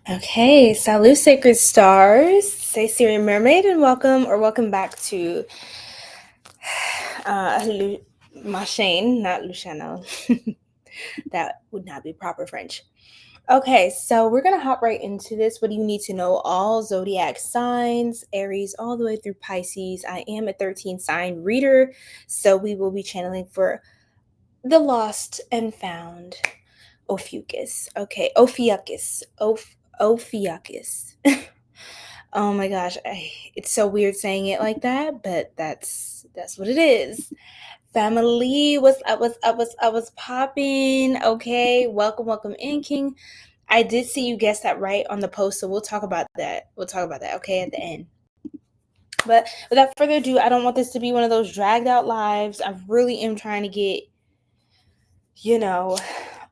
Okay, Salut, Sacred Stars. Say Sirian Mermaid and welcome back to 𝘗𝘦𝘨𝘢𝘭 not Luciano. That would not be proper French. Okay, so we're going to hop right into this. What do you need to know? All zodiac signs, Aries all the way through Pisces. I am a 13 sign reader, so we will be channeling for the lost and found. Ophiuchus. Okay, Ophiuchus. Ophiuchus. Oh my gosh, it's so weird saying it like that, but that's what it is. Family, what's up? What's popping? Okay, welcome in, King. I did see you guess that right on the post, so we'll talk about that. Okay, at the end. But without further ado, I don't want this to be one of those dragged out lives. I really am trying to get,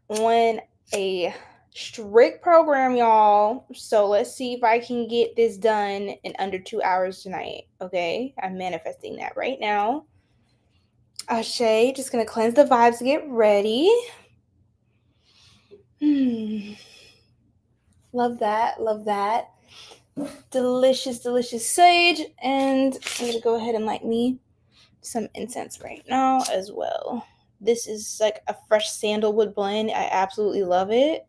on a strict program, y'all. So let's see if I can get this done in under 2 hours tonight. Okay, I'm manifesting that right now. Ashe, just gonna cleanse the vibes, get ready. Love that. Delicious sage. And I'm gonna go ahead and light me some incense right now as well. This is like a fresh sandalwood blend. I absolutely love it.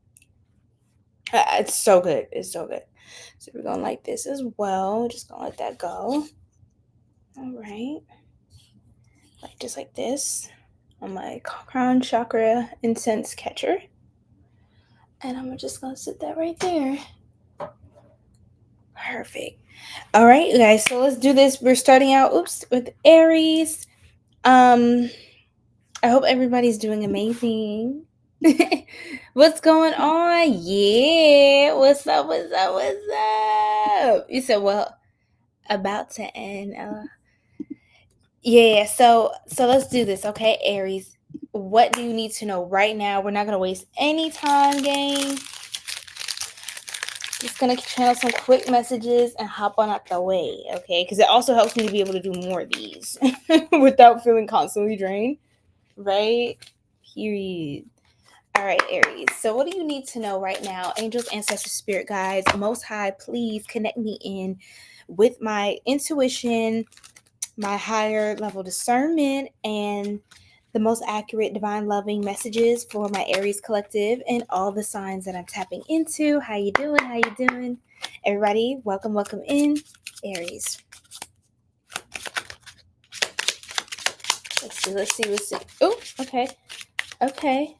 It's so good. So we're going to light this as well. Just going to let that go. All right. Just like this on my crown chakra incense catcher. And I'm just going to sit that right there. Perfect. All right, you guys. So let's do this. We're starting out, with Aries. I hope everybody's doing amazing. What's going on? Yeah. What's up? You said, well, about to end. Yeah. So let's do this. Okay, Aries. What do you need to know right now? We're not going to waste any time, gang. Just going to channel some quick messages and hop on out the way. Okay. Because it also helps me to be able to do more of these without feeling constantly drained. Right? Period. All right, Aries. So what do you need to know right now? Angels, ancestors, spirit guides, Most High, please connect me in with my intuition, my higher level discernment, and the most accurate divine loving messages for my Aries collective and all the signs that I'm tapping into. How you doing? Everybody, welcome in, Aries. Let's see. Oh, okay. Okay,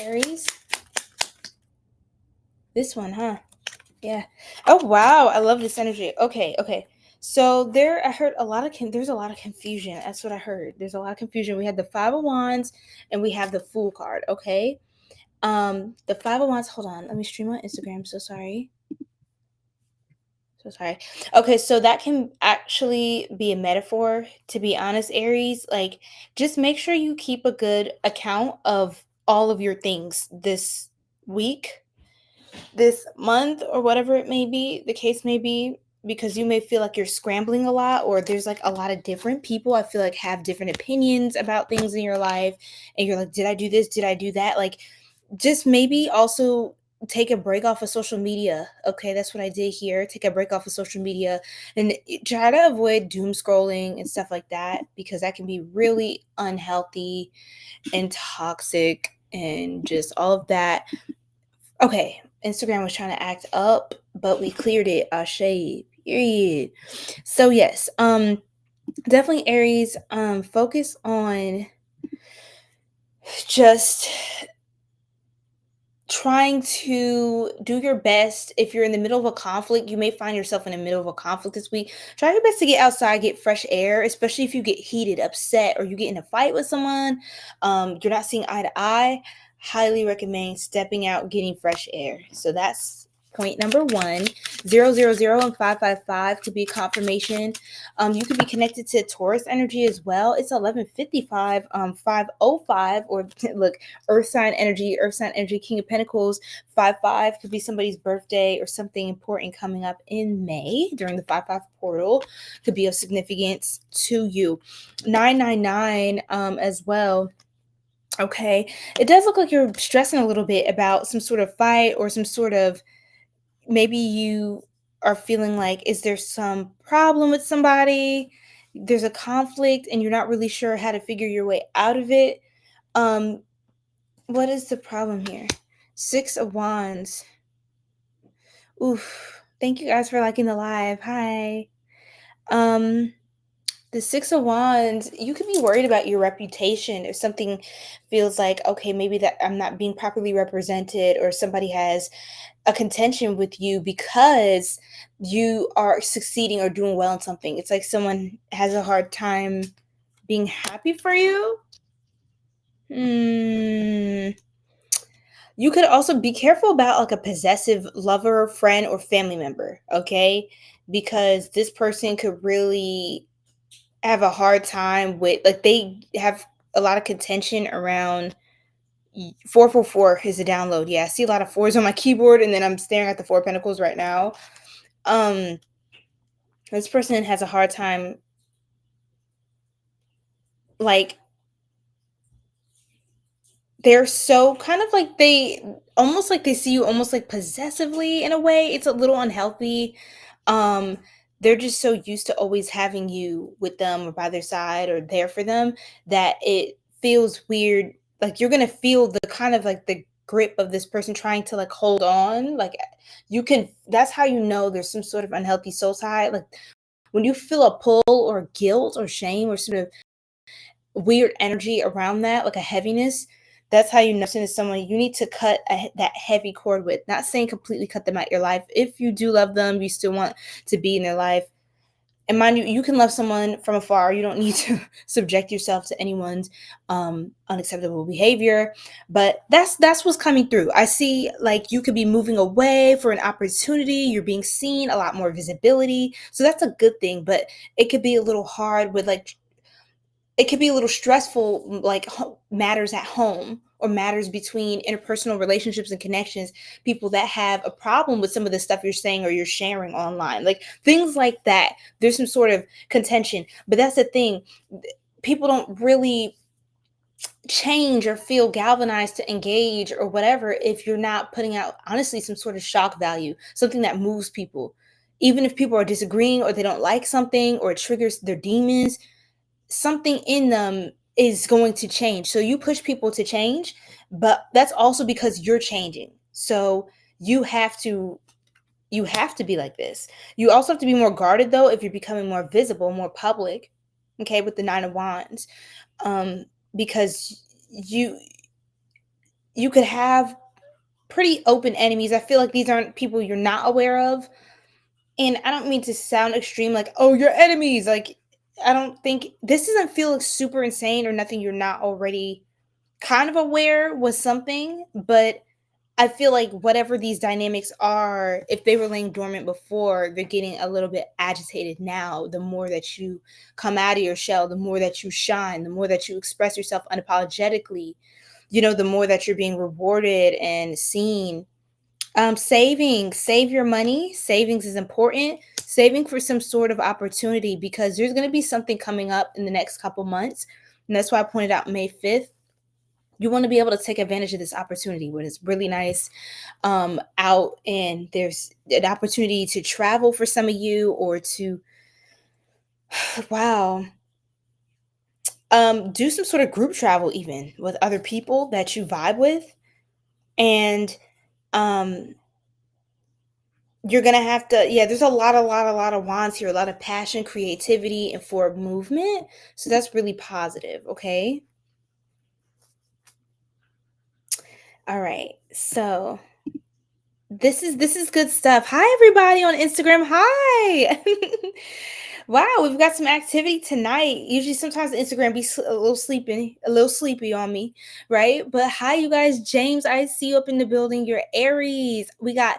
Aries. This one, huh? Yeah. Oh, wow. I love this energy. Okay. So I heard there's a lot of confusion. That's what I heard. There's a lot of confusion. We had the Five of Wands and we have the Fool card, okay? The Five of Wands, hold on. Let me stream on Instagram. So sorry. Okay, so that can actually be a metaphor, to be honest, Aries. Like, just make sure you keep a good account of all of your things this week, this month, or whatever it may be, the case may be, because you may feel like you're scrambling a lot, or there's like a lot of different people I feel like have different opinions about things in your life, and you're like, did I do this? Did I do that? Like, just maybe also take a break off of social media. Okay, that's what I did here. Take a break off of social media and try to avoid doom scrolling and stuff like that, because that can be really unhealthy and toxic and just all of that. Okay, Instagram was trying to act up, but we cleared it. Shade. Period. So yes, definitely Aries, focus on just trying to do your best. If you're in the middle of a conflict, you may find yourself in the middle of a conflict this week. Try your best to get outside, get fresh air, especially if you get heated, upset, or you get in a fight with someone, you're not seeing eye to eye. Highly recommend stepping out, getting fresh air. So that's point number 1. 000 and 555 could be confirmation. You could be connected to Taurus energy as well. It's 1155, 505, or look, Earth sign energy, King of Pentacles. 55 could be somebody's birthday or something important coming up in May during the 55 portal. Could be of significance to you. 999 as well. Okay. It does look like you're stressing a little bit about some sort of fight or some sort of, maybe you are feeling like, is there some problem with somebody? There's a conflict and you're not really sure how to figure your way out of it. Um, what is the problem here? Six of Wands. Oof. Thank you guys for liking the live. Hi. Um, the Six of Wands, you could be worried about your reputation if something feels like, okay, maybe that I'm not being properly represented, or somebody has a contention with you because you are succeeding or doing well in something. It's like someone has a hard time being happy for you. Hmm. You could also be careful about like a possessive lover, friend, or family member, okay? Because this person could really have a hard time with, like, they have a lot of contention around 444 is a download. Yeah, I see a lot of fours on my keyboard, and then I'm staring at the Four of Pentacles right now. Um, this person has a hard time, like, they're so kind of like, they almost like they see you almost like possessively in a way. It's a little unhealthy. Um, they're just so used to always having you with them or by their side or there for them that it feels weird. Like you're gonna feel the kind of like the grip of this person trying to like hold on. Like you can, that's how you know there's some sort of unhealthy soul tie. Like when you feel a pull or guilt or shame or sort of weird energy around that, like a heaviness, that's how you know this is someone you need to cut that heavy cord with. Not saying completely cut them out your life. If you do love them, you still want to be in their life. And mind you, you can love someone from afar. You don't need to subject yourself to anyone's unacceptable behavior. But that's what's coming through. I see like you could be moving away for an opportunity. You're being seen, a lot more visibility. So that's a good thing. But it could be a little hard with like, it could be a little stressful, like matters at home or matters between interpersonal relationships and connections, people that have a problem with some of the stuff you're saying or you're sharing online, like things like that. There's some sort of contention, but that's the thing. People don't really change or feel galvanized to engage or whatever if you're not putting out, honestly, some sort of shock value, something that moves people. Even if people are disagreeing or they don't like something or it triggers their demons, something in them is going to change. So you push people to change, but that's also because you're changing. So you have to be like this. You also have to be more guarded though if you're becoming more visible, more public. Okay, with the Nine of Wands. Um because you could have pretty open enemies. I feel like these aren't people you're not aware of. And I don't mean to sound extreme, like, oh, your enemies. Like, I don't think this doesn't feel like super insane or nothing you're not already kind of aware was something. But I feel like whatever these dynamics are, if they were laying dormant before, they're getting a little bit agitated now. The more that you come out of your shell, the more that you shine, the more that you express yourself unapologetically, the more that you're being rewarded and seen. Save your money. Savings is important. Saving for some sort of opportunity because there's going to be something coming up in the next couple months. And that's why I pointed out May 5th. You want to be able to take advantage of this opportunity when it's really nice out, and there's an opportunity to travel for some of you, or to, wow, do some sort of group travel even with other people that you vibe with. And um you're gonna have to, yeah, there's a lot of wands here, a lot of passion, creativity, and forward movement. So that's really positive, okay? All right. So this is good stuff. Hi everybody on Instagram. Hi. Wow, we've got some activity tonight. Usually sometimes Instagram be a little sleepy on me, right? But hi you guys. James, I see you up in the building. You're Aries. We got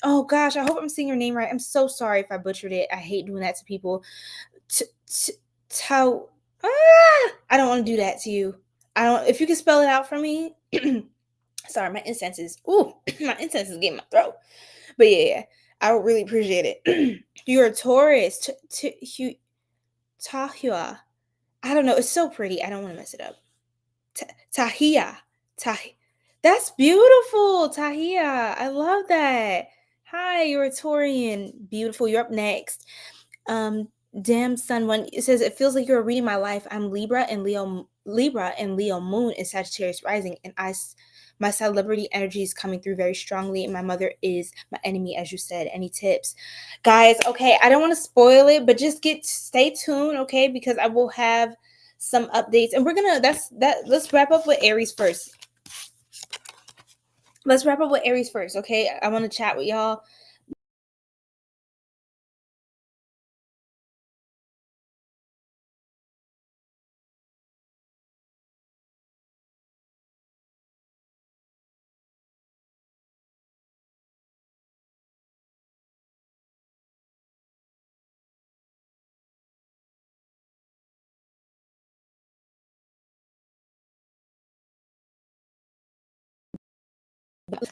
oh gosh, I hope I'm saying your name right. I'm so sorry if I butchered it. I hate doing that to people. T- t- Tau. I don't want to do that to you. I don't. If you can spell it out for me. Sorry, my incense is. Ooh, my incense is getting my throat. But yeah, I would really appreciate it. You're a Taurus. Tahua. I don't know. It's so pretty. I don't want to mess it up. Tahia. That's beautiful, Tahia. I love that. Hi, you're a Taurian. Beautiful. You're up next. Um, Damn Sun One. It says it feels like you're reading my life. I'm Libra and Leo moon is Sagittarius rising, and my celebrity energy is coming through very strongly. And my mother is my enemy, as you said. Any tips, guys? Okay, I don't want to spoil it, but just stay tuned, okay? Because I will have some updates, and we're gonna let's wrap up with Aries first. Okay? I want to chat with y'all.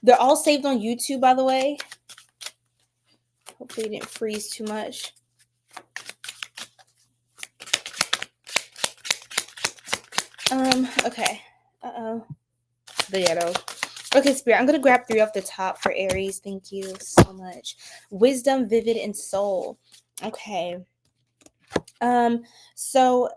They're all saved on YouTube, by the way. Hopefully it didn't freeze too much. Okay. The ghetto. Okay, Spirit, I'm going to grab 3 off the top for Aries. Thank you so much. Wisdom, vivid, and soul. Okay. So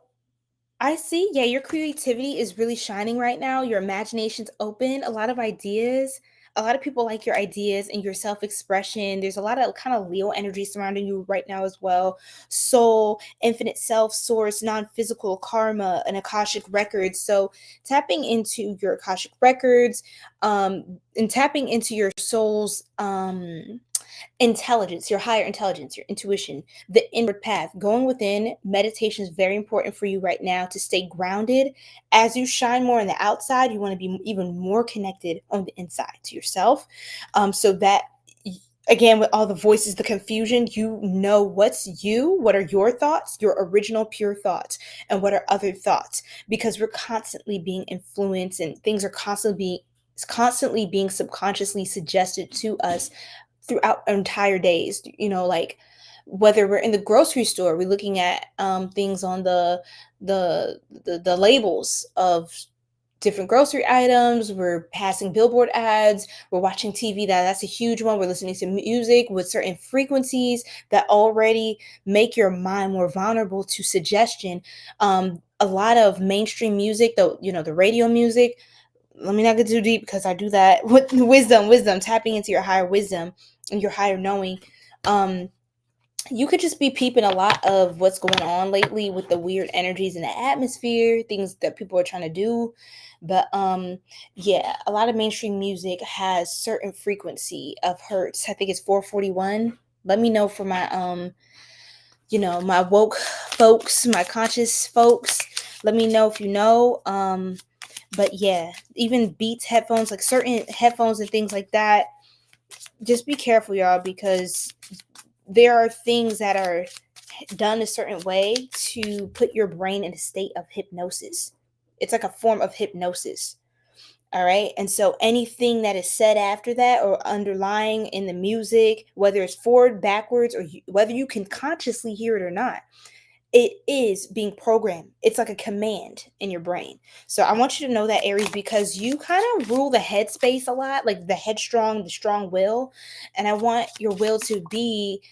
I see, yeah, your creativity is really shining right now. Your imagination's open, a lot of ideas. A lot of people like your ideas and your self-expression. There's a lot of kind of Leo energy surrounding you right now as well. Soul, infinite self, source, non-physical, karma, and Akashic records. So tapping into your Akashic records, and tapping into your soul's intelligence, your higher intelligence, your intuition, the inward path, going within. Meditation is very important for you right now to stay grounded. As you shine more on the outside, you want to be even more connected on the inside to yourself, so that, again, with all the voices, the confusion, you know what's you, what are your thoughts, your original pure thoughts, and what are other thoughts, because we're constantly being influenced and things are constantly being subconsciously suggested to us throughout entire days. Like whether we're in the grocery store, we're looking at things on the labels of different grocery items, we're passing billboard ads, we're watching TV, that's a huge one, we're listening to music with certain frequencies that already make your mind more vulnerable to suggestion. A lot of mainstream music, the radio music, let me not get too deep because I do that with wisdom, tapping into your higher wisdom and your higher knowing. You could just be peeping a lot of what's going on lately with the weird energies in the atmosphere, things that people are trying to do. But yeah, a lot of mainstream music has certain frequency of hertz. I think it's 441. Let me know for my my woke folks, my conscious folks. Let me know if you know. But yeah, even Beats headphones, like certain headphones and things like that, just be careful, y'all, because there are things that are done a certain way to put your brain in a state of hypnosis. It's like a form of hypnosis. All right. And so anything that is said after that or underlying in the music, whether it's forward, backwards, or whether you can consciously hear it or not, it is being programmed. It's like a command in your brain. So I want you to know that, Aries, because you kind of rule the headspace a lot, like the headstrong, the strong will. And I want your will to be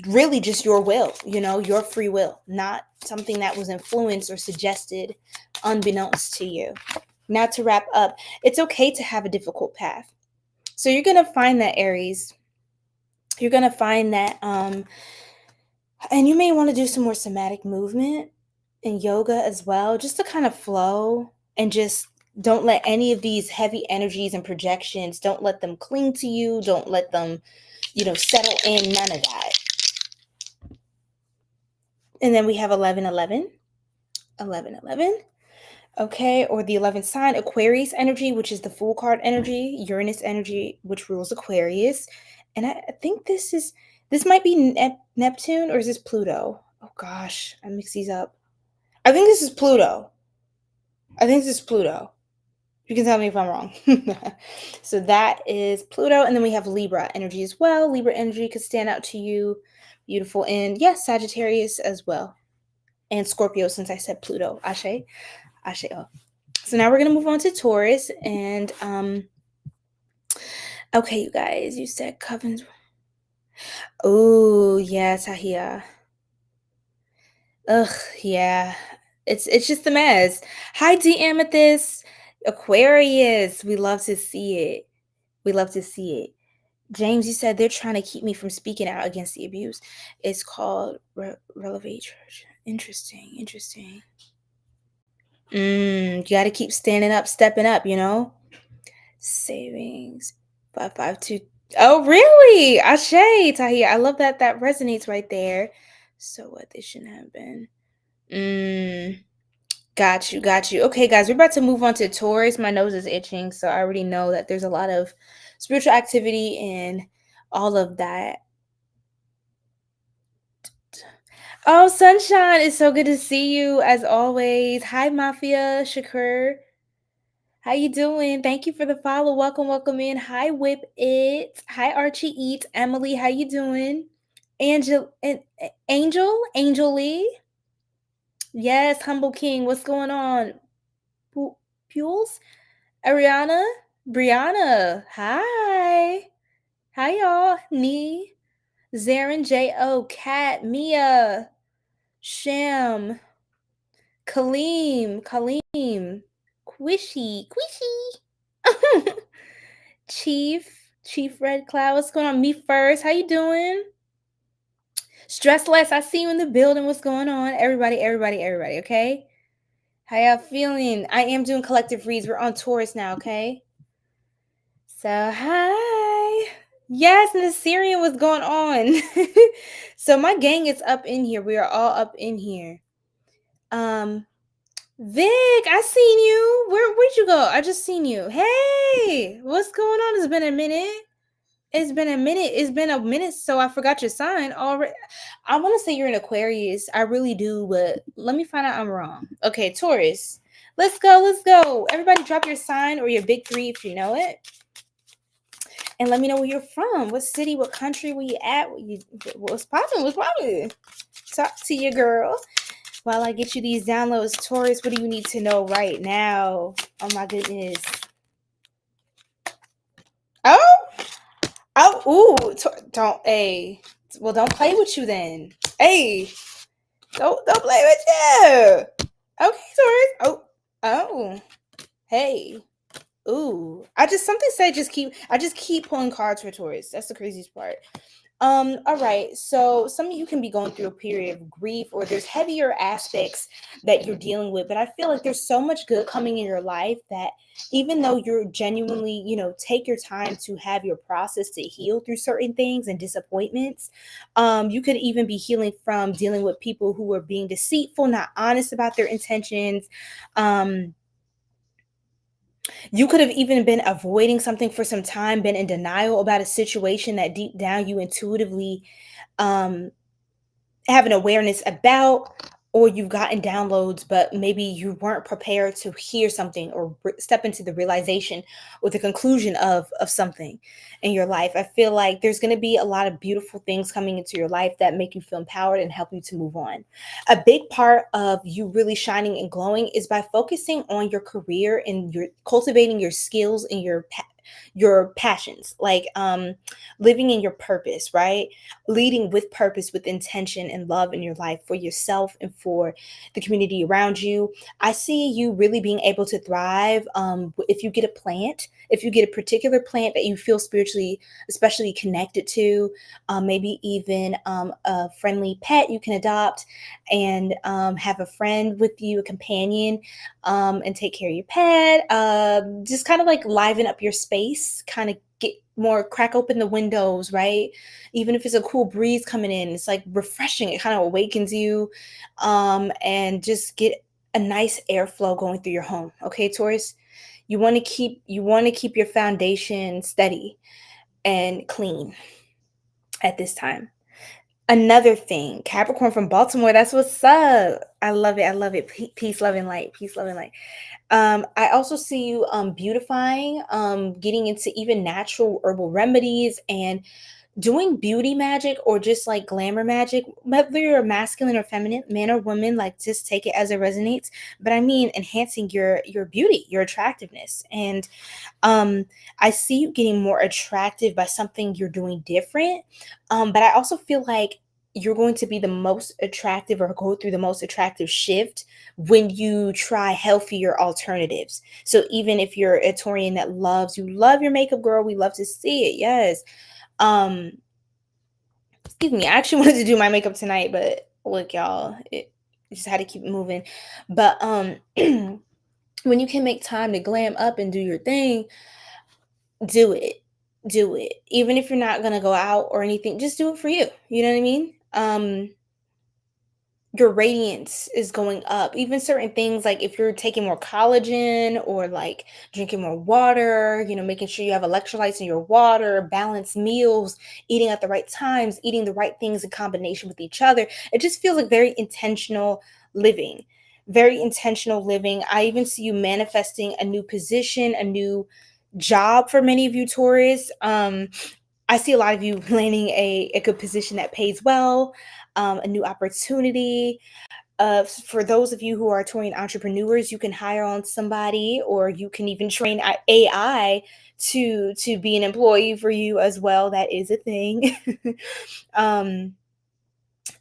really just your will, your free will, not something that was influenced or suggested unbeknownst to you. Now, to wrap up, it's okay to have a difficult path. So you're going to find that, Aries. You're going to find that and you may want to do some more somatic movement and yoga as well, just to kind of flow, and just don't let any of these heavy energies and projections, don't let them cling to you. Don't let them, settle in, none of that. And then we have 1111. 1111. Okay, or the 11th sign, Aquarius energy, which is the Fool card energy, Uranus energy, which rules Aquarius. And I think this might be Neptune, or is this Pluto? Oh gosh, I mix these up. I think this is Pluto. You can tell me if I'm wrong. So that is Pluto. And then we have Libra energy as well. Libra energy could stand out to you. Beautiful. And yes, Sagittarius as well. and Scorpio, since I said Pluto. Ashe. Ashe. Oh. So now we're going to move on to Taurus. And, okay, you guys, you said covens. Oh, yeah, Tahia. Ugh, yeah. It's just a mess. Hi, D Amethyst. Aquarius. We love to see it. We love to see it. James, you said they're trying to keep me from speaking out against the abuse. It's called Relevate Church. Interesting. You got to keep standing up, stepping up, you know? Savings. 552. Oh, really? Ashe, Tahia. I love that. That resonates right there. So what? They shouldn't have been. Got you. Okay, guys, we're about to move on to Taurus. My nose is itching, so I already know that there's a lot of spiritual activity and all of that. Oh, Sunshine, it's so good to see you as always. Hi, Mafia, Shakur. How you doing? Thank you for the follow. Welcome in. Hi, Whip It. Hi, Archie Eat. Emily, how you doing? Angel Lee. Yes, Humble King. What's going on? Pules? Ariana? Brianna. Hi, y'all. Nee. Zarin J.O. Kat. Mia. Sham. Kaleem. Quishy. Chief Red Cloud. What's going on? Me first. How you doing? Stressless. I see you in the building. What's going on? Everybody, okay? How y'all feeling? I am doing collective reads. We're on Taurus now, okay? So, hi. Yes, and the Sirian, what's going on? So my gang is up in here. We are all up in here. Vic, I seen you. Where'd you go? I just seen you. Hey, what's going on? It's been a minute. So I forgot your sign already. I want to say you're an Aquarius. I really do, but let me find out I'm wrong. Okay, Taurus. Let's go. Everybody drop your sign or your big three if you know it. And let me know where you're from. What city, what country, where you at? What's poppin'? Talk to your girl. While I get you these downloads, Taurus, what do you need to know right now? Oh my goodness. Don't play with you then. Hey, don't play with you. Okay, Taurus. Oh, hey. Ooh, I just keep pulling cards for Taurus. That's the craziest part. All right. So some of you can be going through a period of grief, or there's heavier aspects that you're dealing with. But I feel like there's so much good coming in your life that even though you're genuinely, take your time to have your process to heal through certain things and disappointments. You could even be healing from dealing with people who are being deceitful, not honest about their intentions. You could have even been avoiding something for some time, been in denial about a situation that deep down you intuitively have an awareness about, or you've gotten downloads, but maybe you weren't prepared to hear something or step into the realization or the conclusion of something in your life. I feel like there's going to be a lot of beautiful things coming into your life that make you feel empowered and help you to move on. A big part of you really shining and glowing is by focusing on your career and your cultivating your skills and your passions, like living in your purpose, right? Leading with purpose, with intention and love in your life for yourself and for the community around you. I see you really being able to thrive if you get a particular plant that you feel spiritually especially connected to, maybe even a friendly pet you can adopt and have a friend with you, a companion, and take care of your pet. Just kind of like liven up your space, kind of crack open the windows, right? Even if it's a cool breeze coming in, it's like refreshing. It kind of awakens you, and just get a nice airflow going through your home. Okay, Taurus, you want to keep your foundation steady and clean at this time. Another thing, Capricorn from Baltimore, that's what's up. I love it. Peace, love, and light. I also see you beautifying, getting into even natural herbal remedies and doing beauty magic or just like glamour magic, whether you're masculine or feminine, man or woman, like just take it as it resonates. But I mean enhancing your beauty, your attractiveness. And I see you getting more attractive by something you're doing different. But I also feel like you're going to be the most attractive or go through the most attractive shift when you try healthier alternatives. So even if you're a Taurian that loves, you love your makeup, girl, we love to see it. Yes. Um, excuse me. I actually wanted to do my makeup tonight, but look, y'all, it just had to keep it moving. But when you can make time to glam up and do your thing, do it. Do it. Even if you're not gonna go out or anything, just do it for you. You know what I mean? Your radiance is going up. Even certain things like if you're taking more collagen or like drinking more water, making sure you have electrolytes in your water, balanced meals, eating at the right times, eating the right things in combination with each other. It just feels like very intentional living. Very intentional living. I even see you manifesting a new position, a new job for many of you Taurus. I see a lot of you landing a good position that pays well, a new opportunity. For those of you who are touring entrepreneurs, you can hire on somebody, or you can even train AI to be an employee for you as well. That is a thing. um,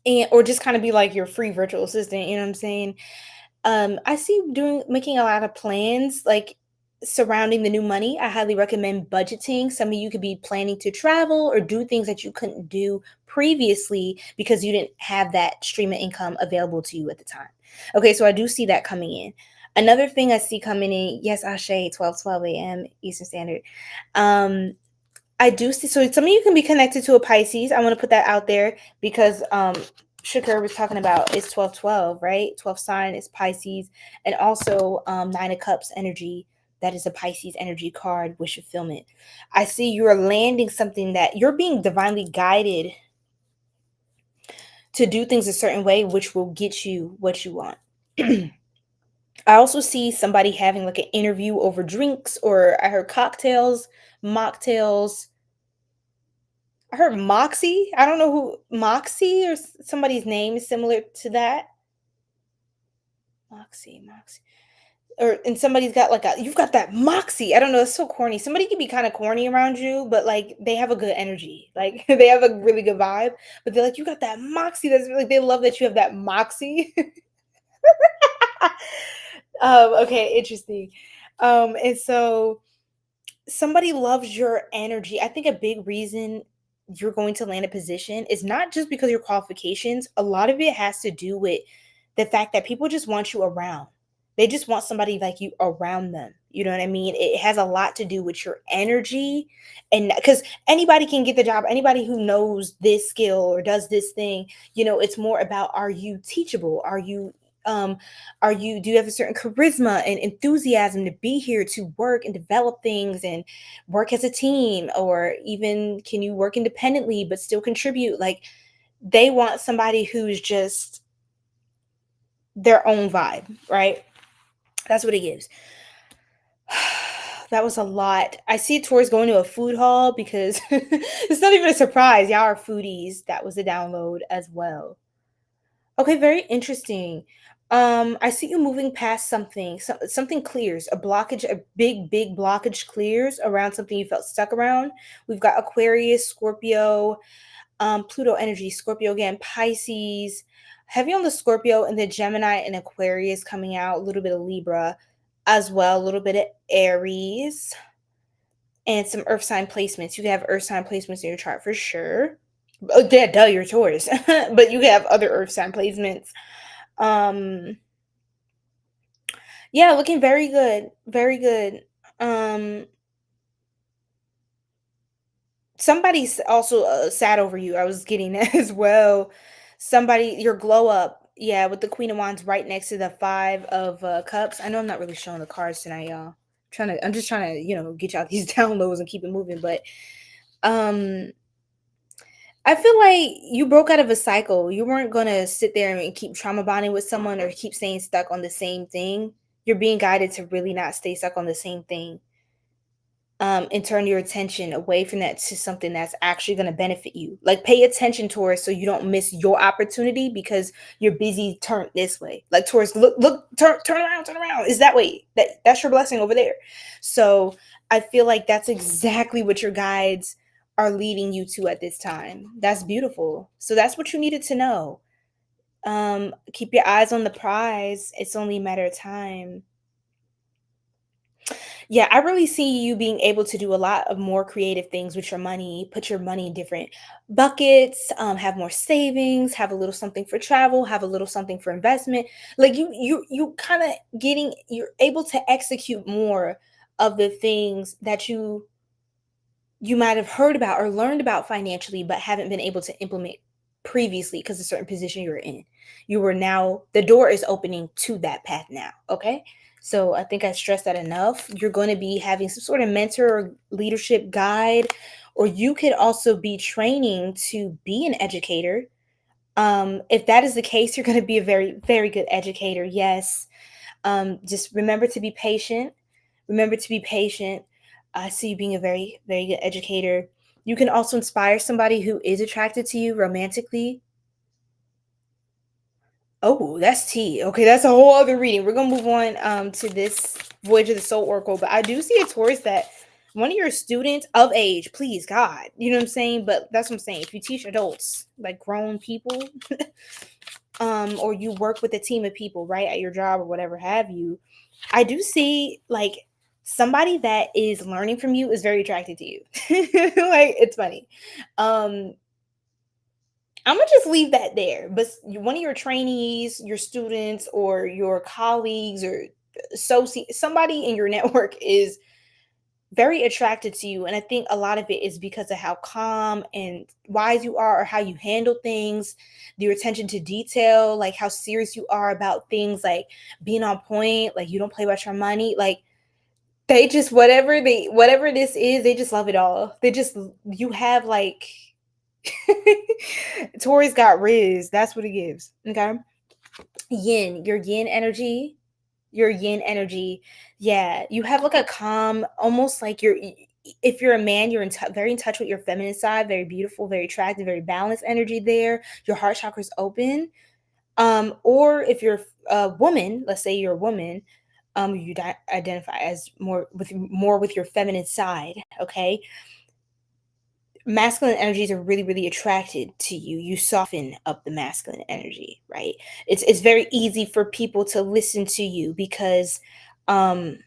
and or just kind of be like your free virtual assistant. You know what I'm saying? I see you making a lot of plans like surrounding the new money. I highly recommend budgeting. Some of you could be planning to travel or do things that you couldn't do previously because you didn't have that stream of income available to you at the time. Okay, so I do see that coming in. Another thing I see coming in, yes, Ashe, 12:12 a.m. Eastern Standard. I do see, so some of you can be connected to a Pisces. I want to put that out there because Shakur was talking about it's 12:12, right? 12th sign is Pisces, and also Nine of Cups energy. That is a Pisces energy card, wish fulfillment. I see you're landing something that you're being divinely guided to do things a certain way, which will get you what you want. I also see somebody having like an interview over drinks, or I heard cocktails, mocktails. I heard Moxie. I don't know who Moxie or somebody's name is similar to that. Moxie. And somebody's got like you've got that moxie. I don't know, it's so corny. Somebody can be kind of corny around you, but like they have a good energy. Like they have a really good vibe, but they're like, you got that moxie. That's really, they love that you have that moxie. Okay, interesting. And so somebody loves your energy. I think a big reason you're going to land a position is not just because of your qualifications. A lot of it has to do with the fact that people just want you around. They just want somebody like you around them. You know what I mean? It has a lot to do with your energy. And because anybody can get the job, anybody who knows this skill or does this thing, it's more about, are you teachable? Um do you have a certain charisma and enthusiasm to be here to work and develop things and work as a team, or even can you work independently but still contribute? Like they want somebody who's just their own vibe, right? That's what it gives. That was a lot. I see Tori's going to a food hall because it's not even a surprise. Y'all are foodies. That was a download as well. Okay, very interesting. I see you moving past something. Something clears. A blockage, a big blockage clears around something you felt stuck around. We've got Aquarius, Scorpio, Pluto energy, Scorpio again, Pisces, heavy on the Scorpio, and the Gemini and Aquarius coming out, a little bit of Libra as well, a little bit of Aries, and some earth sign placements. You can have earth sign placements in your chart for sure. Oh, yeah, duh, you're Taurus. But you have other earth sign placements. Yeah, looking very good. Very good. Somebody's also sad over you. I was getting that as well. Somebody, your glow up. Yeah, with the Queen of Wands right next to the Five of Cups. I know I'm not really showing the cards tonight, y'all. I'm just trying to, get y'all these downloads and keep it moving. But um I feel like you broke out of a cycle. You weren't gonna sit there and keep trauma bonding with someone or keep staying stuck on the same thing. You're being guided to really not stay stuck on the same thing. and turn your attention away from that to something that's actually going to benefit you. Like, pay attention, Taurus, so you don't miss your opportunity because you're busy turned this way. Like, Taurus, look, turn around, turn around. Is that way? That's your blessing over there. So I feel like that's exactly what your guides are leading you to at this time. That's beautiful. So that's what you needed to know. Keep your eyes on the prize. It's only a matter of time. Yeah, I really see you being able to do a lot of more creative things with your money, put your money in different buckets, have more savings, have a little something for travel, have a little something for investment. Like, you kind of you're able to execute more of the things that you might have heard about or learned about financially, but haven't been able to implement previously because of a certain position you were in. You were now, the door is opening to that path now. Okay. So I think I stressed that enough. You're going to be having some sort of mentor or leadership guide, or you could also be training to be an educator. If that is the case, you're going to be a very, very good educator. Yes. Just remember to be patient. Remember to be patient. I see you being a very, very good educator. You can also inspire somebody who is attracted to you romantically. Oh, that's tea. Okay, that's a whole other reading. We're gonna move on to this Voyage of the Soul Oracle. But I do see a Taurus that one of your students of age, please God, you know what I'm saying? But that's what I'm saying. If you teach adults, like grown people, or you work with a team of people, right, at your job or whatever have you, I do see like somebody that is learning from you is very attracted to you. Like, it's funny. I'm gonna just leave that there. But one of your trainees, your students, or your colleagues, or somebody in your network is very attracted to you. And I think a lot of it is because of how calm and wise you are, or how you handle things, your attention to detail, like how serious you are about things, like being on point, like you don't play about your money. Like, they just, whatever this is, they just love it all. You have like Tori's got Riz. That's what it gives. Okay. Your yin energy. Your yin energy. Yeah. You have like a calm, almost like if you're a man, you're very in touch with your feminine side, very beautiful, very attractive, very balanced energy there. Your heart chakra is open. Or if you're a woman, let's say you're a woman, identify as more with your feminine side. Okay. Masculine energies are really, really attracted to you. You soften up the masculine energy, right? It's very easy for people to listen to you because um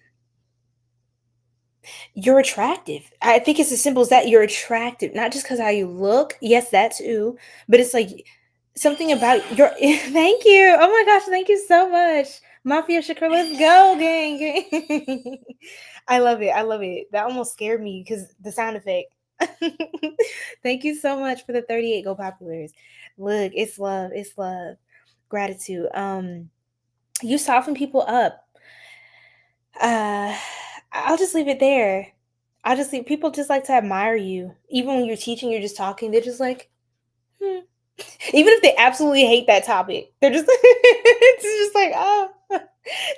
you're attractive. I think it's as simple as that. You're attractive, not just because how you look. Yes, that too, but it's like something about your thank you. Oh my gosh, thank you so much. Mafia Shakur, let's go, gang, gang. I love it. I love it. That almost scared me because the sound effect. Thank you so much for the 38 Go Populars. Look, it's love. It's love. Gratitude. You soften people up. Uh, I'll just leave it there. I'll just leave people just like to admire you. Even when you're teaching, you're just talking, they're just like, hmm. Even if they absolutely hate that topic, they're just it's just like, oh,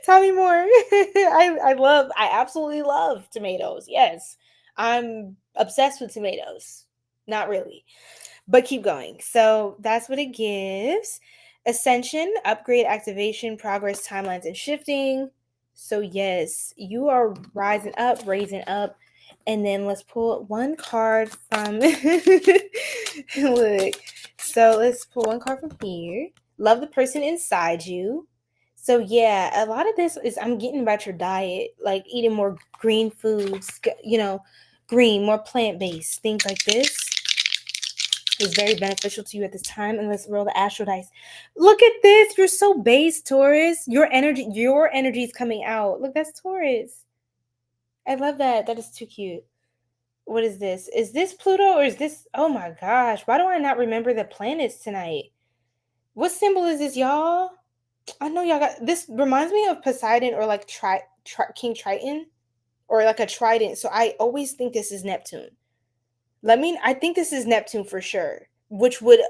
tell me more. I absolutely love tomatoes. Yes. I'm obsessed with tomatoes. Not really. But keep going. So that's what it gives. Ascension, upgrade, activation, progress, timelines, and shifting. So yes, you are rising up, raising up. And then let's pull one card from look. So let's pull one card from here. Love the person inside you. So yeah, a lot of this is I'm getting about your diet, like eating more green foods, green, more plant-based, things like this is very beneficial to you at this time. And let's roll the astral dice. Look at this. You're so base, Taurus. Your energy is coming out. Look, that's Taurus. I love that. That is too cute. What is this? Is this Pluto or is this? Oh my gosh. Why do I not remember the planets tonight? What symbol is this, y'all? I know y'all got this. Reminds me of Poseidon or like King Triton or like a trident. So I always think this is Neptune. I think this is Neptune for sure, which would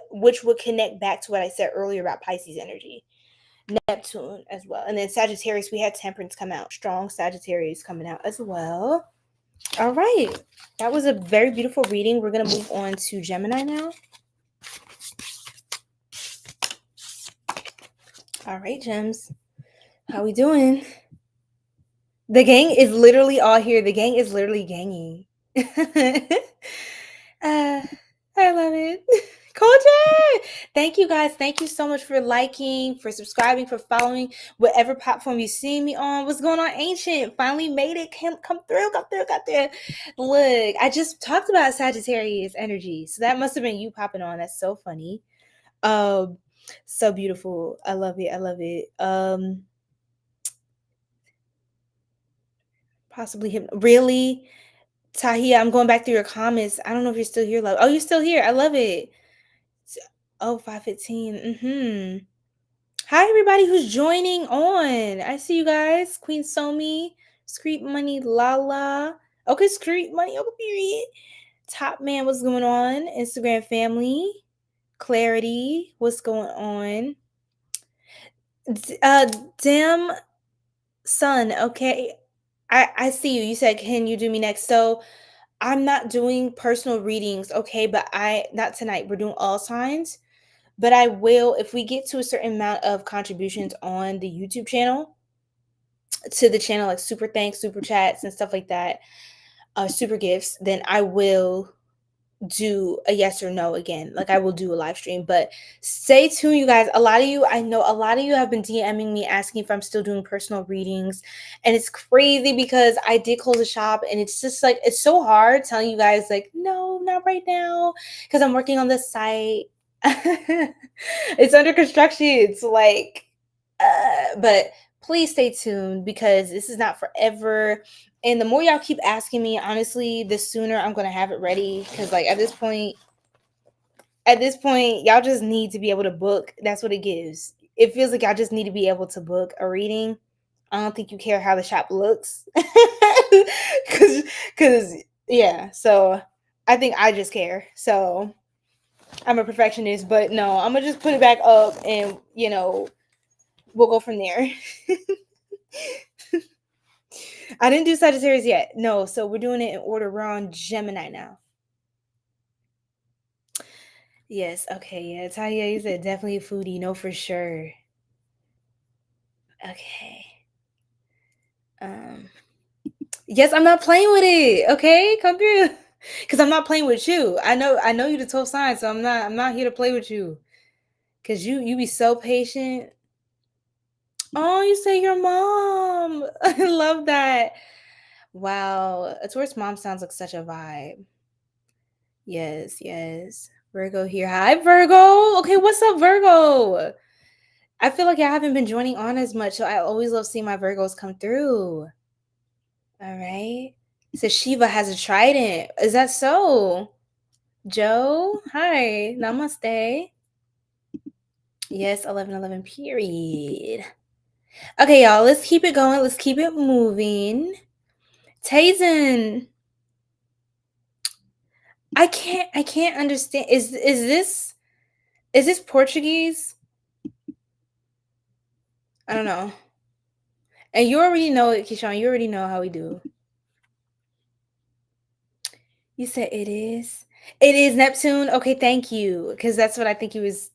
connect back to what I said earlier about Pisces energy. Neptune as well. And then Sagittarius, we had Temperance come out. Strong Sagittarius coming out as well. All right. That was a very beautiful reading. We're going to move on to Gemini now. All right, Gems. How we doing? The gang is literally all here. The gang is literally ganging. I love it. Culture! Thank you guys. Thank you so much for liking, for subscribing, for following whatever platform you see me on. What's going on, Ancient? Finally made it. Come through. Got there. Look, I just talked about Sagittarius energy. So that must have been you popping on. That's so funny. So beautiful. I love it. Possibly him. Really? Tahia, I'm going back through your comments. I don't know if you're still here, love. Oh, you're still here. I love it. Oh, 5:15. Hi, everybody who's joining on. I see you guys. Queen Somi, Screet Money, Lala. Okay, Screet Money, okay, period. Top Man, what's going on? Instagram family. Clarity, what's going on? Damn son, okay. I see you. You said, can you do me next? So I'm not doing personal readings, okay, but not tonight. We're doing all signs. But I will, if we get to a certain amount of contributions on the YouTube channel, to the channel, like super thanks, super chats, and stuff like that, super gifts, then I will do a yes or no again. Like I will do a live stream, but stay tuned, you guys. I know a lot of you have been DMing me asking if I'm still doing personal readings, and it's crazy because I did close the shop, and it's just like, it's so hard telling you guys like, no, not right now, because I'm working on the site. It's under construction. It's like, but please stay tuned because this is not forever. And the more y'all keep asking me, honestly, the sooner I'm going to have it ready. Because like at this point, y'all just need to be able to book. That's what it gives. It feels like y'all just need to be able to book a reading. I don't think you care how the shop looks. Because yeah, so I think I just care. So I'm a perfectionist, but no, I'm going to just put it back up and, we'll go from there. I didn't do Sagittarius yet. No, so we're doing it in order. We're on Gemini now. Yes, okay, yeah. Talia, you said definitely a foodie. No, for sure. Okay. Yes, I'm not playing with it. Okay, come through. Cause I'm not playing with you. I know you the 12 signs, so I'm not here to play with you. Cause you be so patient. Oh, you say your mom. I love that. Wow. A Taurus mom sounds like such a vibe. Yes. Virgo here. Hi, Virgo. Okay, what's up, Virgo? I feel like I haven't been joining on as much, so I always love seeing my Virgos come through. All right. So Shiva has a trident. Is that so? Joe, hi. Namaste. Yes, 11:11, period. Okay, y'all, let's keep it going. Let's keep it moving. Tazen. I can't understand. Is this Portuguese? I don't know. And you already know it, Keyshawn. You already know how we do. You said it is. It is Neptune. Okay, thank you. Because that's what I think you was.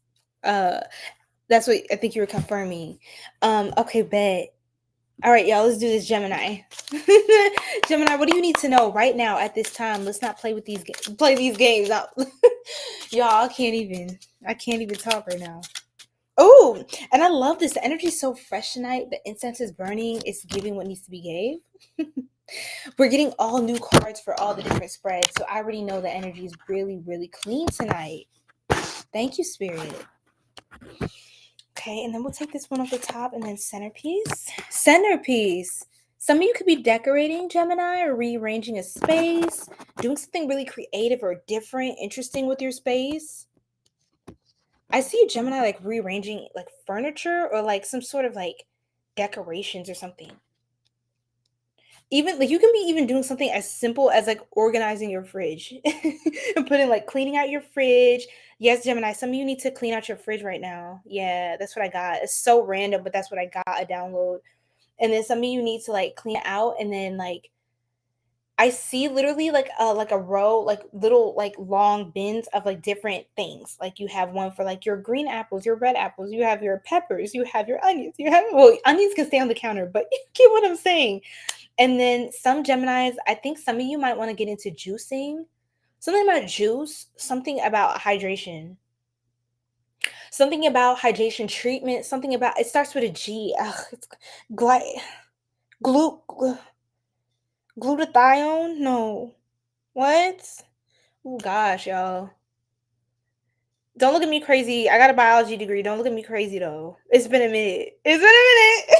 That's what I think you were confirming. Okay, bet. All right, y'all. Let's do this, Gemini. Gemini, what do you need to know right now at this time? Let's not play with these games. Y'all, I can't even talk right now. Oh, and I love this. The energy is so fresh tonight. The incense is burning. It's giving what needs to be gave. We're getting all new cards for all the different spreads. So I already know the energy is really, really clean tonight. Thank you, Spirit. Okay, and then we'll take this one off the top and then centerpiece. Centerpiece. Some of you could be decorating, Gemini, or rearranging a space, doing something really creative or different, interesting with your space. I see a Gemini like rearranging like furniture or like some sort of like decorations or something. Even like you can be even doing something as simple as like organizing your fridge and putting like cleaning out your fridge. Yes, Gemini, some of you need to clean out your fridge right now. Yeah, that's what I got. It's so random, but that's what I got, a download. And then some of you need to like clean it out and then like I see literally like a row, like little like long bins of like different things. Like you have one for like your green apples, your red apples, you have your peppers, you have your onions, you have well, onions can stay on the counter, but you get what I'm saying. And then some Geminis, I think some of you might want to get into juicing. Something about juice, something about hydration. Something about hydration treatment, something about it starts with a G. Ugh, it's gly, glu, glutathione? No. What? Oh gosh, y'all. Don't look at me crazy. I got a biology degree. Don't look at me crazy though. It's been a minute. It's been a minute.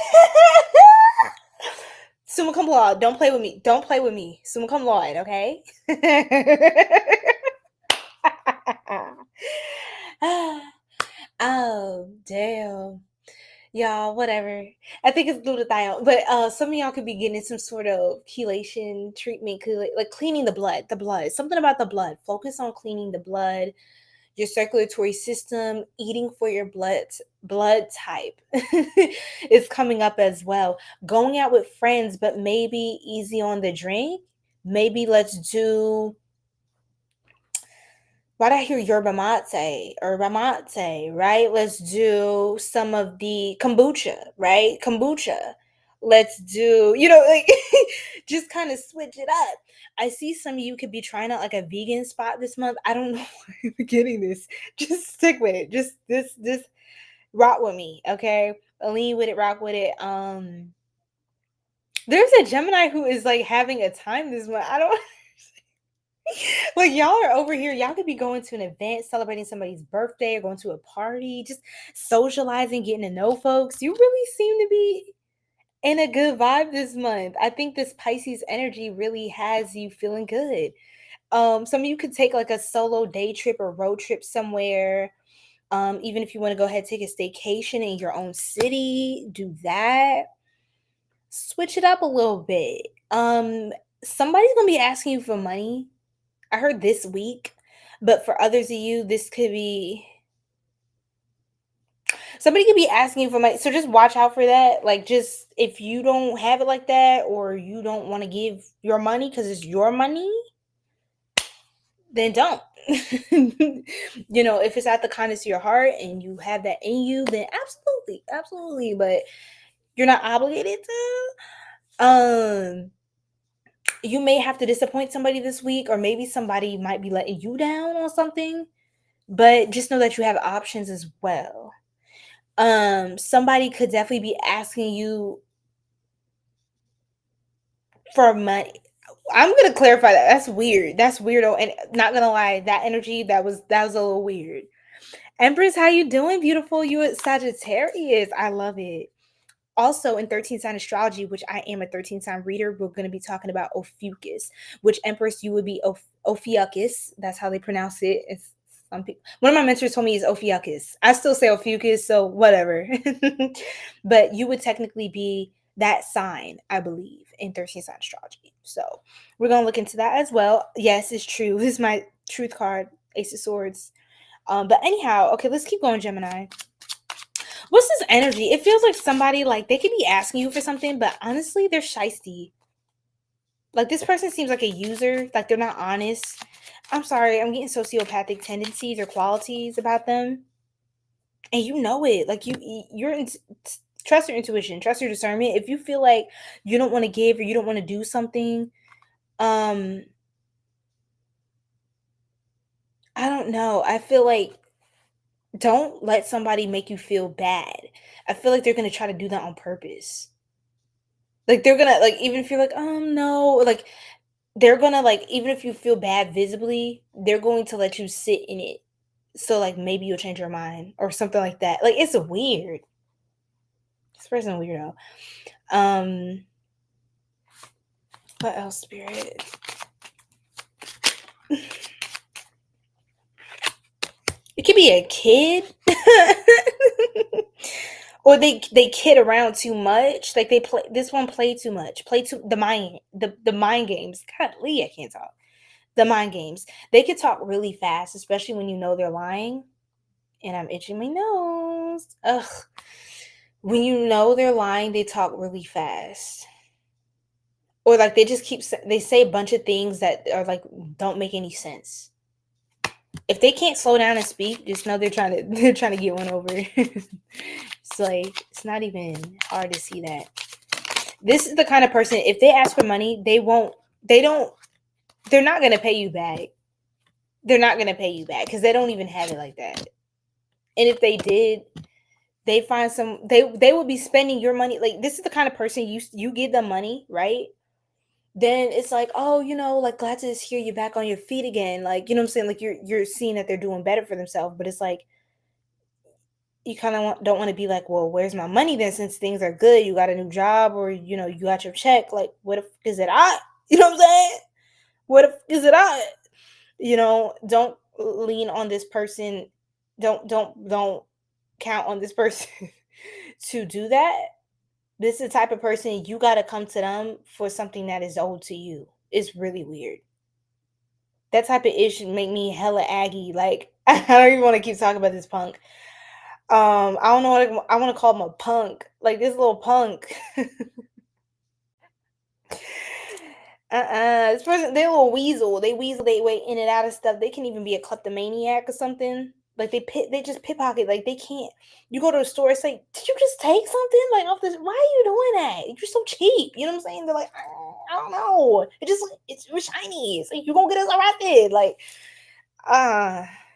Summa cum laude. Don't play with me. Don't play with me. Summa cum laude, okay? Oh, damn. Y'all, whatever. I think it's glutathione, but some of y'all could be getting some sort of chelation treatment, like cleaning the blood. Something about the blood. Focus on cleaning the blood, your circulatory system, eating for your blood type is coming up as well. Going out with friends, but maybe easy on the drink. Maybe let's do why did I hear yerba mate, right? Let's do some of the kombucha, right? Kombucha. Let's do, like just kind of switch it up. I see some of you could be trying out like a vegan spot this month. I don't know why you're getting this. Just stick with it. Just this rock with me, okay? Lean with it, rock with it. There's a Gemini who is like having a time this month. I don't like y'all are over here. Y'all could be going to an event, celebrating somebody's birthday, or going to a party, just socializing, getting to know folks. You really seem to be in a good vibe this month. I think this Pisces energy really has you feeling good. Some of you could take like a solo day trip or road trip somewhere. Even if you want to go ahead take a staycation in your own city, do that. Switch it up a little bit. Somebody's gonna be asking you for money. I heard this week, but for others of you, this could be somebody could be asking you for money. So just watch out for that. Like, just if you don't have it like that, or you don't want to give your money because it's your money, then don't. If it's at the kindness of your heart and you have that in you, then absolutely, absolutely. But you're not obligated to. You may have to disappoint somebody this week, or maybe somebody might be letting you down on something, but just know that you have options as well. Somebody could definitely be asking you for money. I'm gonna clarify that. That's weird. That's weirdo. And not gonna lie, that energy that was a little weird. Empress, how you doing, beautiful? You at Sagittarius. I love it. Also in 13 sign astrology, which I am a 13 sign reader, we're going to be talking about Ophiuchus, which Empress you would be Ophiuchus. That's how they pronounce it. It's some people. One of my mentors told me it's Ophiuchus. I still say Ophiuchus, so whatever. But you would technically be that sign, I believe, in 13 sign astrology. So we're going to look into that as well. Yes, it's true. This is my truth card, Ace of Swords. But anyhow, okay, let's keep going, Gemini. What's this energy? It feels like somebody, like, they could be asking you for something, but honestly, they're shysty. Like, this person seems like a user. Like, they're not honest. I'm sorry. I'm getting sociopathic tendencies or qualities about them. And you know it. Like, trust your intuition. Trust your discernment. If you feel like you don't want to give or you don't want to do something, I don't know. I feel like don't let somebody make you feel bad. I feel like they're going to try to do that on purpose. Like, they're gonna, like, even if you're like, no, like, they're gonna, like, even if you feel bad visibly, they're going to let you sit in it. So, like, maybe you'll change your mind or something like that. Like, it's weird. This person a weirdo. What else, Spirit? It could be a kid. Or they kid around too much. Like, this one play too much. The mind games. Golly, I can't talk. The mind games. They could talk really fast, especially when you know they're lying. And I'm itching my nose. Ugh. When you know they're lying, they talk really fast. Or like they just they say a bunch of things that are like don't make any sense. If they can't slow down and speak, just know they're trying to get one over. It's like it's not even hard to see that. This is the kind of person, if they ask for money, they're not gonna pay you back. They're not gonna pay you back because they don't even have it like that. And if they did, they find they would be spending your money. Like this is the kind of person you give them money, right? Then it's like, oh, like glad to hear you back on your feet again. Like, you know what I'm saying? Like you're seeing that they're doing better for themselves, but it's like you kind of don't want to be like, well, where's my money then? Since things are good, you got a new job or you got your check. Like, what if is it I? You know what I'm saying? What if is it I? Don't lean on this person. Don't count on this person to do that. This is the type of person you got to come to them for something that is owed to you. It's really weird. That type of issue make me hella aggy. Like, I don't even want to keep talking about this punk. I don't know what I want to call him, a punk. Like this little punk. This person, they're a little weasel. They weasel their way in and out of stuff. They can even be a kleptomaniac or something. Like they just pickpocket. Like they can't. You go to a store, it's like, did you just take something like off this? Why are you doing that? You're so cheap. You know what I'm saying? They're like, I don't know. It's shiny. It's like you're gonna get us arrested. Like,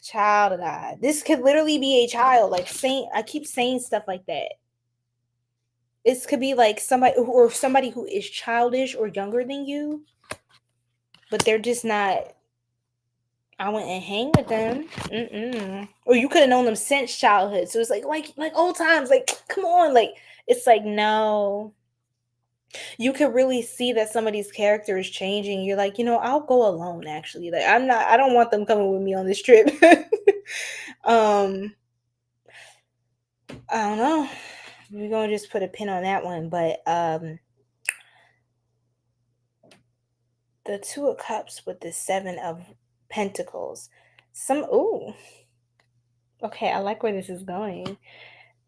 child of God. This could literally be a child. Like I keep saying stuff like that. This could be like somebody who is childish or younger than you, but they're just not. I went and hang with them. Or you could have known them since childhood. So it's like old times. Like, come on. Like, it's like, no. You could really see that somebody's character is changing. You're like, I'll go alone, actually. Like, I don't want them coming with me on this trip. I don't know. We're going to just put a pin on that one. But the Two of Cups with the Seven of Pentacles. Okay, I like where this is going.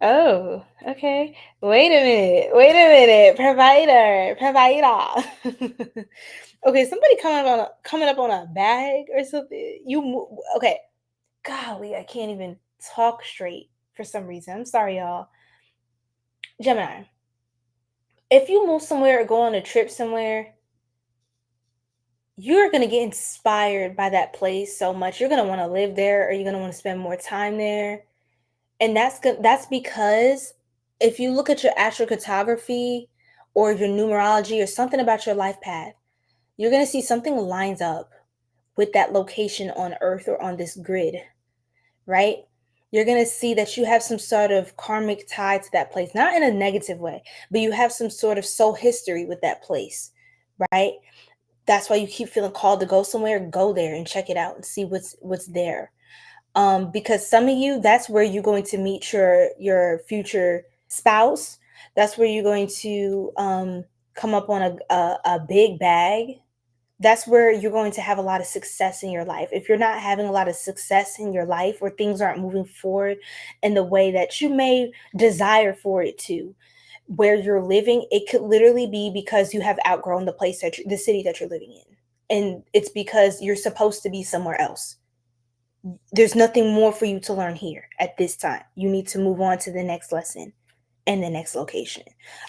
Oh, okay. Wait a minute. Provider. Okay, somebody coming up on a bag or something. Okay. Golly, I can't even talk straight for some reason. I'm sorry, y'all. Gemini. If you move somewhere or go on a trip somewhere, you're going to get inspired by that place so much. You're going to want to live there, or you're going to want to spend more time there. And that's because if you look at your astrocartography or your numerology or something about your life path, you're going to see something lines up with that location on Earth or on this grid, right? You're going to see that you have some sort of karmic tie to that place, not in a negative way, but you have some sort of soul history with that place, right? That's why you keep feeling called to go somewhere. Go there and check it out and see what's there. Because some of you, that's where you're going to meet your future spouse. That's where you're going to come up on a big bag. That's where you're going to have a lot of success in your life. If you're not having a lot of success in your life, or things aren't moving forward in the way that you may desire for it to, where you're living, it could literally be because you have outgrown the city that you're living in. And it's because you're supposed to be somewhere else. There's nothing more for you to learn here at this time. You need to move on to the next lesson and the next location.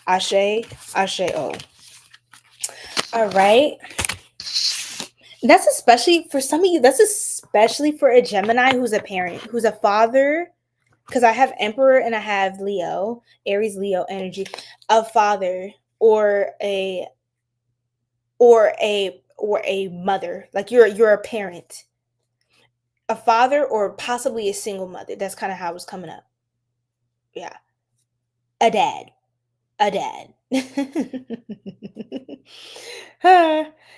Ashe, oh. All right. That's especially for some of you. That's especially for a Gemini who's a parent, who's a father. Because I have Emperor and I have Leo, Aries, Leo energy. A father or a mother. Like you're a parent. A father or possibly a single mother. That's kind of how it was coming up. Yeah. A dad.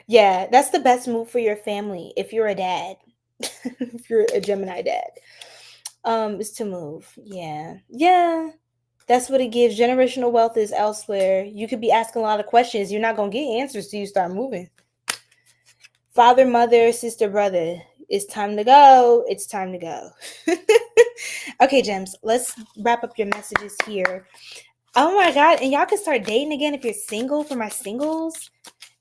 Yeah, that's the best move for your family if you're a dad. If you're a Gemini dad. Is to move. Yeah. That's what it gives. Generational wealth is elsewhere. You could be asking a lot of questions. You're not going to get answers till you start moving. Father, mother, sister, brother. It's time to go. It's time to go. Okay, gems. Let's wrap up your messages here. Oh my God. And y'all can start dating again if you're single. For my singles,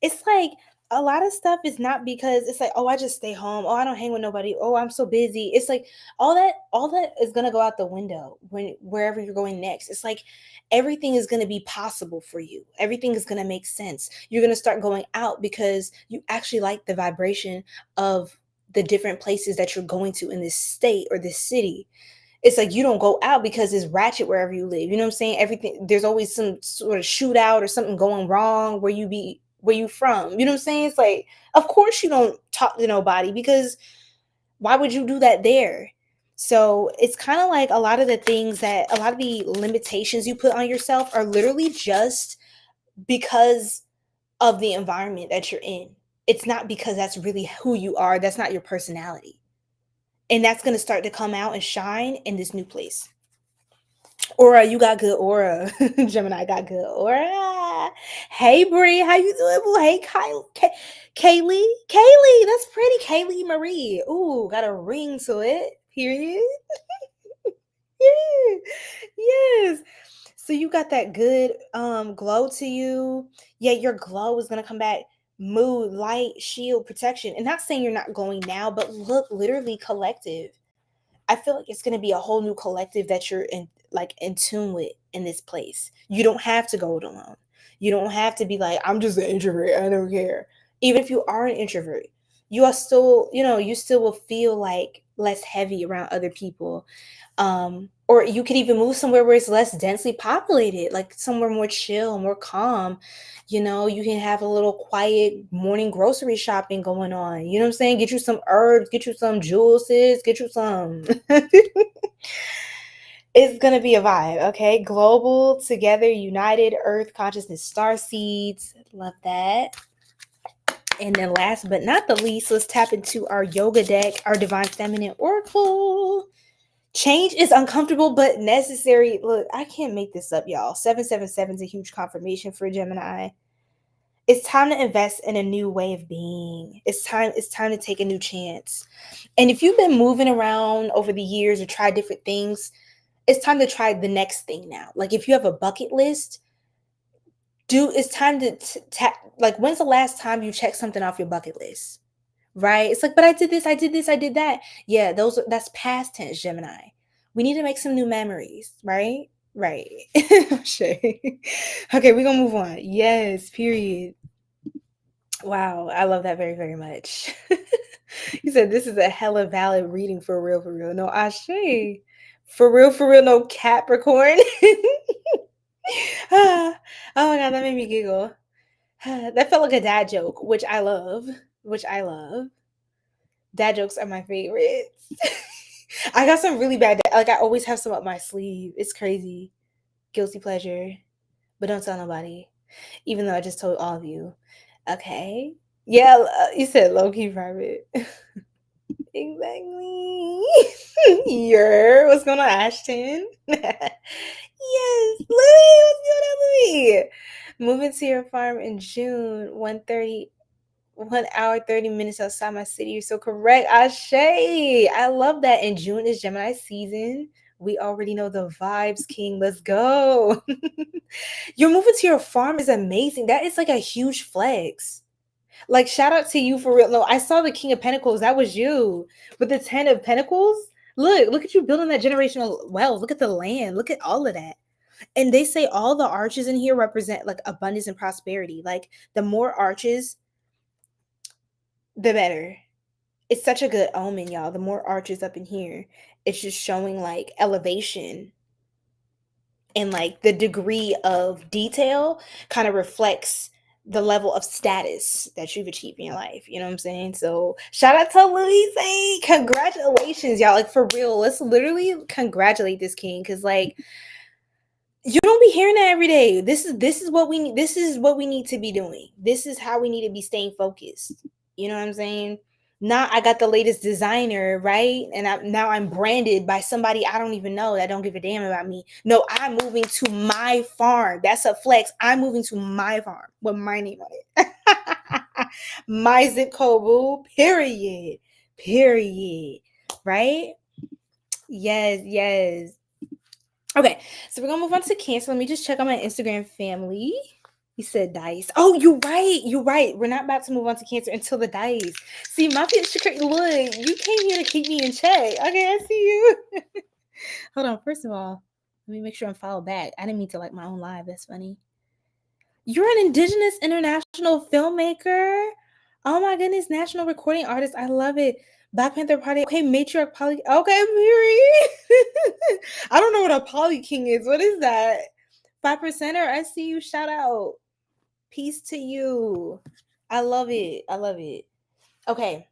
it's like a lot of stuff is not because it's like, oh, I just stay home. Oh, I don't hang with nobody. Oh, I'm so busy. It's like all that is gonna go out the window when wherever you're going next. It's like everything is gonna be possible for you. Everything is gonna make sense. You're gonna start going out because you actually like the vibration of the different places that you're going to in this state or this city. It's like you don't go out because it's ratchet wherever you live. You know what I'm saying? Everything, there's always some sort of shootout or something going wrong where you from. You know what I'm saying? It's like, of course you don't talk to nobody because why would you do that there? So it's kind of like a lot of the things that a lot of the limitations you put on yourself are literally just because of the environment that you're in. It's not because that's really who you are. That's not your personality. And that's going to start to come out and shine in this new place. Aura, you got good aura. Gemini got good aura. Hey, Bree, how you doing? Boo? Hey, Kaylee, that's pretty. Kaylee Marie. Ooh, got a ring to it. Period. Yeah. Yes. So you got that good glow to you. Yeah, your glow is gonna come back. Mood, light, shield, protection. And not saying you're not going now, but look, literally collective. I feel like it's going to be a whole new collective that you're in tune with in this place. You don't have to go it alone. You don't have to be like, I'm just an introvert. I don't care. Even if you are an introvert, you are still, you still will feel like less heavy around other people. Or you could even move somewhere where it's less densely populated, like somewhere more chill, more calm. You can have a little quiet morning grocery shopping going on. You know what I'm saying? Get you some herbs, get you some jewels, get you some. It's going to be a vibe, okay? Global, together, united, earth, consciousness, star seeds. Love that. And then last but not the least, let's tap into our yoga deck, our divine feminine oracle. Change is uncomfortable but necessary. Look, I can't make this up, y'all. 777 is a huge confirmation for Gemini. It's time to invest in a new way of being. It's time to take a new chance. And if you've been moving around over the years or tried different things, it's time to try the next thing now. Like if you have a bucket list, it's time to like when's the last time you checked something off your bucket list? Right? It's like, but I did this, I did this, I did that. Yeah, that's past tense, Gemini. We need to make some new memories, right? Right. Okay, we're gonna move on. Yes, period. Wow, I love that very, very much. You said this is a hella valid reading for real, for real. No, Ashe. For real, no Capricorn. Oh my god, that made me giggle. That felt like a dad joke, which I love. Dad jokes are my favorites. I got some really bad, like I always have some up my sleeve. It's crazy. Guilty pleasure. But don't tell nobody. Even though I just told all of you. Okay. Yeah, you said low-key private. Exactly. What's going on, Ashton? Yes, Louie, what's going on, Louie? Moving to your farm in June, 1 hour, 30 minutes outside my city. You're so correct. Ashe. I love that. And June is Gemini season. We already know the vibes, King. Let's go. You're moving to your farm is amazing. That is like a huge flex. Like, shout out to you for real. No, I saw the King of Pentacles. That was you. With the 10 of Pentacles. Look at you building that generational wealth. Look at the land. Look at all of that. And they say all the arches in here represent like abundance and prosperity. Like the more arches, the better. It's such a good omen, y'all. The more arches up in here, it's just showing like elevation. And like the degree of detail kind of reflects the level of status that you've achieved in your life. You know what I'm saying? So shout out to Louise. Congratulations, y'all. Like for real, let's literally congratulate this king. Cause like you don't be hearing that every day. This is what we need. This is what we need to be doing. This is how we need to be staying focused. You know what I'm saying? Not I got the latest designer, right? And now I'm branded by somebody I don't even know that don't give a damn about me. No, I'm moving to my farm. That's a flex. I'm moving to my farm with my name on it. My zip code, boo. Period. Right? Yes. Okay, so we're gonna move on to Cancer. Let me just check on my Instagram family. You said dice. Oh, you're right. You're right. We're not about to move on to Cancer until the dice. See, my bitch, look, you came here to keep me in check. Okay, I see you. Hold on. First of all, let me make sure I'm followed back. I didn't mean to like my own live. That's funny. You're an Indigenous international filmmaker. Oh my goodness, national recording artist. I love it. Black Panther Party. Okay, matriarch poly. Okay, period. I don't know what a poly king is. What is that? 5%er. I see you. Shout out. Peace to you. I love it. I love it. Okay,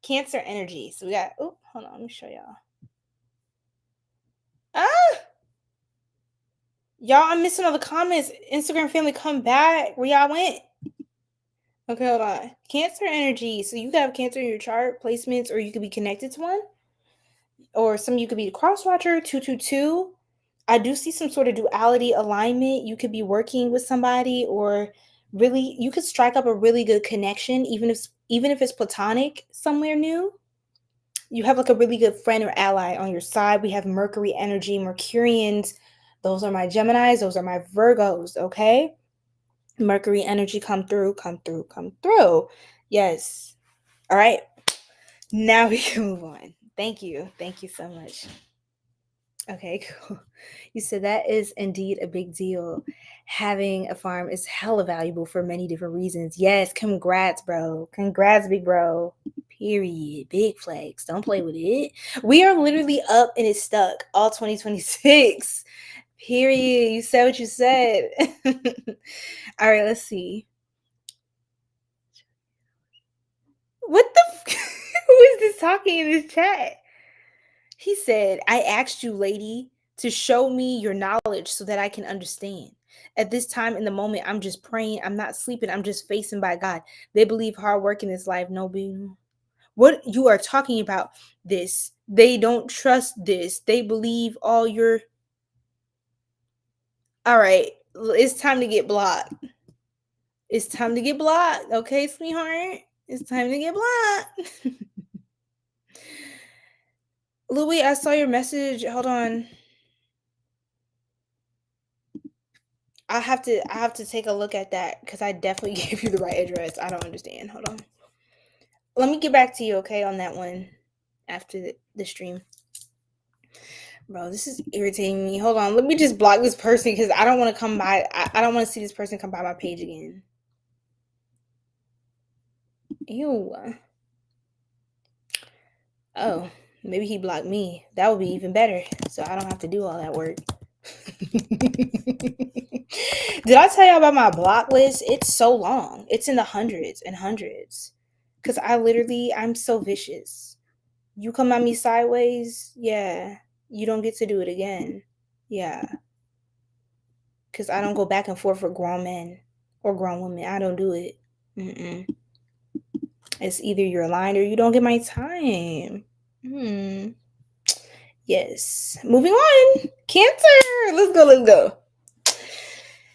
Cancer energy. So we got. Oh, hold on. Let me show y'all. Y'all, I'm missing all the comments. Instagram family, come back. Where y'all went? Okay, hold on. Cancer energy. So you could have Cancer in your chart placements, or you could be connected to one. Or some you could be a cross watcher, 222. I do see some sort of duality alignment. You could be working with somebody, or really you could strike up a really good connection, even if it's platonic somewhere new. You have like a really good friend or ally on your side. We have Mercury energy, Mercurians. Those are my Geminis. Those are my Virgos, okay? Mercury energy, come through, come through, come through. Yes. All right. Now we can move on. Thank you. Thank you so much. Okay, cool. You said that is indeed a big deal. Having a farm is hella valuable for many different reasons. Yes, congrats, bro. Congrats, big bro. Period. Big flex. Don't play with it. We are literally up and it's stuck all 2026. Period. You said what you said. All right, let's see. What the who is this talking in this chat? He said, I asked you, lady, to show me your knowledge so that I can understand. At this time in the moment, I'm just praying. I'm not sleeping. I'm just facing by God. They believe hard work in this life. No be. What you are talking about this. They don't trust this. They believe all your. All right. It's time to get blocked. It's time to get blocked. Okay, sweetheart? It's time to get blocked. Louis, I saw your message. Hold on. I have to take a look at that because I definitely gave you the right address. I don't understand. Hold on. Let me get back to you, okay, on that one after the stream. Bro, this is irritating me. Hold on. Let me just block this person because I don't want to come by. I don't want to see this person come by my page again. Ew. Oh, maybe he blocked me. That would be even better. So I don't have to do all that work. Did I tell y'all about my block list? It's so long. It's in the hundreds and hundreds. Because I'm so vicious. You come at me sideways, yeah, you don't get to do it again. Yeah. Because I don't go back and forth with grown men or grown women. I don't do it. It's either you're aligned or you don't get my time. Yes. Moving on. Cancer. Let's go.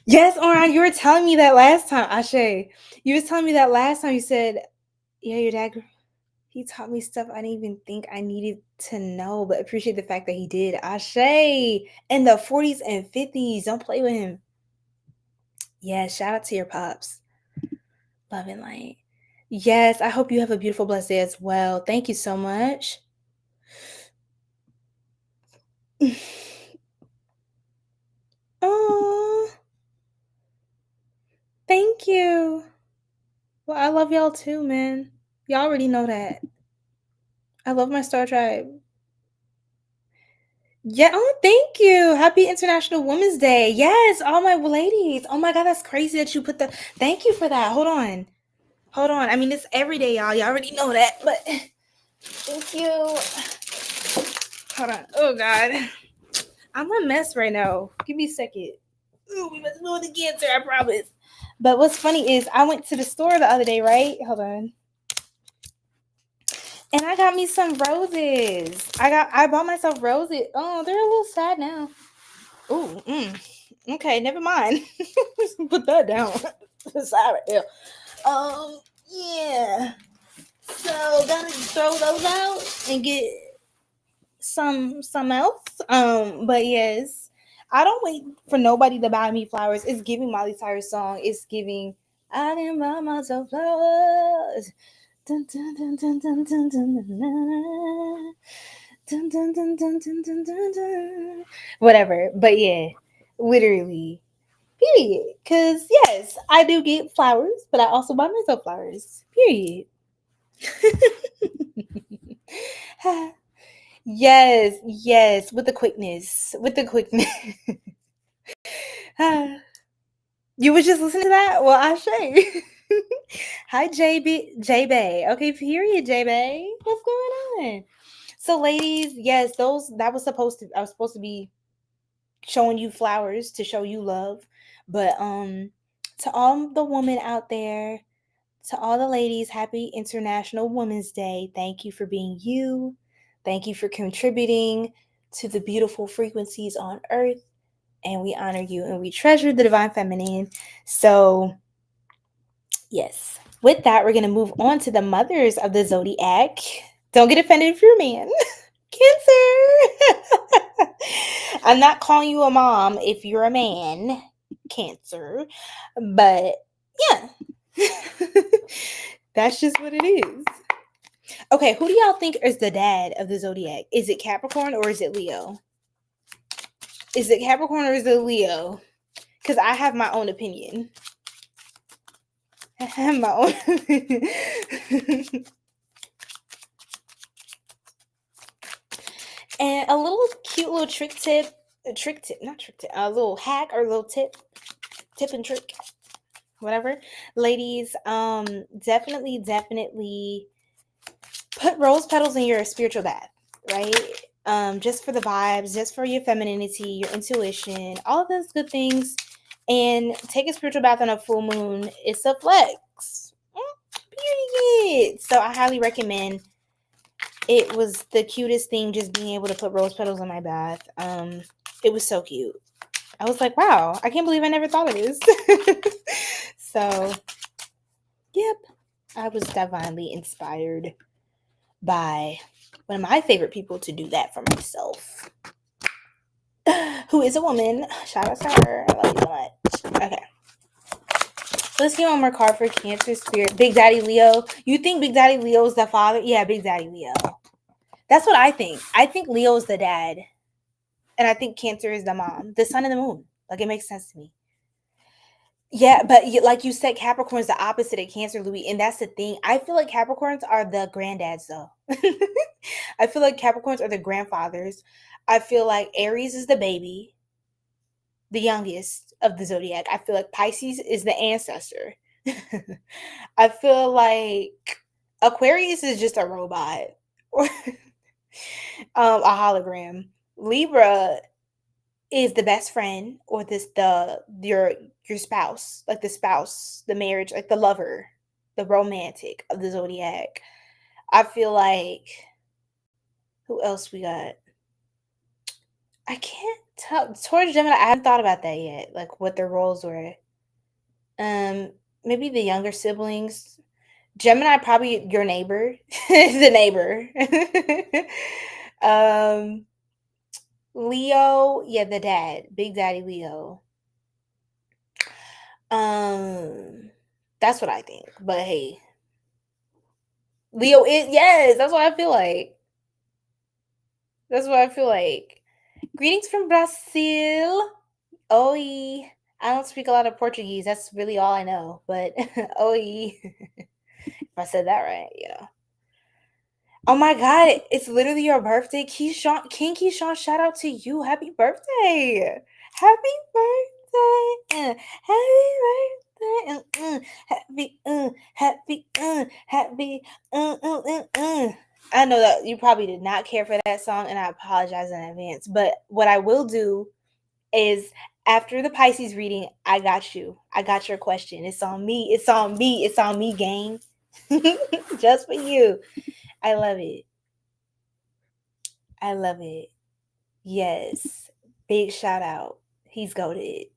Yes, Oran, you were telling me that last time, Ashe. You was telling me that last time. You said, yeah, your dad, he taught me stuff I didn't even think I needed to know, but appreciate the fact that he did. Ashe. In the 40s and 50s. Don't play with him. Yeah, shout out to your pops. Love and light. Yes, I hope you have a beautiful, blessed day as well. Thank you so much. Oh, thank you. Well, I love y'all too, man. Y'all already know that. I love my Star Tribe. Yeah, oh, thank you. Happy International Women's Day. Yes, all my ladies. Oh my God, that's crazy that you put the. Thank you for that. Hold on. I mean, it's every day, y'all. Y'all already know that, but thank you. Hold on. Oh God. I'm a mess right now. Give me a second. Ooh, we must know the Cancer, I promise. But what's funny is I went to the store the other day, right? Hold on. And I got me some roses. I bought myself roses. Oh, they're a little sad now. Ooh, okay, never mind. Put that down. Sorry. Yeah. So gotta throw those out and get some else. But yes, I don't wait for nobody to buy me flowers. It's giving Miley Cyrus song. It's giving I didn't buy myself flowers. Dun, dun, dun, dun, dun, dun, dun, dun, dun. Dun, dun, dun, dun, dun, dun, dun, dun. Whatever. But yeah, literally. Period. Because yes, I do get flowers, but I also buy myself flowers. Period. Yes, with the quickness. With the quickness. You was just listening to that? Well, I say. Hi, J-Bay. Okay, period, J-Bay. What's going on? So, ladies, yes, I was supposed to be showing you flowers to show you love. But to all the women out there, to all the ladies, happy International Women's Day. Thank you for being you. Thank you for contributing to the beautiful frequencies on earth. And we honor you and we treasure the divine feminine. So, yes. With that, we're going to move on to the mothers of the zodiac. Don't get offended if you're a man. Cancer. I'm not calling you a mom if you're a man. Cancer. But yeah. That's just what it is. Okay, who do y'all think is the dad of the zodiac? Is it Capricorn or is it Leo? Is it Capricorn or is it Leo? Because I have my own opinion. I have my own opinion. And a little cute little a little hack or a little tip and trick, whatever. Ladies, definitely put rose petals in your spiritual bath, right? Just for the vibes, just for your femininity, your intuition, all of those good things. And take a spiritual bath on a full moon. It's a flex. Period. So I highly recommend. It was the cutest thing, just being able to put rose petals in my bath. It was so cute. I was like, wow, I can't believe I never thought of this. So, yep. I was divinely inspired by one of my favorite people to do that for myself. Who is a woman. Shout out to her. I love you so much. Okay. Let's get one more card for Cancer Spirit. Big Daddy Leo. You think Big Daddy Leo is the father? Yeah, Big Daddy Leo. That's what I think. I think Leo is the dad. And I think Cancer is the mom. The sun and the moon. Like, it makes sense to me. Yeah, but like you said, Capricorn is the opposite of Cancer, Louis. And that's the thing. I feel like Capricorns are the granddads, though. I feel like Capricorns are the grandfathers. I feel like Aries is the baby, the youngest of the zodiac. I feel like Pisces is the ancestor. I feel like Aquarius is just a robot or a hologram. Libra is the best friend, or your spouse, like the spouse, the marriage, like the lover, the romantic of the zodiac. I feel like, who else we got? I can't tell. Towards Gemini, I haven't thought about that yet, like what their roles were. Maybe the younger siblings. Gemini, probably your neighbor. The neighbor. Leo, yeah, the dad. Big Daddy Leo. That's what I think. But hey. Leo is, yes, that's what I feel like. That's what I feel like. Greetings from Brazil. Oi. I don't speak a lot of Portuguese. That's really all I know. But oi. If I said that right, Oh my God, it's literally your birthday. King Keyshawn, shout out to you. Happy birthday. Happy birthday. Happy birthday. Happy. I know that you probably did not care for that song, and I apologize in advance. But what I will do is, after the Pisces reading, I got you. I got your question. It's on me. It's on me. It's on me, gang. Just for you. I love it. I love it. Yes. Big shout out. He's goated.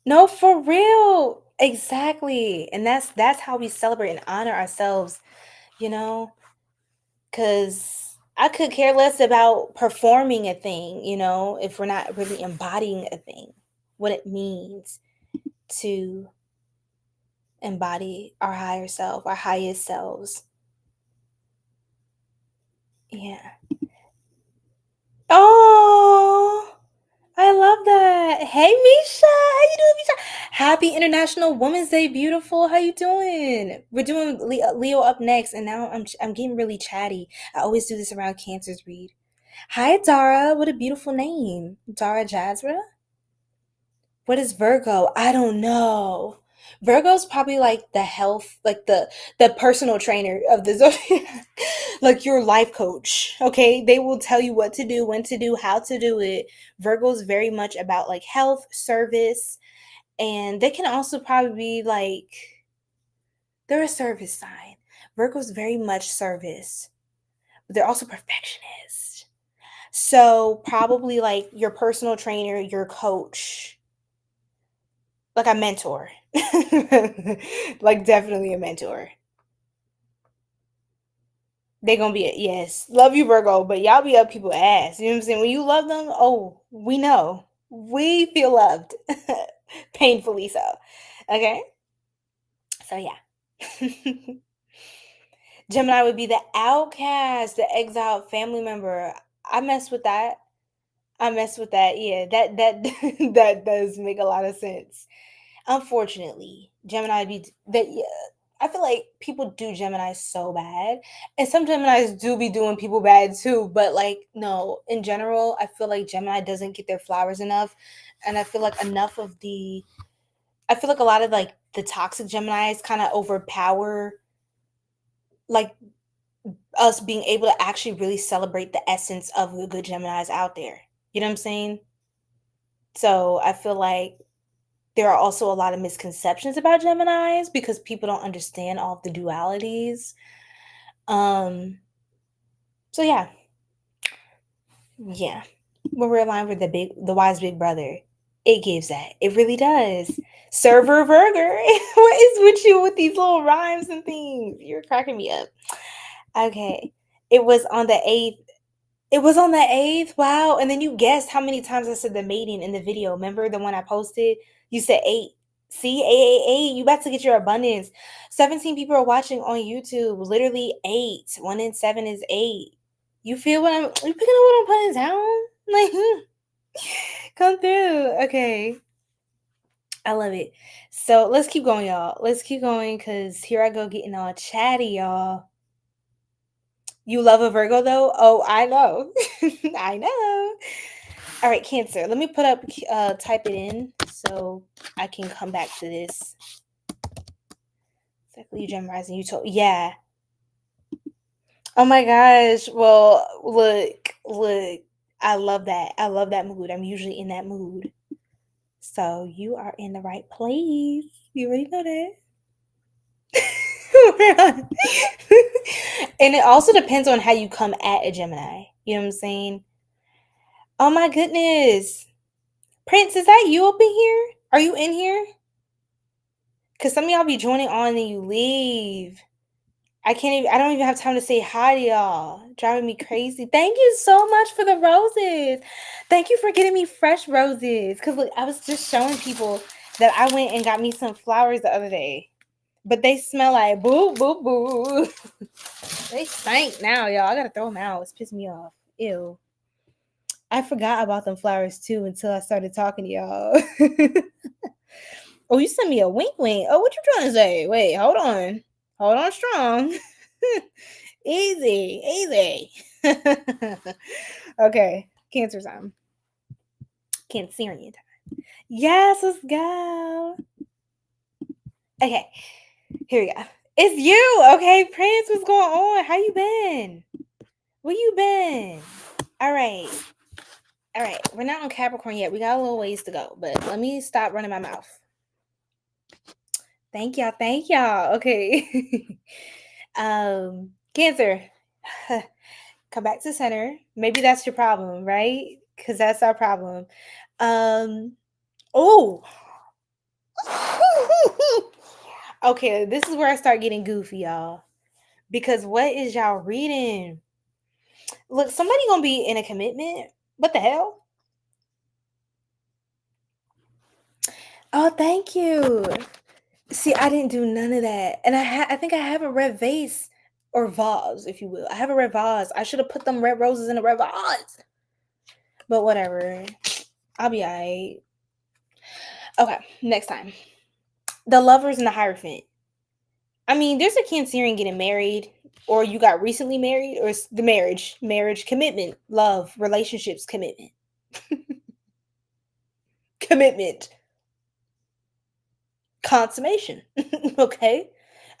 No, for real. Exactly. And that's how we celebrate and honor ourselves, because I could care less about performing a thing, you know, if we're not really embodying a thing, what it means to embody our higher self, our highest selves. Yeah. Oh, I love that. Hey, Misha, how you doing, Misha? Happy International Women's Day, beautiful. How you doing? We're doing Leo up next, and now I'm getting really chatty. I always do this around Cancer's read. Hi, Dara. What a beautiful name, Dara Jazra. What is Virgo? I don't know. Virgo's probably like the health, like the personal trainer of the zodiac, like your life coach. Okay, they will tell you what to do, when to do, how to do it. Virgo's very much about like health, service, and they can also probably be like they're a service sign. Virgo's very much service, but they're also perfectionists. So probably like your personal trainer, your coach, like a mentor. Like definitely a mentor. They gonna be yes. Love you, Virgo, but y'all be up people's ass. You know what I'm saying? When you love them, oh, we know. We feel loved. Painfully so. Okay? So yeah. Gemini would be the outcast, the exiled family member. I mess with that. I mess with that. Yeah, that that does make a lot of sense. Unfortunately, Gemini be that. Yeah, I feel like people do Gemini so bad, and some Geminis do be doing people bad too. But like, no, in general, I feel like Gemini doesn't get their flowers enough, and I feel like enough of the. I feel like a lot of like the toxic Geminis kind of overpower like us being able to actually really celebrate the essence of the good Geminis out there. You know what I'm saying? So I feel like there are also a lot of misconceptions about Geminis because people don't understand all of the dualities. Um, so yeah. Yeah. When we're aligned with the wise big brother, it gives that. It really does. Server burger. What is with you with these little rhymes and things? You're cracking me up. Okay. It was on the 8th. It was on the 8th. Wow. And then you guessed how many times I said the mating in the video. Remember the one I posted? You said 8. See, 8. You about to get your abundance. 17 people are watching on YouTube. Literally 8. 1 in 7 is 8. You feel what I'm you picking up what I'm putting down? Like come through. Okay. I love it. So let's keep going, y'all. Let's keep going because here I go getting all chatty, y'all. You love a Virgo though? Oh, I know. I know. All right, Cancer. Let me put up type it in so I can come back to this. Exactly, you Gem Rising. You told yeah. Oh my gosh. Well, look. I love that. I love that mood. I'm usually in that mood. So you are in the right place. You already know that. And it also depends on how you come at a Gemini. You know what I'm saying? Oh my goodness. Prince, is that you up in here? Are you in here? Because some of y'all be joining on and you leave. I don't even have time to say hi to y'all. Driving me crazy. Thank you so much for the roses. Thank you for getting me fresh roses. Because look, I was just showing people that I went and got me some flowers the other day. But they smell like boo, boo, boo. They stink now, y'all. I gotta throw them out. It's pissing me off. Ew. I forgot about them flowers too until I started talking to y'all. Oh, you sent me a wink wink. Oh, what you trying to say? Wait, hold on. Hold on strong. Easy. Okay. Cancer time. Cancerian time. Yes, let's go. Okay. Here we go. It's you. Okay, Prince, what's going on? How you been? Where you been? All right. We're not on Capricorn yet. We got a little ways to go, but let me stop running my mouth. Thank y'all. Okay. Cancer. Come back to center. Maybe that's your problem, right? Because that's our problem. Oh. Okay, this is where I start getting goofy, y'all. Because what is y'all reading? Look, somebody gonna be in a commitment. What the hell? Oh, thank you. See, I didn't do none of that. And I think I have a red vase or vase, if you will. I have a red vase. I should have put them red roses in a red vase. But whatever. I'll be alright. Okay, next time. The Lovers and the Hierophant. I mean, there's a Cancerian getting married, or you got recently married, or it's the marriage, commitment, love, relationships, commitment. Commitment. Consummation. Okay?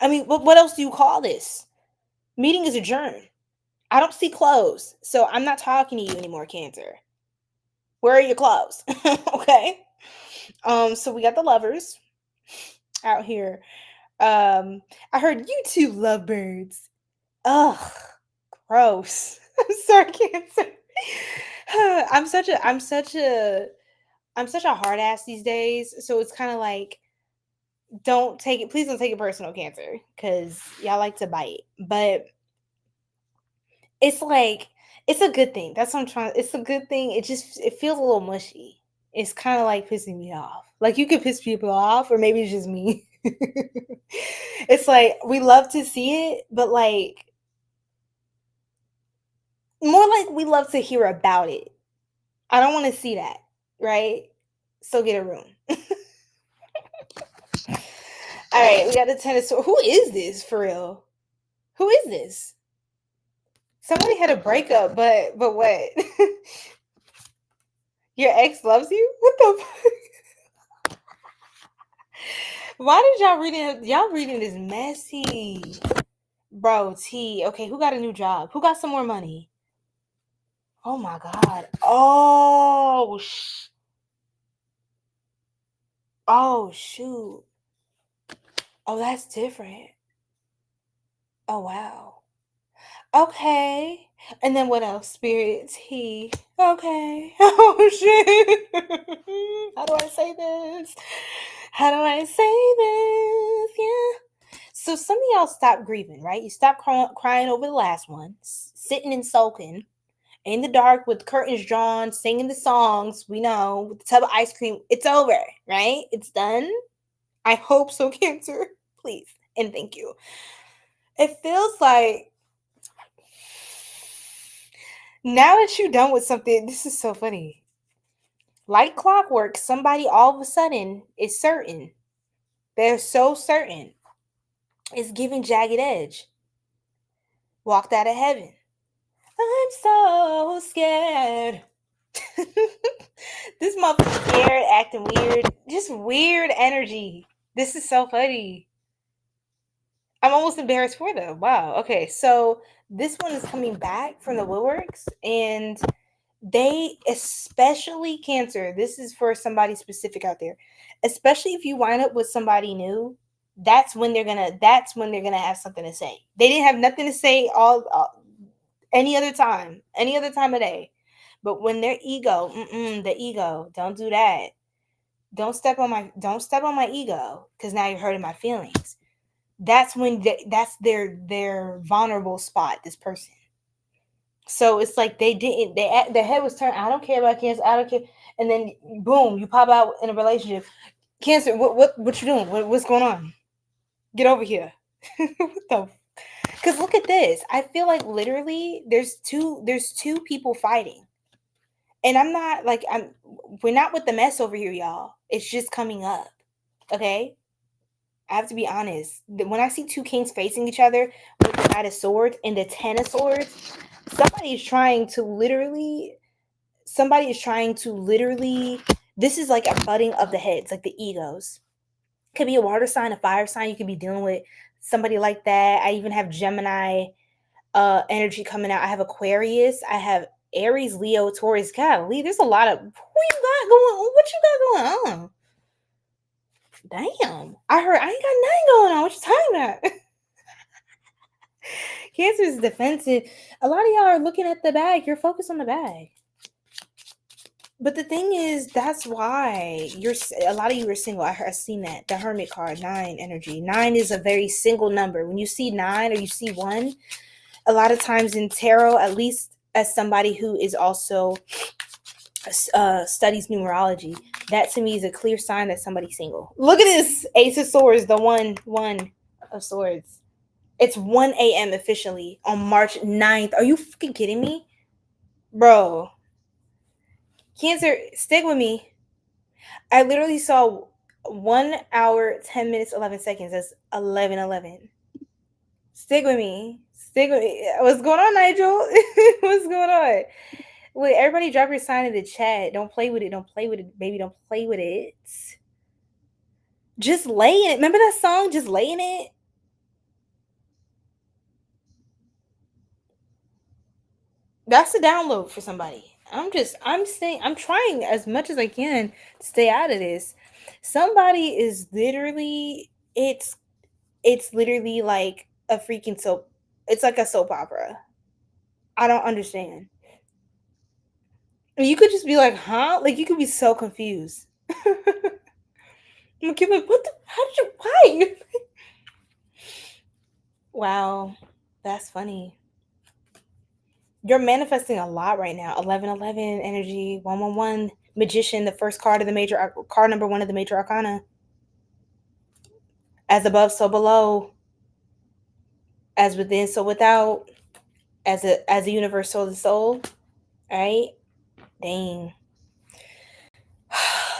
I mean, what else do you call this? Meeting is adjourned. I don't see clothes, so I'm not talking to you anymore, Cancer. Where are your clothes? Okay? So we got the Lovers out here. I heard you two lovebirds. Ugh, gross. I'm sorry, Cancer. I'm such a hard ass these days. So it's kind of like, please don't take it personal, Cancer, because y'all like to bite. But it's like, it's a good thing. That's what I'm trying. It's a good thing. It feels a little mushy. It's kind of like pissing me off. Like, you could piss people off, or maybe it's just me. It's like, we love to see it, but like, more like we love to hear about it. I don't want to see that, right? So get a room. All right, we got the Ten of Swords. Who is this, for real? Who is this? Somebody had a breakup, but what? Your ex loves you? What the fuck? Why did y'all reading? Y'all reading is messy. Bro, T. Okay, who got a new job? Who got some more money? Oh my God. Oh shoot. Oh, that's different. Oh wow. Okay. And then what else? Spirit T. Okay. Oh shit. How do I say this? Yeah. So some of y'all stop grieving, right? You stop crying over the last one, sitting and sulking in the dark with curtains drawn, singing the songs we know, with the tub of ice cream. It's over, right? It's done. I hope so, Cancer. Please. And thank you. It feels like now that you're done with something, this is so funny. Like clockwork, somebody all of a sudden is certain. They're so certain. It's giving jagged edge. Walked out of heaven. I'm so scared. This motherfucker scared, acting weird. Just weird energy. This is so funny. I'm almost embarrassed for them. Wow. Okay, so this one is coming back from the woodworks, and they, especially Cancer, this is for somebody specific out there, especially if you wind up with somebody new, that's when they're gonna have something to say. They didn't have nothing to say all any other time of day. But when their ego, the ego, don't do that. Don't step on my ego, because now you're hurting my feelings. That's when that's their vulnerable spot, this person. So it's like their head was turned. I don't care about Cancer. I don't care. And then boom, you pop out in a relationship. Cancer, what you doing? What's going on? Get over here. What the? Because look at this. I feel like literally there's two people fighting. And we're not with the mess over here, y'all. It's just coming up. Okay? I have to be honest. When I see two kings facing each other with the Knight of Swords and the Ten of Swords, somebody is trying to literally, this is like a butting of the heads, like the egos. Could be a water sign, a fire sign. You could be dealing with somebody like that. I even have Gemini energy coming out. I have Aquarius. I have Aries, Leo, Taurus. Golly, there's a lot of, who you got going on? What you got going on? Damn. I heard I ain't got nothing going on. What you talking about? Cancer is defensive. A lot of y'all are looking at the bag. You're focused on the bag. But the thing is, that's why a lot of you are single. I've seen that. The Hermit card, 9 energy. 9 is a very single number. When you see 9 or you see 1, a lot of times in tarot, at least as somebody who is also studies numerology, that to me is a clear sign that somebody's single. Look at this Ace of Swords, the one of Swords. It's 1 a.m. officially on March 9th. Are you fucking kidding me? Bro. Cancer, stick with me. I literally saw 1 hour, 10 minutes, 11 seconds. That's 11:11. Stick with me. Stick with me. What's going on, Nigel? What's going on? Wait, everybody drop your sign in the chat. Don't play with it. Don't play with it, baby. Don't play with it. Just lay in it. Remember that song? Just lay in it? That's a download for somebody. I'm trying as much as I can to stay out of this. Somebody is literally, it's literally like a freaking soap. It's like a soap opera. I don't understand. You could just be like, huh? Like, you could be so confused. You could be like, what the, how did you, why? Wow, that's funny. You're manifesting a lot right now. 11:11 energy, 111 magician, the first card of the major, card number 1 of the major arcana. As above, so below. As within, so without. As a universe, so the soul. All right? Dang.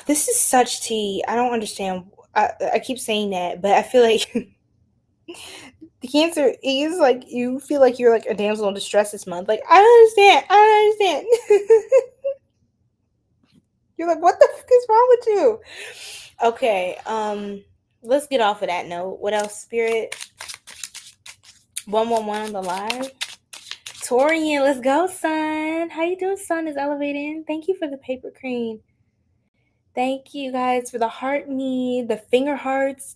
This is such tea. I don't understand. I keep saying that, but I feel like the Cancer is like, you feel like you're like a damsel in distress this month. Like, I don't understand. You're like, what the fuck is wrong with you? Okay, let's get off of that note. What else, Spirit? 111 on the live. Torian, let's go, son. How you doing? Sun is elevating. Thank you for the paper crane. Thank you guys for the heart me, the finger hearts.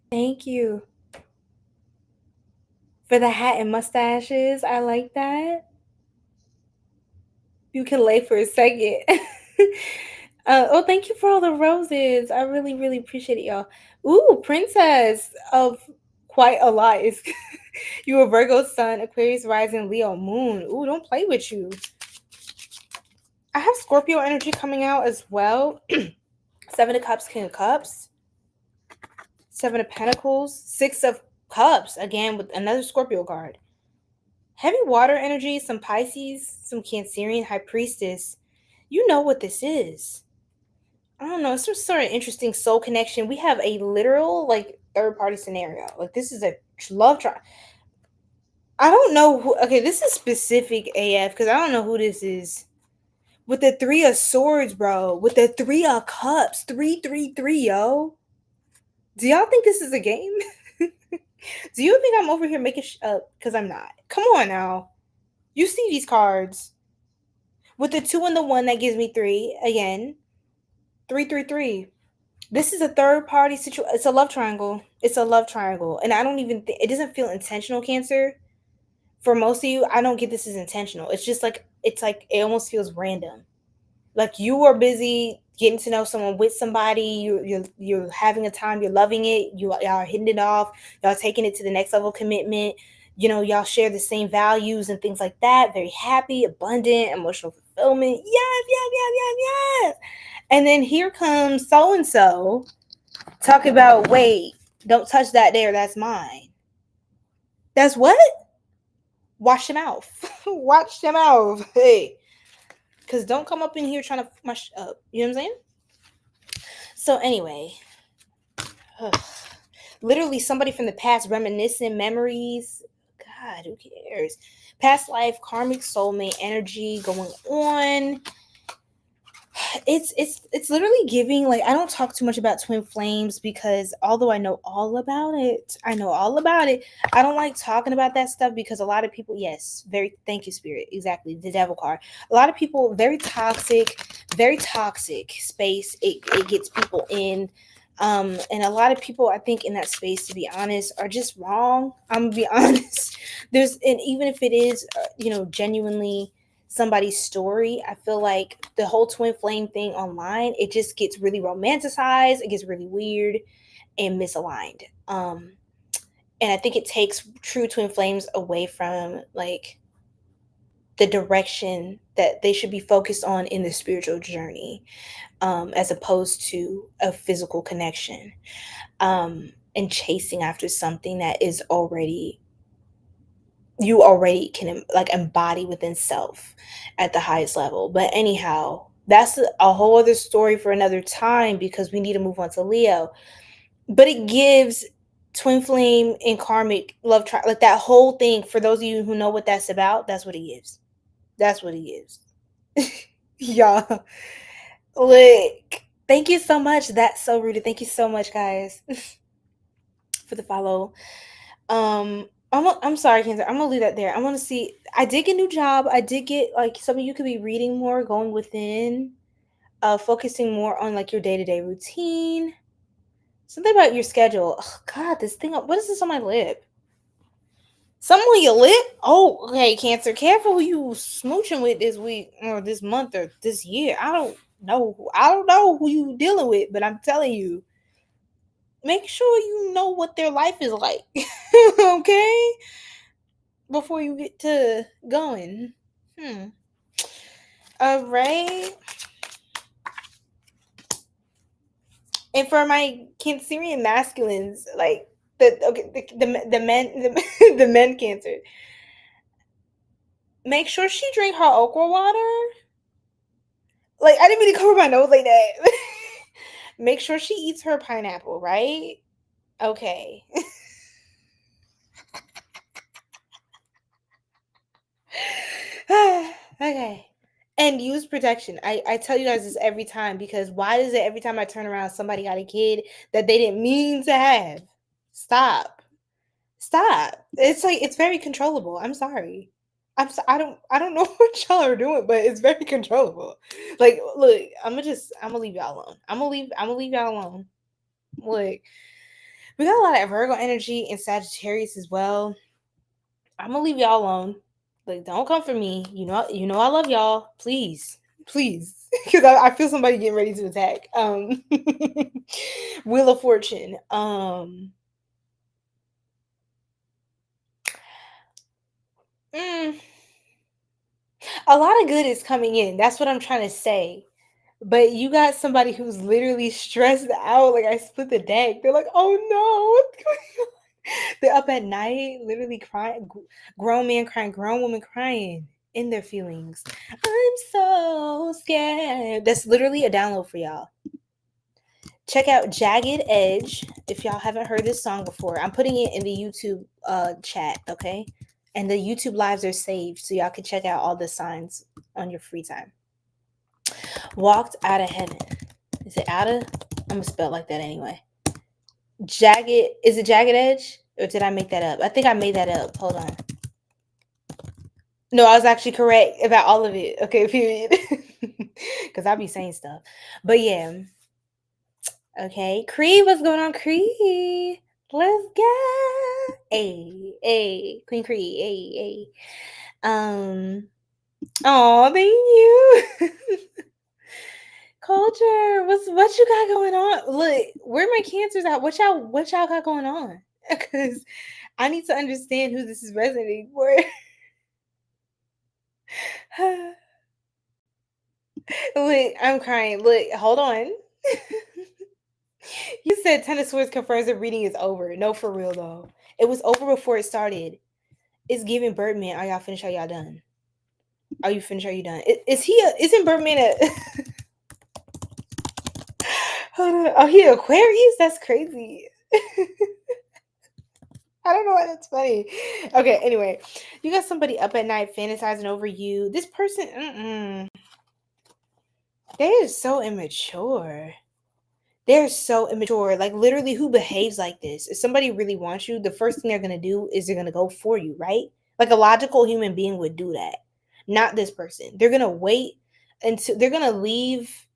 Thank you for the hat and mustaches. I like that. You can lay for a second. Oh, thank you for all the roses. I really, really appreciate it, y'all. Ooh, princess of quite a lot. You a Virgo sun, Aquarius rising, Leo moon. Ooh, don't play with you. I have Scorpio energy coming out as well. 7 of Cups, King of Cups. 7 of Pentacles, 6 of Cups. Again, with another Scorpio card. Heavy water energy, some Pisces, some Cancerian, High Priestess. You know what this is. I don't know. It's some sort of interesting soul connection. We have a literal, like, third-party scenario. Like, this is a love triangle. I don't know who. Okay, this is specific AF because I don't know who this is. With the 3 of Swords, bro. With the 3 of Cups. 333, yo. Do y'all think this is a game? Do you think I'm over here making up? Because I'm not. Come on now. You see these cards. With the 2 and the 1, that gives me 3. Again. 333. This is a third party situation. It's a love triangle. It's a love triangle. And I don't even think, it doesn't feel intentional, Cancer. For most of you, I don't get this as intentional. It's just like, it's like, it almost feels random. Like, you are busy getting to know someone with somebody. You're having a time. You're loving it. Y'all are hitting it off. Y'all taking it to the next level of commitment. You know, y'all share the same values and things like that. Very happy, abundant, emotional fulfillment. Yes. And then here comes so-and-so talk about, wait, don't touch that there. That's mine. That's what? Watch your mouth. Watch your mouth. Hey. Because don't come up in here trying to mush up. You know what I'm saying? So anyway. Literally somebody from the past reminiscing memories. God, who cares? Past life, karmic soulmate energy going on. It's literally giving, like, I don't talk too much about twin flames because although I know all about it, I don't like talking about that stuff because a lot of people, yes, very, thank you, Spirit, exactly, the devil card. A lot of people, very toxic space. It gets people in, and a lot of people, I think, in that space, to be honest, are just wrong. I'm gonna be honest. And even if it is, genuinely somebody's story, I feel like the whole twin flame thing online, it just gets really romanticized, it gets really weird and misaligned. And I think it takes true twin flames away from, like, the direction that they should be focused on in the spiritual journey, as opposed to a physical connection, and chasing after something that is already you already can like embody within self at the highest level. But anyhow, that's a whole other story for another time, because we need to move on to Leo. But it gives twin flame and karmic love like that whole thing. For those of you who know what that's about, that's what it gives. That's what it gives. Yeah. Like, thank you so much. That's so rude. Thank you so much, guys, for the follow. I'm sorry, Cancer. I'm gonna leave that there. I want to see. I did get a new job. I did get, like, some of you could be reading more, going within, focusing more on like your day-to-day routine. Something about your schedule. Oh, God, this thing. What is this on my lip? Something on your lip? Oh, okay, Cancer. Careful who you smooching with this week or this month or this year. I don't know. I don't know who you dealing with, but I'm telling you, make sure you know what their life is like. Okay? Before you get to going. All right. And for my Cancerian masculines, like the men the men Cancer, make sure she drink her okra water. Like, I didn't mean to cover my nose like that. Make sure she eats her pineapple, right? Okay. Okay. And use protection. I tell you guys this every time, because why is it every time I turn around somebody got a kid that they didn't mean to have? Stop. It's like, it's very controllable. I'm sorry. I don't know what y'all are doing, but it's very controllable. Like, look, I'm gonna leave y'all alone. I'm gonna leave y'all alone. Look, we got a lot of Virgo energy and Sagittarius as well. I'm gonna leave y'all alone. Like, don't come for me. I love y'all. Please, because I feel somebody getting ready to attack. Wheel of Fortune. A lot of good is coming in. That's what I'm trying to say. But you got somebody who's literally stressed out. Like, I split the deck. They're like, oh no, what's going on? They're up at night, literally crying. Grown man crying, grown woman crying in their feelings. I'm so scared. That's literally a download for y'all. Check out Jagged Edge if y'all haven't heard this song before. I'm putting it in the YouTube chat, okay? And the YouTube lives are saved, so y'all can check out all the signs on your free time. Walked Out of Heaven. Is it out of? I'm gonna spell it like that anyway. Jagged. Is it Jagged Edge? Or did I make that up? I think I made that up. Hold on. No, I was actually correct about all of it. Okay, period. Because I'll be saying stuff. But yeah. Okay. Cree, what's going on, Cree? Let's go. Hey. Queen Cree. Hey. Oh, thank you. Culture, what you got going on? Look, where my Cancers at? What y'all got going on? Because I need to understand who this is resonating for. Look, I'm crying. Look, hold on. You said Ten of Swords confirms the reading is over. No, for real though. It was over before it started. It's giving Birdman. Are y'all finished? Are y'all done? Are you finished? Are you done? Isn't Birdman a Hold on. Oh, he Aquarius? That's crazy. I don't know why that's funny. Okay, anyway. You got somebody up at night fantasizing over you. This person, they're so immature. They're so immature. Like, literally, who behaves like this? If somebody really wants you, the first thing they're going to do is they're going to go for you, right? Like, a logical human being would do that. Not this person. They're going to wait until they're going to leave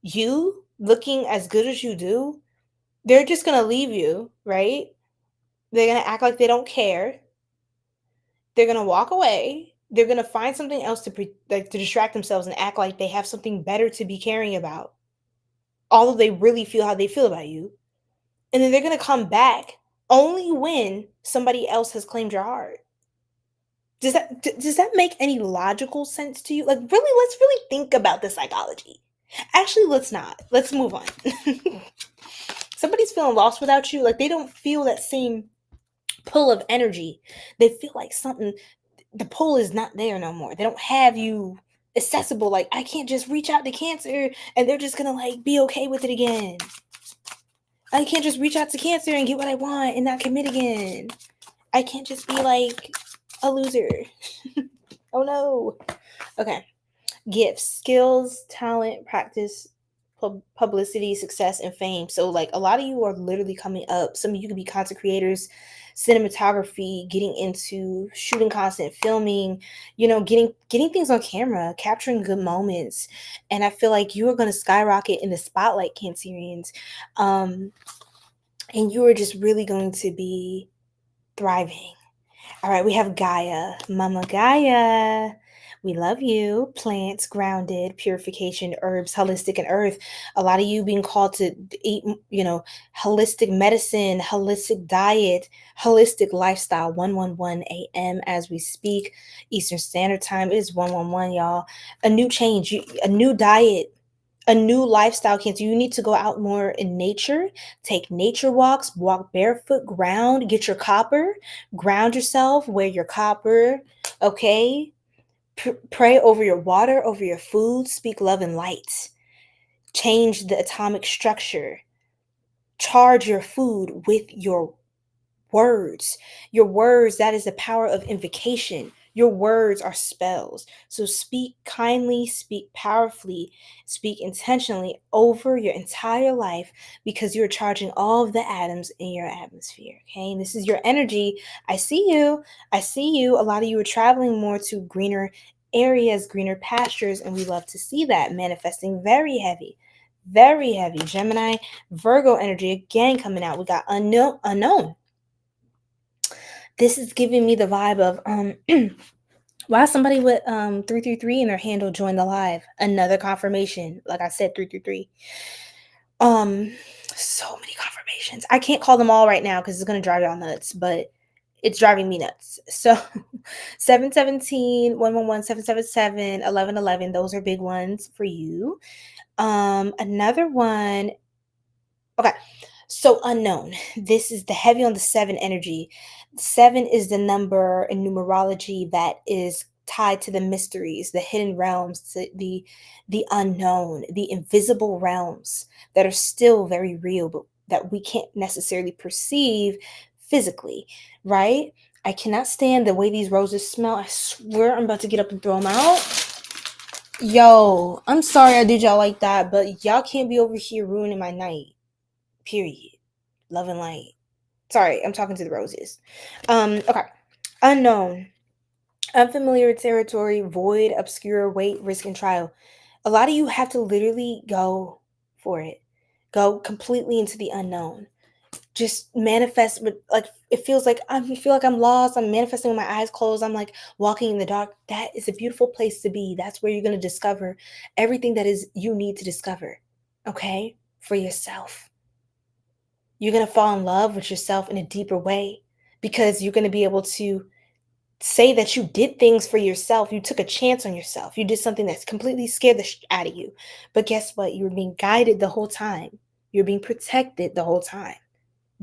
you looking as good as you do. They're just going to leave you, right? They're going to act like they don't care. They're going to walk away. They're going to find something else to distract themselves and act like they have something better to be caring about, although they really feel how they feel about you. And then they're going to come back only when somebody else has claimed your heart. Does that make any logical sense to you? Like, really, let's really think about the psychology. Actually, let's not. Let's move on. Somebody's feeling lost without you. Like, they don't feel that same pull of energy. They feel like the pull is not there no more. They don't have you accessible. Like, I can't just reach out to Cancer and they're just gonna like be okay with it again. I can't just reach out to Cancer and get what I want and not commit again. I can't just be like a loser. Oh no. Okay. Gifts, skills, talent, practice, publicity, success, and fame. So like a lot of you are literally coming up. Some of you could be content creators, cinematography, getting into shooting content, filming, getting things on camera, capturing good moments. And I feel like you are going to skyrocket in the spotlight, Cancerians. And you are just really going to be thriving. All right, we have Gaia, Mama Gaia. We love you. Plants, grounded, purification, herbs, holistic, and earth. A lot of you being called to eat, holistic medicine, holistic diet, holistic lifestyle. 1:11 a.m. as we speak. Eastern Standard Time. It is 1:11, y'all. A new change, a new diet, a new lifestyle. Cancer. You need to go out more in nature. Take nature walks, walk barefoot, ground, get your copper, ground yourself, wear your copper, okay? Pray over your water, over your food, speak love and light. Change the atomic structure. Charge your food with your words. Your words, that is the power of invocation. Your words are spells. So speak kindly, speak powerfully, speak intentionally over your entire life because you're charging all of the atoms in your atmosphere. Okay. And this is your energy. I see you. I see you. A lot of you are traveling more to greener areas, greener pastures, and we love to see that manifesting very heavy. Very heavy. Gemini, Virgo energy again coming out. We got unknown. This is giving me the vibe of why somebody with 333 in their handle joined the live. Another confirmation. Like I said, 333. So many confirmations. I can't call them all right now because it's gonna drive y'all nuts, but it's driving me nuts. So 717, 111, 777, 1111. Those are big ones for you. Another one. Okay. So unknown. This is the heavy on the 7 energy. 7 is the number in numerology that is tied to the mysteries, the hidden realms, the unknown, the invisible realms that are still very real, but that we can't necessarily perceive physically, right? I cannot stand the way these roses smell. I swear I'm about to get up and throw them out. Yo, I'm sorry I did y'all like that, but y'all can't be over here ruining my night. Period. Love and light. Sorry, I'm talking to the roses. Okay. Unknown. Unfamiliar territory, void, obscure, wait, risk, and trial. A lot of you have to literally go for it. Go completely into the unknown. Just manifest with, like, it feels like I feel like I'm lost. I'm manifesting with my eyes closed. I'm like walking in the dark. That is a beautiful place to be. That's where you're going to discover everything that is you need to discover. Okay? For yourself. You're going to fall in love with yourself in a deeper way because you're going to be able to say that you did things for yourself. You took a chance on yourself. You did something that's completely scared the shit out of you. But guess what? You were being guided the whole time. You're being protected the whole time.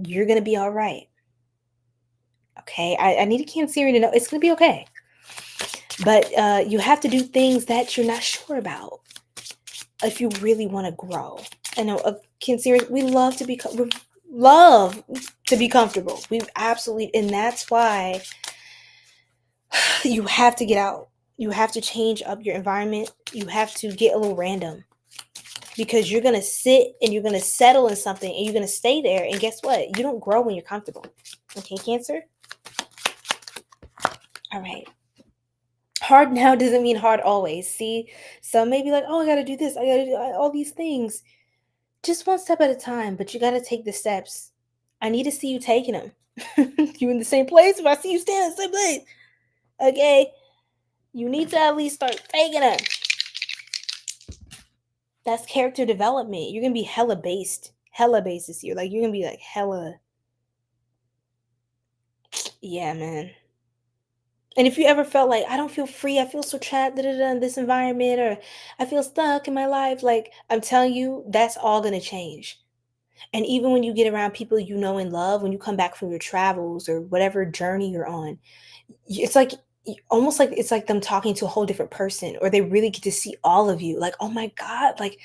You're going to be all right. Okay? I need a Cancerian to know it's going to be okay. But you have to do things that you're not sure about if you really want to grow. I know a Cancerian, we love to be comfortable. We absolutely, and that's why you have to get out. You have to change up your environment. You have to get a little random because you're going to sit and you're going to settle in something and you're going to stay there. And guess what? You don't grow when you're comfortable. Okay, Cancer? All right. Hard now doesn't mean hard always. See? So maybe like, oh, I got to do this. I got to do all these things. Just one step at a time, but you got to take the steps. I need to see you taking them. You in the same place? If I see you standing in the same place, okay, you need to at least start taking them. That's character development. You're going to be hella based this year. Like, you're going to be like hella. Yeah, man. And if you ever felt like, I don't feel free, I feel so trapped in this environment, or I feel stuck in my life, like, I'm telling you, that's all going to change. And even when you get around people you know and love, when you come back from your travels or whatever journey you're on, it's like almost like it's like them talking to a whole different person, or they really get to see all of you. Like, oh my God, like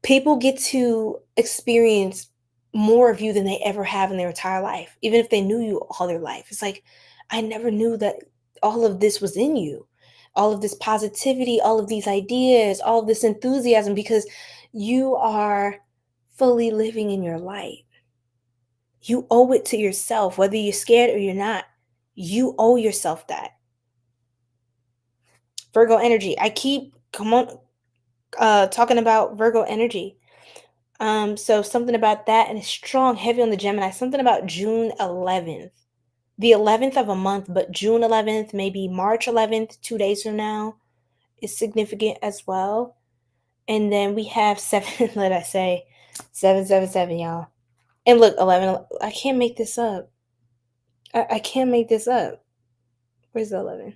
people get to experience more of you than they ever have in their entire life, even if they knew you all their life. It's like, I never knew that all of this was in you, all of this positivity, all of these ideas, all of this enthusiasm, because you are fully living in your light. You owe it to yourself, whether you're scared or you're not. You owe yourself that. Virgo energy. I keep talking about Virgo energy. So something about that, and it's strong, heavy on the Gemini. Something about June 11th, the 11th of a month, but June 11th, maybe March 11th, 2 days from now, is significant as well. And then we have 7. Let I say 777, y'all. And look, 11. I can't make this up. I can't make this up. Where's the 11?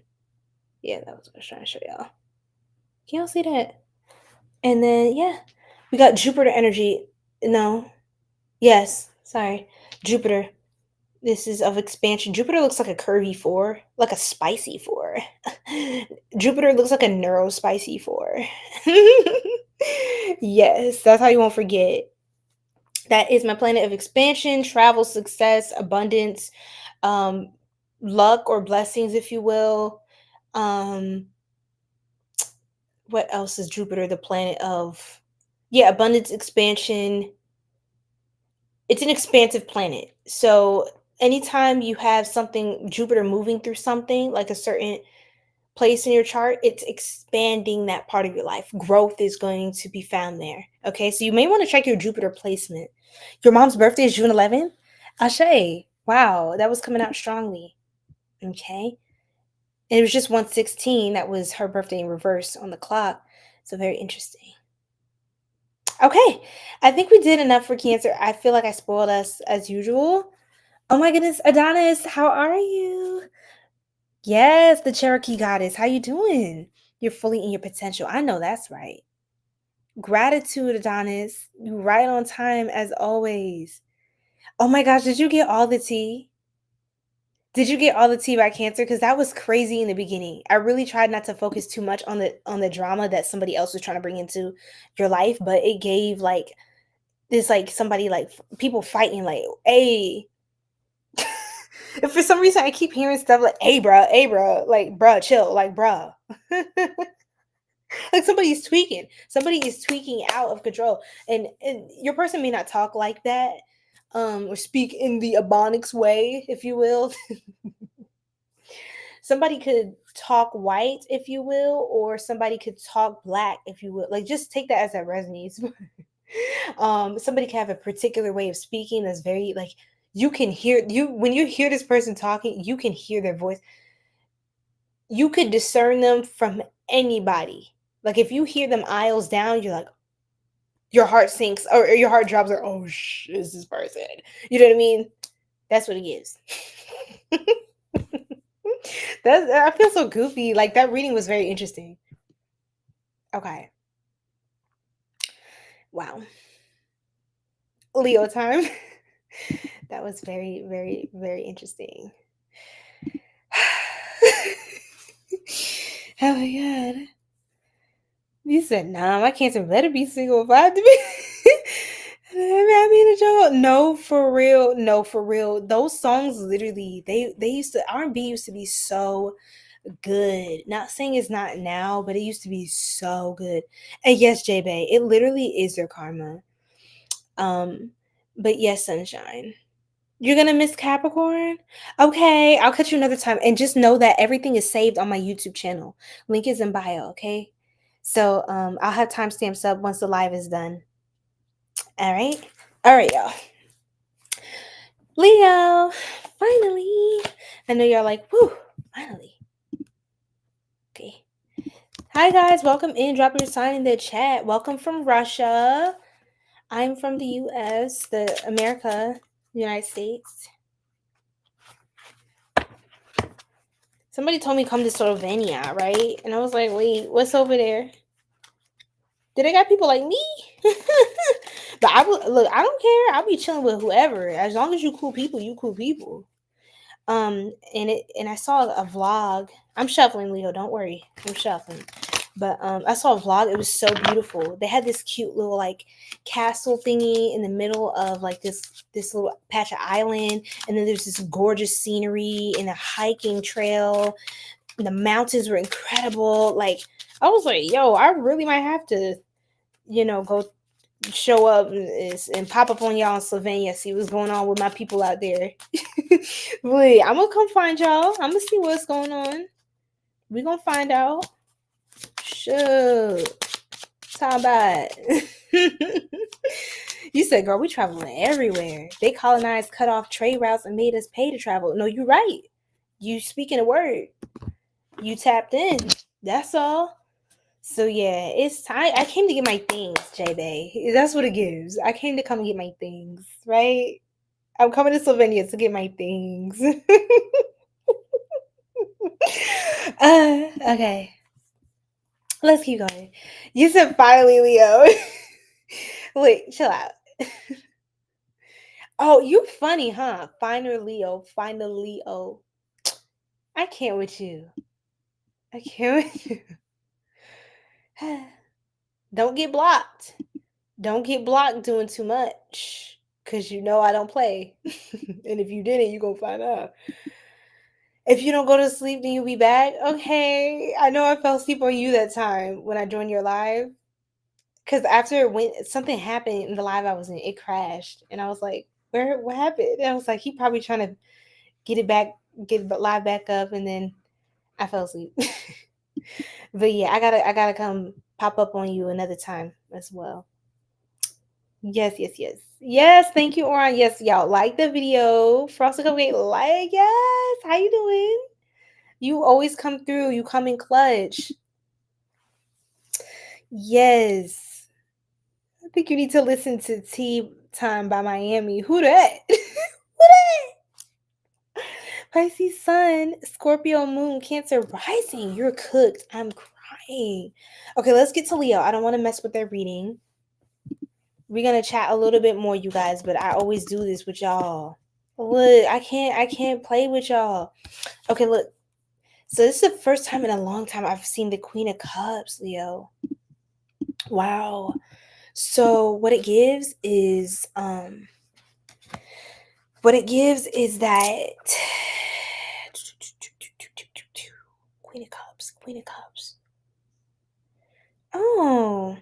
Yeah, that was what I was trying to show y'all. Can y'all see that? And then, yeah, we got Jupiter energy. No. Yes. Sorry. Jupiter. This is of expansion. Jupiter looks like a curvy 4, like a spicy 4. Jupiter looks like a spicy 4. Yes, that's how you won't forget. That is my planet of expansion, travel, success, abundance, luck or blessings, if you will. What else is Jupiter? The planet of, yeah, abundance, expansion. It's an expansive planet. So anytime you have something, Jupiter moving through something, like a certain place in your chart, it's expanding that part of your life. Growth is going to be found there. Okay, so you may want to check your Jupiter placement. Your mom's birthday is June 11th? Ashe. Wow, that was coming out strongly. Okay. And it was just 116. That was her birthday in reverse on the clock. So very interesting. Okay, I think we did enough for Cancer. I feel like I spoiled us as usual. Oh my goodness, Adonis, how are you? Yes, the Cherokee goddess. How you doing? You're fully in your potential. I know that's right. Gratitude, Adonis. You right on time as always. Oh my gosh, did you get all the tea? Did you get all the tea by Cancer? Because that was crazy in the beginning. I really tried not to focus too much on the drama that somebody else was trying to bring into your life, but it gave like this, like somebody, like people fighting, like, hey. If for some reason I keep hearing stuff like, hey bruh, like bruh, chill, like bruh. Like somebody is tweaking out of control. And your person may not talk like that, or speak in the Ebonics way, if you will. Somebody could talk white, if you will, or somebody could talk black, if you will. Like, just take that as that resonates. Somebody can have a particular way of speaking that's very, like, you can hear you when you hear this person talking, you can hear their voice. You could discern them from anybody. Like, if you hear them aisles down, you're like, your heart sinks, or your heart drops, or oh is this person? You know what I mean? That's what it is. I feel so goofy. Like, that reading was very interesting. Okay. Wow. Leo time. That was very, very, very interesting. Oh my God. You said, nah, my Cancer better be single if I have to be. I mean, a joke. No, for real. No, for real. Those songs, literally, they used to, R&B used to be so good. Not saying it's not now, but it used to be so good. And yes, J-Bay, it literally is their karma. But yes, sunshine. You're gonna miss Capricorn? Okay, I'll catch you another time. And just know that everything is saved on my YouTube channel. Link is in bio, okay? So I'll have timestamps up once the live is done. All right, y'all. Leo, finally. I know y'all like, whoo, finally. Okay. Hi guys, welcome in. Drop your sign in the chat. Welcome from Russia. I'm from the US, the United States. Somebody told me come to 𝘗𝘭𝘦𝘢𝘭, right? And I was like, wait, what's over there? Did they got people like me? But I don't care. I'll be chilling with whoever. As long as you cool people, you cool people. And I saw a vlog. I'm shuffling, Leo. Don't worry. I'm shuffling. But I saw a vlog. It was so beautiful. They had this cute little like castle thingy in the middle of like this little patch of island, and then there's this gorgeous scenery and a hiking trail. And the mountains were incredible. Like I was like, yo, I really might have to, go show up and pop up on y'all in Slovenia, see what's going on with my people out there. Wait, I'm gonna come find y'all. I'm gonna see what's going on. We gonna find out. Sure. Talk about it. You said, girl, we traveling everywhere. They colonized, cut off trade routes, and made us pay to travel. No, you're right. You speaking a word. You tapped in. That's all. So yeah, it's time. I came to get my things, J-Bay. That's what it gives. I came to come and get my things, right? I'm coming to Slovenia to get my things. Okay. Let's keep going. You said finally, Leo. Wait, chill out. Oh, you funny, huh? Final Leo. I can't with you. Don't get blocked. Don't get blocked doing too much. Because I don't play. And if you didn't, you're going to find out. If you don't go to sleep, then you'll be back. Okay. I know I fell asleep on you that time when I joined your live. Because after something happened in the live I was in, it crashed. And I was like, what happened? And I was like, he probably trying to get the live back up. And then I fell asleep. But yeah, I gotta come pop up on you another time as well. Yes. Thank you, Oran. Yes, y'all like the video. Frosted Cupcake, like, yes. How you doing? You always come through. You come in clutch. Yes. I think you need to listen to Tea Time by Miami. Who that? Who that? Pisces Sun, Scorpio Moon, Cancer Rising. You're cooked. I'm crying. Okay, let's get to Leo. I don't want to mess with their reading. We're gonna chat a little bit more, you guys, but I always do this with y'all. Look, I can't play with y'all. Okay, look. So this is the first time in a long time I've seen the Queen of Cups, Leo. Wow. So what it gives is that Queen of Cups. Oh.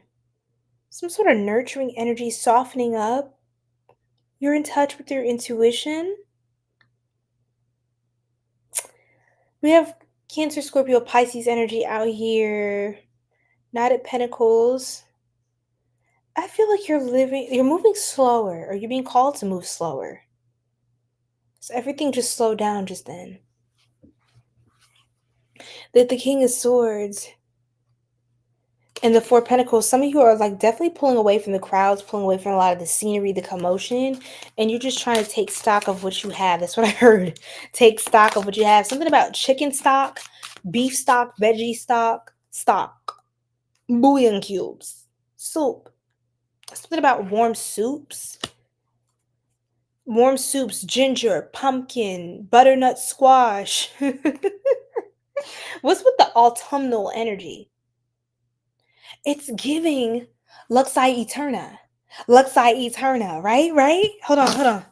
Some sort of nurturing energy, softening up. You're in touch with your intuition. We have Cancer, Scorpio, Pisces energy out here. Knight of Pentacles. I feel like you're moving slower, or you're being called to move slower. So everything just slowed down just then. The King of Swords. And the Four of Pentacles, some of you are like definitely pulling away from the crowds, pulling away from a lot of the scenery, the commotion, and you're just trying to take stock of what you have. That's what I heard. Take stock of what you have. Something about chicken stock, beef stock, veggie stock, bouillon cubes, soup. Something about warm soups, ginger, pumpkin, butternut squash. What's with the autumnal energy? It's giving 𝘗𝘕𝘐𝑒𝑡𝑢𝑟𝑛𝑎, right? Hold on.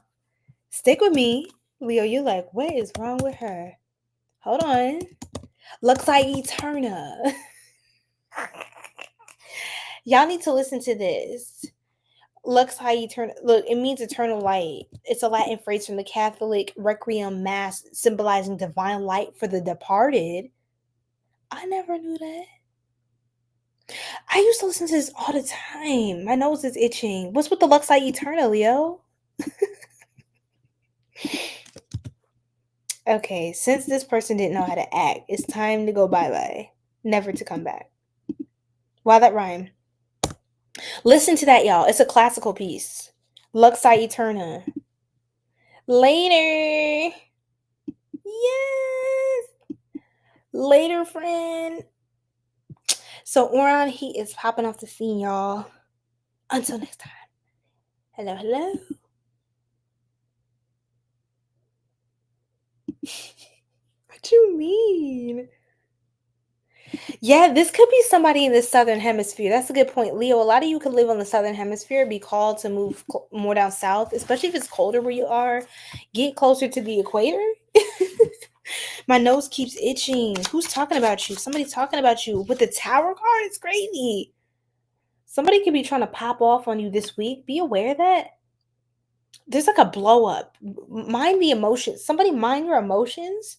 Stick with me. Leo, you're like, what is wrong with her? Hold on. 𝘗𝘕𝘐𝑒𝑡𝑢𝑟𝑛𝑎. Y'all need to listen to this. 𝘗𝘕𝑒𝑡𝑢𝑟𝑛𝑎. Look, it means eternal light. It's a Latin phrase from the Catholic Requiem Mass, symbolizing divine light for the departed. I never knew that. I used to listen to this all the time. My nose is itching. What's with the 𝘗𝘕𝑒𝑡𝑢𝑟𝑛𝑎, Leo? Okay, since this person didn't know how to act, it's time to go bye-bye. Never to come back. Why that rhyme? Listen to that, y'all. It's a classical piece. 𝘗𝘕𝑒𝑡𝑢𝑟𝑛𝑎. Later. Yes. Later, friend. So Oron, he is popping off the scene, y'all. Until next time. Hello, hello. What you mean? Yeah, this could be somebody in the southern hemisphere. That's a good point, Leo. A lot of you could live on the southern hemisphere, be called to move more down south, especially if it's colder where you are. Get closer to the equator. My nose keeps itching. Who's talking about you? Somebody's talking about you with the Tower card. It's crazy. Somebody could be trying to pop off on you this week. Be aware of that. There's like a blow up. Mind the emotions. Somebody mind your emotions.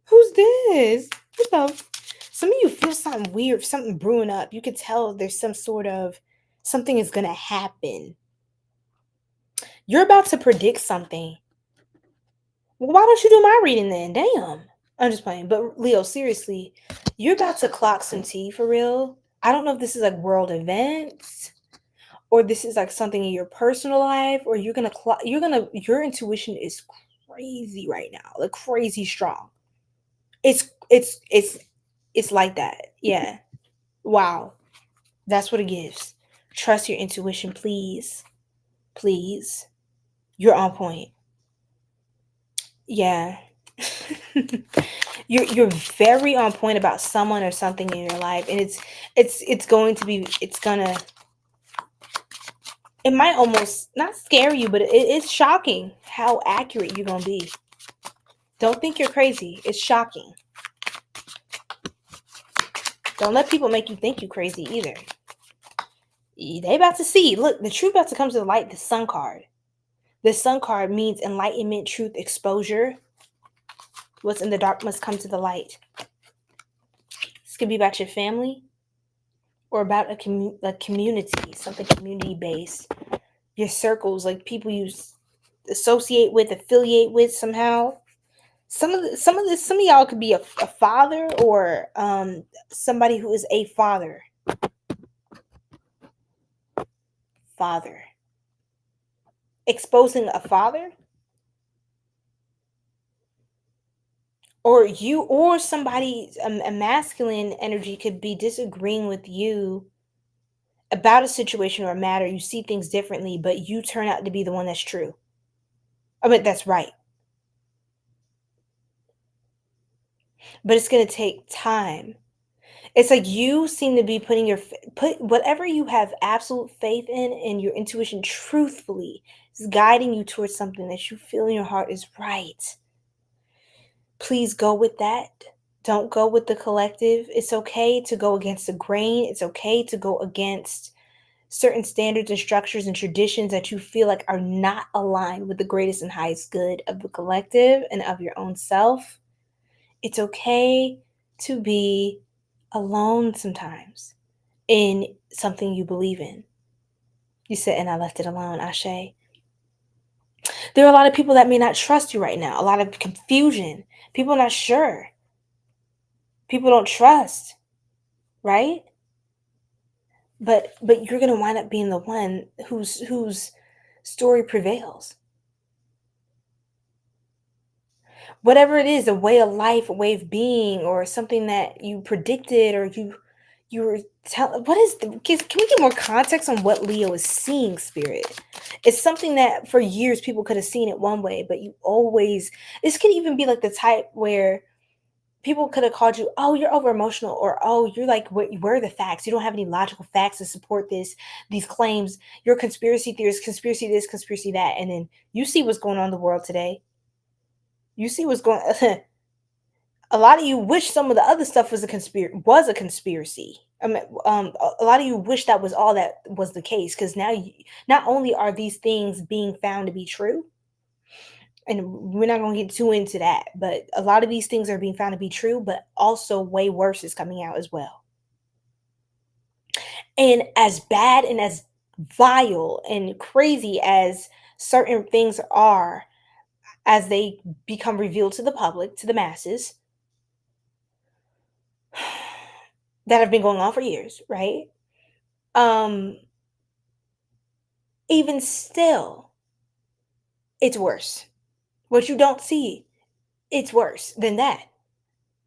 Who's this? What the? Some of you feel something weird, something brewing up. You could tell there's some sort of something is gonna happen. You're about to predict something. Well, why don't you do my reading then? Damn. I'm just playing. But Leo, seriously, you're about to clock some tea for real. I don't know if this is like world events or this is like something in your personal life, or your intuition is crazy right now, like crazy strong. It's like that. Yeah. Wow. That's what it gives. Trust your intuition, please. Please. You're on point. Yeah. You're very on point about someone or something in your life, and it might almost not scare you, but it's shocking how accurate you're gonna be. Don't think you're crazy. It's shocking. Don't let people make you think you're crazy either. They about to see. Look, the truth about to come to the light. The Sun card. The Sun card means enlightenment, truth, exposure. What's in the dark must come to the light. This could be about your family or about a community, something community-based. Your circles, like people you associate with, affiliate with somehow. Some of y'all could be a father or somebody who is a father. Father. Exposing a father. Or you or somebody, a masculine energy could be disagreeing with you about a situation or a matter. You see things differently, but you turn out to be the one that's true. I mean, that's right. But it's going to take time. It's like you seem to be put whatever you have absolute faith in and your intuition truthfully is guiding you towards something that you feel in your heart is right. Please go with that. Don't go with the collective. It's okay to go against the grain. It's okay to go against certain standards and structures and traditions that you feel like are not aligned with the greatest and highest good of the collective and of your own self. It's okay to be alone sometimes in something you believe in. You said, and I left it alone, Ashe. There are a lot of people that may not trust you right now. A lot of confusion. People are not sure. People don't trust, right? But you're gonna wind up being the one whose story prevails. Whatever it is, a way of life, a way of being, or something that you predicted, or you were telling. Can we get more context on what Leo is seeing, Spirit? It's something that for years people could have seen it one way, but this could even be like the type where people could have called you, oh, you're over emotional, or oh, you're like, where are the facts? You don't have any logical facts to support these claims. You're a conspiracy theorist, conspiracy this, conspiracy that. And then you see what's going on in the world today. You see what's going a lot of you wish some of the other stuff was a conspiracy. I mean, a lot of you wish that was all that was the case, because now not only are these things being found to be true, and we're not going to get too into that, but a lot of these things are being found to be true, but also way worse is coming out as well. And as bad and as vile and crazy as certain things are, as they become revealed to the public, to the masses, that have been going on for years, right? Even still, it's worse. What you don't see, it's worse than that.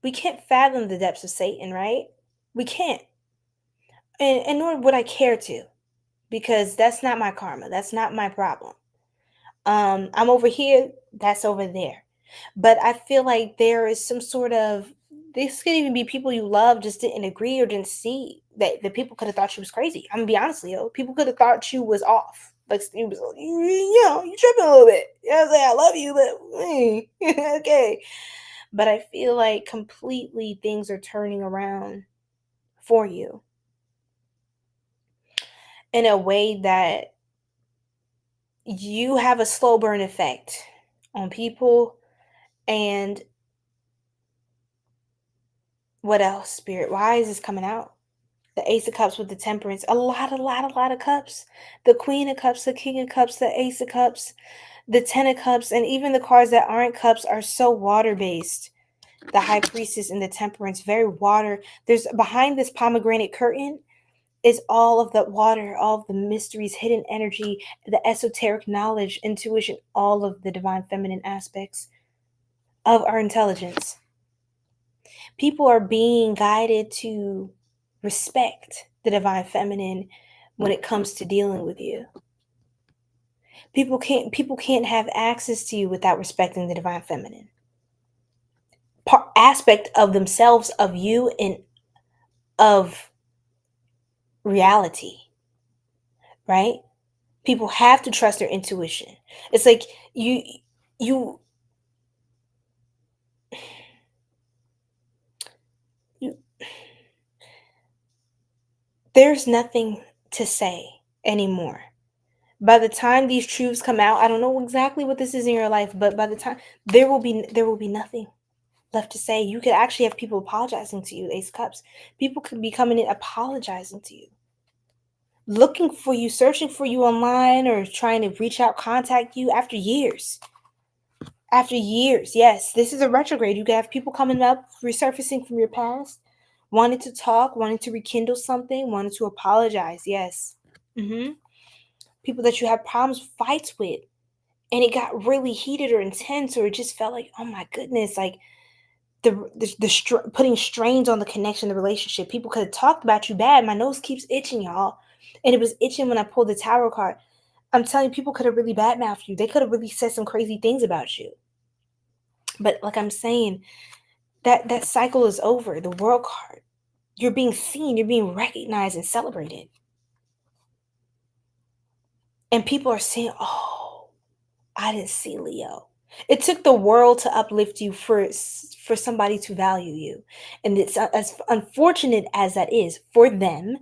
We can't fathom the depths of Satan, right? We can't. And nor would I care to, because that's not my karma. That's not my problem. I'm over here, that's over there. But I feel like there is some sort of, this could even be people you love just didn't agree or didn't see that the people could have thought you was crazy. I'm gonna be honest, Leo. People could have thought you was off. Like you was, you tripping a little bit. You know what I'm saying? I love you, but okay. But I feel like completely things are turning around for you in a way that you have a slow burn effect on people. And what else, Spirit? Why is this coming out? The Ace of Cups with the Temperance. A lot of cups. The Queen of Cups, the King of Cups, the Ace of Cups, the Ten of Cups, and even the cards that aren't cups are so water-based. The High Priestess and the Temperance, very water. There's behind this pomegranate curtain is all of the water, all of the mysteries, hidden energy, the esoteric knowledge, intuition, all of the divine feminine aspects of our intelligence. People are being guided to respect the divine feminine when it comes to dealing with you. People can't have access to you without respecting the divine feminine. Aspect of themselves, of you, and of reality, right? People have to trust their intuition. It's like you there's nothing to say anymore. By the time these truths come out, I don't know exactly what this is in your life, but by the time there will be nothing left to say. You could actually have people apologizing to you, Ace of Cups. People could be coming in apologizing to you, looking for you, searching for you online, or trying to reach out, contact you after years. After years, yes, this is a retrograde. You could have people coming up, resurfacing from your past, wanting to talk, wanting to rekindle something, wanting to apologize. Yes. People that you have problems, fights with, and it got really heated or intense, or it just felt like, oh my goodness, like putting strains on the connection, the relationship. People could have talked about you bad. My nose keeps itching, y'all, and it was itching when I pulled the tarot card. I'm telling you, people could have really badmouthed you. They could have really said some crazy things about you. But like I'm saying, that cycle is over. The World card, you're being seen, you're being recognized and celebrated, and people are saying, oh, I didn't see Leo. It took the world to uplift you for somebody to value you. And it's as unfortunate as that is for them,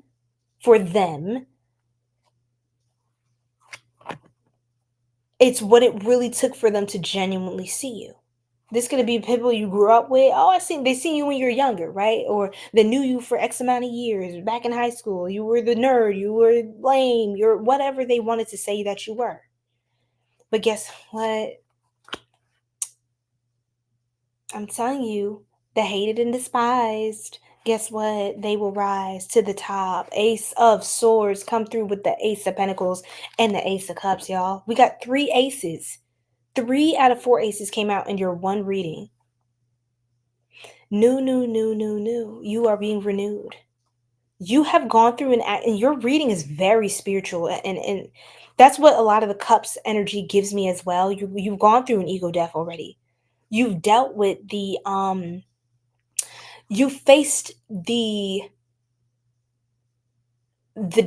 it's what it really took for them to genuinely see you. This could be people you grew up with. Oh, they seen you when you're younger, right? Or they knew you for X amount of years back in high school. You were the nerd, you were lame, you're whatever they wanted to say that you were. But guess what? I'm telling you, the hated and despised, guess what? They will rise to the top. Ace of Swords come through with the Ace of Pentacles and the Ace of Cups, y'all. We got 3 aces. 3 out of 4 aces came out in your one reading. New. You are being renewed. You have gone through and your reading is very spiritual, and that's what a lot of the Cups energy gives me as well. You've gone through an ego death already. You've dealt with you faced the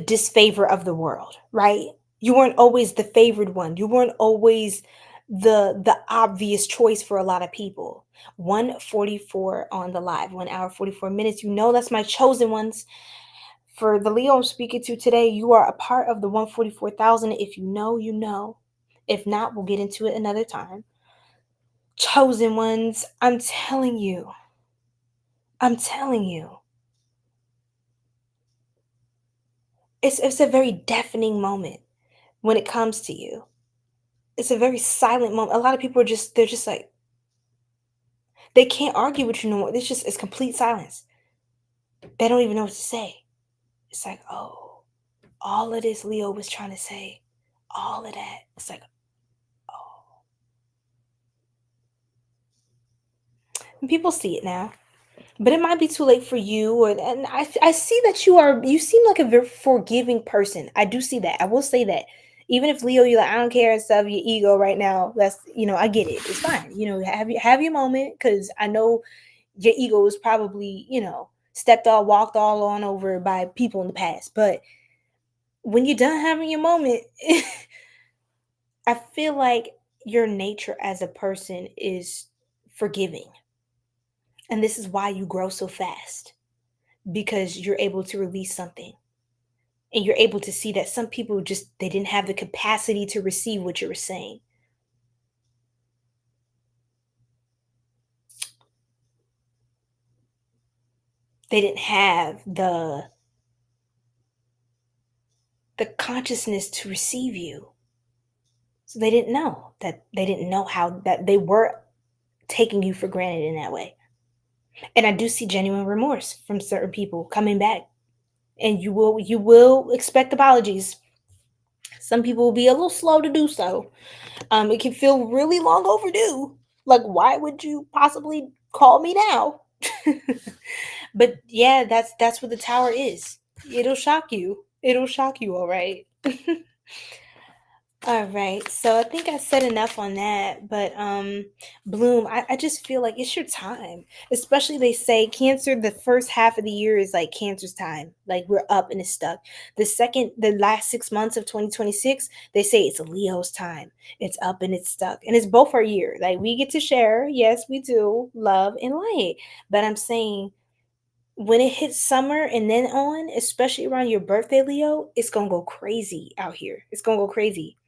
disfavor of the world, right? You weren't always the favored one. You weren't always the obvious choice for a lot of people. 1:44 on the live, 1 hour 44 minutes. You know that's my chosen ones. For the Leo I'm speaking to today, you are a part of the 144,000. If you know, you know. If not, we'll get into it another time. Chosen ones, I'm telling you. It's a very deafening moment when it comes to you. It's a very silent moment. A lot of people they're just like, they can't argue with you no more. It's complete silence. They don't even know what to say. It's like, oh, all of this Leo was trying to say, all of that. It's like, oh. And people see it now. But it might be too late for you, or and I see that you seem like a very forgiving person. I do see that. I will say that. Even if Leo, you're like, I don't care and stuff, your ego right now, that's I get it. It's fine. Have your moment, because I know your ego was probably, stepped all, walked all on over by people in the past. But when you're done having your moment, I feel like your nature as a person is forgiving. And this is why you grow so fast, because you're able to release something. And you're able to see that some people they didn't have the capacity to receive what you were saying. They didn't have the consciousness to receive you. So they didn't know how that they were taking you for granted in that way. And I do see genuine remorse from certain people coming back. And you will expect apologies. Some people will be a little slow to do so. It can feel really long overdue. Like, why would you possibly call me now? But yeah, that's what the tower is. It'll shock you. It'll shock you, all right. All right. So I think I said enough on that. But Bloom, I just feel like it's your time. Especially, they say Cancer, the first half of the year is like Cancer's time. Like, we're up and it's stuck. The last 6 months of 2026, they say it's Leo's time. It's up and it's stuck. And it's both our year. Like, we get to share, yes, we do, love and light. But I'm saying, when it hits summer and then on, especially around your birthday, Leo, it's gonna go crazy out here. It's gonna go crazy.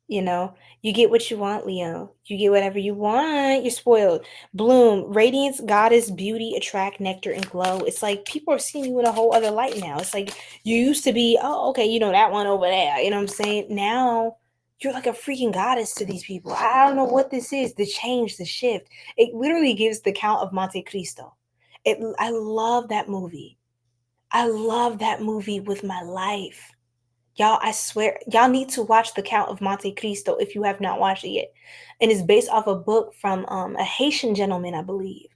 You get what you want, Leo. You get whatever you want. You're spoiled. Bloom, radiance, goddess, beauty, attract, nectar, and glow. It's like people are seeing you in a whole other light now. It's like you used to be, oh, okay, that one over there. You know what I'm saying? Now you're like a freaking goddess to these people. I don't know what this is. The change, the shift. It literally gives the Count of Monte Cristo. I love that movie. I love that movie with my life. Y'all, I swear, y'all need to watch The Count of Monte Cristo if you have not watched it yet. And it's based off a book from a Haitian gentleman, I believe,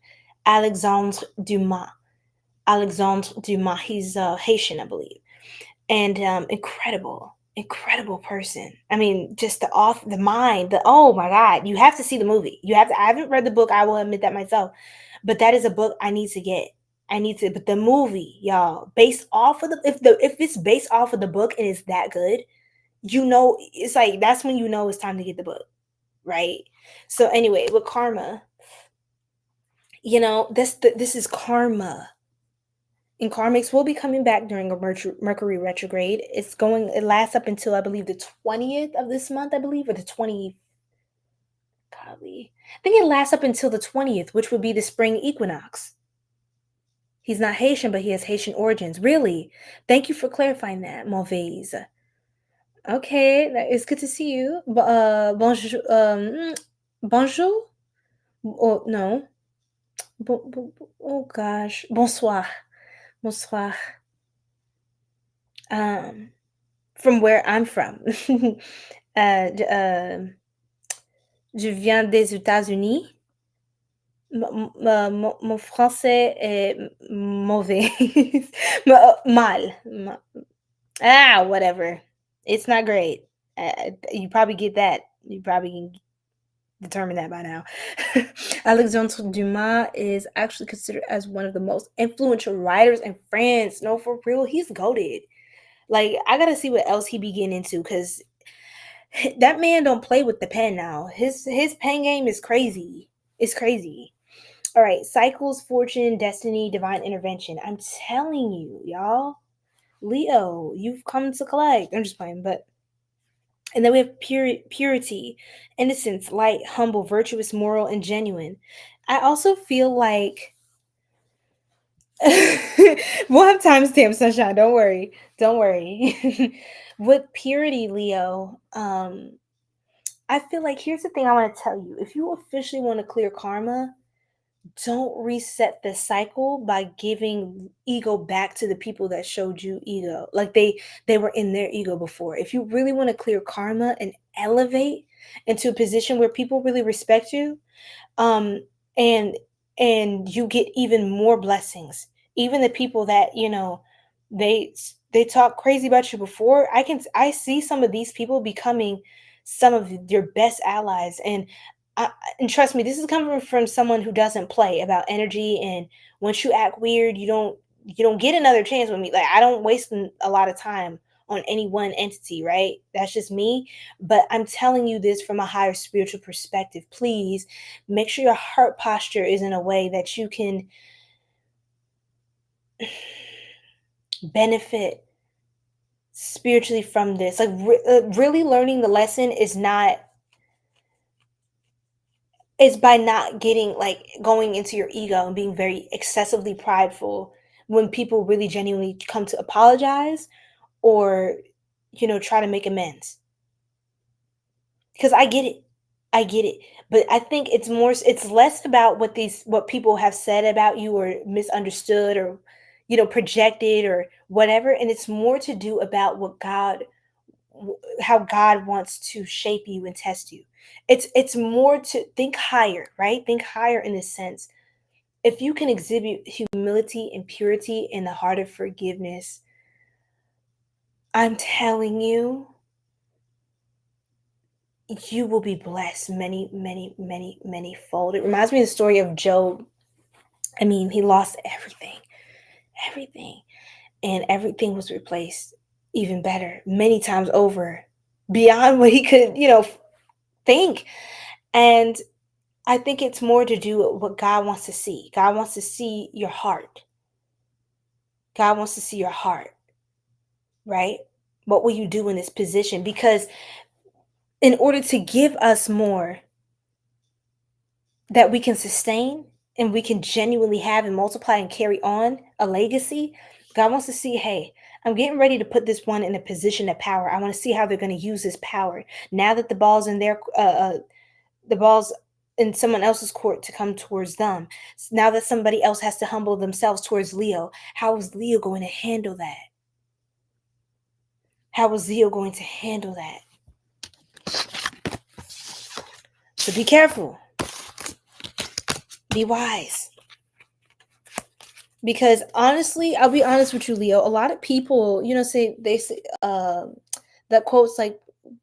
Alexandre Dumas. Alexandre Dumas, he's Haitian, I believe. And incredible person. I mean, just the mind, oh my God, you have to see the movie. I haven't read the book, I will admit that myself, but that is a book I need to get. But the movie, y'all, based off of if it's based off of the book and it's that good, it's like, that's when it's time to get the book, right? So anyway, with karma, this is karma. And karmics will be coming back during a Mercury retrograde. It lasts up until, I believe, the 20th of this month, I believe, or the 20th. Golly. I think it lasts up until the 20th, which would be the spring equinox. He's not Haitian, but he has Haitian origins. Really? Thank you for clarifying that, Mauvaise. Okay, it's good to see you. Bonjour. Bonjour? Oh, no. Oh, gosh. Bonsoir. Bonsoir. From where I'm from. Je viens des États-Unis. Mon français est mauvais. Mal. Whatever. It's not great. You probably get that. You probably can determine that by now. Alexandre Dumas is actually considered as one of the most influential writers in France. No, for real, he's goated. Like, I gotta see what else he be getting into, because that man don't play with the pen now. His pen game is crazy. It's crazy. All right, cycles, fortune, destiny, divine intervention. I'm telling you, y'all. Leo, you've come to collect. I'm just playing, but... And then we have purity, innocence, light, humble, virtuous, moral, and genuine. I also feel like... We'll have timestamps, sunshine. Don't worry. With purity, Leo, I feel like, here's the thing I want to tell you. If you officially want to clear karma, don't reset the cycle by giving ego back to the people that showed you ego. Like, they were in their ego before. If you really want to clear karma and elevate into a position where people really respect you, and and you get even more blessings. Even the people that, they talk crazy about you before, I see some of these people becoming some of your best allies. And trust me, this is coming from someone who doesn't play about energy. And once you act weird, you don't get another chance with me. Like, I don't waste a lot of time on any one entity, right? That's just me. But I'm telling you this from a higher spiritual perspective. Please make sure your heart posture is in a way that you can benefit spiritually from this. Like, really learning the lesson is by not getting, like, going into your ego and being very excessively prideful when people really genuinely come to apologize or try to make amends. Because I get it. I get it. But I think it's less about what people have said about you or misunderstood or projected or whatever, and it's more to do about how God wants to shape you and test you. It's more to think higher, right? Think higher in this sense. If you can exhibit humility and purity in the heart of forgiveness, I'm telling you, you will be blessed many, many, many, many fold. It reminds me of the story of Job. I mean, he lost everything, and everything was replaced even better, many times over, beyond what he could, think. And I think it's more to do with what God wants to see. God wants to see your heart. God wants to see your heart, right? What will you do in this position? Because in order to give us more that we can sustain and we can genuinely have and multiply and carry on a legacy, God wants to see, hey, I'm getting ready to put this one in a position of power. I want to see how they're going to use this power. Now that the ball's in someone else's court to come towards them. Now that somebody else has to humble themselves towards Leo, how is Leo going to handle that? How is Leo going to handle that? So be careful. Be wise. Because honestly, I'll be honest with you, Leo, a lot of people, say that quotes like,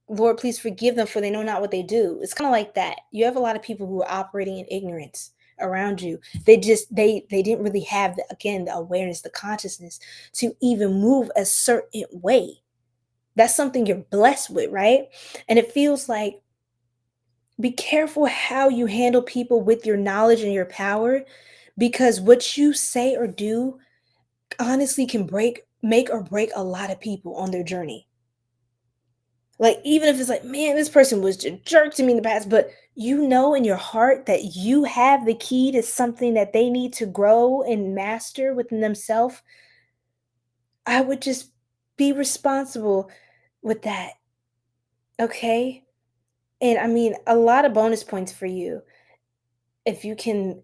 Lord, please forgive them for they know not what they do. It's kind of like that. You have a lot of people who are operating in ignorance around you. They didn't really have the awareness, the consciousness to even move a certain way. That's something you're blessed with, right? And it feels like, be careful how you handle people with your knowledge and your power, because what you say or do honestly can make or break a lot of people on their journey. Like, even if it's like, man, this person was a jerk to me in the past, but in your heart that you have the key to something that they need to grow and master within themselves, I would just be responsible with that. Okay? And I mean, a lot of bonus points for you if you can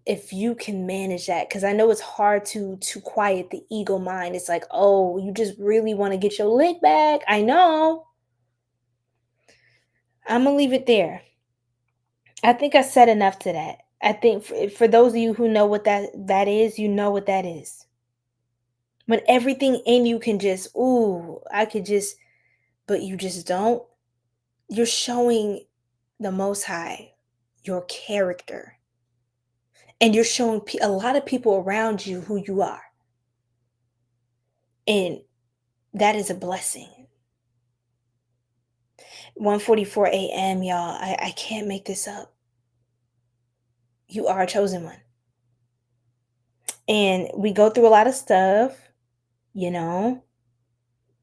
manage that, because I know it's hard to quiet the ego mind. It's like, oh, you just really want to get your lick back. I know. I'm gonna leave it there. I think I said enough to that. I think for those of you who know what that is, you know what that is. When everything in you can just, ooh, I could just, but you just don't. You're showing the Most High your character, and you're showing a lot of people around you who you are, and that is a blessing. 1:44 a.m., y'all. I can't make this up. You are a chosen one. And we go through a lot of stuff, you know.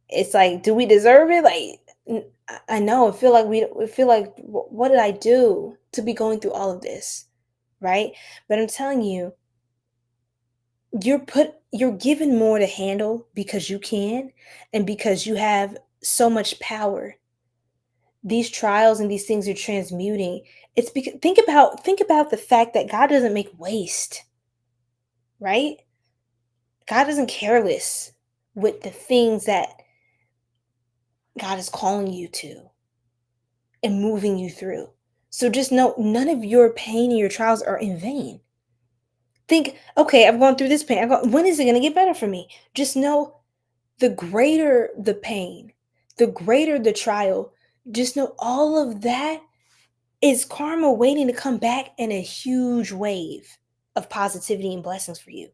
It's like, do we deserve it? Like, I know. I feel like what did I do to be going through all of this? Right? But I'm telling you, you're given more to handle because you can and because you have so much power. These trials and these things you're transmuting, it's because think about the fact that God doesn't make waste, right? God isn't careless with the things that God is calling you to and moving you through. So just know, none of your pain and your trials are in vain. Think, okay, I've gone through this pain. When is it going to get better for me? Just know the greater the pain, the greater the trial, just know all of that is karma waiting to come back in a huge wave of positivity and blessings for you.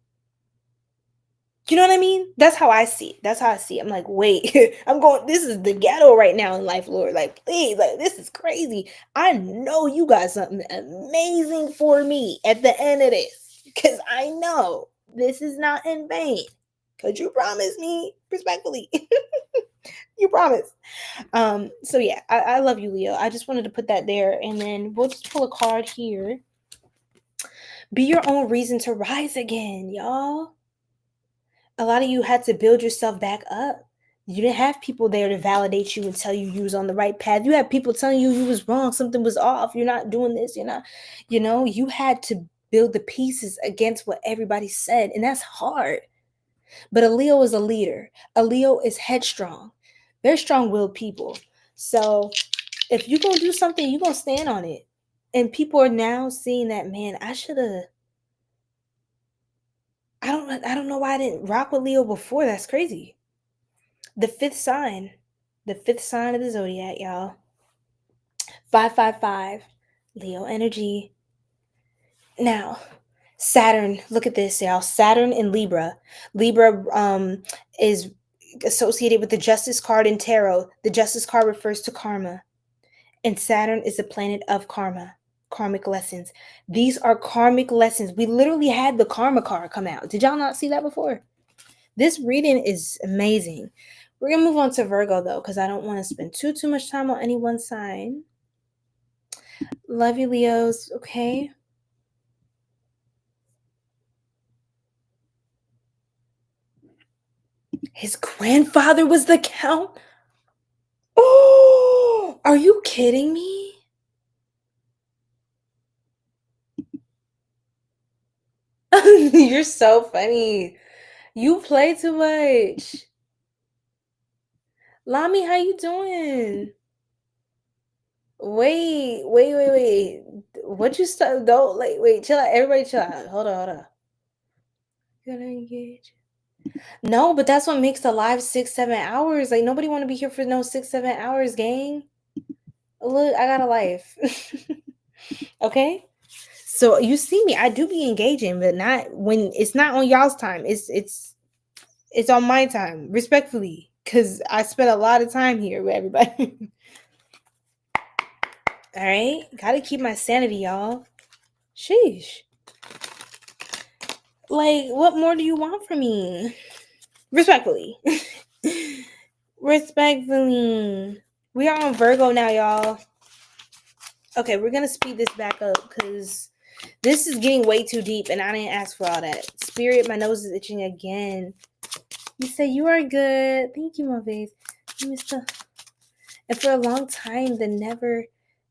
You know what I mean? That's how I see it. That's how I see it. I'm like, wait, this is the ghetto right now in life, Lord. Like, please, like, this is crazy. I know you got something amazing for me at the end of this. Because I know this is not in vain. Because you promised me respectfully. You promised. So yeah, I love you, Leo. I just wanted to put that there. And then we'll just pull a card here. Be your own reason to rise again, y'all. A lot of you had to build yourself back up. You didn't have people there to validate you and tell you was on the right path. You had people telling you was wrong, something was off, you're not doing this, you're not, you had to build the pieces against what everybody said, and that's hard. But a Leo is a leader. A Leo is headstrong. They're strong-willed people. So if you're going to do something, you're going to stand on it. And people are now seeing that, man, I don't know why I didn't rock with Leo before. That's crazy. The fifth sign of the zodiac, y'all. 555, Leo energy. Now, Saturn, look at this, y'all. Saturn in Libra. Libra is associated with the Justice card in tarot. The Justice card refers to karma. And Saturn is the planet of karma. Karmic lessons. These are karmic lessons. We literally had the karma card come out. Did y'all not see that before? This reading is amazing. We're going to move on to Virgo, though, because I don't want to spend too much time on any one sign. Love you, Leos. Okay. His grandfather was the count? Oh, are you kidding me? You're so funny. You play too much. Lami, how you doing? Wait. What you start? Don't like. Wait, chill out. Everybody, chill out. Hold on. Gonna engage. No, but that's what makes the live 6-7 hours. Like nobody want to be here for no 6-7 hours, gang. Look, I got a life. Okay. So you see me, I do be engaging, but not when it's not on y'all's time. It's on my time, respectfully, because I spent a lot of time here with everybody. All right, gotta keep my sanity, y'all. Sheesh. Like, what more do you want from me? Respectfully. Respectfully. We are on Virgo now, y'all. Okay, we're gonna speed this back up because this is getting way too deep and I didn't ask for all that. Spirit, my nose is itching again. You say you are good. Thank you, my babe. And for a long time, they never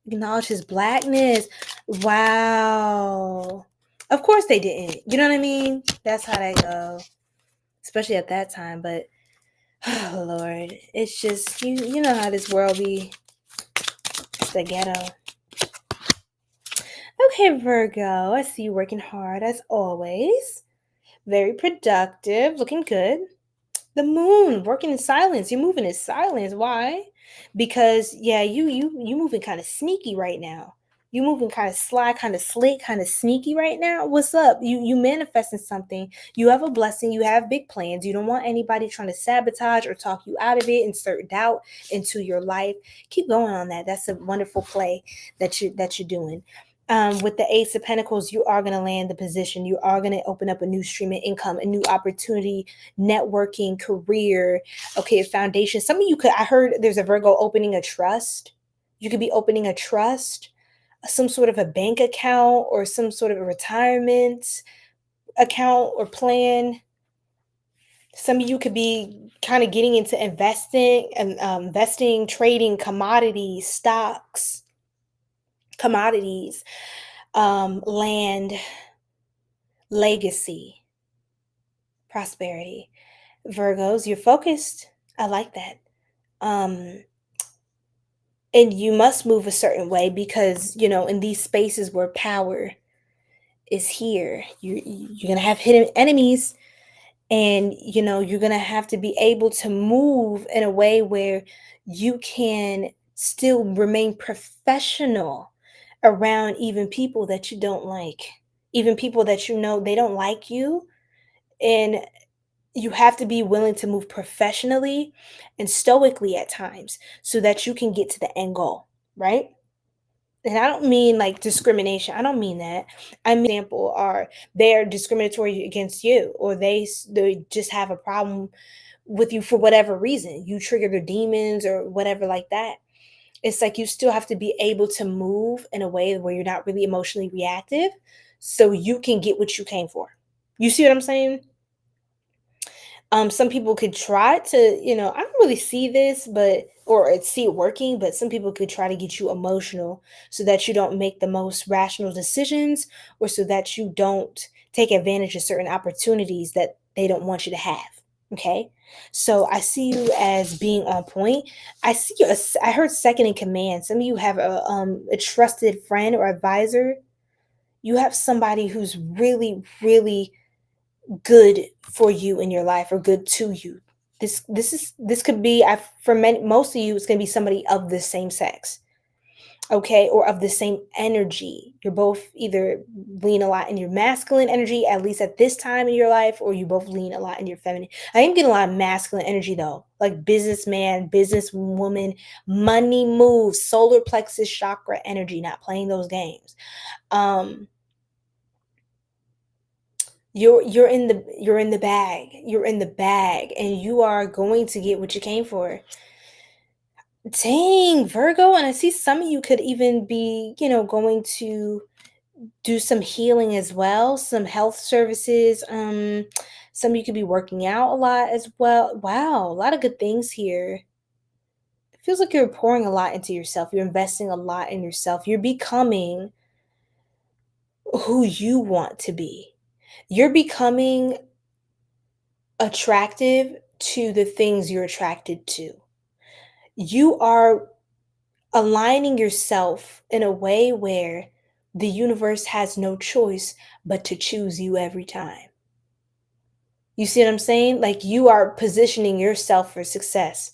acknowledged his blackness. Wow. Of course they didn't. You know what I mean? That's how they go. Especially at that time. But, oh, Lord. It's just, you know how this world be. It's the ghetto. Okay, Virgo. I see you working hard as always. Very productive. Looking good. The moon working in silence. You're moving in silence. Why? Because you moving kind of sneaky right now. You moving kind of sly, kind of slick, kind of sneaky right now. What's up? You manifesting something. You have a blessing. You have big plans. You don't want anybody trying to sabotage or talk you out of it, insert doubt into your life. Keep going on that. That's a wonderful play that you're doing. With the Ace of Pentacles, you are going to land the position. You are going to open up a new stream of income, a new opportunity, networking, career, okay, a foundation. Some of you I heard there's a Virgo opening a trust. You could be opening a trust, some sort of a bank account or some sort of a retirement account or plan. Some of you could be kind of getting into investing, trading, commodities, stocks, land, legacy, prosperity. Virgos, you're focused. I like that. And you must move a certain way because, in these spaces where power is here. You're gonna have hidden enemies, and you're gonna have to be able to move in a way where you can still remain professional around even people that you don't like, even people that they don't like you. And you have to be willing to move professionally and stoically at times so that you can get to the end goal, right? And I don't mean like discrimination. I don't mean that. I mean, example, are they're discriminatory against you, or they just have a problem with you for whatever reason. You trigger their demons or whatever like that. It's like you still have to be able to move in a way where you're not really emotionally reactive, so you can get what you came for. You see what I'm saying? Some people could try to, I don't really see this, but or see it working, but some people could try to get you emotional so that you don't make the most rational decisions, or so that you don't take advantage of certain opportunities that they don't want you to have. Okay. So I see you as being on point. I see you as, I heard second in command. Some of you have a trusted friend or advisor. You have somebody who's really, really good for you in your life, or good to you. This could be, for most of you, it's going to be somebody of the same sex, okay, or of the same energy. You're both either lean a lot in your masculine energy, at least at this time in your life, or you both lean a lot in your feminine. I am getting a lot of masculine energy though, like businessman, businesswoman, money moves, solar plexus chakra energy, not playing those games. You're in the bag. You're in the bag, and you are going to get what you came for. Dang, Virgo. And I see some of you could even be, going to do some healing as well, some health services. Some of you could be working out a lot as well. Wow, a lot of good things here. It feels like you're pouring a lot into yourself. You're investing a lot in yourself. You're becoming who you want to be. You're becoming attractive to the things you're attracted to. You are aligning yourself in a way where the universe has no choice but to choose you every time. You see what I'm saying? Like, you are positioning yourself for success.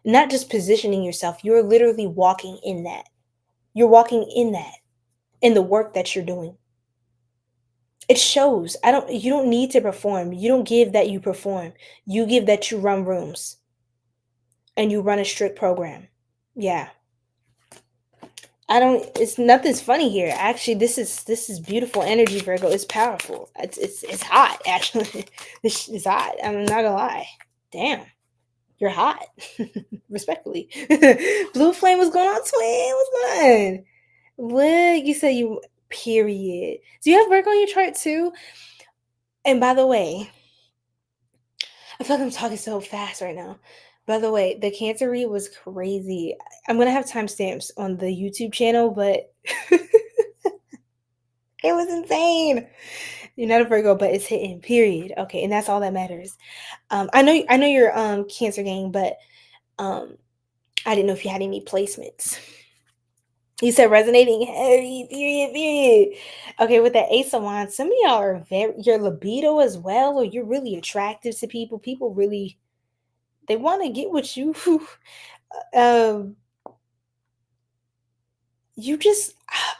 Not just positioning yourself, you're literally walking in that. You're walking in that, in the work that you're doing. It shows. You don't need to perform. You don't give that you perform. You give that you run rooms and you run a strict program. Yeah. It's nothing's funny here. Actually, this is beautiful energy, Virgo. It's powerful. It's hot, actually. This is hot. I'm not gonna lie. Damn. You're hot. Respectfully. Blue flame, what's going on, twin? What's going on? What? You said you period. Do you have Virgo on your chart too? And by the way, I feel like I'm talking so fast right now. By the way, the Cancer read was crazy. I'm gonna have timestamps on the YouTube channel, but it was insane. You're not a Virgo, but it's hitting. Period. Okay, and that's all that matters. I know you're Cancer gang, but I didn't know if you had any placements. You said resonating heavy. Period. Okay, with that Ace of Wands, some of y'all are your libido as well, or you're really attractive to people. People really, they want to get what you you just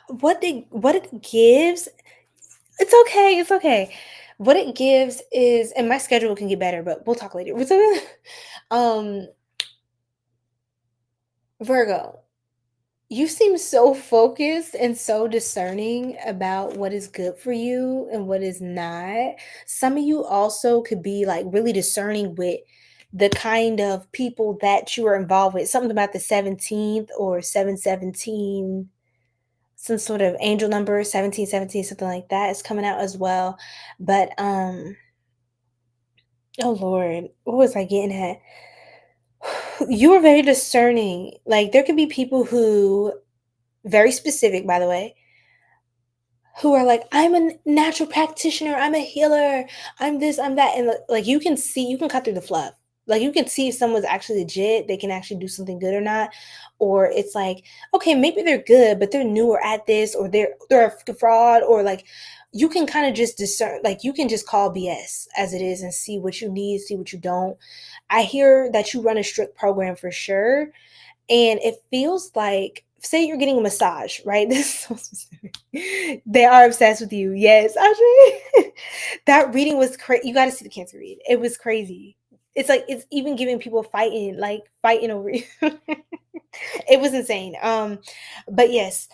what it gives. It's okay. What it gives is, and my schedule can get better, but we'll talk later. Virgo, you seem so focused and so discerning about what is good for you and what is not. Some of you also could be like really discerning with the kind of people that you are involved with. Something about the 17th or 717, some sort of angel number, 1717, something like that is coming out as well. But oh Lord, what was I getting at? You are very discerning. Like, there could be people who, very specific, by the way, who are like, I'm a natural practitioner, I'm a healer, I'm this, I'm that. And like, you can cut through the fluff. Like, you can see if someone's actually legit, they can actually do something good or not. Or it's like, okay, maybe they're good, but they're newer at this, or they're a fraud, or like you can kind of just discern, like you can just call BS as it is and see what you need, see what you don't. I hear that you run a strict program for sure. And it feels like, say you're getting a massage, right? This is so specific. They are obsessed with you. Yes, actually. That reading was crazy. You got to see the Cancer read. It was crazy. It's like, it's even giving people fighting, like fighting over you. It was insane. But yes,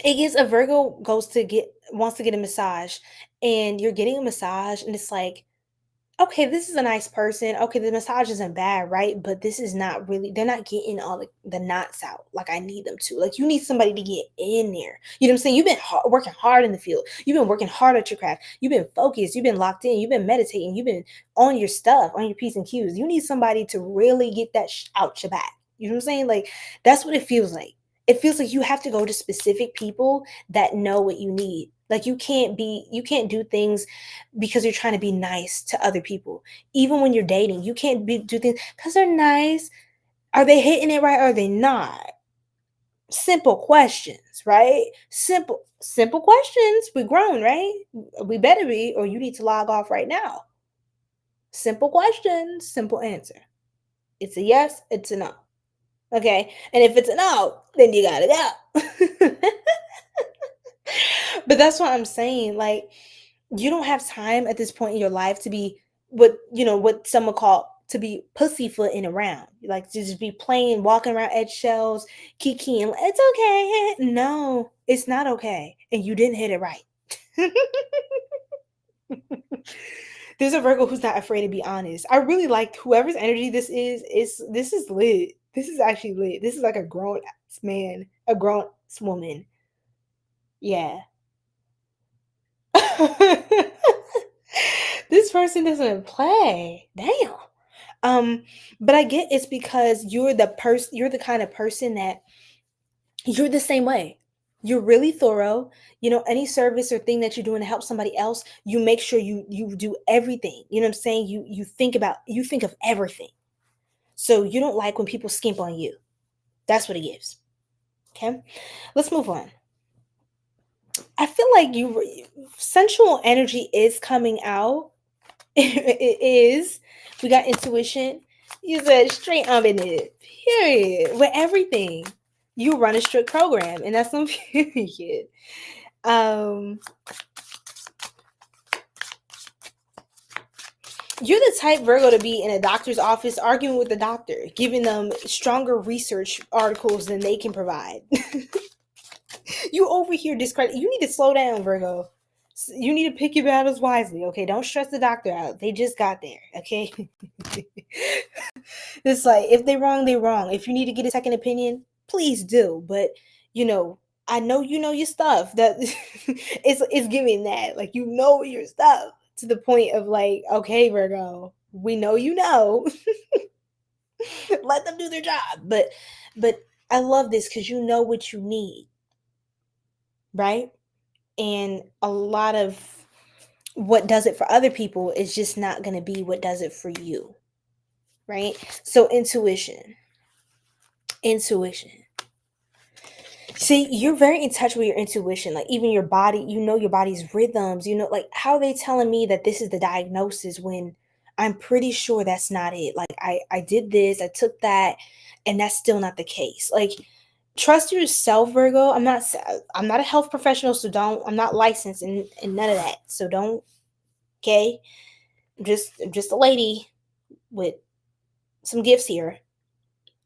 it gives a Virgo wants to get a massage, and you're getting a massage, and it's like, okay, this is a nice person. Okay, the massage isn't bad, right? But this is not really, they're not getting all the knots out like I need them to. Like, you need somebody to get in there. You know what I'm saying? You've been working hard in the field. You've been working hard at your craft. You've been focused. You've been locked in. You've been meditating. You've been on your stuff, on your P's and Q's. You need somebody to really get that out your back. You know what I'm saying? Like, that's what it feels like. It feels like you have to go to specific people that know what you need. Like, you can't do things because you're trying to be nice to other people. Even when you're dating, you can't do things because they're nice. Are they hitting it right? Or are they not? Simple questions, right? Simple questions. We're grown, right? We better be, or you need to log off right now. Simple questions, simple answer. It's a yes, it's a no. Okay. And if it's a no, then you gotta go. But that's what I'm saying. Like, you don't have time at this point in your life to be what some would call to be pussyfooting around. Like, to just be playing, walking around eggshells, kikiing. It's okay. No, it's not okay. And you didn't hit it right. There's a Virgo who's not afraid to be honest. I really like whoever's energy this is lit. This is actually lit. This is like a grown man, a grown woman. Yeah. This person doesn't play. Damn. But I get it's because you're the kind of person that you're the same way. You're really thorough. Any service or thing that you're doing to help somebody else, you make sure you do everything. You know what I'm saying? You think of everything. So you don't like when people skimp on you. That's what it gives. Okay? Let's move on. I feel like sensual energy is coming out. It is. We got intuition. You said straight on it. Period. With everything. You run a strict program, and that's on period. You're the type, Virgo, to be in a doctor's office arguing with the doctor, giving them stronger research articles than they can provide. You over here discredit. You need to slow down, Virgo. You need to pick your battles wisely, okay? Don't stress the doctor out. They just got there, okay? It's like, if they're wrong, they're wrong. If you need to get a second opinion, please do. But, I know you know your stuff. That it's giving that. Like, you know your stuff to the point of like, okay, Virgo, we know you know. Let them do their job. But I love this because you know what you need. Right? And a lot of what does it for other people is just not going to be what does it for you. Right? So intuition. See, you're very in touch with your intuition. Like, even your body, your body's rhythms, like, how are they telling me that this is the diagnosis when I'm pretty sure that's not it? Like, I did this, I took that, and that's still not the case. Like, trust yourself, Virgo. I'm not a health professional, so I'm not licensed in none of that. So don't, okay? I'm just a lady with some gifts here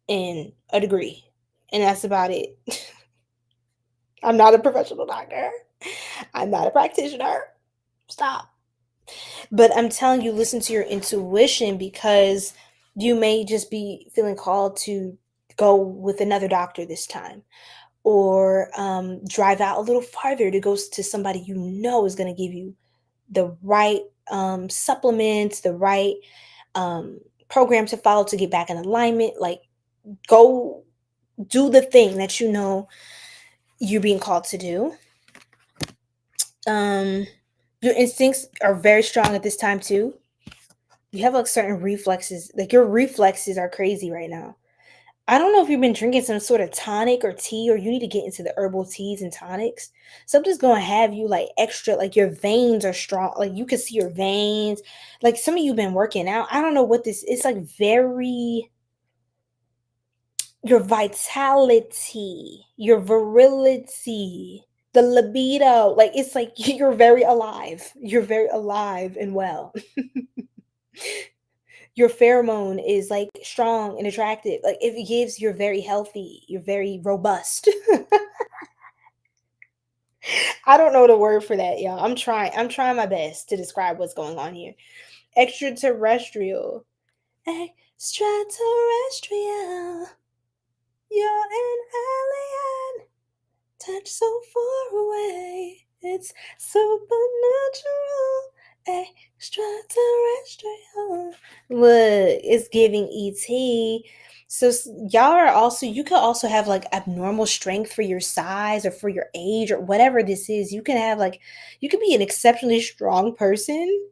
and a degree, and that's about it. I'm not a professional doctor. I'm not a practitioner. Stop. But I'm telling you, listen to your intuition, because you may just be feeling called to go with another doctor this time, or drive out a little farther to go to somebody is going to give you the right supplements, the right program to follow to get back in alignment. Like, go do the thing that you're being called to do. Your instincts are very strong at this time too. You have like certain reflexes. Like, your reflexes are crazy right now. I don't know if you've been drinking some sort of tonic or tea, or you need to get into the herbal teas and tonics. Something's gonna have you like extra, like your veins are strong. Like you can see your veins. Like some of you been working out. I don't know what this. It's like very your vitality, your virility, the libido. Like it's like you're very alive. You're very alive and well. Your pheromone is like strong and attractive. Like if it gives, you're very healthy, you're very robust. I don't know the word for that, y'all. I'm trying my best to describe what's going on here. Extraterrestrial. Extraterrestrial. You're an alien. Touch so far away. It's supernatural. Extraterrestrial. Look, it's giving ET. So y'all are also, you could also have like abnormal strength for your size or for your age or whatever this is. You can have like, you could be an exceptionally strong person.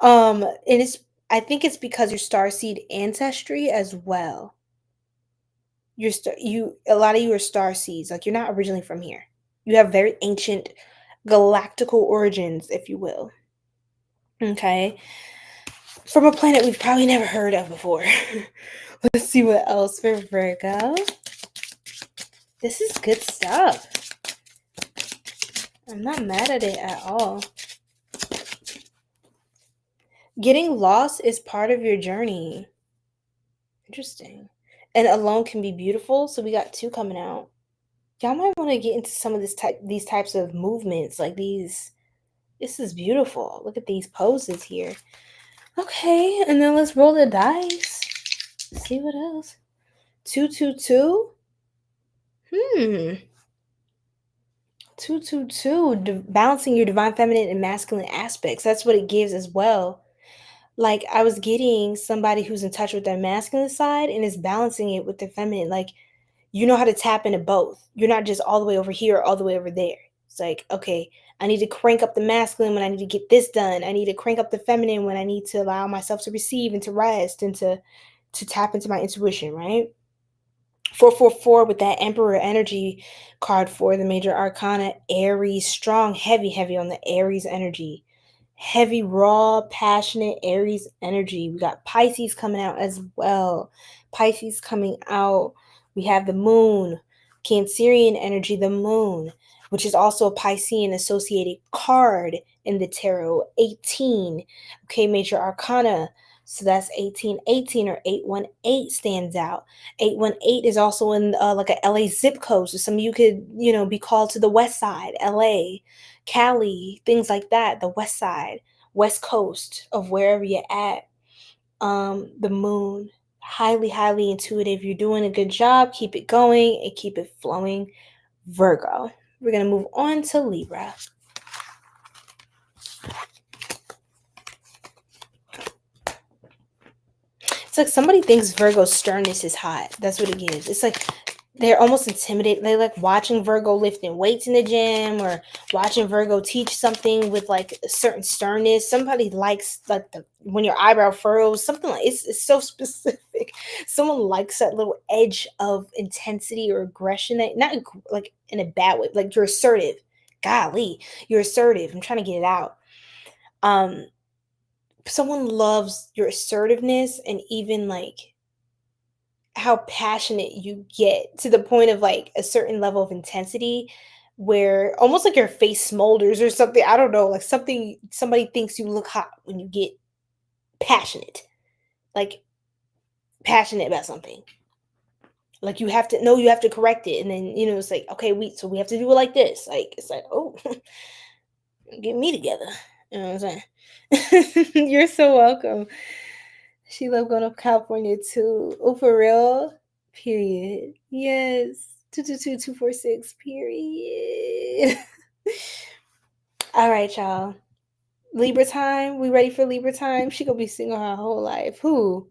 And I think it's because your starseed ancestry as well. A lot of you are star seeds. Like you're not originally from here. You have very ancient galactical origins, if you will. Okay. From a planet we've probably never heard of before. Let's see what else for Virgo. This is good stuff. I'm not mad at it at all. Getting lost is part of your journey. Interesting. And alone can be beautiful. So we got 2 coming out. Y'all might want to get into some of these types of movements, like these. This is beautiful. Look at these poses here. Okay, and then let's roll the dice. Let's see what else. 222. 222. Balancing your divine feminine and masculine aspects. That's what it gives as well. Like I was getting somebody who's in touch with their masculine side and is balancing it with their feminine. Like you know how to tap into both. You're not just all the way over here or all the way over there. It's like, okay, I need to crank up the masculine when I need to get this done. I need to crank up the feminine when I need to allow myself to receive and to rest and to tap into my intuition, right? 444 with that Emperor energy card for the major arcana. Aries, strong, heavy on the Aries energy. Heavy, raw, passionate Aries energy. We got Pisces coming out as well. Pisces coming out. We have the moon, Cancerian energy, the moon, which is also a Piscean associated card in the tarot. 18. Okay, major arcana. So that's 1818 or 818 stands out. 818 is also in like a LA zip code. So some of you could, be called to the west side, LA, Cali, things like that, the west side, west coast of wherever you're at. The moon, highly intuitive. You're doing a good job. Keep it going and keep it flowing. Virgo. We're going to move on to Libra. It's like somebody thinks Virgo's sternness is hot. That's what it gives. It's like they're almost intimidated. They like watching Virgo lifting weights in the gym or watching Virgo teach something with like a certain sternness. Somebody likes like when your eyebrow furrows, something like it's so specific. Someone likes that little edge of intensity or aggression, that not like in a bad way. Like you're assertive. Golly, you're assertive. I'm trying to get it out. Someone loves your assertiveness and even like how passionate you get to the point of like a certain level of intensity where almost like your face smolders or something. I don't know, like somebody thinks you look hot when you get passionate, like passionate about something. Like you have to correct it. And then, it's like, okay, so we have to do it like this. Like, it's like, oh, get me together. You know what I'm saying? You're so welcome. She loved going to California too. Oh, for real? Period. Yes. 222246. Period. All right, y'all. Libra time. We ready for Libra time? She gonna be single her whole life. Who?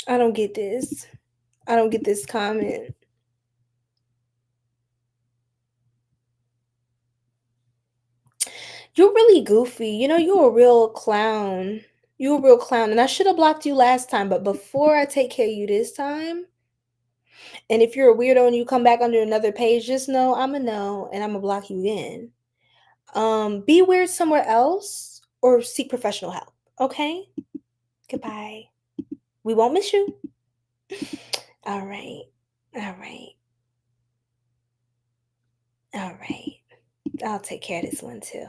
I don't get this. I don't get this comment. You're really goofy. You're a real clown. You're a real clown. And I should have blocked you last time, but before I take care of you this time, and if you're a weirdo and you come back under another page, just know I'm a no and I'm gonna block you again. Be weird somewhere else or seek professional help. Okay? Goodbye. We won't miss you. All right. All right. All right. I'll take care of this one too.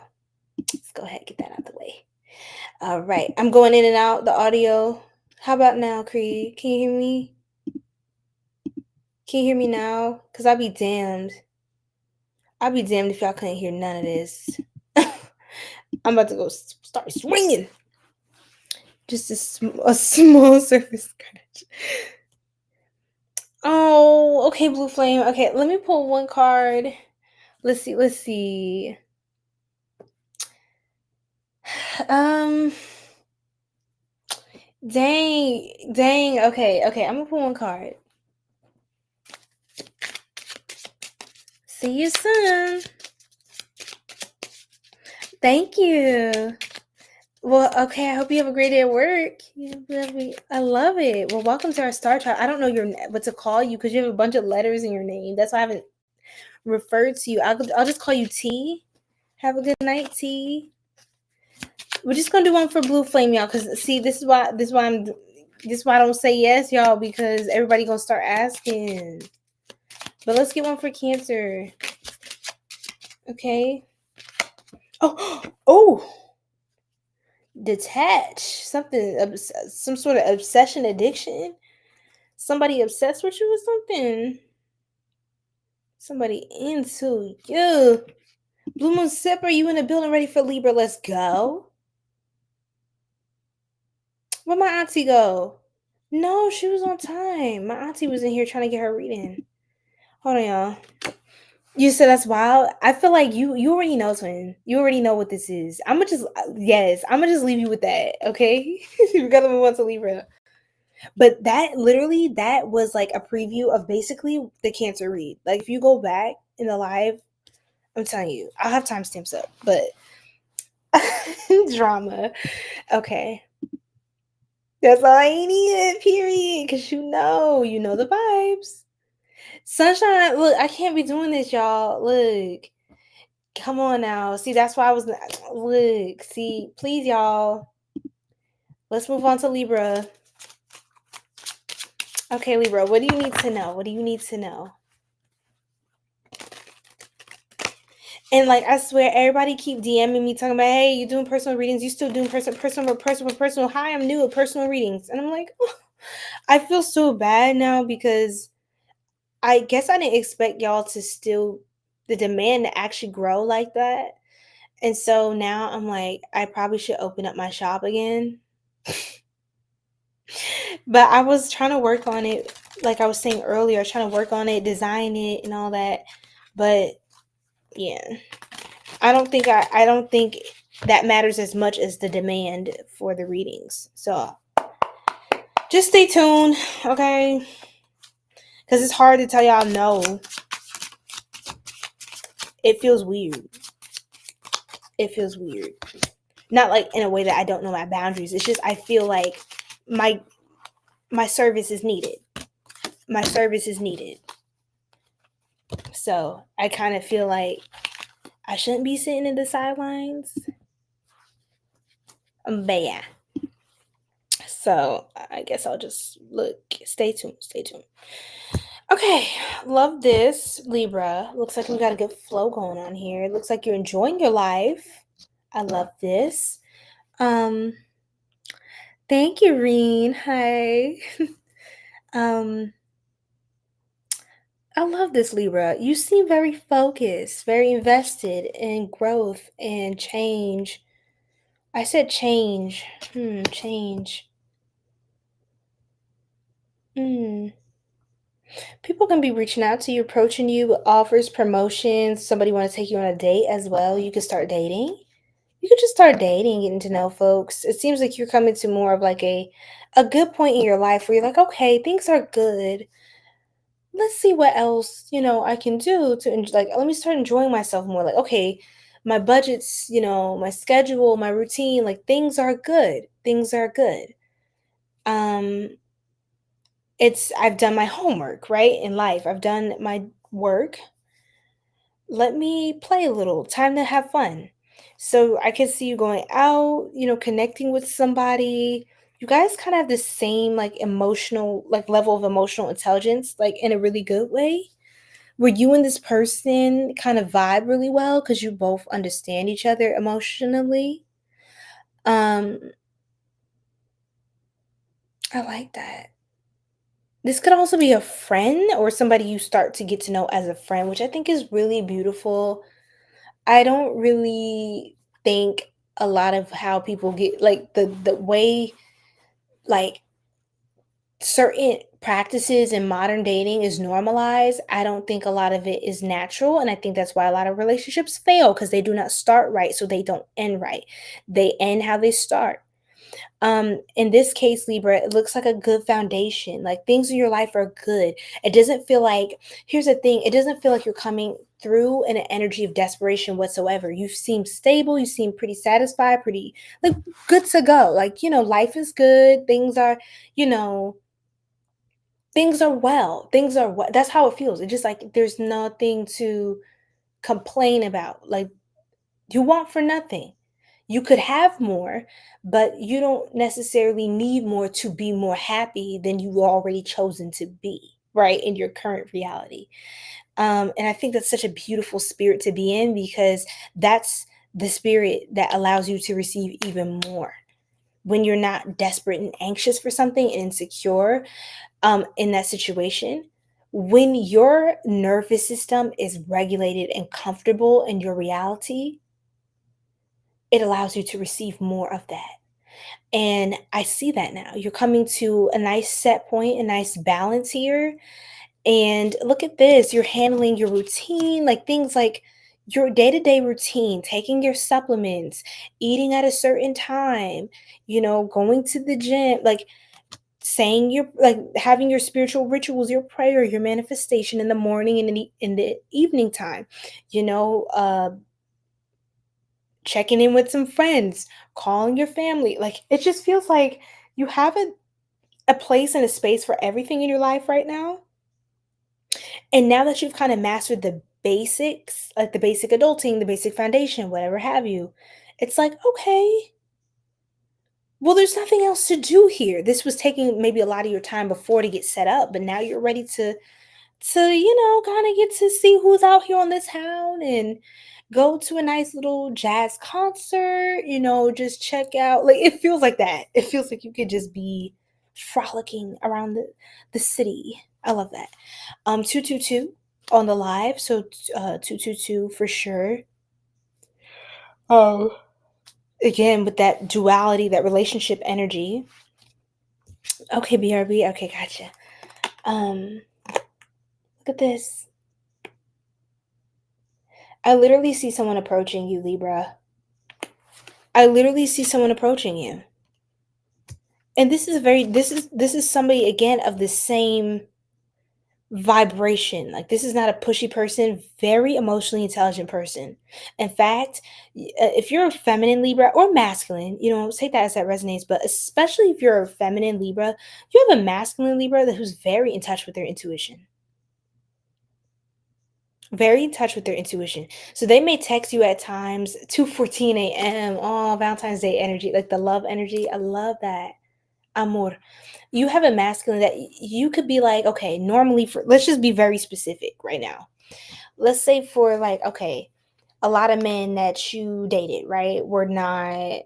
Let's go ahead and get that out of the way. All right. I'm going in and out the audio. How about now, Creed? Can you hear me? Can you hear me now? Because I'll be damned. I'll be damned if y'all couldn't hear none of this. I'm about to go start swinging. Just a small surface scratch. Oh, okay, Blue Flame. Okay, let me pull one card. Let's see. Dang. Okay, I'm gonna pull one card. See you soon. Thank you. Well, okay, I hope you have a great day at work. I love it. Well, welcome to our star chart. I don't know what to call you because you have a bunch of letters in your name. That's why I haven't referred to you. I'll just call you T. Have a good night, T. We're just gonna do one for Blue Flame, y'all. Cause see, this is why I don't say yes, y'all, because everybody gonna start asking. But let's get one for Cancer. Okay. Oh. Detach. Some sort of obsession, addiction. Somebody obsessed with you or something. Somebody into you. Blue Moon Sip, are you in the building ready for Libra? Let's go. Where'd my auntie go? No, she was on time. My auntie was in here trying to get her reading. Hold on, y'all. You said that's wild. I feel like you already know, twin. You already know what this is. I'm gonna just leave you with that, okay? We gotta move on to Libra. But that was like a preview of basically the Cancer read. Like if you go back in the live, I'm telling you, I'll have timestamps up, but drama. Okay. That's all I needed, period. Because you know the vibes. Sunshine, look, I can't be doing this, y'all. Look. Come on now. See, that's why look, see, please, y'all. Let's move on to Libra. Okay, Libra, what do you need to know? And like, I swear, everybody keep DMing me talking about, hey, you doing personal readings? You still doing personal? Hi, I'm new at personal readings. And I'm like, oh, I feel so bad now because I guess I didn't expect y'all to the demand to actually grow like that. And so now I'm like, I probably should open up my shop again. But I was trying to work on it, like I was saying earlier, I was trying to work on it, design it and all that. But yeah, I don't think that matters as much as the demand for the readings. So just stay tuned, okay? Because it's hard to tell y'all no. It feels weird. Not like in a way that I don't know my boundaries. It's just I feel like my service is needed. So I kind of feel like I shouldn't be sitting in the sidelines. But yeah. So I guess I'll just stay tuned. Okay, love this, Libra. Looks like we got a good flow going on here. It looks like you're enjoying your life. I love this. Thank you, Reen. Hi. I love this, Libra. You seem very focused, very invested in growth and change. I said change. Change. People can be reaching out to you, approaching you with offers, promotions. Somebody want to take you on a date as well. You can start dating. You could just start dating, getting to know folks. It seems like you're coming to more of like a good point in your life where you're like, okay, things are good. Let's see what else, I can do to like, let me start enjoying myself more. Like, okay, my budgets, my schedule, my routine, like things are good. Things are good. Um, I've done my homework, right? In life, I've done my work. Let me play a little. Time to have fun. So I can see you going out, connecting with somebody. You guys kind of have the same like emotional, like level of emotional intelligence, like in a really good way. Where you and this person kind of vibe really well because you both understand each other emotionally. Um, I like that. This could also be a friend or somebody you start to get to know as a friend, which I think is really beautiful. I don't really think a lot of how people get like the way like certain practices in modern dating is normalized. I don't think a lot of it is natural, and I think that's why a lot of relationships fail because they do not start right, so they don't end right. They end how they start. In this case, Libra, it looks like a good foundation. Like things in your life are good. It doesn't feel like, here's the thing, it doesn't feel like you're coming through in an energy of desperation whatsoever. You seem stable, you seem pretty satisfied, pretty like good to go. Like, life is good. You know, things are well. Things are well. That's how it feels. It's just like there's nothing to complain about. Like you want for nothing. You could have more, but you don't necessarily need more to be more happy than you already chosen to be, right? In your current reality. And I think that's such a beautiful spirit to be in because that's the spirit that allows you to receive even more. When you're not desperate and anxious for something and insecure in that situation, when your nervous system is regulated and comfortable in your reality, it allows you to receive more of that. And I see that now. You're coming to a nice set point, a nice balance here. And look at this, you're handling your routine, like things like your day to day routine, taking your supplements, eating at a certain time, going to the gym, like saying your like having your spiritual rituals, your prayer, your manifestation in the morning and in the evening time, you know, uh checking in with some friends, calling your family. Like it just feels like you have a place and a space for everything in your life right now. And now that you've kind of mastered the basics, like the basic adulting, the basic foundation, whatever have you, it's like, okay, well, there's nothing else to do here. This was taking maybe a lot of your time before to get set up, but now you're ready to kind of get to see who's out here on this town and go to a nice little jazz concert, just check out. Like it feels like that. It feels like you could just be frolicking around the city. I love that. 222 on the live, so 222 for sure. Oh, again with that duality, that relationship energy. Okay, BRB. Okay, gotcha. Look at this. I literally see someone approaching you, Libra. I literally see someone approaching you. And this is somebody again of the same vibration. Like this is not a pushy person, very emotionally intelligent person. In fact, if you're a feminine Libra or masculine, take that as that resonates, but especially if you're a feminine Libra, you have a masculine Libra who's very in touch with their intuition. Very in touch with their intuition. So they may text you at times 2:14 a.m. Oh, Valentine's Day energy, like the love energy. I love that. Amor. You have a masculine that you could be like, okay, normally let's just be very specific right now. Let's say for like, okay, a lot of men that you dated, right, were not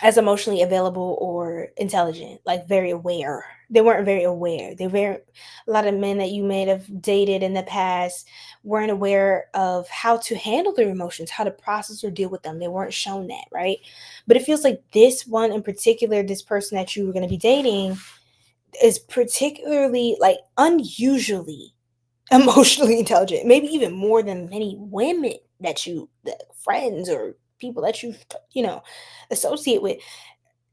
as emotionally available or intelligent, like very aware. They weren't very aware. A lot of men that you may have dated in the past weren't aware of how to handle their emotions, how to process or deal with them. They weren't shown that, right? But it feels like this one in particular, this person that you were going to be dating is particularly like unusually emotionally intelligent, maybe even more than many women that friends or people that you associate with,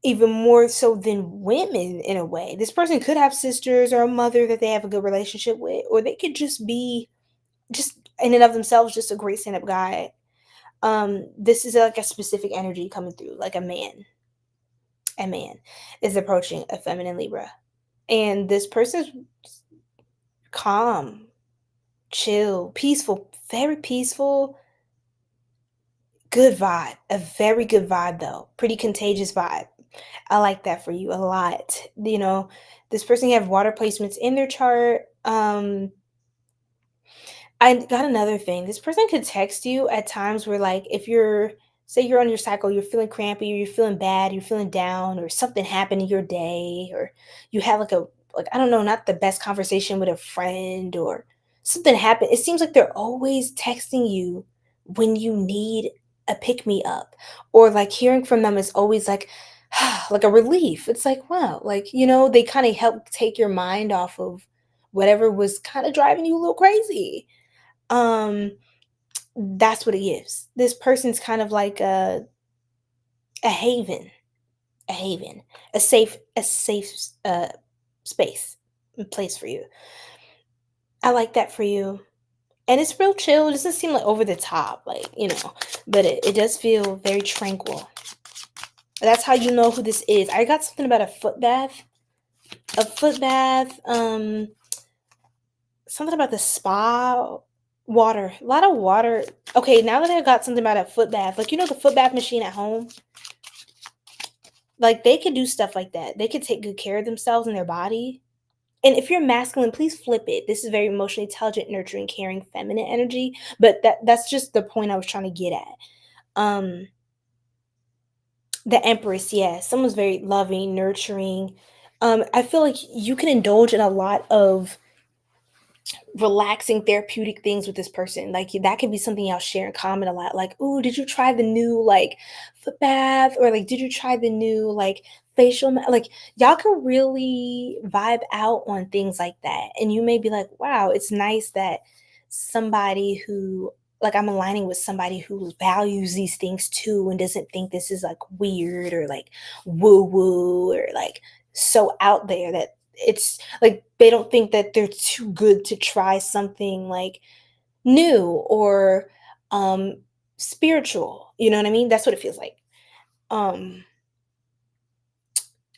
even more so than women in a way. This person could have sisters or a mother that they have a good relationship with, or they could just be just in and of themselves just a great stand-up guy. This is like a specific energy coming through, like a man. A man is approaching a feminine Libra. And this person's calm, chill, peaceful, very peaceful, good vibe. A very good vibe, though. Pretty contagious vibe. I like that for you a lot. This person have water placements in their chart. I got another thing. This person could text you at times where, like, if say you're on your cycle, you're feeling crampy, or you're feeling bad, you're feeling down, or something happened in your day, or you had I don't know, not the best conversation with a friend, or something happened. It seems like they're always texting you when you need a pick me up, or like hearing from them is always like, like a relief. It's like, wow, like, they kind of help take your mind off of whatever was kind of driving you a little crazy. um that's what it is. This person's kind of like a haven, a haven, a safe space and place for you. I like that for you. And it's real chill. It doesn't seem like over the top, but it does feel very tranquil. That's how you know who this is. I got something about a foot bath. A foot bath, something about the spa. Water, a lot of water. Okay, now that I got something about a foot bath, like, the foot bath machine at home, like, they could do stuff like that. They could take good care of themselves and their body. And if you're masculine, please flip it. This is very emotionally intelligent, nurturing, caring, feminine energy. But that's just the point I was trying to get at. The Empress, yeah, someone's very loving, nurturing. I feel like you can indulge in a lot of relaxing therapeutic things with this person. Like, that could be something y'all share in common a lot. Like, oh, did you try the new like foot bath? Or like, did you try the new like like, y'all can really vibe out on things like that. And you may be like, wow, it's nice that somebody who, like, I'm aligning with somebody who values these things too, and doesn't think this is like weird or like woo woo, or like so out there that it's like they don't think that they're too good to try something like new or spiritual. You know what I mean? That's what it feels like. um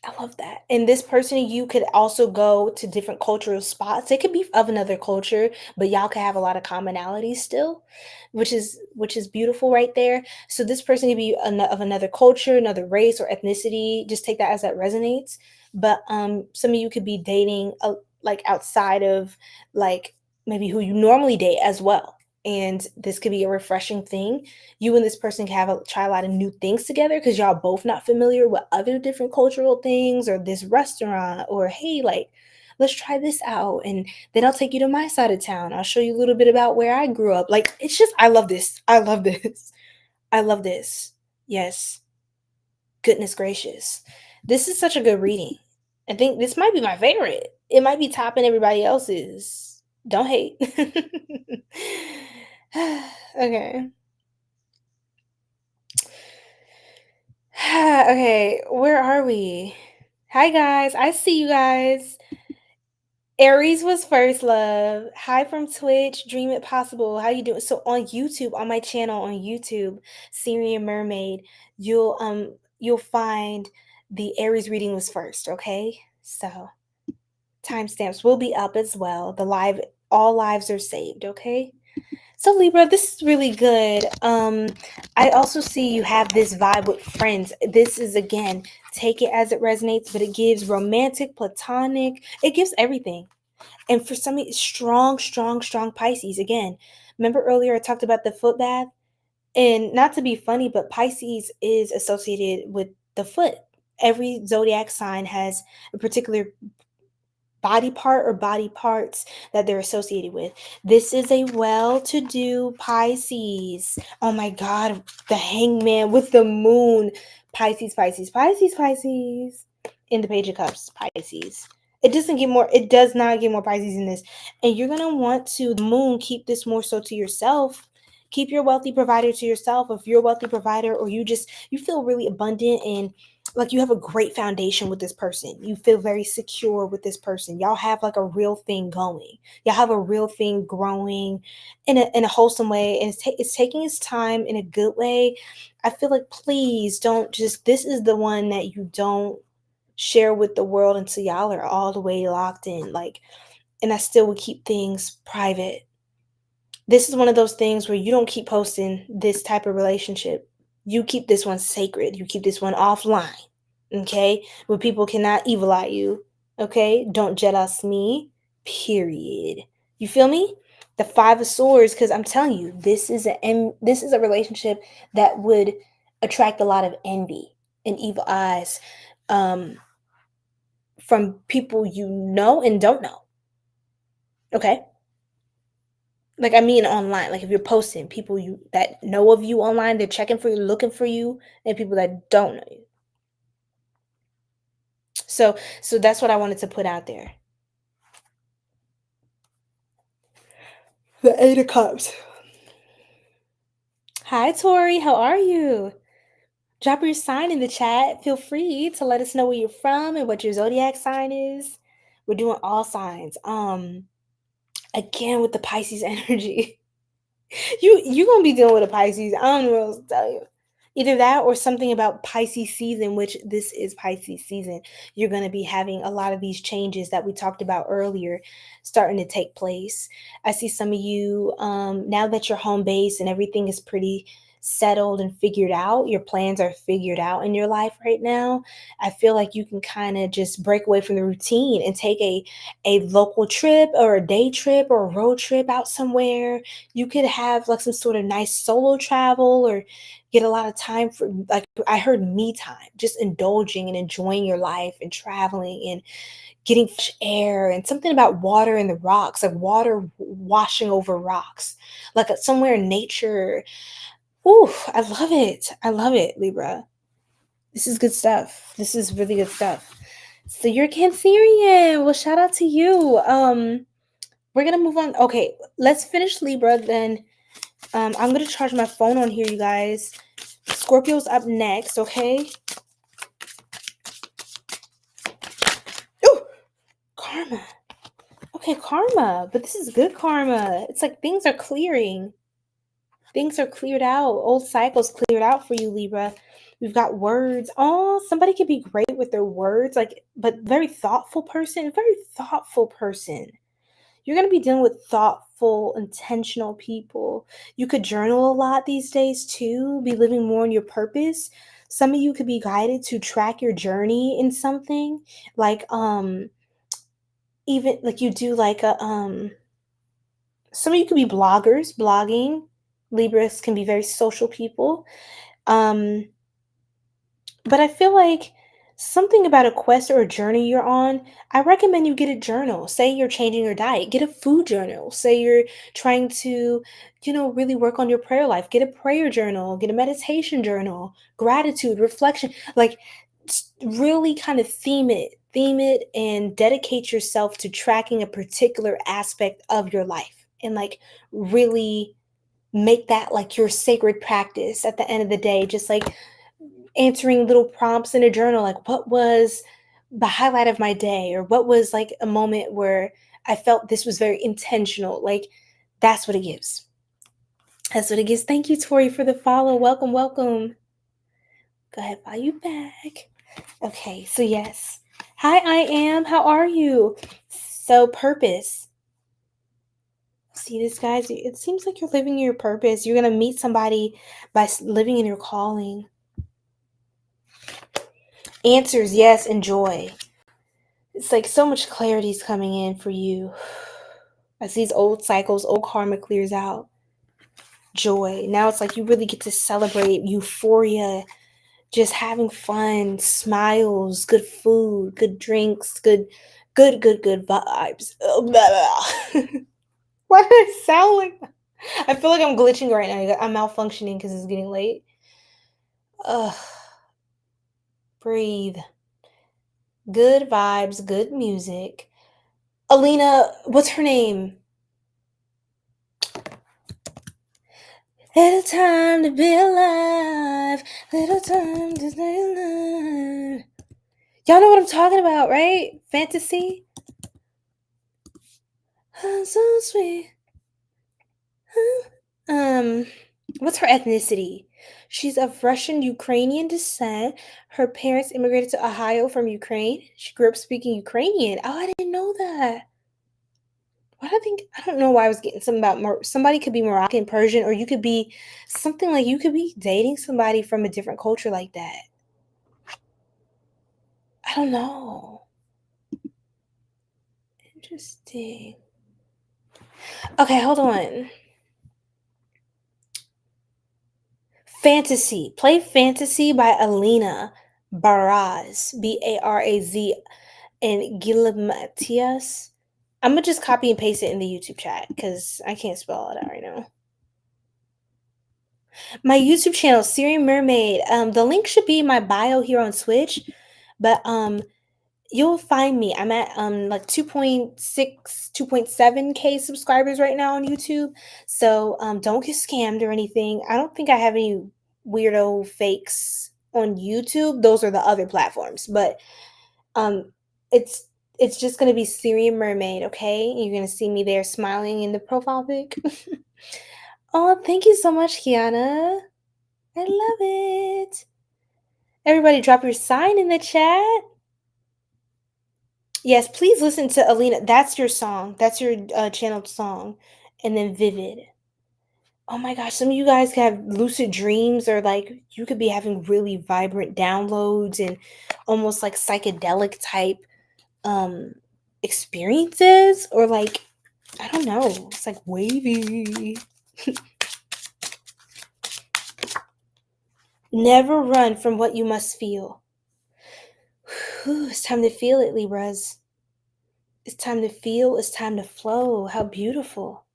I love that. And this person, you could also go to different cultural spots. It could be of another culture, but y'all could have a lot of commonalities still, which is beautiful right there. So this person could be of another culture, another race or ethnicity. Just take that as that resonates. But some of you could be dating like outside of like maybe who you normally date as well. And this could be a refreshing thing. You and this person can try a lot of new things together because y'all both not familiar with other different cultural things, or this restaurant, or hey, like, let's try this out, and then I'll take you to my side of town. I'll show you a little bit about where I grew up. Like, it's just, I love this. I love this. I love this. Yes. Goodness gracious. This is such a good reading. I think this might be my favorite. It might be topping everybody else's. Don't hate. Okay. Okay, where are we? Hi guys, I see you guys. Aries was first, love. Hi from Twitch, Dream It Possible. How you doing? So on YouTube, on my channel on YouTube, Sirian Mermaid, you'll find the Aries reading was first, okay? So timestamps will be up as well. All lives are saved, okay? So Libra, this is really good. I also see you have this vibe with friends. This is, again, take it as it resonates, but it gives romantic, platonic, it gives everything. And for some, strong, strong, strong Pisces. Again, remember earlier I talked about the foot bath? And not to be funny, but Pisces is associated with the foot. Every zodiac sign has a particular body part or body parts that they're associated with. This is a well-to-do Pisces. Oh my God, the hangman with the moon. Pisces, Pisces, Pisces, Pisces. In the Page of Cups, Pisces. It does not get more Pisces in this. And you're going to want to, the moon, keep this more so to yourself. Keep your wealthy provider to yourself. If you're a wealthy provider, or you feel really abundant and like you have a great foundation with this person. You feel very secure with this person. Y'all have like a real thing going. Y'all have a real thing growing in a wholesome way, and it's taking its time in a good way. I feel like please don't just, this is the one that you don't share with the world until y'all are all the way locked in. Like, and I still would keep things private. This is one of those things where you don't keep posting this type of relationship. You keep this one sacred. You keep this one offline. Okay? Where people cannot evil eye you. Okay? Don't jealous me. Period. You feel me? The Five of Swords, because I'm telling you, this is a relationship that would attract a lot of envy and evil eyes from people you know and don't know. Okay? Like, I mean online. Like, if you're posting, people you that know of you online, they're checking for you, looking for you, and people that don't know you. So that's what I wanted to put out there. The Eight of Cups. Hi, Tori. How are you? Drop your sign in the chat. Feel free to let us know where you're from and what your zodiac sign is. We're doing all signs. Again with the Pisces energy. You gonna be dealing with a Pisces. I don't know what else to tell you. Either that or something about Pisces season, which this is Pisces season. You're going to be having a lot of these changes that we talked about earlier starting to take place. I see some of you, now that you're home base and everything is pretty settled and figured out, your plans are figured out in your life right now. I feel like you can kind of just break away from the routine and take a local trip or a day trip or a road trip out somewhere. You could have like some sort of nice solo travel or get a lot of time for, like I heard, me time, just indulging and enjoying your life and traveling and getting fresh air, and something about water in the rocks, like water washing over rocks, like somewhere in nature. Ooh, I love it. I love it, Libra. This is good stuff. This is really good stuff. So you're Cancerian. Well, shout out to you. We're gonna move on. Okay, let's finish Libra, then I'm gonna charge my phone on here, you guys. Scorpio's up next, okay? Ooh, karma. Okay, karma, but this is good karma. It's like things are clearing. Things are cleared out. Old cycles cleared out for you, Libra. We've got words. Oh, somebody could be great with their words, like, but very thoughtful person. Very thoughtful person. You're going to be dealing with thoughtful, intentional people. You could journal a lot these days too, be living more in your purpose. Some of you could be guided to track your journey in something, like even like you do like a some of you could be bloggers, blogging. Libras can be very social people. But I feel like something about a quest or a journey you're on, I recommend you get a journal. Say you're changing your diet, get a food journal. Say you're trying to, really work on your prayer life, get a prayer journal, get a meditation journal, gratitude, reflection. Like, really kind of theme it, and dedicate yourself to tracking a particular aspect of your life, and like really make that like your sacred practice at the end of the day. Just like answering little prompts in a journal, like what was the highlight of my day, or what was like a moment where I felt this was very intentional. Like, that's what it gives. That's what it gives. Thank you, Tori, for the follow. Welcome, welcome. Go ahead, follow you back. Okay, so yes. Hi, I am. How are you? So, purpose. See this, guys? It seems like you're living your purpose. You're going to meet somebody by living in your calling. Answers, yes, and joy. It's like so much clarity is coming in for you. As these old cycles, old karma clears out. Joy. Now it's like you really get to celebrate euphoria, just having fun, smiles, good food, good drinks, good vibes. Why do I sound like that? I feel like I'm glitching right now. I'm malfunctioning because it's getting late. Ugh. Breathe. Good vibes, good music. Alina, what's her name? Little time to be alive. Little time to stay alive. Y'all know what I'm talking about, right? Fantasy. Oh, so sweet. What's her ethnicity? She's of Russian-Ukrainian descent. Her parents immigrated to Ohio from Ukraine. She grew up speaking Ukrainian. Oh, I didn't know that. I don't know why I was getting something about somebody could be Moroccan, Persian, or you could be something like you could be dating somebody from a different culture like that. I don't know. Interesting. Okay, hold on. Fantasy. Play Fantasy by Alina Baraz. Baraz and 𝘗𝘏𝘦𝘢𝘴𝘦. I'm gonna just copy and paste it in the YouTube chat because I can't spell all that right now. My YouTube channel, Sirian Mermaid. The link should be in my bio here on Twitch, but you'll find me. I'm at like 2.6, 2.7K subscribers right now on YouTube. So don't get scammed or anything. I don't think I have any weirdo fakes on YouTube. Those are the other platforms, but it's just gonna be Sirian Mermaid, okay? You're gonna see me there smiling in the profile pic. Oh, thank you so much, Kiana. I love it. Everybody drop your sign in the chat. Yes, please listen to Alina. That's your song. That's your channeled song. And then Vivid. Oh my gosh, some of you guys can have lucid dreams, or like you could be having really vibrant downloads and almost like psychedelic type experiences, or like I don't know, it's like wavy. Never run from what you must feel. Whew, it's time to feel it, Libras. It's time to feel, it's time to flow. How beautiful.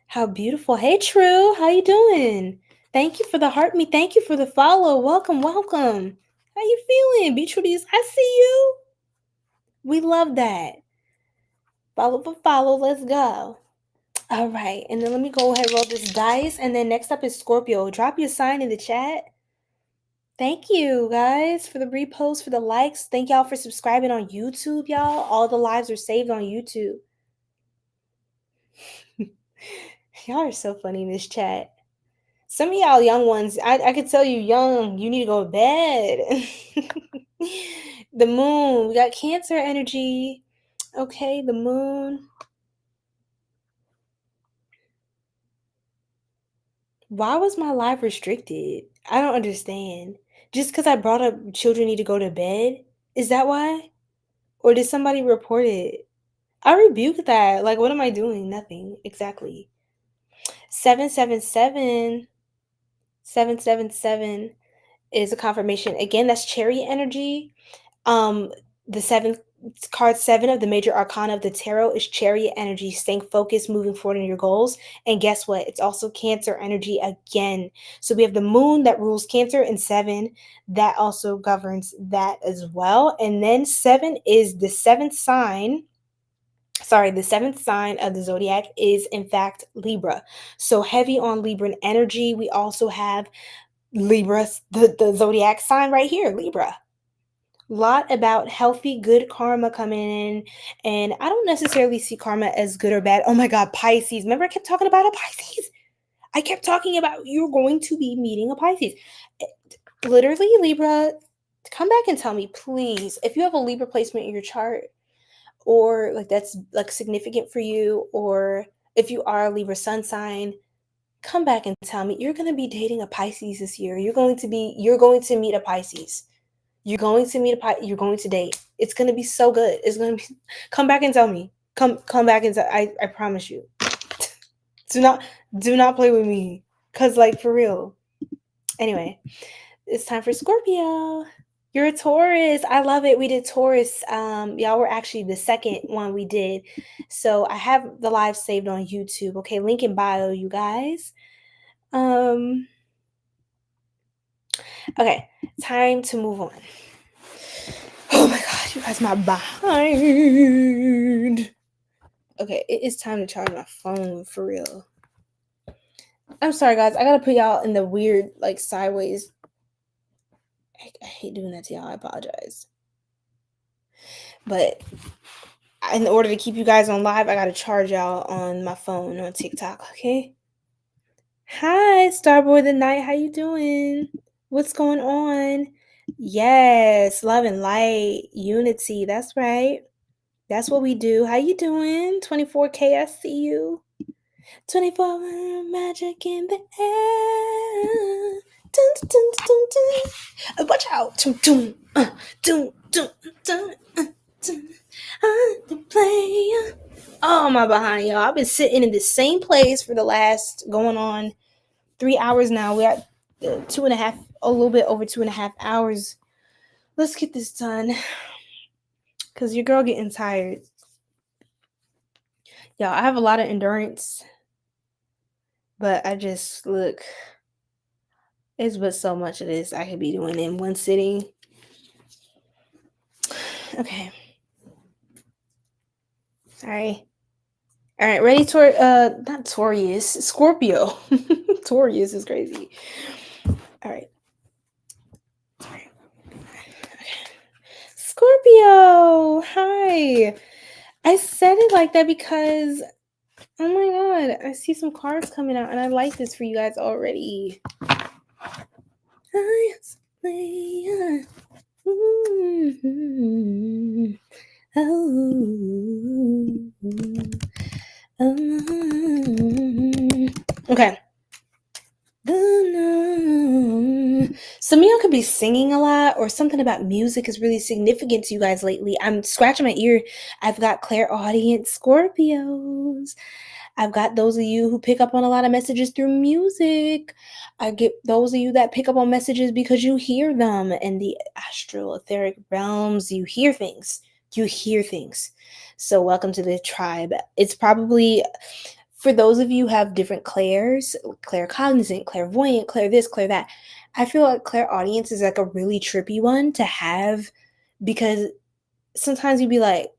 How beautiful. Hey True, how you doing? Thank you for the heart me. Thank you for the follow. Welcome, welcome. How you feeling? Beatrice, I see you. We love that. Follow for follow. Let's go. All right. And then let me go ahead and roll this dice. And then next up is Scorpio. Drop your sign in the chat. Thank you guys for the reposts, for the likes. Thank y'all for subscribing on YouTube, y'all. All the lives are saved on YouTube. Y'all are so funny in this chat. Some of y'all young ones, I could tell you young, you need to go to bed. The moon, we got Cancer energy. Okay, the moon. Why was my live restricted? I don't understand. Just because I brought up children need to go to bed? Is that why? Or did somebody report it? I rebuke that. Like, what am I doing? Nothing. Exactly. 777. 777 is a confirmation. Again, that's Chariot energy. The seventh card, 7 of the major arcana of the tarot, is Chariot energy, staying focused, moving forward in your goals. And guess what? It's also Cancer energy again. So we have the moon that rules Cancer, and 7 that also governs that as well. And then 7 is the seventh sign. Sorry, the seventh sign of the zodiac is in fact Libra. So heavy on Libran energy. We also have Libra, the zodiac sign right here, Libra. Lot about healthy, good karma coming in. And I don't necessarily see karma as good or bad. Oh my God, Pisces. Remember I kept talking about a Pisces? I kept talking about you're going to be meeting a Pisces. Literally, Libra, come back and tell me, please, if you have a Libra placement in your chart, or like that's like significant for you, or if you are a Libra sun sign, come back and tell me you're going to be dating a Pisces this year. You're going to meet a Pisces. You're going to meet you're going to date. It's going to be so good. It's going to be, come back and tell me. Come back and tell, I promise you. do not play with me. Cause like for real. Anyway, it's time for Scorpio. You're a Taurus. I love it. We did Taurus. Y'all were actually the second one we did. So I have the live saved on YouTube. Okay, link in bio, you guys. Okay, time to move on. Oh my God, you guys, my behind. Okay, it is time to charge my phone for real. I'm sorry, guys. I gotta put y'all in the weird, like, sideways. I hate doing that to y'all. I apologize. But in order to keep you guys on live, I gotta charge y'all on my phone on TikTok, okay? Hi, Starboy the Night. How you doing? What's going on? Yes, love and light, unity. That's right. That's what we do. How you doing? 24K, I see you. 24 magic in the air. Dun, dun, dun, dun, dun. Watch out. Dun, dun, dun, dun, dun, dun. I'm the player. Oh, my behind, y'all. I've been sitting in the same place for the last going on 3 hours now. We're at 2.5, a little bit over 2.5 hours. Let's get this done. Because your girl getting tired. Y'all, I have a lot of endurance. But I just, look, it's but so much of this I could be doing in one sitting. Okay. Sorry. All right, ready to not Taurus, Scorpio. Taurus is crazy. All right. Sorry. Okay. Scorpio, hi. I said it like that because, oh my God, I see some cards coming out and I like this for you guys already. Okay. Some of y'all could be singing a lot, or something about music is really significant to you guys lately. I'm scratching my ear. I've got clairaudience Scorpios. I've got those of you who pick up on a lot of messages through music. I get those of you that pick up on messages because you hear them in the astral etheric realms. You hear things. So welcome to the tribe. It's probably, for those of you who have different clairs, claircognizant, clairvoyant, clair this, clair that, I feel like clairaudience is like a really trippy one to have, because sometimes you'd be like,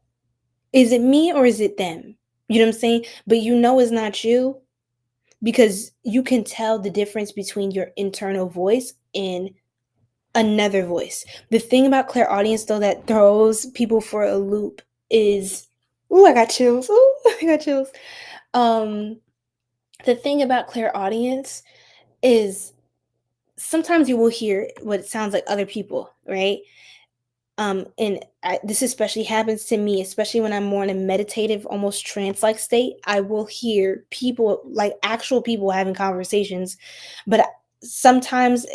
is it me or is it them? You know what I'm saying? But you know it's not you, because you can tell the difference between your internal voice and another voice. The thing about clairaudience, though, that throws people for a loop is, I got chills. The thing about clairaudience is sometimes you will hear what it sounds like other people, right? This especially happens to me, especially when I'm more in a meditative, almost trance-like state. I will hear people, like actual people, having conversations, but sometimes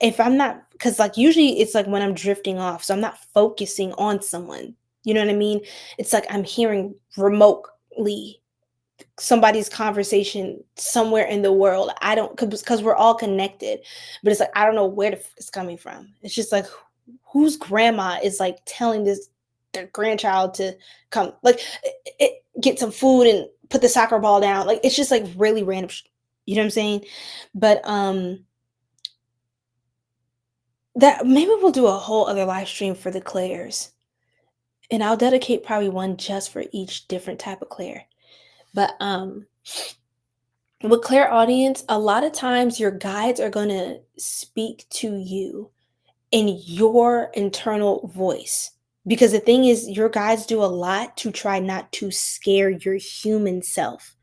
if I'm not, because like usually it's like when I'm drifting off, so I'm not focusing on someone. You know what I mean? It's like I'm hearing remotely somebody's conversation somewhere in the world. I don't, because we're all connected, but it's like I don't know where it's coming from. It's just like, whose grandma is like telling their grandchild to come, like, get some food and put the soccer ball down. Like, it's just like really random. You know what I'm saying? But that maybe we'll do a whole other live stream for the clairs, and I'll dedicate probably one just for each different type of clair. But with clairaudience, a lot of times your guides are going to speak to you in your internal voice, because the thing is, your guides do a lot to try not to scare your human self.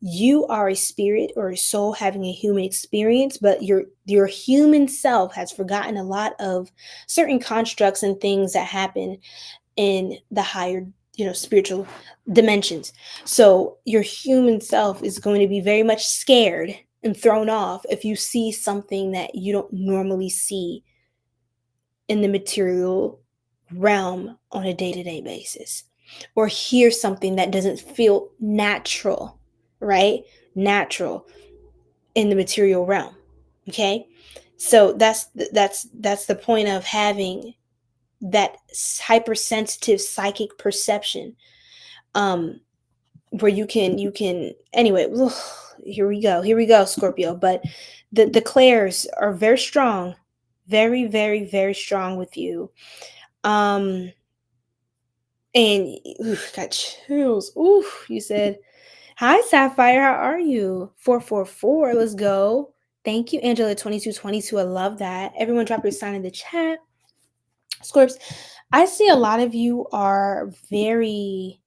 You are a spirit or a soul having a human experience, but your human self has forgotten a lot of certain constructs and things that happen in the higher, spiritual dimensions. So your human self is going to be very much scared and thrown off if you see something that you don't normally see in the material realm on a day-to-day basis, or hear something that doesn't feel natural, right? Natural in the material realm. Okay? So that's the point of having that hypersensitive psychic perception, where you can anyway. Here we go, Scorpio. But the clairs are very strong, very, very, very strong with you. And got chills. You said, Hi, Sapphire. How are you? 444. Let's go. Thank you, Angela 2222. I love that. Everyone drop your sign in the chat. Scorps, I see a lot of you are very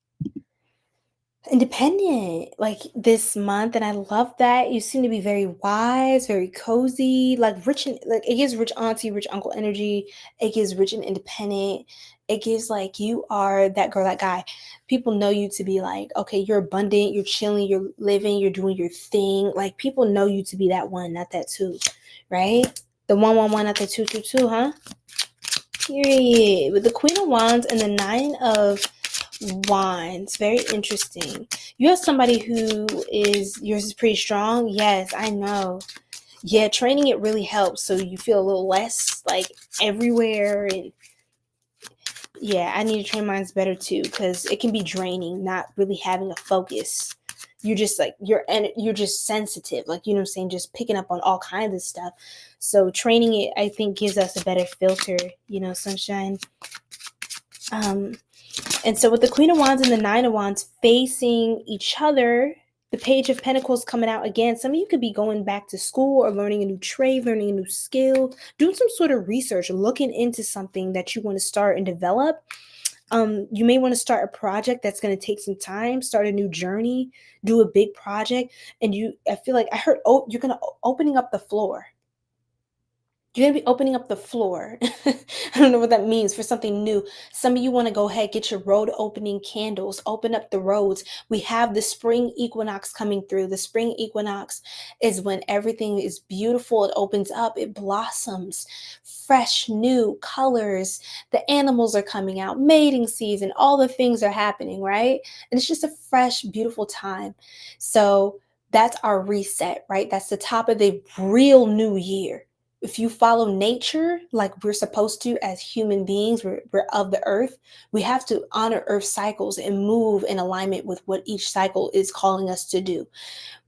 independent like this month, and I love that. You seem to be very wise, very cozy, like rich, and like it gives rich auntie, rich uncle energy. It gives rich and independent. It gives like you are that girl, that guy. People know you to be like, okay, you're abundant, you're chilling, you're living, you're doing your thing. Like people know you to be that one, not that two, right? The 111, not the 222, huh? Period. With the Queen of Wands and the Nine of Wands, very interesting. You have somebody who is, yours is pretty strong. Yes, I know. Yeah, training it really helps, so you feel a little less like everywhere. And yeah, I need to train mine better too, because it can be draining not really having a focus. You're just like you're just sensitive, like, you know what I'm saying, just picking up on all kinds of stuff. So training it, I think, gives us a better filter, sunshine. And so with the Queen of Wands and the Nine of Wands facing each other, the Page of Pentacles coming out again. Some of you could be going back to school or learning a new trade, learning a new skill, doing some sort of research, looking into something that you want to start and develop. You may want to start a project that's going to take some time, start a new journey, do a big project. And I feel like I heard, you're going to opening up the floor. You're going to be opening up the floor. I don't know what that means, for something new. Some of you want to go ahead, get your road opening candles, open up the roads. We have the spring equinox coming through. The spring equinox is when everything is beautiful. It opens up, it blossoms, fresh, new colors. The animals are coming out, mating season, all the things are happening, right? And it's just a fresh, beautiful time. So that's our reset, right? That's the top of the real new year. If you follow nature like we're supposed to as human beings, we're of the earth, we have to honor earth cycles and move in alignment with what each cycle is calling us to do.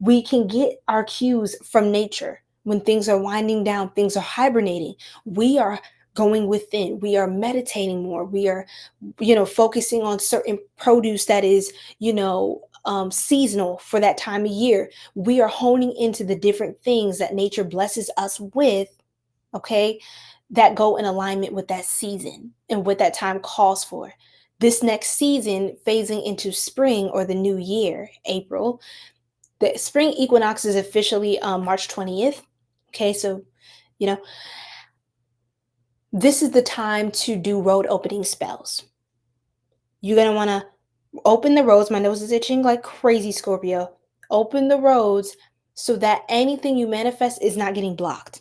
We can get our cues from nature. When things are winding down, things are hibernating, we are going within, we are meditating more, we are, focusing on certain produce that is, seasonal for that time of year. We are honing into the different things that nature blesses us with, okay, that go in alignment with that season and what that time calls for. This next season, phasing into spring or the new year, April, the spring equinox is officially March 20th. Okay, so, this is the time to do road opening spells. You're going to want to open the roads. My nose is itching like crazy, Scorpio. Open the roads so that anything you manifest is not getting blocked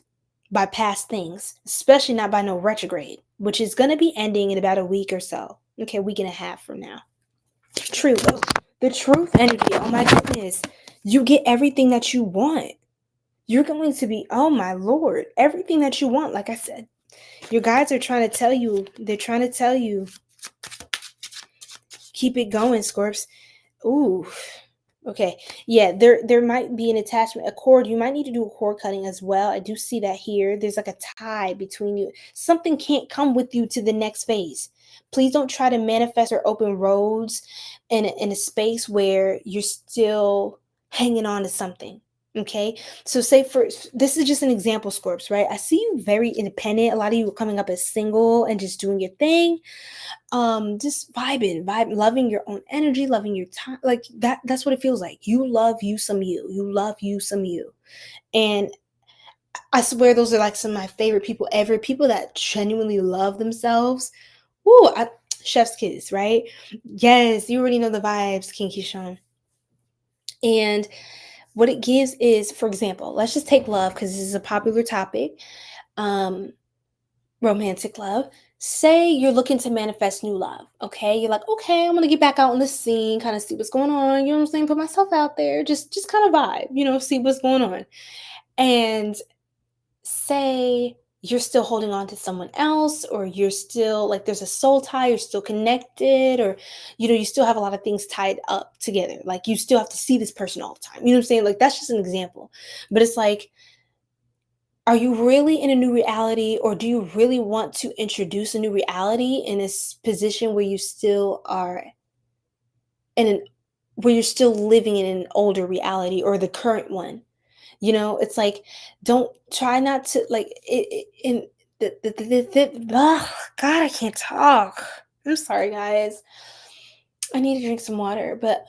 by past things, especially not by no retrograde, which is going to be ending in about a week or so. Okay, a week and a half from now. Truth. The truth energy. Oh my goodness. You get everything that you want. You're going to be, oh my Lord, everything that you want. Like I said, your guides are trying to tell you, keep it going, Scorps. Ooh. Okay, yeah, there might be an attachment, a cord. You might need to do a cord cutting as well. I do see that here. There's like a tie between you. Something can't come with you to the next phase. Please don't try to manifest or open roads in a space where you're still hanging on to something. Okay, so this is just an example, Scorps, right? I see you very independent. A lot of you are coming up as single and just doing your thing. Just vibing, loving your own energy, loving your time, like that's what it feels like. You love you some you. And I swear those are like some of my favorite people ever, people that genuinely love themselves. Ooh, chef's kiss, right? Yes, you already know the vibes, Kinky Sean. And what it gives is, for example, let's just take love because this is a popular topic. Romantic love. Say you're looking to manifest new love, okay? You're like, okay, I'm going to get back out on the scene, kind of see what's going on, you know what I'm saying? Put myself out there, just kind of vibe, see what's going on. And say you're still holding on to someone else, or you're still like there's a soul tie, you're still connected, or you still have a lot of things tied up together. Like you still have to see this person all the time. You know what I'm saying? Like that's just an example. But it's like, are you really in a new reality, or do you really want to introduce a new reality in a position where you still are in an where you're still living in an older reality or the current one. It's like, don't try not to like it in ugh, God, I can't talk. I'm sorry, guys. I need to drink some water, but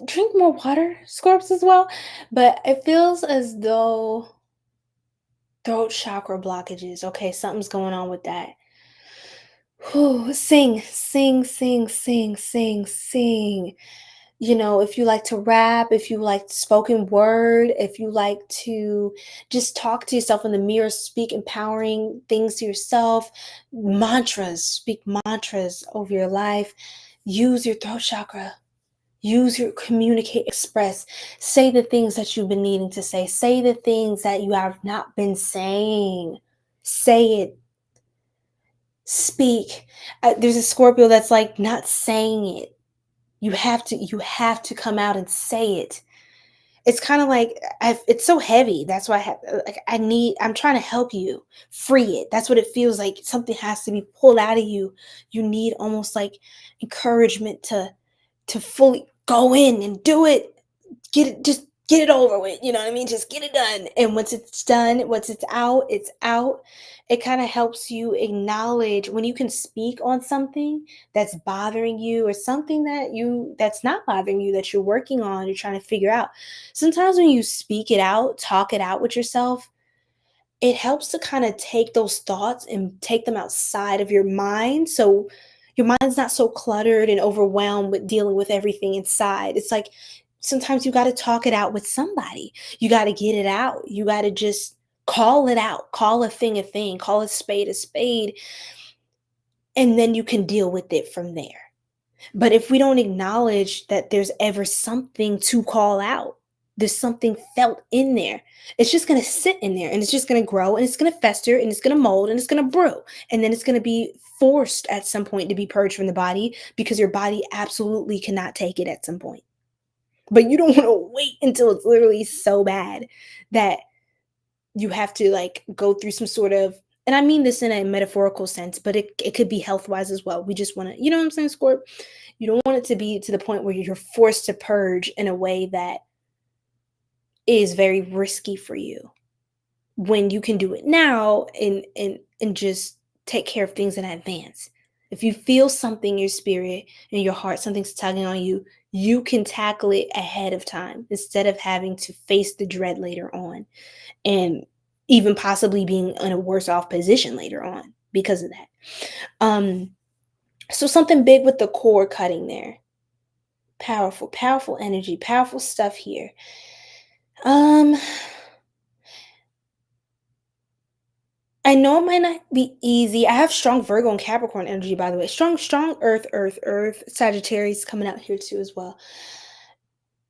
drink more water, Scorps, as well. But it feels as though throat chakra blockages. Okay, something's going on with that. Whew, sing, sing, sing, sing, sing, sing. If you like to rap, if you like spoken word, if you like to just talk to yourself in the mirror, speak empowering things to yourself, mantras, speak mantras over your life, use your throat chakra, use your communicate, express, say the things that you've been needing to say the things that you have not been saying, say it, speak. There's a Scorpio that's like not saying it. You have to come out and say it. It's kind of like it's so heavy. That's why I'm trying to help you free it. That's what it feels like. Something has to be pulled out of you. You need almost like encouragement to fully go in and do it. Just get it over with. You know what I mean? Just get it done. And once it's done, once it's out, it's out. It kind of helps you acknowledge when you can speak on something that's bothering you or something that's not bothering you, that you're working on, you're trying to figure out. Sometimes when you speak it out, talk it out with yourself, it helps to kind of take those thoughts and take them outside of your mind. So your mind's not so cluttered and overwhelmed with dealing with everything inside. It's like sometimes you got to talk it out with somebody. You got to get it out. You got to just call it out. Call a thing, call a spade, and then you can deal with it from there. But if we don't acknowledge that there's ever something to call out, there's something felt in there, it's just going to sit in there and it's just going to grow and it's going to fester and it's going to mold and it's going to brew. And then it's going to be forced at some point to be purged from the body because your body absolutely cannot take it at some point. But you don't want to wait until it's literally so bad that you have to like go through some sort of, and I mean this in a metaphorical sense, but it could be health-wise as well. We just want to, you know what I'm saying, Scorp? You don't want it to be to the point where you're forced to purge in a way that is very risky for you when you can do it now and just take care of things in advance. If you feel something in your spirit, in your heart, something's tugging on you, you can tackle it ahead of time instead of having to face the dread later on and even possibly being in a worse off position later on because of that. So something big with the cord cutting there. Powerful energy, powerful stuff here. I know it might not be easy. I have strong Virgo and Capricorn energy, by the way. Strong Earth, Sagittarius coming out here too as well.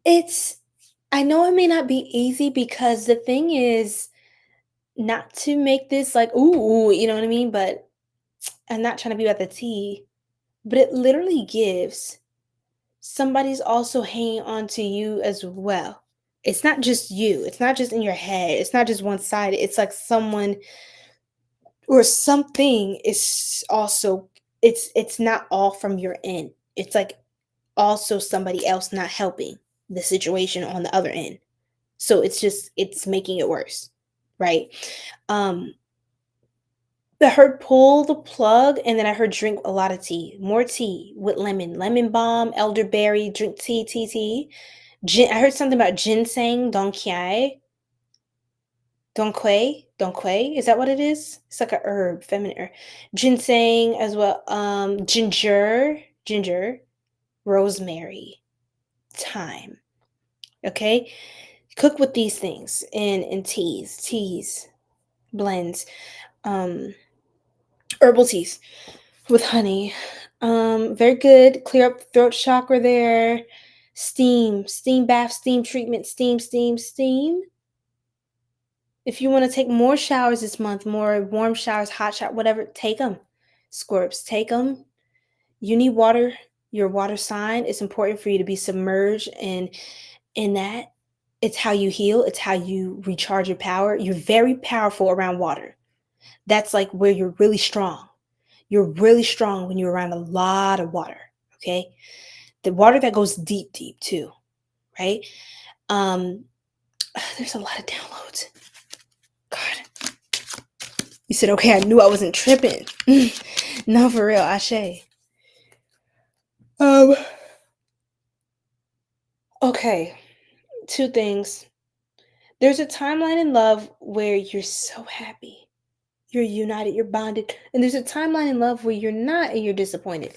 I know it may not be easy because the thing is not to make this like, ooh, you know what I mean? But I'm not trying to be about the tea, but it literally gives somebody's also hanging on to you as well. It's not just you. It's not just in your head. It's not just one side. It's like someone or something is also, it's not all from your end. It's like also somebody else not helping the situation on the other end. So it's making it worse, right? I heard pull the plug, and then I heard drink a lot of tea, more tea with lemon balm, elderberry, drink tea. I heard something about ginseng, 𝘗𝘭𝘦𝘢𝘗𝘭𝘦. Is that what it is? It's like a herb, feminine herb. Ginseng as well. Ginger, rosemary, thyme. Okay, cook with these things in teas, blends, herbal teas with honey. Very good. Clear up throat chakra there. Steam bath, steam treatment, steam. If you want to take more showers this month, more warm showers, hot shower, whatever, take them. Scorps, take them. You need water. Your water sign. It's important for you to be submerged in that. It's how you heal. It's how you recharge your power. You're very powerful around water. That's like where you're really strong. You're really strong when you're around a lot of water. okay? The water that goes deep, deep too, right? Um, there's a lot of downloads. God. You said, okay, I knew I wasn't tripping. No, for real, Ashe. Okay, two things. There's a timeline in love where you're so happy. You're united, you're bonded. And there's a timeline in love where you're not and you're disappointed.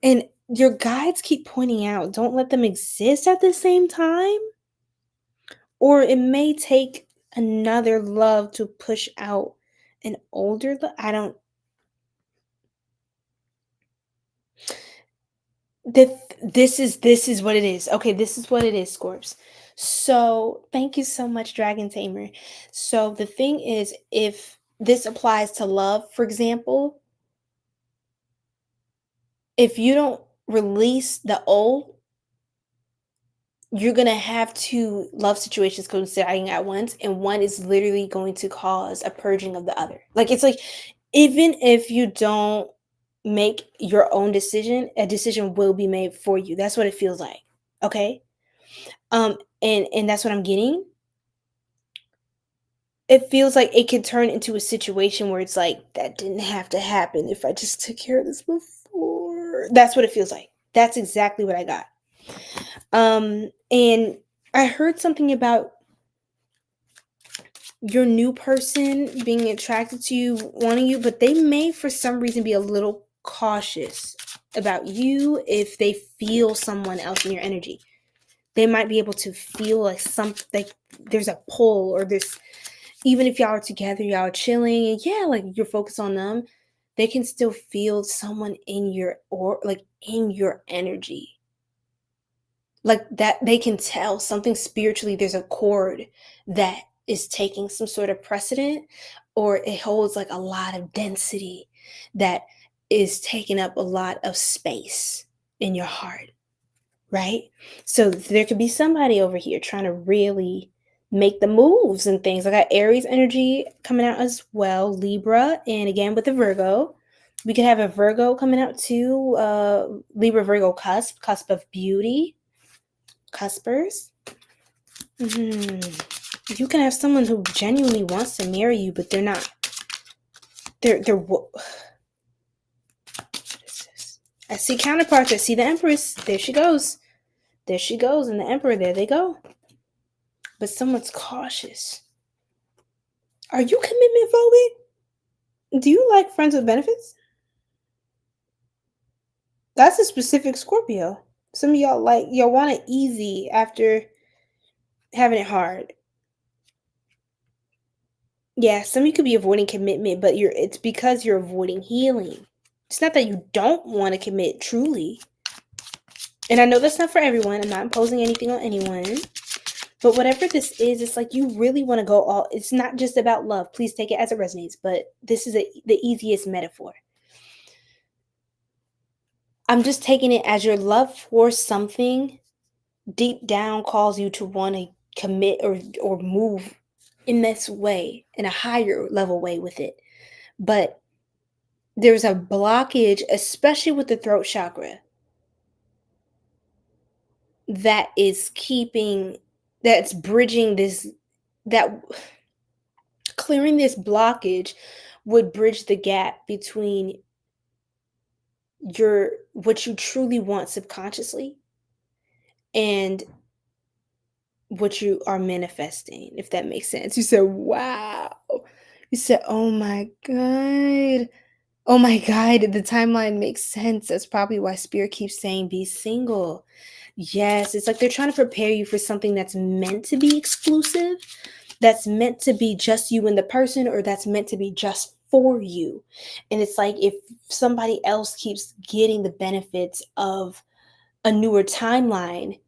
And your guides keep pointing out, don't let them exist at the same time. Or it may take another love to push out an older love. This is what it is. Okay, this is what it is, Scorps. So thank you so much, Dragon Tamer. So the thing is, if this applies to love, for example, if you don't release the old, you're gonna have two love situations coinciding at once, and one is literally going to cause a purging of the other. Like it's like, even if you don't make your own decision, a decision will be made for you. That's what it feels like. Okay. And that's what I'm getting. It feels like it could turn into a situation where it's like, that didn't have to happen if I just took care of this before. That's what it feels like. That's exactly what I got. And I heard something about your new person being attracted to you, wanting you, but they may for some reason be a little cautious about you if they feel someone else in your energy. They might be able to feel like something, like there's a pull, or this, even if y'all are together, y'all are chilling, and yeah, like you're focused on them, they can still feel someone in your, or like in your energy. Like that, they can tell something spiritually, there's a chord that is taking some sort of precedent, or it holds like a lot of density that is taking up a lot of space in your heart, right? So there could be somebody over here trying to really make the moves and things. I got Aries energy coming out as well, Libra, and again with the Virgo. We could have a Virgo coming out too, Libra Virgo cusp of beauty, cuspers. You can have someone who genuinely wants to marry you, but they're not. What is this? I see counterparts. I see the Empress. There she goes. There she goes. And the Emperor, there they go. But someone's cautious. Are you commitment phobic? Do you like friends with benefits? That's a specific Scorpio. Some of y'all y'all want it easy after having it hard. Yeah, some of you could be avoiding commitment, but it's because you're avoiding healing. It's not that you don't want to commit truly. And I know that's not for everyone. I'm not imposing anything on anyone. But whatever this is, it's like you really want to go all. It's not just about love. Please take it as it resonates. But this is the easiest metaphor. I'm just taking it as your love for something deep down calls you to want to commit or move in this way, in a higher level way with it. But there's a blockage, especially with the throat chakra, that's bridging this, that clearing this blockage would bridge the gap between what you truly want subconsciously and what you are manifesting, if that makes sense. You said, wow. You said, oh my God. Oh my God, the timeline makes sense. That's probably why Spirit keeps saying be single. Yes, it's like they're trying to prepare you for something that's meant to be exclusive, that's meant to be just you and the person, or that's meant to be just for you. And it's like if somebody else keeps getting the benefits of a newer timeline,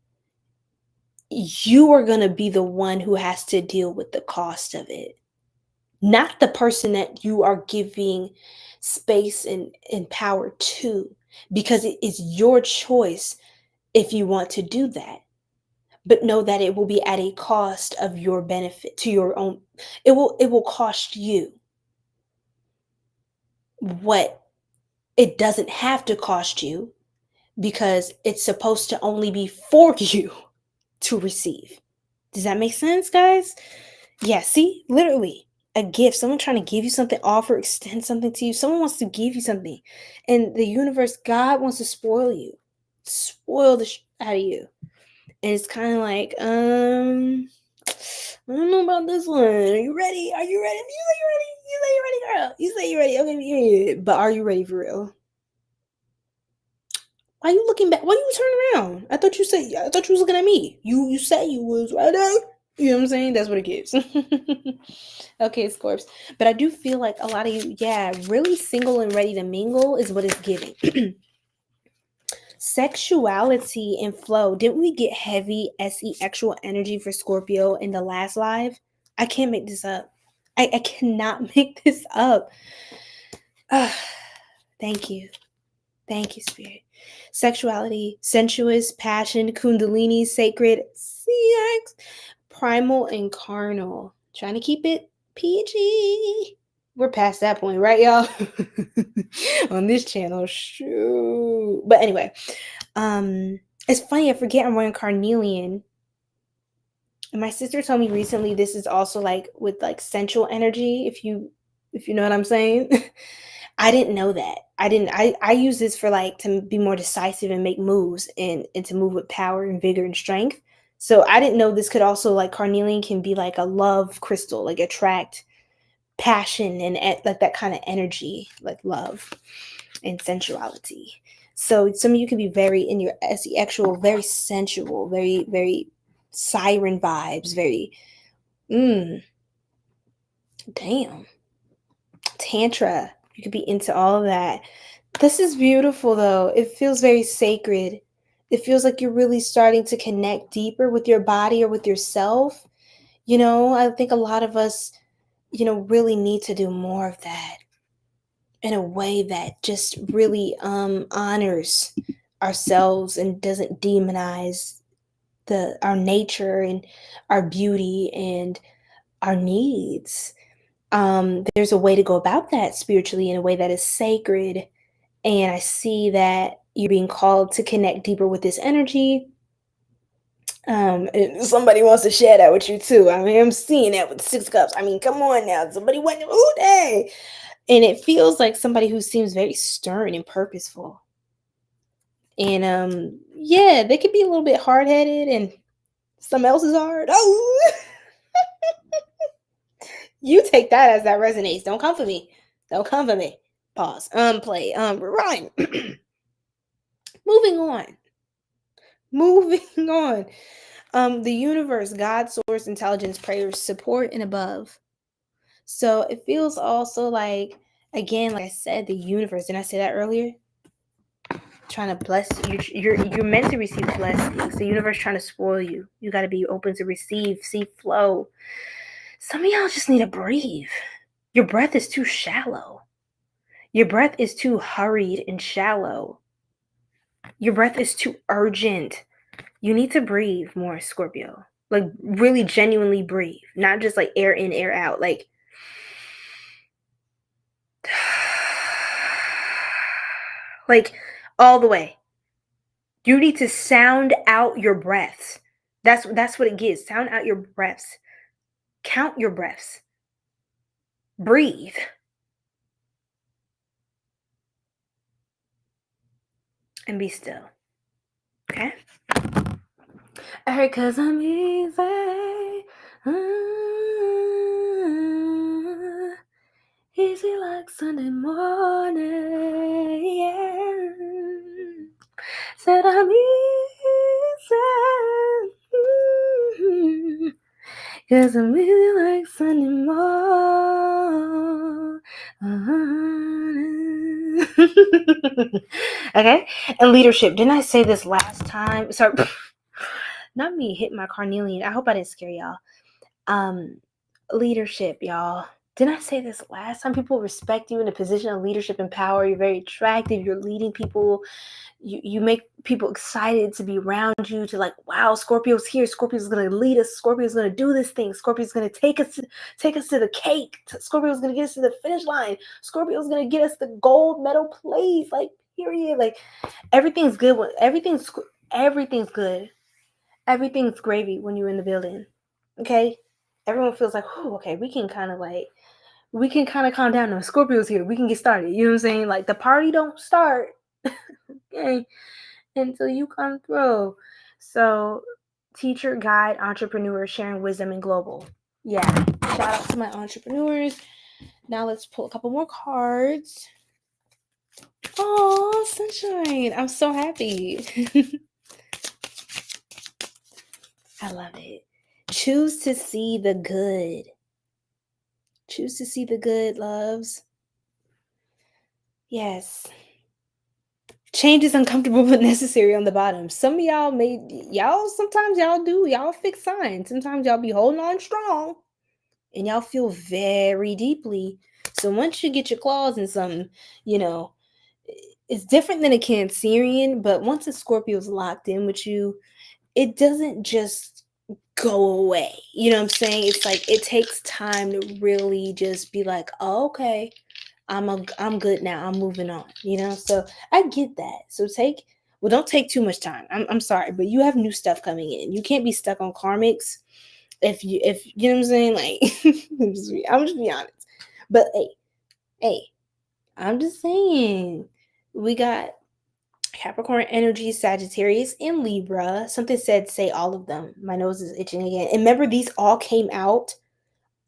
you are going to be the one who has to deal with the cost of it, not the person that you are giving space and power to, because it is your choice if you want to do that. But know that it will be at a cost of your benefit to your own. It will cost you what it doesn't have to cost you, because it's supposed to only be for you to receive. Does that make sense, guys? Yeah, see, literally a gift, someone trying to give you something, offer, extend something to you. Someone wants to give you something. And the universe, God wants to spoil you, spoil the out of you. And it's kind of like, I don't know about this one. Are you ready? Are you ready? You say you're ready. You say you're ready, girl. You say you're ready. Okay, yeah. But are you ready for real? Why you looking back? Why you turn around? I thought you was looking at me. You said you was right there. You know what I'm saying? That's what it gives. Okay, Scorps. But I do feel like a lot of you, really single and ready to mingle is what it's giving. Sexuality and flow. Didn't we get heavy 𝘱𝑒 energy for Scorpio in the last live? I can't make this up. I cannot make this up. Thank you. Thank you, Spirit. Sexuality, sensuous, passion, kundalini, sacred, CX, primal, and carnal. Trying to keep it PG. We're past that point, right, y'all? On this channel, shoot. But anyway, it's funny. I forget I'm wearing carnelian. And my sister told me recently this is also like with like sensual energy. If you know what I'm saying. I didn't know that. I use this for like to be more decisive and make moves and to move with power and vigor and strength. So I didn't know this could also, like, carnelian can be like a love crystal, like attract passion and like that kind of energy, like love and sensuality. So some of you can be very in your actual, very sensual, very, very siren vibes, very, damn. Tantra. You could be into all of that. This is beautiful, though. It feels very sacred. It feels like you're really starting to connect deeper with your body or with yourself. You know, I think a lot of us, really need to do more of that in a way that just really honors ourselves and doesn't demonize our nature and our beauty and our needs. There's a way to go about that spiritually in a way that is sacred. And I see that you're being called to connect deeper with this energy. And somebody wants to share that with you too. I mean, I'm seeing that with 6 cups. I mean, come on now. Somebody went, ooh, day. And it feels like somebody who seems very stern and purposeful. And they could be a little bit hard-headed and something else is hard. Oh, you take that as that resonates. Don't come for me. Don't come for me. Pause. Play. Rewind. Moving on. The universe, God, source, intelligence, prayers, support, and above. So it feels also like, again, like I said, the universe. Didn't I say that earlier? Trying to bless you. You're meant to receive blessings. The universe trying to spoil you. You got to be open to receive, see flow. Some of y'all just need to breathe. Your breath is too shallow. Your breath is too hurried and shallow. Your breath is too urgent. You need to breathe more, Scorpio. Like, really genuinely breathe. Not just like air in, air out. Like, like all the way. You need to sound out your breaths. That's what it gives. Sound out your breaths. Count your breaths. Breathe. And be still. Okay? I heard 'cause I'm easy. Easy like Sunday morning. Yeah. Said I'm easy. 'Cause I'm easy like Sunday morning. Okay? And leadership. Didn't I say this last time? Sorry. Not me hitting my carnelian. I hope I didn't scare y'all. Leadership, y'all. Didn't I say this last time? People respect you in a position of leadership and power. You're very attractive. You're leading people. You make people excited to be around you, to like, wow, Scorpio's here. Scorpio's going to lead us. Scorpio's going to do this thing. Scorpio's going to take us to the cake. Scorpio's going to get us to the finish line. Scorpio's going to get us the gold medal place. Like, period. Like everything's good. Everything's good. Everything's gravy when you're in the building. Okay, everyone feels like, oh, okay, we can kind of calm down now. Scorpio's here. We can get started. You know what I'm saying? Like the party don't start, okay, until you come through. So, teacher, guide, entrepreneur, sharing wisdom and global. Yeah, shout out to my entrepreneurs. Now let's pull a couple more cards. Oh, sunshine. I'm so happy. I love it. Choose to see the good. Choose to see the good, loves. Yes. Change is uncomfortable but necessary on the bottom. Some of y'all sometimes y'all fix signs. Sometimes y'all be holding on strong and y'all feel very deeply. So once you get your claws in something, it's different than a Cancerian, but once a Scorpio's locked in with you, it doesn't just go away. You know what I'm saying? It's like it takes time to really just be like, oh, okay, I'm good now. I'm moving on. So I get that. So don't take too much time. I'm sorry, but you have new stuff coming in. You can't be stuck on karmics. If you know what I'm saying, like I'm just be honest. But hey, I'm just saying we got Capricorn energy, Sagittarius, and Libra. Something said say all of them. My nose is itching again. And remember, these all came out.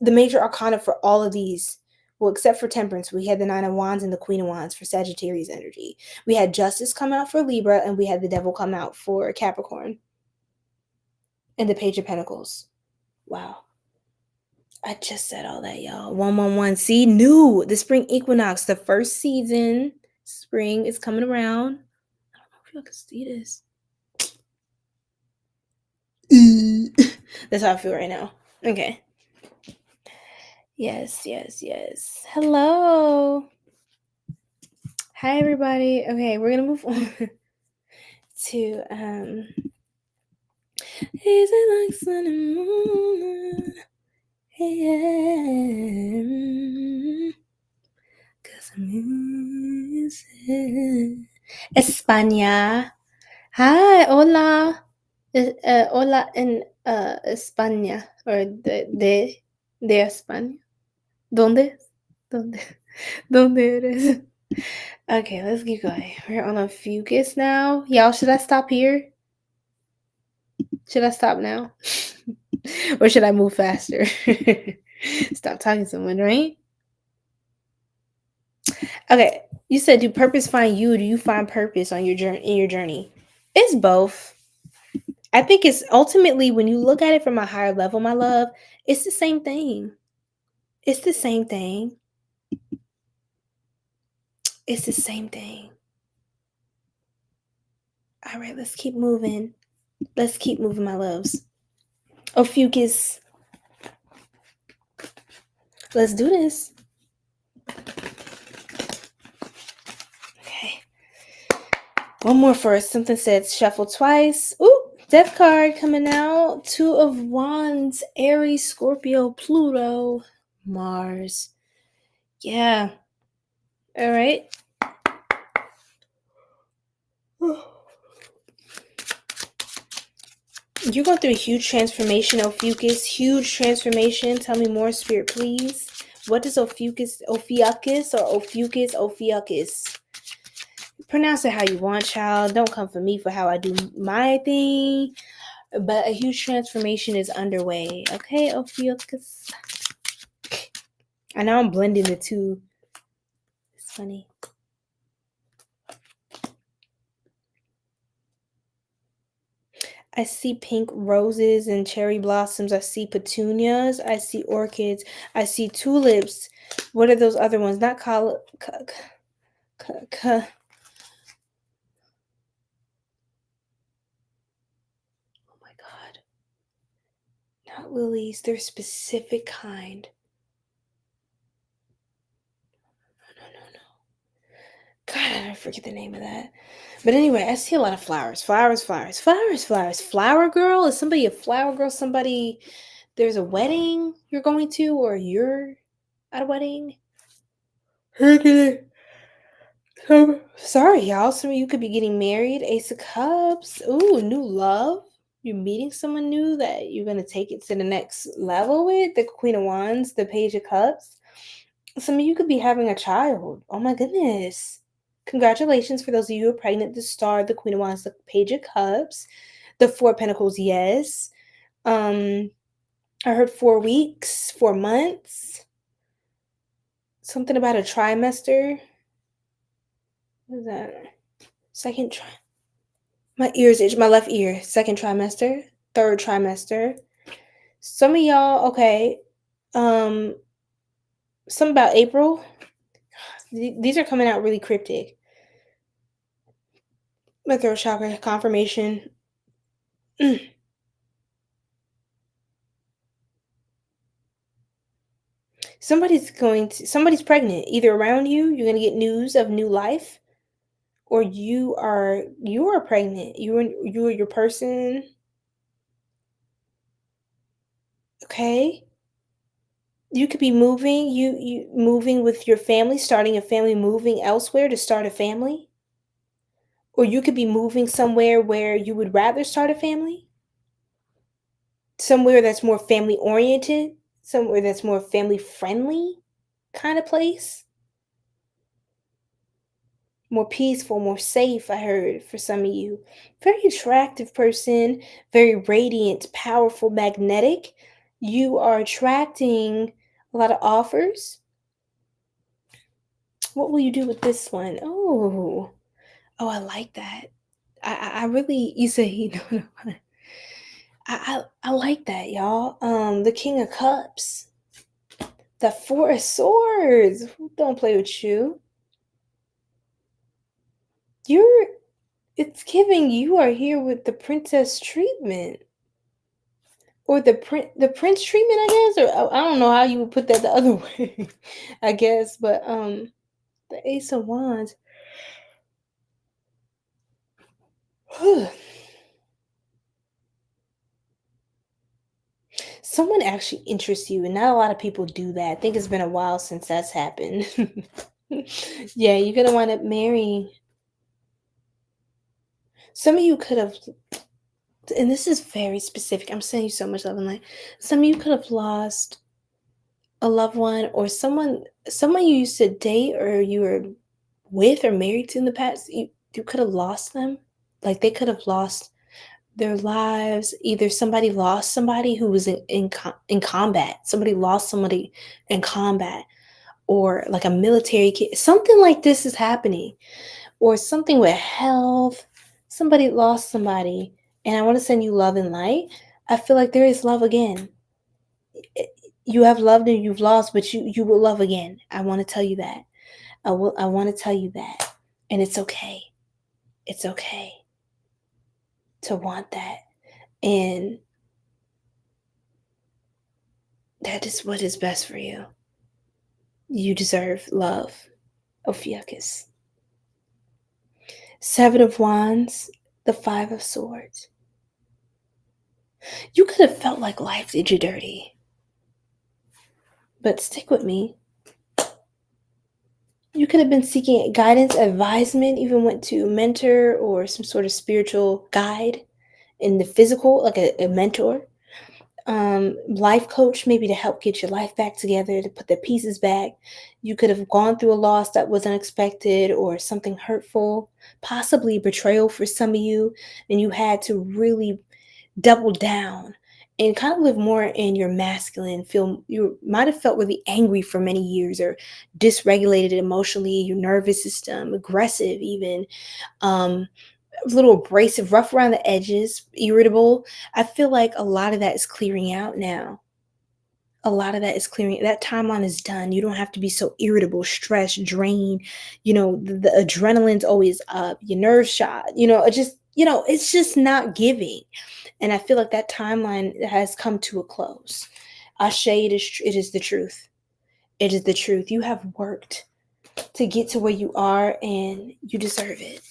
The major arcana for all of these, well, except for Temperance, we had the Nine of Wands and the Queen of Wands for Sagittarius energy. We had Justice come out for Libra, and we had the Devil come out for Capricorn. And the Page of Pentacles. Wow. I just said all that, y'all. 111. See, new. The spring equinox, the first season. Spring is coming around. I don't know if y'all can see this. That's how I feel right now. Okay. Yes. Hello. Hi, everybody. Okay, we're gonna move on to is it like sun and moon? Yeah. 'Cause I'm missing España. Hi, hola. Hola en España or de España. ¿Dónde eres? Okay, let's keep going. We're on Ophiuchus now. Y'all, should I stop here? Should I stop now? Or should I move faster? Stop talking to someone, right? Okay, you said, do purpose find you? Do you find purpose on your journey? It's both. I think it's ultimately, when you look at it from a higher level, my love, it's the same thing. It's the same thing. It's the same thing. All right, let's keep moving. Let's keep moving, my loves. Ophiuchus. Let's do this. Okay. One more first. Something said shuffle twice. Ooh, death card coming out. 2 of Wands, Aries, Scorpio, Pluto, Mars. Yeah. All right. You're going through a huge transformation, Ophiuchus. Huge transformation. Tell me more, Spirit, please. What does Ophiuchus, or Ophiuchus? Pronounce it how you want, child. Don't come for me for how I do my thing. But a huge transformation is underway. Okay, Ophiuchus. I know I'm blending the two. It's funny. I see pink roses and cherry blossoms. I see petunias. I see orchids. I see tulips. What are those other ones? Not oh my God. Not lilies. They're a specific kind. No. God, I don't forget the name of that. But anyway, I see a lot of flowers. Flower girl? Is somebody a flower girl? Somebody, there's a wedding you're going to, or you're at a wedding? Sorry, y'all. Some of you could be getting married. Ace of Cups. Ooh, new love. You're meeting someone new that you're going to take it to the next level with. The Queen of Wands, the Page of Cups. Some of you could be having a child. Oh my goodness. Congratulations for those of you who are pregnant. The Star, the Queen of Wands, the Page of Cups, the Four of Pentacles, yes. I heard 4 weeks, 4 months. Something about a trimester. What is that? Second try. My ears itch. My left ear. Second trimester. Third trimester. Some of y'all, okay. Some about April. These are coming out really cryptic. My throat chakra confirmation. Somebody's pregnant. Either around you, you're gonna get news of new life, or you are pregnant. You are your person. Okay. You could be moving. You moving with your family, starting a family, moving elsewhere to start a family. Or you could be moving somewhere where you would rather start a family. Somewhere that's more family oriented, somewhere that's more family friendly kind of place. More peaceful, more safe, I heard, for some of you. Very attractive person, very radiant, powerful, magnetic. You are attracting a lot of offers. What will you do with this one? Oh, I like that. I really, you say, no. I like that, y'all. The King of Cups. The Four of Swords. Don't play with you. It's giving you are here with the princess treatment. Or the prince treatment, I guess. Or I don't know how you would put that the other way, I guess. But the Ace of Wands. Someone actually interests you, and not a lot of people do that. I think it's been a while since that's happened. Yeah, you're gonna wind up marrying. Some of you could have, and this is very specific. I'm sending you so much love and light. Some of you could have lost a loved one, or someone you used to date, or you were with or married to in the past. You could have lost them. Like they could have lost their lives. Either somebody lost somebody who was in combat. Somebody lost somebody in combat, or like a military kid. Something like this is happening, or something with health. Somebody lost somebody, and I want to send you love and light. I feel like there is love again. You have loved and you've lost, but you will love again. I want to tell you that. I want to tell you that. And it's okay. It's okay to want that. And that is what is best for you. You deserve love. Ophiuchus. Seven of Wands, the Five of Swords. You could have felt like life did you dirty. But stick with me. You could have been seeking guidance, advisement, even went to a mentor or some sort of spiritual guide in the physical, like a mentor. Life coach, maybe to help get your life back together, to put the pieces back. You could have gone through a loss that was unexpected, or something hurtful, possibly betrayal for some of you, and you had to really double down and kind of live more in your masculine. You might have felt really angry for many years, or dysregulated emotionally, your nervous system, aggressive even, a little abrasive, rough around the edges, irritable. I feel like a lot of that is clearing out now. A lot of that is clearing. That timeline is done. You don't have to be so irritable, stressed, drained. The adrenaline's always up. Your nerves shot. It's just not giving. And I feel like that timeline has come to a close. Ashe, it is the truth. It is the truth. You have worked to get to where you are, and you deserve it.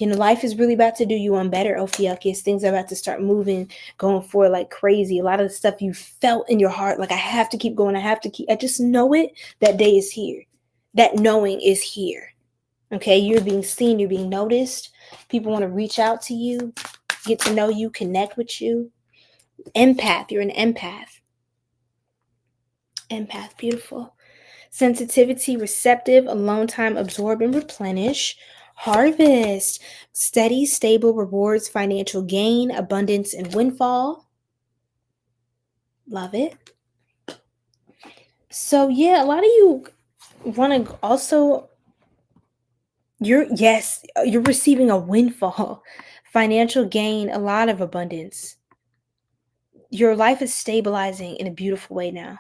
Life is really about to do you on better, Ophiuchus. Things are about to start moving, going forward like crazy. A lot of the stuff you felt in your heart, like I have to keep going, I just know it. That day is here. That knowing is here. Okay, you're being seen, you're being noticed. People want to reach out to you, get to know you, connect with you. Empath, you're an empath. Empath, beautiful. Sensitivity, receptive, alone time, absorb and replenish. Harvest, steady, stable rewards, financial gain, abundance and windfall. Love it. So yeah, a lot of you want to also, you're receiving a windfall, financial gain, a lot of abundance. Your life is stabilizing in a beautiful way now.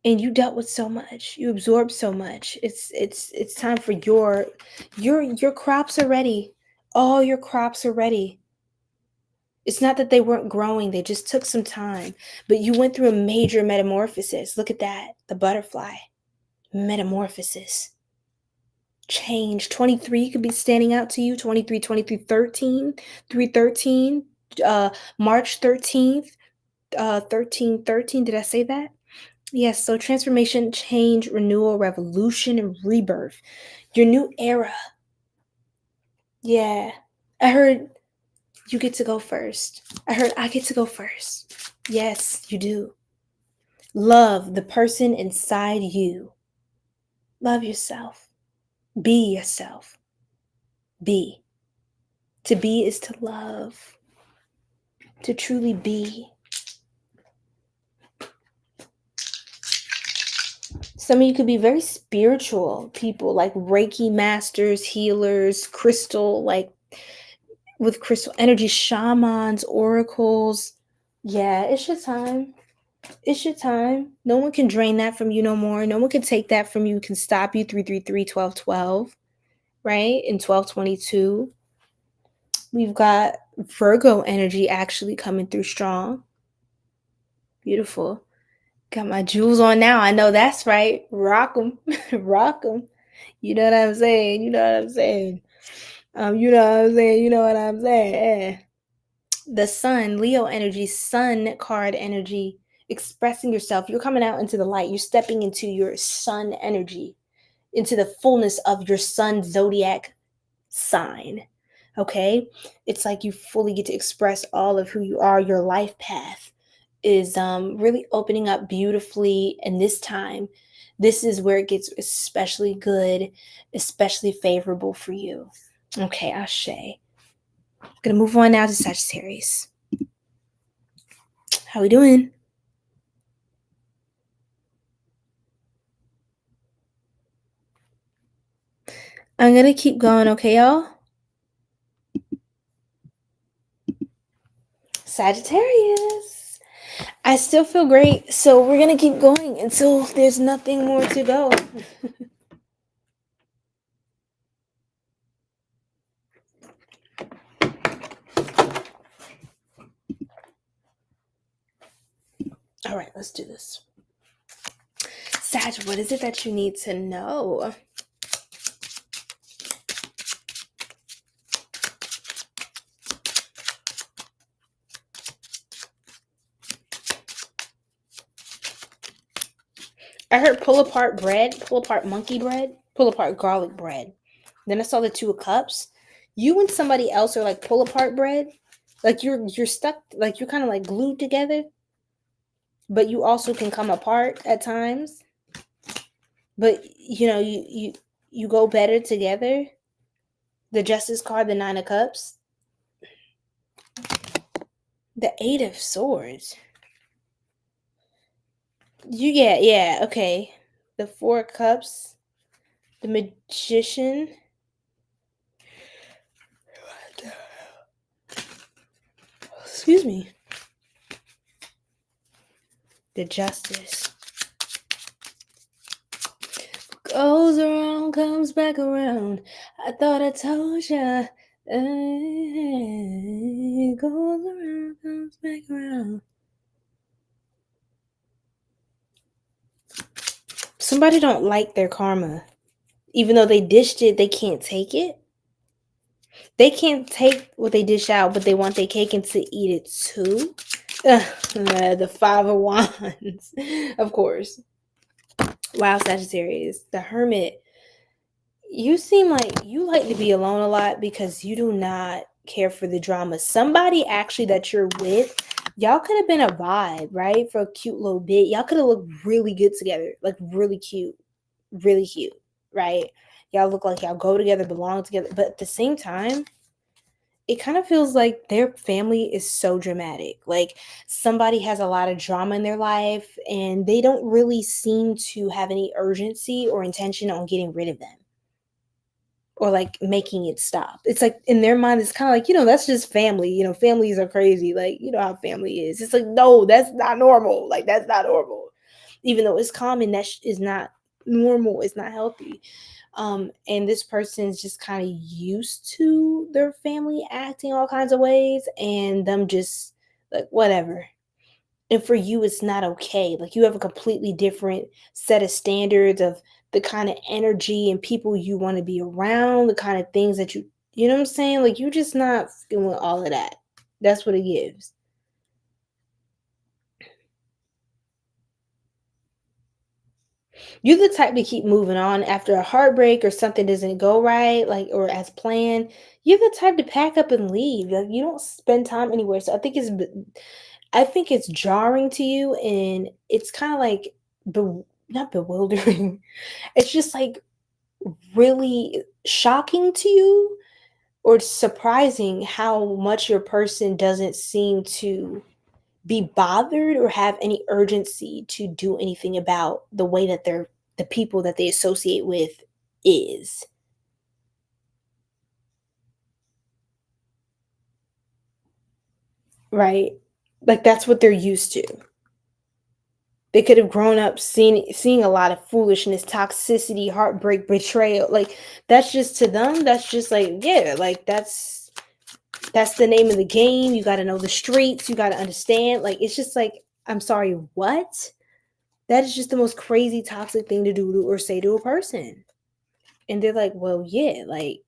And you dealt with so much. You absorbed so much. It's time for your crops are ready. All your crops are ready. It's not that they weren't growing, they just took some time. But you went through a major metamorphosis. Look at that. The butterfly. Metamorphosis. Change. 23 could be standing out to you. 23, 13, 313, March 13th, 13. Did I say that? Yes, so transformation, change, renewal, revolution, and rebirth. Your new era. Yeah. I heard you get to go first. I heard I get to go first. Yes, you do. Love the person inside you. Love yourself. Be yourself. Be. To be is to love. To truly be. Some of you could be very spiritual people, like Reiki masters, healers, crystal, like with crystal energy, shamans, oracles. Yeah, it's your time. It's your time. No one can drain that from you no more. No one can take that from you, can stop you. 333, 1212, right? In 1222. We've got Virgo energy actually coming through strong. Beautiful. Got my jewels on now. I know that's right. Rock them. Rock them. You know what I'm saying? You know what I'm saying? You know what I'm saying? You know what I'm saying? The sun, Leo energy, sun card energy, expressing yourself. You're coming out into the light. You're stepping into your sun energy, into the fullness of your sun zodiac sign. Okay? It's like you fully get to express all of who you are. Your life path is really opening up beautifully. And this time, this is where it gets especially good, especially favorable for you. Okay, Ashe. I'm going to move on now to Sagittarius. How we doing? I'm going to keep going, okay, y'all? Sagittarius. I still feel great, so we're going to keep going until there's nothing more to go. All right, let's do this. Sag, what is it that you need to know? I heard pull apart bread, pull apart monkey bread, pull apart garlic bread. Then I saw the 2 of cups. You and somebody else are like pull apart bread. Like you're stuck, like you're kind of like glued together. But you also can come apart at times. But you know, you go better together. The Justice card, the 9 of Cups. The 8 of Swords. Yeah, okay. The 4 of Cups. The Magician. Excuse me. The Justice. Goes around, comes back around. I thought I told ya. Goes around, comes back around. Somebody don't like their karma. Even though they dished it, they can't take it. They can't take what they dish out, but they want their cake and to eat it too. The 5 of Wands, of course. Wow, Sagittarius. The Hermit. You seem like you like to be alone a lot because you do not care for the drama. Somebody actually that you're with, y'all could have been a vibe, right? For a cute little bit. Y'all could have looked really good together, like really cute, right? Y'all look like y'all go together, belong together. But at the same time, it kind of feels like their family is so dramatic. Like somebody has a lot of drama in their life and they don't really seem to have any urgency or intention on getting rid of them or like making it stop. It's like in their mind, it's kind of like, that's just family. Families are crazy. Like, you know how family is. It's like, no, that's not normal. Like, that's not normal. Even though it's common, that is not normal. It's not healthy. And this person's just kind of used to their family acting all kinds of ways and them just like, whatever. And for you, it's not okay. Like you have a completely different set of standards of the kind of energy and people you want to be around, the kind of things that you know what I'm saying? Like you're just not feeling all of that. That's what it gives. You're the type to keep moving on after a heartbreak or something doesn't go right, like or as planned. You're the type to pack up and leave. Like you don't spend time anywhere. So I think it's jarring to you, and it's kind of like not bewildering. It's just like really shocking to you or surprising how much your person doesn't seem to be bothered or have any urgency to do anything about the way that the people that they associate with is, right? Like that's what they're used to. They could have grown up seeing a lot of foolishness, toxicity, heartbreak, betrayal. Like that's just to them, that's just like, yeah, like that's the name of the game. You got to know the streets, you got to understand. Like it's just like, I'm sorry, what? That is just the most crazy toxic thing to do or say to a person. And they're like, well, yeah, like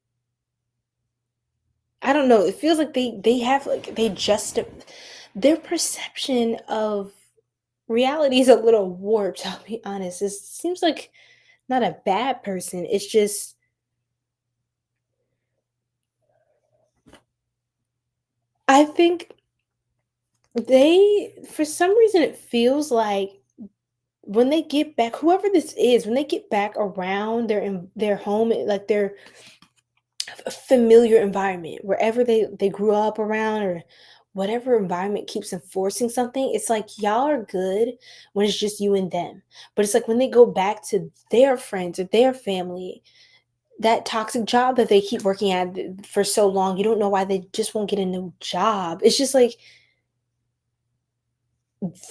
I don't know. It feels like they have like they just their perception of reality is a little warped, I'll be honest. It seems like not a bad person. It's just I think they for some reason it feels like when they get back, whoever this is, when they get back around their home, like their familiar environment, wherever they grew up around or whatever environment keeps enforcing something, it's like y'all are good when it's just you and them. But it's like when they go back to their friends or their family, that toxic job that they keep working at for so long, you don't know why they just won't get a new job. It's just like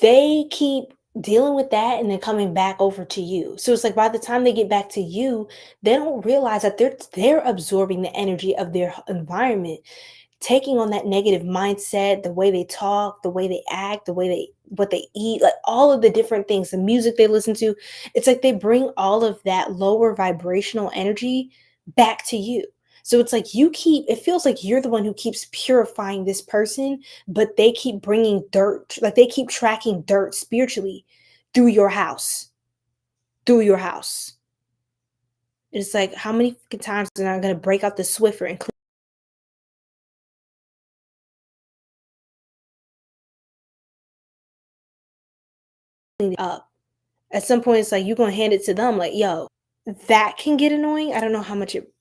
they keep dealing with that and then coming back over to you. So it's like by the time they get back to you, they don't realize that they're absorbing the energy of their environment, taking on that negative mindset, the way they talk, the way they act, the way they what they eat, like all of the different things, the music they listen to. It's like they bring all of that lower vibrational energy back to you. So it's like it feels like you're the one who keeps purifying this person, but they keep bringing dirt, like they keep tracking dirt spiritually through your house, through your house. It's like, how many fucking times am I going to break out the Swiffer and clean it up? At some point, it's like you're going to hand it to them, like, yo, that can get annoying. I don't know how much it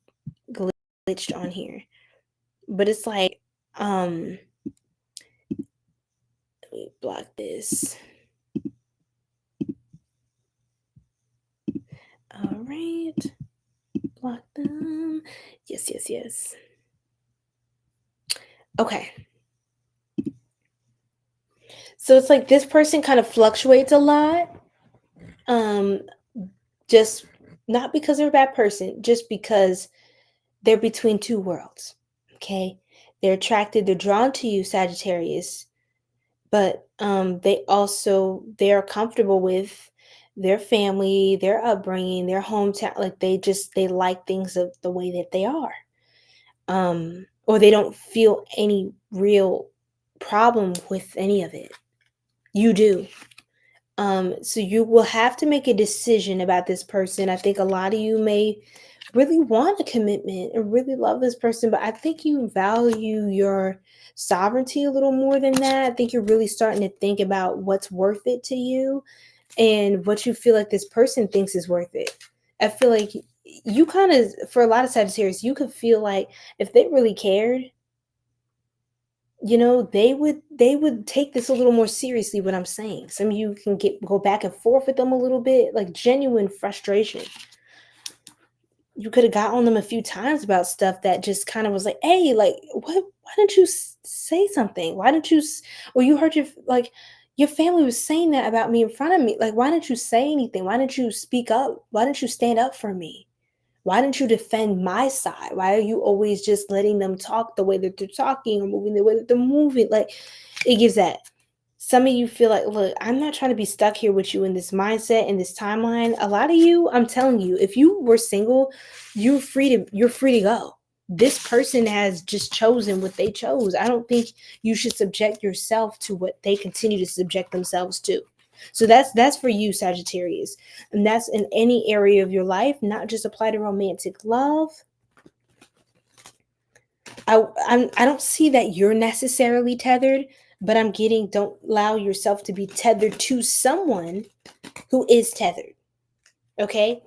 glitched on here, but it's like, let me block this. All right. Block them. Yes, yes, yes. Okay. So it's like this person kind of fluctuates a lot. Just not because they're a bad person, just because they're between two worlds. Okay. They're drawn to you, Sagittarius, but they're comfortable with their family, their upbringing, their hometown. Like they like things of the way that they are. Or they don't feel any real problem with any of it. You do. So you will have to make a decision about this person. I think a lot of you may really want a commitment and really love this person, but I think you value your sovereignty a little more than that. I think you're really starting to think about what's worth it to you and what you feel like this person thinks is worth it. I feel like you kind of, for a lot of Sagittarius, you could feel like if they really cared, they would take this a little more seriously, what I'm saying. Some of you can go back and forth with them a little bit, like genuine frustration. You could have got on them a few times about stuff that just kind of was like, hey, like, why didn't you say something? Why didn't you or you heard your family was saying that about me in front of me, like, why didn't you say anything? Why didn't you speak up? Why didn't you stand up for me? Why didn't you defend my side? Why are you always just letting them talk the way that they're talking or moving the way that they're moving? Like, it gives that. Some of you feel like, look, I'm not trying to be stuck here with you in this mindset, in this timeline. A lot of you, I'm telling you, if you were single, you're free to go. This person has just chosen what they chose. I don't think you should subject yourself to what they continue to subject themselves to. So that's for you, Sagittarius. And that's in any area of your life, not just apply to romantic love. I don't see that you're necessarily tethered, but I'm getting, don't allow yourself to be tethered to someone who is tethered. Okay?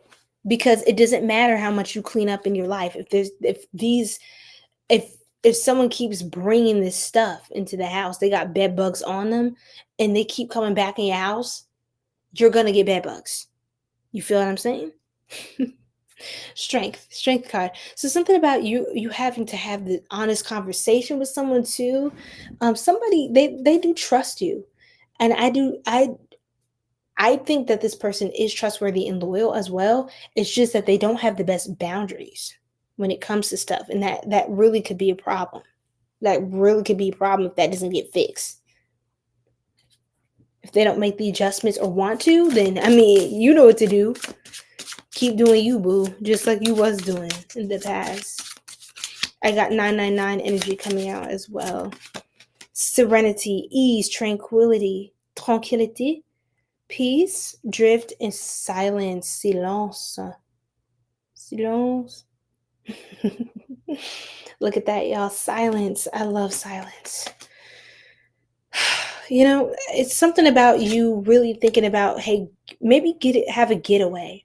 Because it doesn't matter how much you clean up in your life. If someone keeps bringing this stuff into the house, they got bed bugs on them, and they keep coming back in your house, you're going to get bed bugs. You feel what I'm saying? Strength card. So something about you having to have the honest conversation with someone too. Somebody, they do trust you. And I think that this person is trustworthy and loyal as well. It's just that they don't have the best boundaries when it comes to stuff. And that really could be a problem. That really could be a problem if that doesn't get fixed. If they don't make the adjustments or want to, then, I mean, you know what to do. Keep doing you, boo, just like you was doing in the past. I got 999 energy coming out as well. Serenity, ease, tranquility, peace, drift, and silence. Silence. Look at that, y'all. Silence. I love silence. It's something about you really thinking about, hey, maybe have a getaway.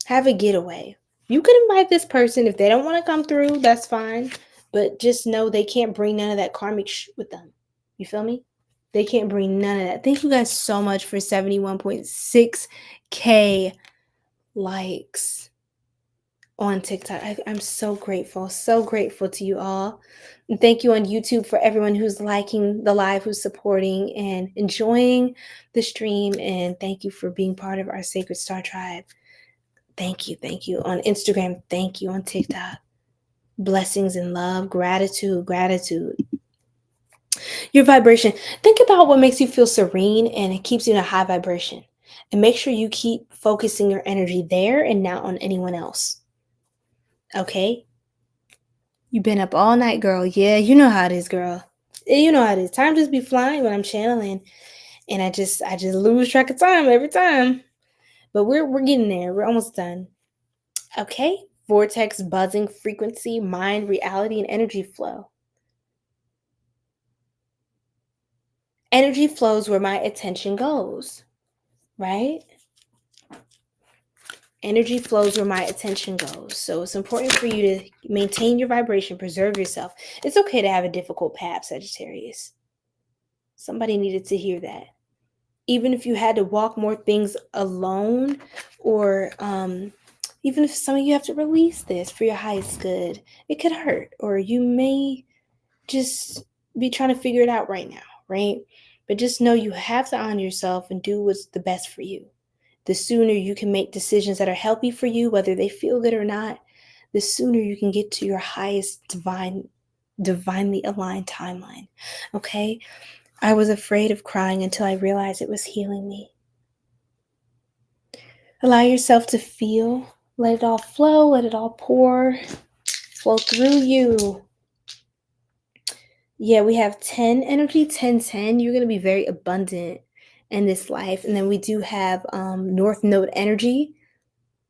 Have a getaway. You could invite this person. If they don't want to come through, that's fine. But just know they can't bring none of that karmic with them. You feel me? They can't bring none of that. Thank you guys so much for 71.6K likes on TikTok. I'm so grateful to you all. And thank you on YouTube for everyone who's liking the live, who's supporting and enjoying the stream. And thank you for being part of our Sacred Star Tribe. Thank you. On Instagram, thank you. On TikTok, blessings and love, gratitude. Your vibration. Think about what makes you feel serene and it keeps you in a high vibration. And make sure you keep focusing your energy there and not on anyone else. Okay? You've been up all night, girl. Yeah, you know how it is, girl. You know how it is. Time just be flying when I'm channeling. And I just lose track of time every time. But we're getting there. We're almost done. Okay? Vortex, buzzing, frequency, mind, reality, and energy flow. Energy flows where my attention goes, right? Energy flows where my attention goes. So it's important for you to maintain your vibration, preserve yourself. It's okay to have a difficult path, Sagittarius. Somebody needed to hear that. Even if you had to walk more things alone, or even if some of you have to release this for your highest good, it could hurt, or you may just be trying to figure it out right now, right? But just know you have to honor yourself and do what's the best for you. The sooner you can make decisions that are healthy for you, whether they feel good or not, the sooner you can get to your highest divinely aligned timeline. Okay? I was afraid of crying until I realized it was healing me. Allow yourself to feel. Let it all flow. Let it all flow through you. Yeah, we have 10 energy, 10. You're going to be very abundant in this life. And then we do have North Node energy.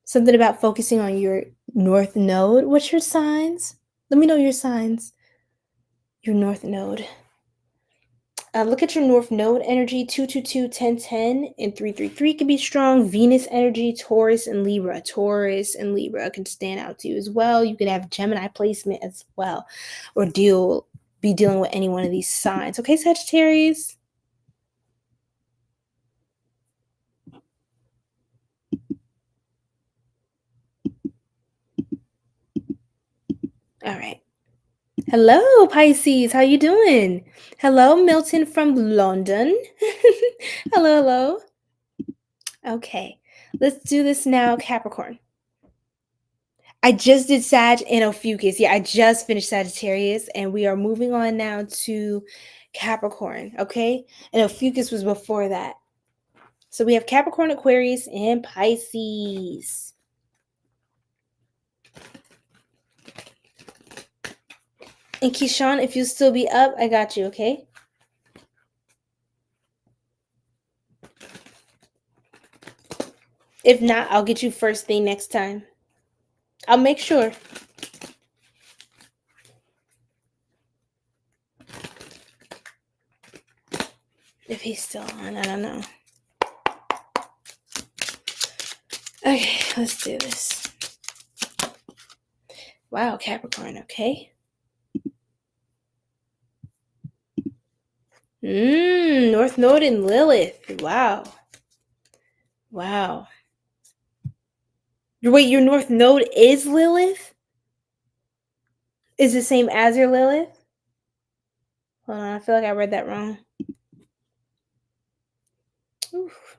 Something about focusing on your North Node. What's your signs? Let me know your signs. Your North Node. Look at your North Node energy. 222, 1010, and 333 can be strong. Venus energy, Taurus and Libra. Taurus and Libra can stand out to you as well. You could have Gemini placement as well, or be dealing with any one of these signs. Okay, Sagittarius? All right. Hello, Pisces. How you doing? Hello, Milton from London. Hello, hello. Okay, let's do this now, Capricorn. I just did Sag and Ophiuchus. Yeah, I just finished Sagittarius, and we are moving on now to Capricorn, okay? And Ophiuchus was before that. So we have Capricorn, Aquarius, and Pisces. And Keyshawn, if you'll still be up, I got you, okay? If not, I'll get you first thing next time. I'll make sure. If he's still on, I don't know. Okay, let's do this. Wow, Capricorn, okay? North Node and Lilith. Wow. Wow. Wait, your North Node is Lilith? Is the same as your Lilith? Hold on, I feel like I read that wrong. Oof.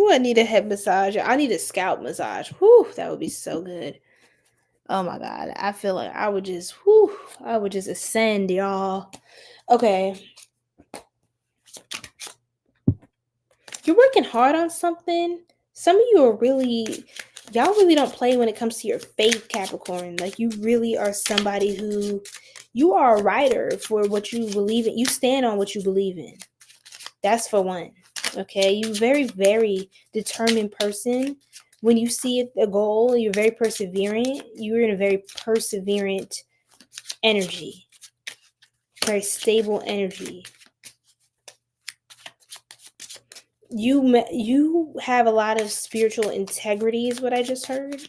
Ooh, I need a head massage. I need a scalp massage. Whew, that would be so good. Oh my God. I feel like I would just ascend, y'all. Okay. You're working hard on something. Some of you are y'all really don't play when it comes to your faith, Capricorn. Like, you really are somebody who, you are a writer for what you believe in. You stand on what you believe in. That's for one. Okay, you're very, very determined person. When you see a goal, you're very perseverant. You're in a very perseverant energy, very stable energy. You have a lot of spiritual integrity, is what I just heard.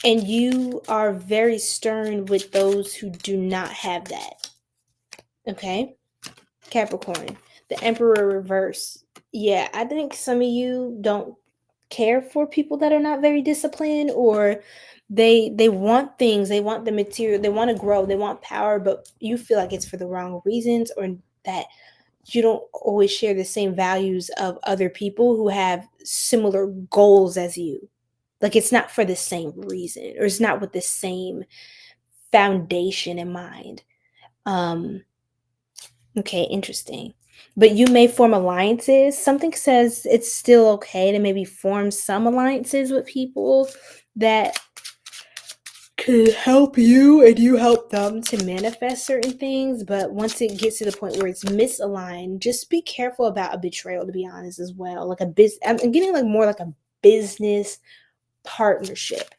And you are very stern with those who do not have that. Okay, Capricorn. The Emperor reverse. Yeah, I think some of you don't care for people that are not very disciplined, or they want things, they want the material, they want to grow, they want power, but you feel like it's for the wrong reasons, or that you don't always share the same values of other people who have similar goals as you. Like, it's not for the same reason, or it's not with the same foundation in mind. Okay, interesting. But you may form alliances. Something says it's still okay to maybe form some alliances with people that could help you and you help them to manifest certain things. But once it gets to the point where it's misaligned, just be careful about a betrayal, to be honest, as well. Like I'm getting like more like a business partnership.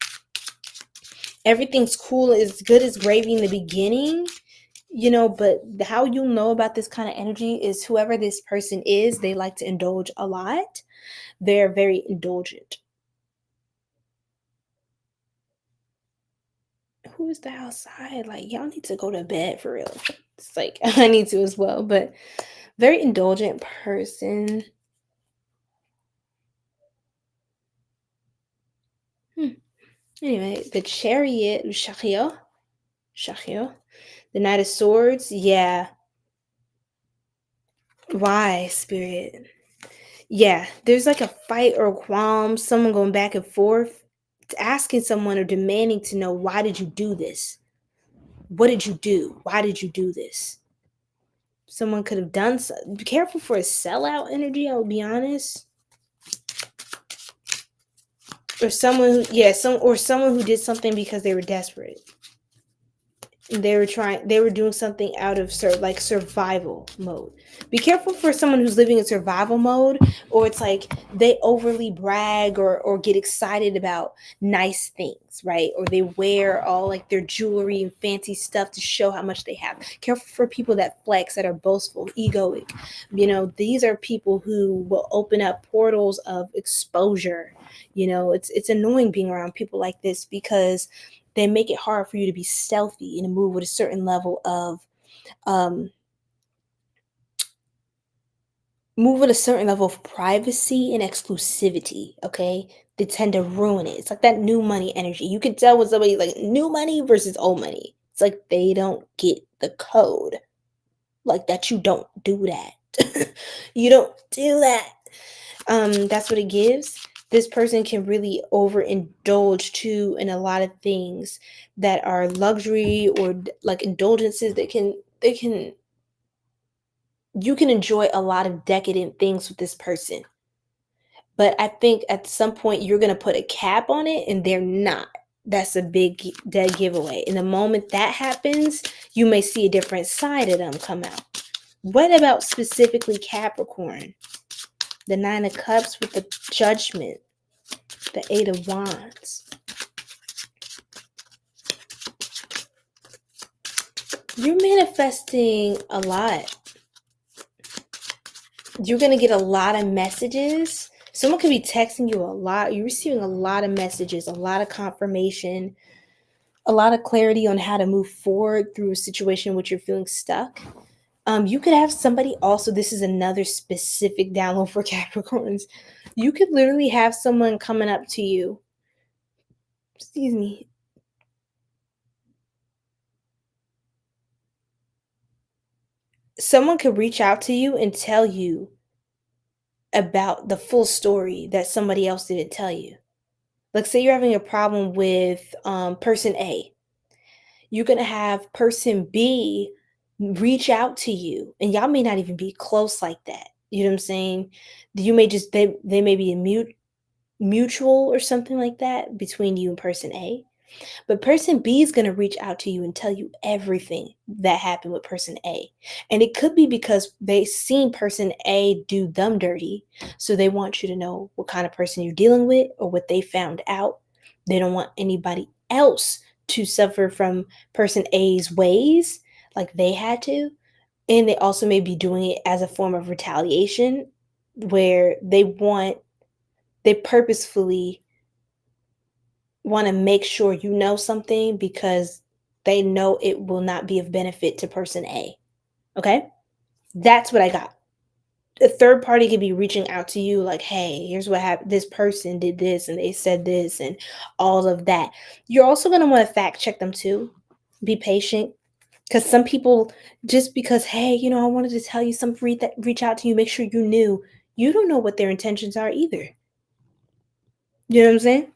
Everything's cool, as good as gravy in the beginning, you know, but how you'll know about this kind of energy is whoever this person is, they like to indulge a lot. They're very indulgent. Who is the outside? Like, y'all need to go to bed for real. It's like, I need to as well, but very indulgent person. Anyway, the Chariot, 𝘱𝘭𝘭, the Knight of Swords, yeah. Why, Spirit? Yeah, there's like a fight or a qualm, someone going back and forth, asking someone or demanding to know, why did you do this? What did you do? Why did you do this? Someone could have done so. Be careful for a sellout energy, I'll be honest. Or someone who, someone who did something because they were desperate. They were doing something out of like survival mode. Be careful for someone who's living in survival mode, or it's like they overly brag or get excited about nice things, right? Or they wear all like their jewelry and fancy stuff to show how much they have. Careful for people that flex, that are boastful, egoic. These are people who will open up portals of exposure. It's annoying being around people like this because they make it hard for you to be stealthy and move with a certain level of um privacy and exclusivity. Okay, they tend to ruin it. It's like that new money energy. You can tell when somebody's like new money versus old money. It's like they don't get the code, like that. You don't do that. You don't do that. That's what it gives. This person can really overindulge too in a lot of things that are luxury or like indulgences that can you can enjoy a lot of decadent things with this person. But I think at some point you're going to put a cap on it and they're not. That's a big dead giveaway. And the moment that happens, you may see a different side of them come out. What about specifically Capricorn? The Nine of Cups with the Judgment, the Eight of Wands. You're manifesting a lot. You're going to get a lot of messages. Someone could be texting you a lot. You're receiving a lot of messages, a lot of confirmation, a lot of clarity on how to move forward through a situation in which you're feeling stuck. You could have somebody also, this is another specific download for Capricorns. You could literally have someone coming up to you. Excuse me. Someone could reach out to you and tell you about the full story that somebody else didn't tell you. Like, say you're having a problem with person A. You're going to have person B reach out to you, and y'all may not even be close like that. You know what I'm saying? You may just, they may be a mutual or something like that between you and person A. But person B is going to reach out to you and tell you everything that happened with person A. And it could be because they seen person A do them dirty. So they want you to know what kind of person you're dealing with or what they found out. They don't want anybody else to suffer from person A's ways like they had to. And they also may be doing it as a form of retaliation where they purposefully want to make sure you know something because they know it will not be of benefit to person A. Okay? That's what I got. A third party could be reaching out to you like, hey, here's what happened. This person did this and they said this and all of that. You're also going to want to fact check them too. Be patient. Because some people, just because, hey, I wanted to tell you something, reach out to you, make sure you knew. You don't know what their intentions are either. You know what I'm saying?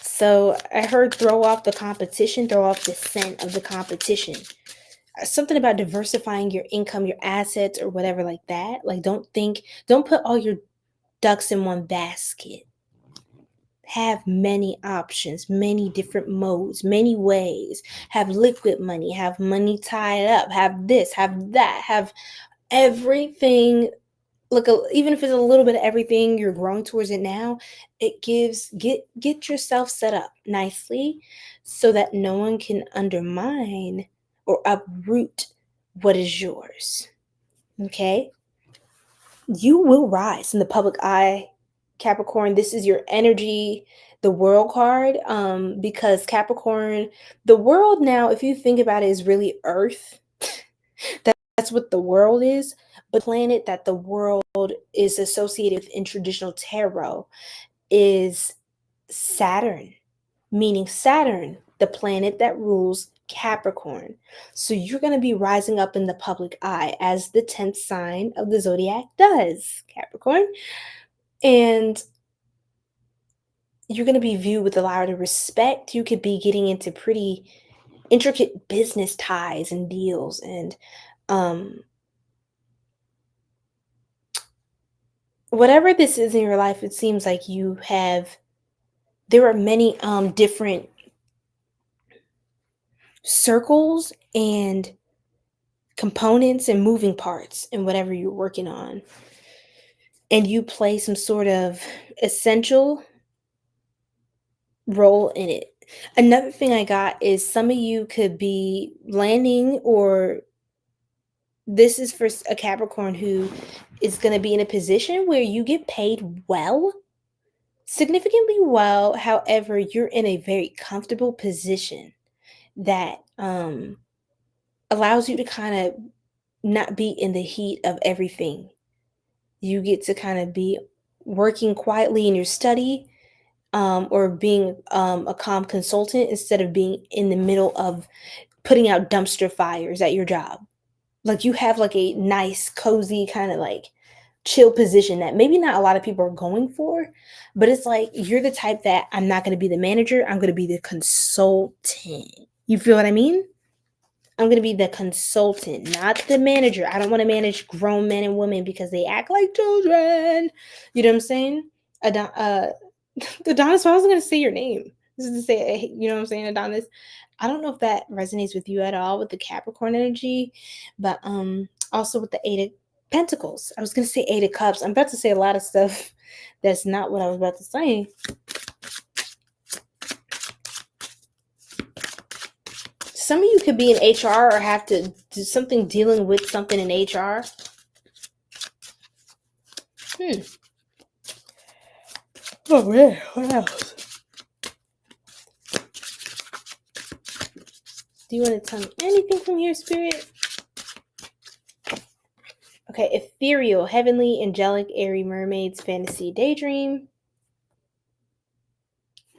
So I heard throw off the competition, throw off the scent of the competition. Something about diversifying your income, your assets, or whatever like that. Like, don't put all your ducks in one basket. Have many options, many different modes, many ways. Have liquid money, have money tied up, have this, have that, have everything. Look, even if it's a little bit of everything, you're growing towards it now. It gives, get yourself set up nicely so that no one can undermine or uproot what is yours. Okay? You will rise in the public eye, Capricorn. This is your energy, the world card, because Capricorn, the world now, if you think about it, is really Earth. That's what the world is. But the planet that the world is associated with in traditional tarot is Saturn, meaning Saturn, the planet that rules Capricorn. So you're going to be rising up in the public eye as the 10th sign of the zodiac does, Capricorn. And you're going to be viewed with a lot of respect. You could be getting into pretty intricate business ties and deals, and whatever this is in your life, it seems like there are many different circles and components and moving parts in whatever you're working on. And you play some sort of essential role in it. Another thing I got is some of you could be landing, or this is for a Capricorn who is going to be in a position where you get paid well, significantly well. However, you're in a very comfortable position that allows you to kind of not be in the heat of everything. You get to kind of be working quietly in your study, or being a calm consultant instead of being in the middle of putting out dumpster fires at your job. Like, you have like a nice, cozy kind of like chill position that maybe not a lot of people are going for, but it's like you're the type that I'm not going to be the manager, I'm going to be the consultant. You feel what I mean? I'm going to be the consultant, not the manager. I don't want to manage grown men and women because they act like children. You know what I'm saying? Adonis, I wasn't going to say your name. This is to say, you know what I'm saying, Adonis? I don't know if that resonates with you at all with the Capricorn energy, but also with the Eight of Pentacles. I was going to say Eight of Cups. I'm about to say a lot of stuff that's not what I was about to say. Some of you could be in HR or have to do something dealing with something in HR. Oh, yeah. What else? Do you want to tell me anything from here, Spirit? Okay, ethereal, heavenly, angelic, airy mermaids, fantasy, daydream.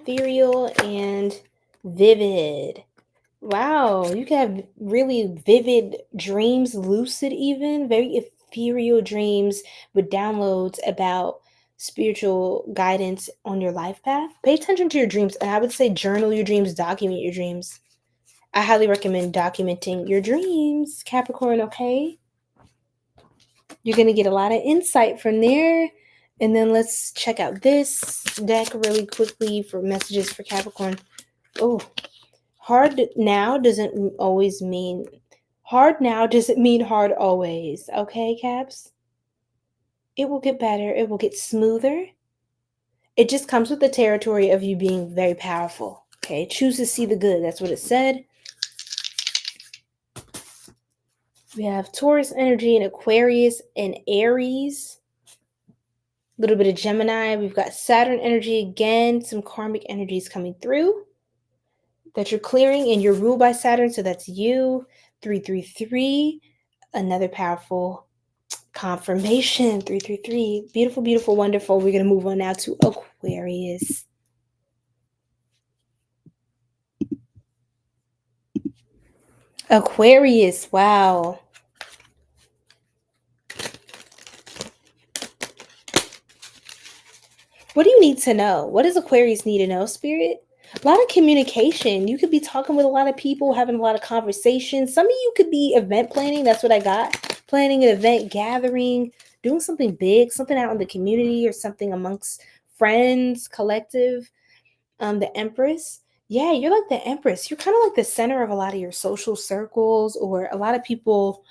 Ethereal and vivid. Wow, you can have really vivid dreams, lucid even, very ethereal dreams with downloads about spiritual guidance on your life path. Pay attention to your dreams, and I would say journal your dreams, document your dreams. I highly recommend documenting your dreams, Capricorn, okay? You're going to get a lot of insight from there. And then let's check out this deck really quickly for messages for Capricorn. Oh, hard now doesn't mean hard always. Okay, Caps? It will get better. It will get smoother. It just comes with the territory of you being very powerful. Okay, choose to see the good. That's what it said. We have Taurus energy and Aquarius and Aries. A little bit of Gemini. We've got Saturn energy again. Some karmic energies coming through that you're clearing, and you're ruled by Saturn. So that's you. 333. Another powerful confirmation. 333. Beautiful, beautiful, wonderful. We're going to move on now to Aquarius. Aquarius. Wow. What do you need to know? What does Aquarius need to know, Spirit? A lot of communication. You could be talking with a lot of people, having a lot of conversations. Some of you could be event planning. That's what I got. Planning an event, gathering, doing something big, something out in the community or something amongst friends, collective. The Empress. Yeah, you're like the Empress. You're kind of like the center of a lot of your social circles, or a lot of people.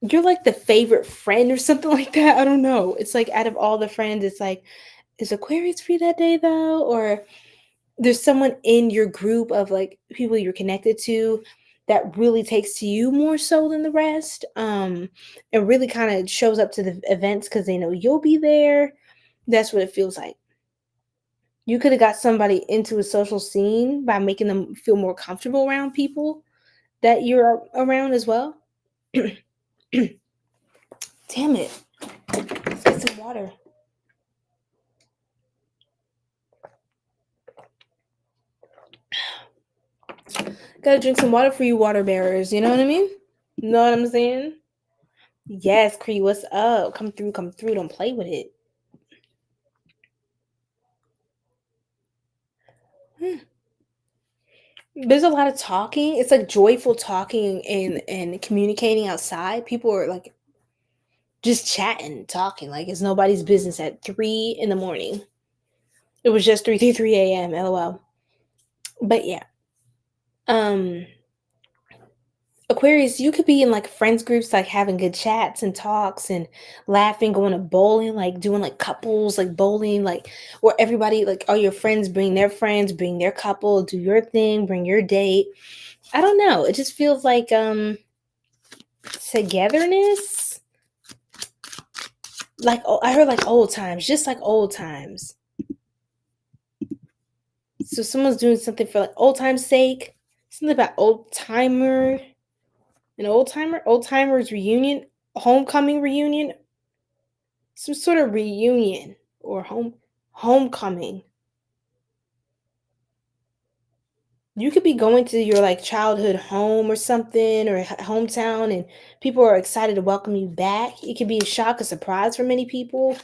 You're like the favorite friend or something like that. I don't know. It's like out of all the friends, it's like, is Aquarius free that day though? Or there's someone in your group of like people you're connected to that really takes to you more so than the rest. It really kind of shows up to the events because they know you'll be there. That's what it feels like. You could have got somebody into a social scene by making them feel more comfortable around people that you're around as well. Damn it. Let's get some water. Gotta drink some water for you water bearers. You know what I mean? Know what I'm saying? Yes, Cree, what's up? Come through, come through. Don't play with it. There's a lot of talking. It's like joyful talking and communicating outside. People are like just chatting, talking like it's nobody's business at 3 a.m. It was just 3:33 a.m. LOL. But yeah, Aquarius, you could be in like friends groups, like having good chats and talks and laughing, going to bowling, like doing like couples, like bowling, like where everybody, like all your friends, bring their couple, do your thing, bring your date. I don't know. It just feels like togetherness. Like, oh, I heard like old times, just like old times. So someone's doing something for like old time's sake. Something about old timers reunion, homecoming reunion, some sort of reunion or homecoming. You could be going to your like childhood home or something or hometown, and people are excited to welcome you back. It could be a shock, a surprise for many people.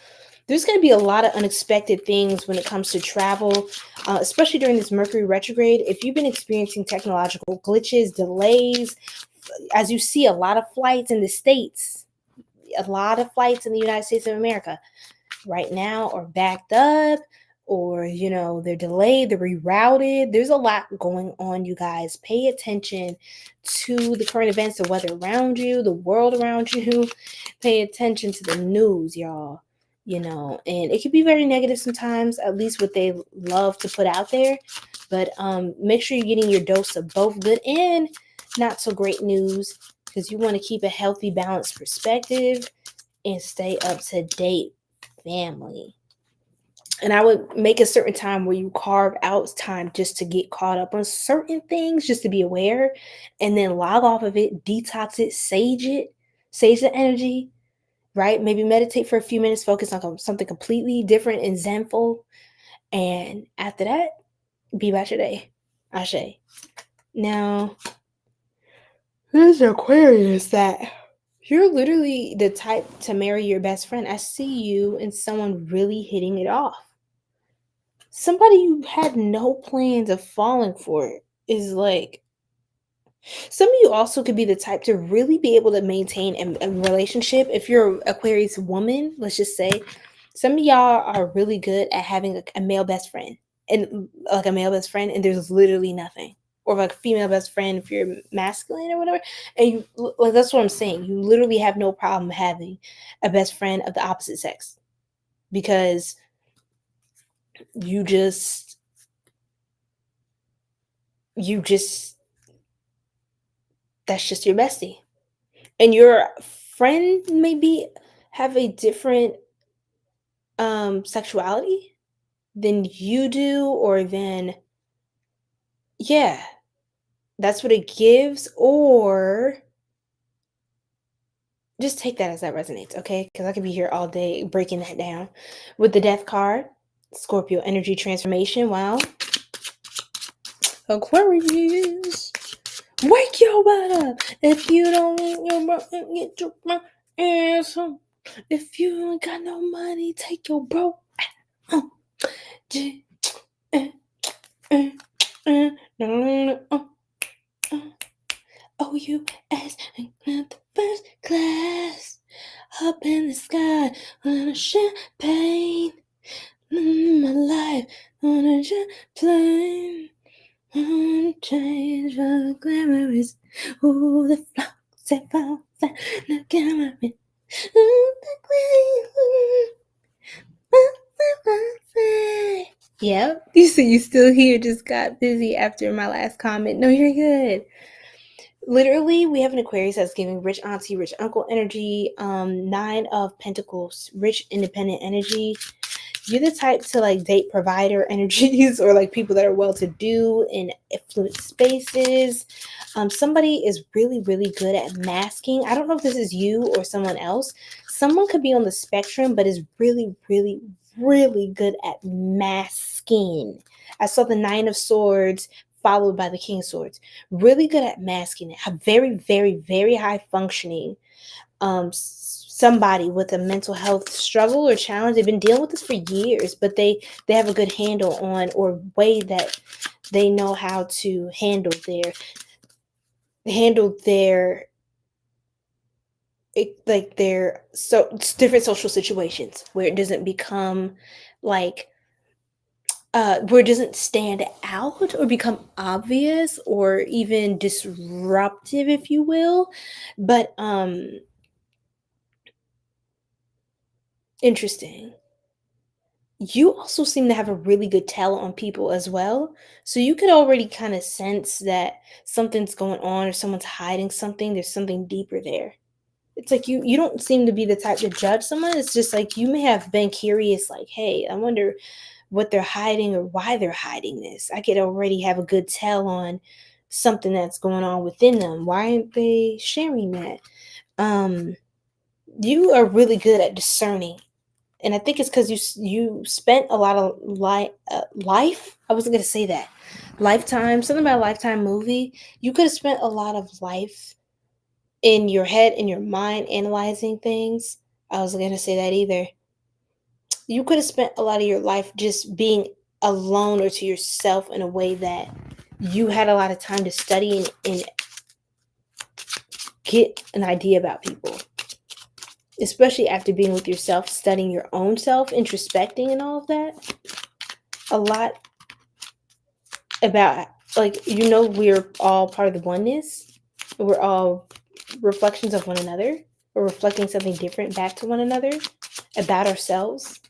There's going to be a lot of unexpected things when it comes to travel, especially during this Mercury retrograde. If you've been experiencing technological glitches, delays, as you see a lot of flights in the States, a lot of flights in the United States of America right now are backed up, or they're delayed, they're rerouted. There's a lot going on, you guys. Pay attention to the current events, the weather around you, the world around you. Pay attention to the news, y'all. And it can be very negative sometimes, at least what they love to put out there. But make sure you're getting your dose of both good and not so great news, because you want to keep a healthy, balanced perspective and stay up to date, family. And I would make a certain time where you carve out time just to get caught up on certain things, just to be aware, and then log off of it, detox it, sage the energy, right? Maybe meditate for a few minutes, focus on something completely different and zenful. And after that, be about your day. Ashe. Now, this Aquarius, that you're literally the type to marry your best friend. I see you and someone really hitting it off. Somebody you had no plans of falling for is like, some of you also could be the type to really be able to maintain a relationship. If you're an Aquarius woman, let's just say, some of y'all are really good at having a male best friend, and like a male best friend, and there's literally nothing. Or like a female best friend if you're masculine or whatever. And you, like, that's what I'm saying. You literally have no problem having a best friend of the opposite sex, because you just that's just your bestie. And your friend maybe have a different sexuality than you do, or then that's what it gives. Or just take that as that resonates, okay? Because I could be here all day breaking that down. With the Death card, Scorpio energy transformation. Wow. Aquarius, wake your butt up. If you don't get your butt, get your ass home. If you ain't got no money, take your broke. OUS, the first class, up in the sky on a champagne. My life on a jet plane. Change the glamorous. Oh, the flocks and flowers, the glamorous. Yep. You see, you still here. Just got busy after my last comment. No, you're good. Literally, we have an Aquarius that's giving rich auntie, rich uncle energy. 9 of Pentacles, rich independent energy. You're the type to like date provider energies, or like people that are well-to-do in affluent spaces. Somebody is really, really good at masking. I don't know if this is you or someone else. Someone could be on the spectrum, but is really, really, really good at masking. I saw the 9 of Swords followed by the King of Swords. Really good at masking it. Have very, very, very high functioning. Somebody with a mental health struggle or challenge. They've been dealing with this for years, but they have a good handle on, or way that they know how to handle their different social situations, where it doesn't become like where it doesn't stand out or become obvious or even disruptive, if you will. But interesting. You also seem to have a really good tell on people as well. So you could already kind of sense that something's going on or someone's hiding something. There's something deeper there. It's like you don't seem to be the type to judge someone. It's just like you may have been curious, like, hey, I wonder what they're hiding or why they're hiding this. I could already have a good tell on something that's going on within them. Why aren't they sharing that? Um, you are really good at discerning, and I think it's because you spent a lot of life. I wasn't gonna say that. Lifetime, something about a Lifetime movie. You could have spent a lot of life in your head, in your mind, analyzing things. I wasn't gonna say that either. You could have spent a lot of your life just being alone or to yourself in a way that you had a lot of time to study and get an idea about people, especially after being with yourself, studying your own self, introspecting and all of that. A lot about, like, we're all part of the oneness. We're all reflections of one another. We're reflecting something different back to one another about ourselves.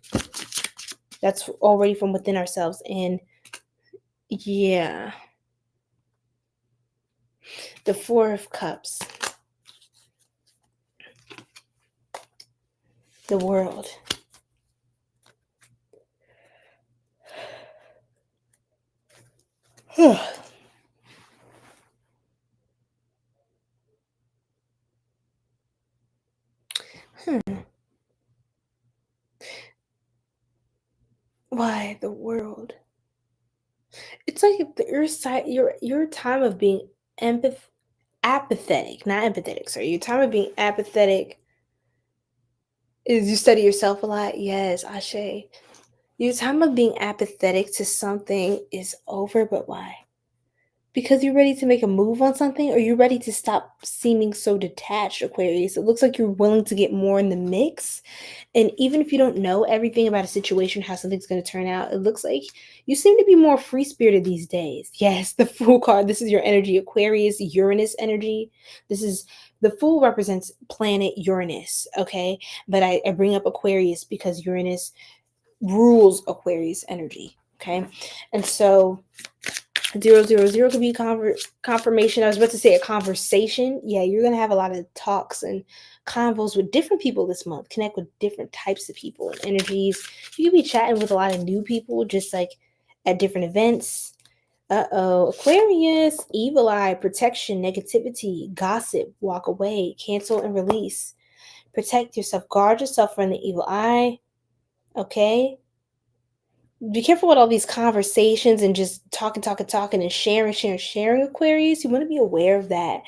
That's already from within ourselves. And yeah, the Four of Cups, the world. Why the world? It's like your time of being apathetic, not empathetic. Sorry, your time of being apathetic is you study yourself a lot. Yes, Ashe. Your time of being apathetic to something is over, but why? Because you're ready to make a move on something, or you're ready to stop seeming so detached, Aquarius. It looks like you're willing to get more in the mix. And even if you don't know everything about a situation, how something's going to turn out, it looks like you seem to be more free spirited these days. Yes, the Fool card. This is your energy, Aquarius, Uranus energy. The Fool represents planet Uranus, okay? But I bring up Aquarius because Uranus rules Aquarius energy, okay? And so 000 could be confirmation. I was about to say a conversation. Yeah, you're going to have a lot of talks and convos with different people this month. Connect with different types of people and energies. You could be chatting with a lot of new people, just like at different events. Aquarius, evil eye, protection, negativity, gossip, walk away, cancel and release. Protect yourself, guard yourself from the evil eye. Okay? Be careful with all these conversations and just talking and sharing, Aquarius. You want to be aware of that.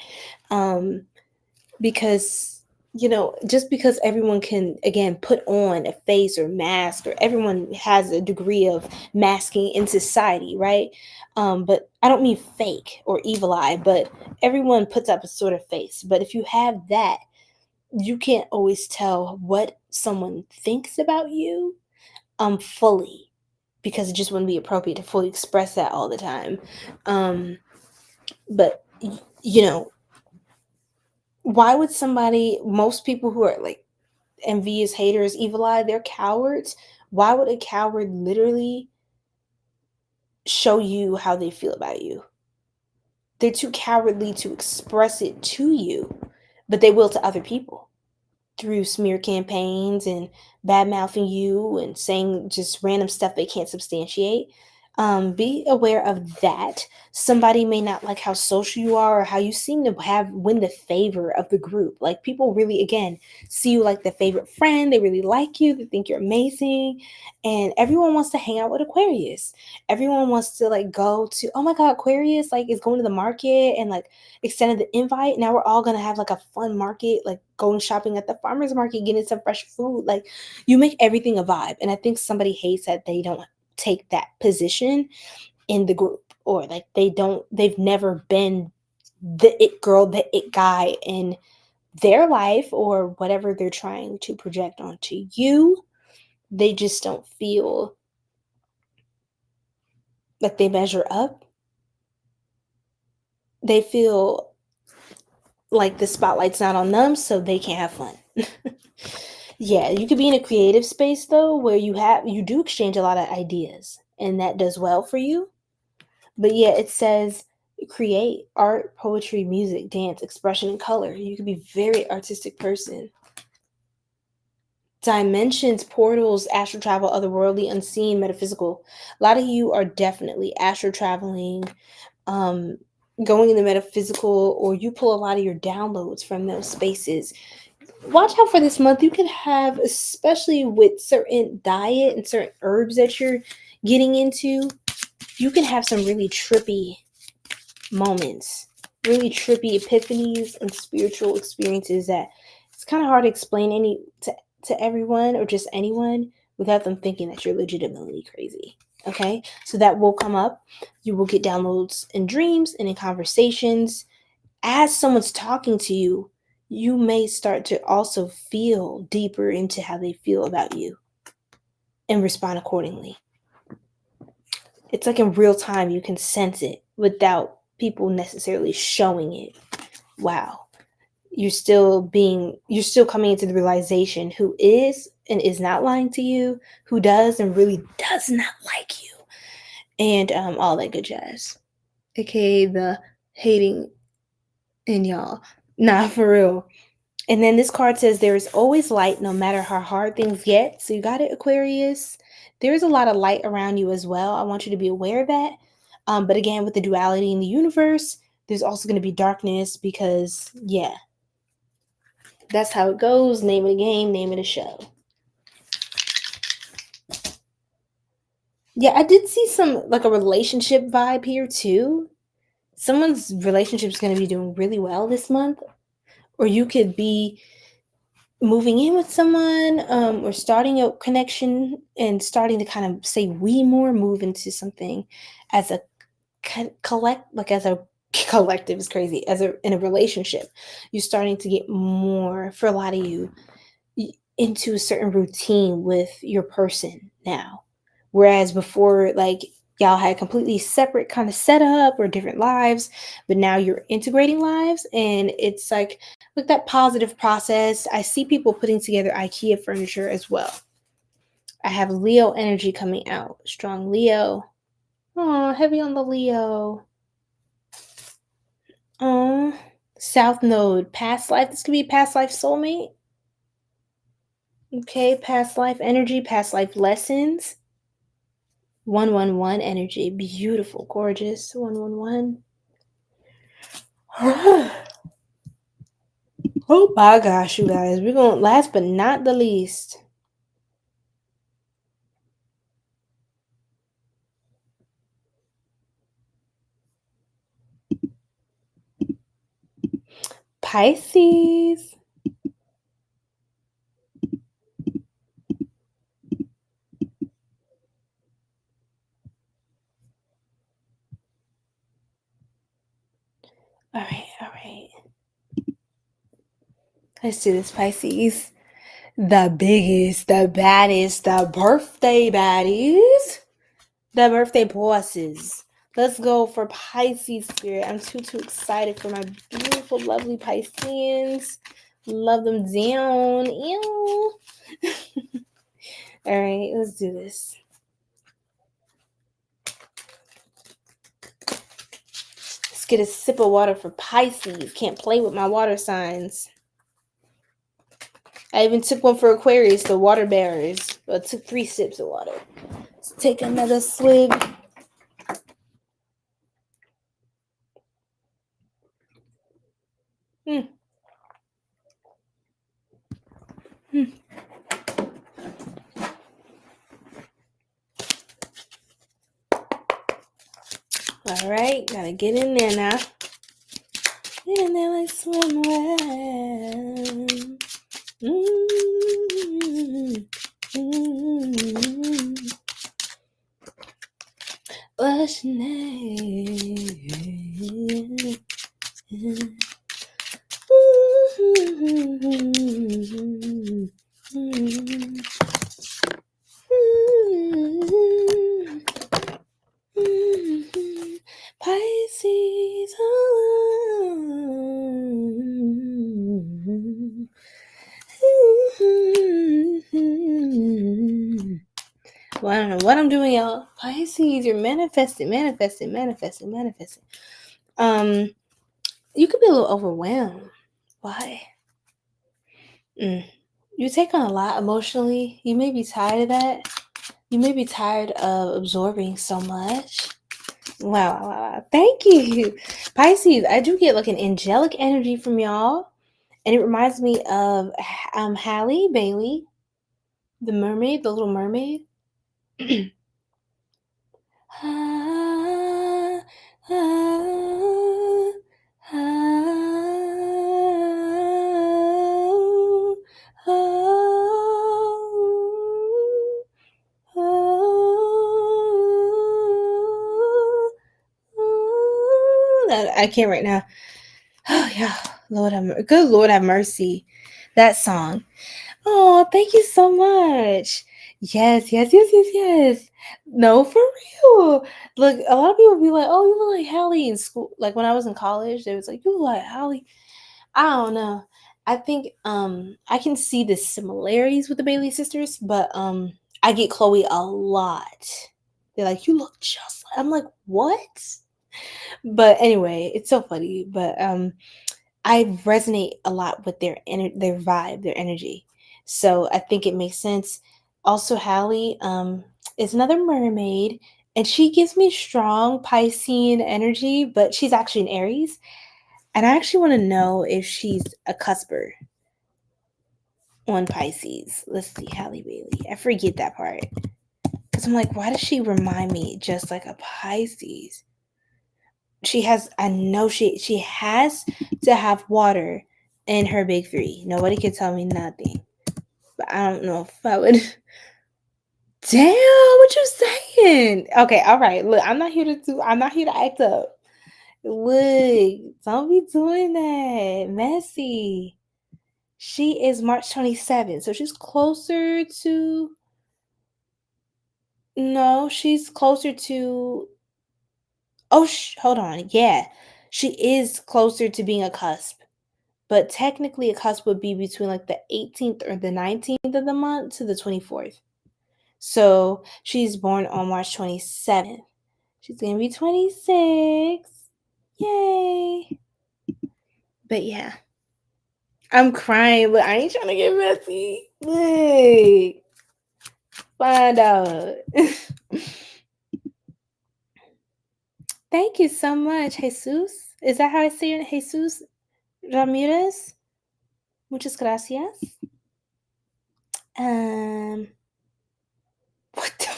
Because just because everyone can, again, put on a face or mask, or everyone has a degree of masking in society, right? But I don't mean fake or evil eye, but everyone puts up a sort of face. But if you have that, you can't always tell what someone thinks about you fully, because it just wouldn't be appropriate to fully express that all the time. But why would most people who are like envious, haters, evil eye, they're cowards. Why would a coward literally show you how they feel about you? They're too cowardly to express it to you, but they will to other people through smear campaigns and bad mouthing you and saying just random stuff they can't substantiate. Be aware of that. Somebody may not like how social you are or how you seem to win the favor of the group. Like, people really, again, see you like the favorite friend. They really like you. They think you're amazing. And everyone wants to hang out with Aquarius. Everyone wants to like go to, oh my God, Aquarius like is going to the market and like extended the invite. Now we're all going to have like a fun market, like going shopping at the farmer's market, getting some fresh food. Like, you make everything a vibe. And I think somebody hates that they don't take that position in the group, or like they've never been the it girl, the it guy in their life, or whatever they're trying to project onto you. They just don't feel like they measure up, they feel like the spotlight's not on them, so they can't have fun. Yeah, you could be in a creative space though, where you do exchange a lot of ideas, and that does well for you. But yeah, it says create art, poetry, music, dance, expression, and color. You could be a very artistic person. Dimensions, portals, astral travel, otherworldly, unseen, metaphysical. A lot of you are definitely astral traveling, going in the metaphysical, or you pull a lot of your downloads from those spaces. Watch out for this month. You can have, especially with certain diet and certain herbs that you're getting into, you can have some really trippy moments, really trippy epiphanies and spiritual experiences that it's kind of hard to explain to everyone or just anyone without them thinking that you're legitimately crazy. Okay, so that will come up. You will get downloads in dreams and in conversations. As someone's talking to you, you may start to also feel deeper into how they feel about you and respond accordingly. It's like in real time, you can sense it without people necessarily showing it. Wow. You're still coming into the realization who is and is not lying to you, who does and really does not like you, and all that good jazz. AKA the hating in y'all. Nah, for real. And then this card says there is always light no matter how hard things get. So you got it, Aquarius. There is a lot of light around you as well. I want you to be aware of that. But again, with the duality in the universe, there's also going to be darkness because, yeah, that's how it goes. Name of the game, name of the show. Yeah, I did see some, like a relationship vibe here too. Someone's relationship is going to be doing really well this month. Or you could be moving in with someone, or starting a connection and starting to kind of say we more, move into something as a as a collective is crazy, in a relationship. You're starting to get more, for a lot of you, into a certain routine with your person now, whereas before, like, y'all had completely separate kind of setup or different lives, but now you're integrating lives, and it's like that positive process. I see people putting together IKEA furniture as well. I have Leo energy coming out. Strong Leo. Oh, heavy on the Leo. Oh, South Node. Past life. This could be past life soulmate. Okay, past life energy, past life lessons. 111 energy. Beautiful, gorgeous. 111. Oh my gosh, you guys. We're going to, last but not the least, Pisces. All right. Let's do this, Pisces. The biggest, the baddest, the birthday baddies, the birthday bosses. Let's go for Pisces spirit. I'm too excited for my beautiful, lovely Pisceans. Love them down. Ew. All right, let's do this. Let's get a sip of water for Pisces. Can't play with my water signs. I even took one for Aquarius, the water bearers. I took 3 sips of water. Let's take another swig. All right, gotta get in there now. Get in there like swimwear. What's your name? don't know what I'm doing, y'all. Pisces, you're manifesting. You could be a little overwhelmed. Why? You take on a lot emotionally. You may be tired of that. You may be tired of absorbing so much. Wow. Thank you. Pisces, I do get like an angelic energy from y'all. And it reminds me of Halle Bailey, the mermaid, the Little Mermaid. I can't right now. Oh yeah, good Lord have mercy. That song. Oh, thank you so much. Yes. No, for real. Look, a lot of people be like, "Oh, you look like Halle in school." Like when I was in college, they was like, "You look like Halle." I don't know. I think I can see the similarities with the Bailey sisters, but I get Chloe a lot. They're like, "You look just like." I'm like, "What?" But anyway, it's so funny. But I resonate a lot with their vibe, their energy. So I think it makes sense. Also, Halle is another mermaid, and she gives me strong Piscean energy, but she's actually an Aries. And I actually want to know if she's a cusper on Pisces. Let's see, Halle Bailey. I forget that part. Because I'm like, why does she remind me just like a Pisces? She has to have water in her big three. Nobody can tell me nothing. But I don't know if I would. Damn, what you saying? Okay, all right. Look, I'm not here to act up. Look, don't be doing that. Messy. She is March 27th, so she's closer to. No, she's closer to. Oh, hold on. Yeah, she is closer to being a cusp. But technically, a cusp would be between like the 18th or the 19th of the month to the 24th. So she's born on March 27th. She's going to be 26. Yay. But yeah. I'm crying. Look, I ain't trying to get messy. Look. Find out. Thank you so much, Jesus. Is that how I say it? Jesus Ramirez? Muchas gracias. What the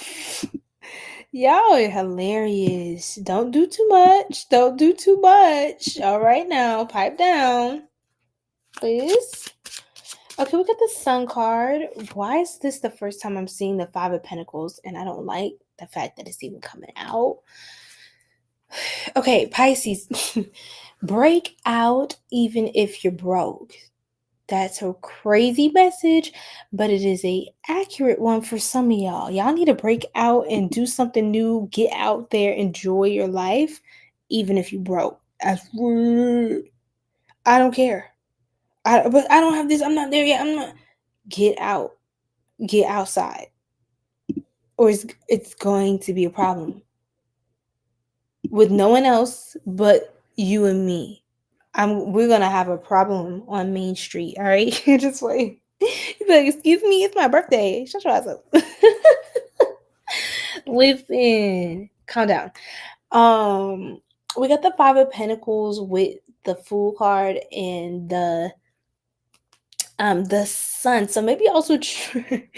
y'all are hilarious. Don't do too much. All right now, pipe down, please. Okay, we got the Sun card. Why is this the first time I'm seeing the Five of Pentacles? And I don't like the fact that it's even coming out. Okay, Pisces. Break out even if you're broke. That's a crazy message, but it is a accurate one for some of y'all. Y'all need to break out and do something new. Get out there, enjoy your life, even if you broke. That's rude. I don't care. But I don't have this. I'm not there yet. I'm not. Get out. Get outside. Or it's going to be a problem with no one else but you and me. We're gonna have a problem on Main Street. All right, just wait. You're like, excuse me, it's my birthday. Shut your ass up. Listen, calm down. We got the Five of Pentacles with the Fool card and the Sun. So maybe also try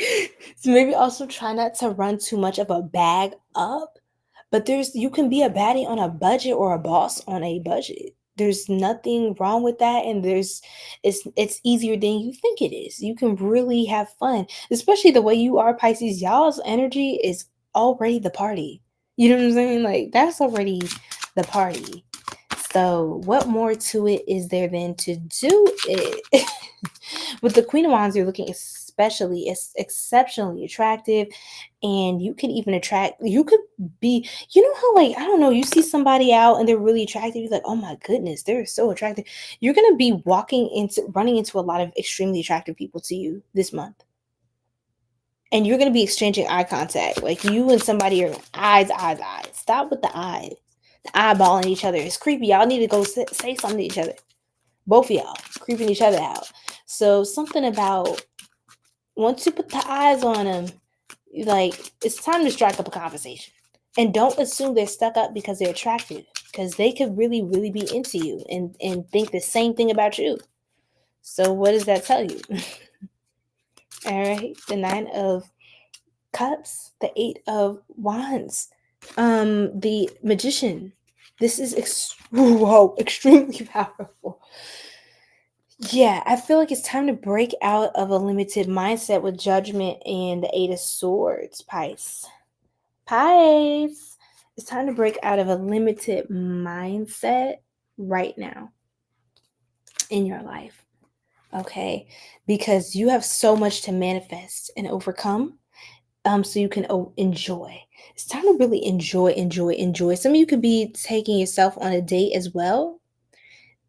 not to run too much of a bag up. But you can be a baddie on a budget or a boss on a budget. There's nothing wrong with that, and it's easier than you think it is. You can really have fun, especially the way you are, Pisces. Y'all's energy is already the party. You know what I'm saying? Like that's already the party. So what more to it is there than to do it? With the Queen of Wands, you're looking exceptionally attractive, and you could even you could be, you know how, like, I don't know, you see somebody out and they're really attractive, you're like, oh my goodness, they're so attractive. You're going to be running into a lot of extremely attractive people to you this month. And you're going to be exchanging eye contact. Like you and somebody are eyes. Stop with the eyes. The eyeballing each other. It's creepy. Y'all need to go say something to each other. Both of y'all creeping each other out. So something about once you put the eyes on them, like it's time to strike up a conversation. And don't assume they're stuck up because they're attractive, because they could really, really be into you and think the same thing about you. So what does that tell you? All right, the 9 of Cups, the 8 of Wands, the Magician. This is extremely powerful. Yeah, I feel like it's time to break out of a limited mindset with Judgment and the 8 of Swords, Pisces. It's time to break out of a limited mindset right now in your life, okay? Because you have so much to manifest and overcome, so you can enjoy. It's time to really enjoy. Some of you could be taking yourself on a date as well.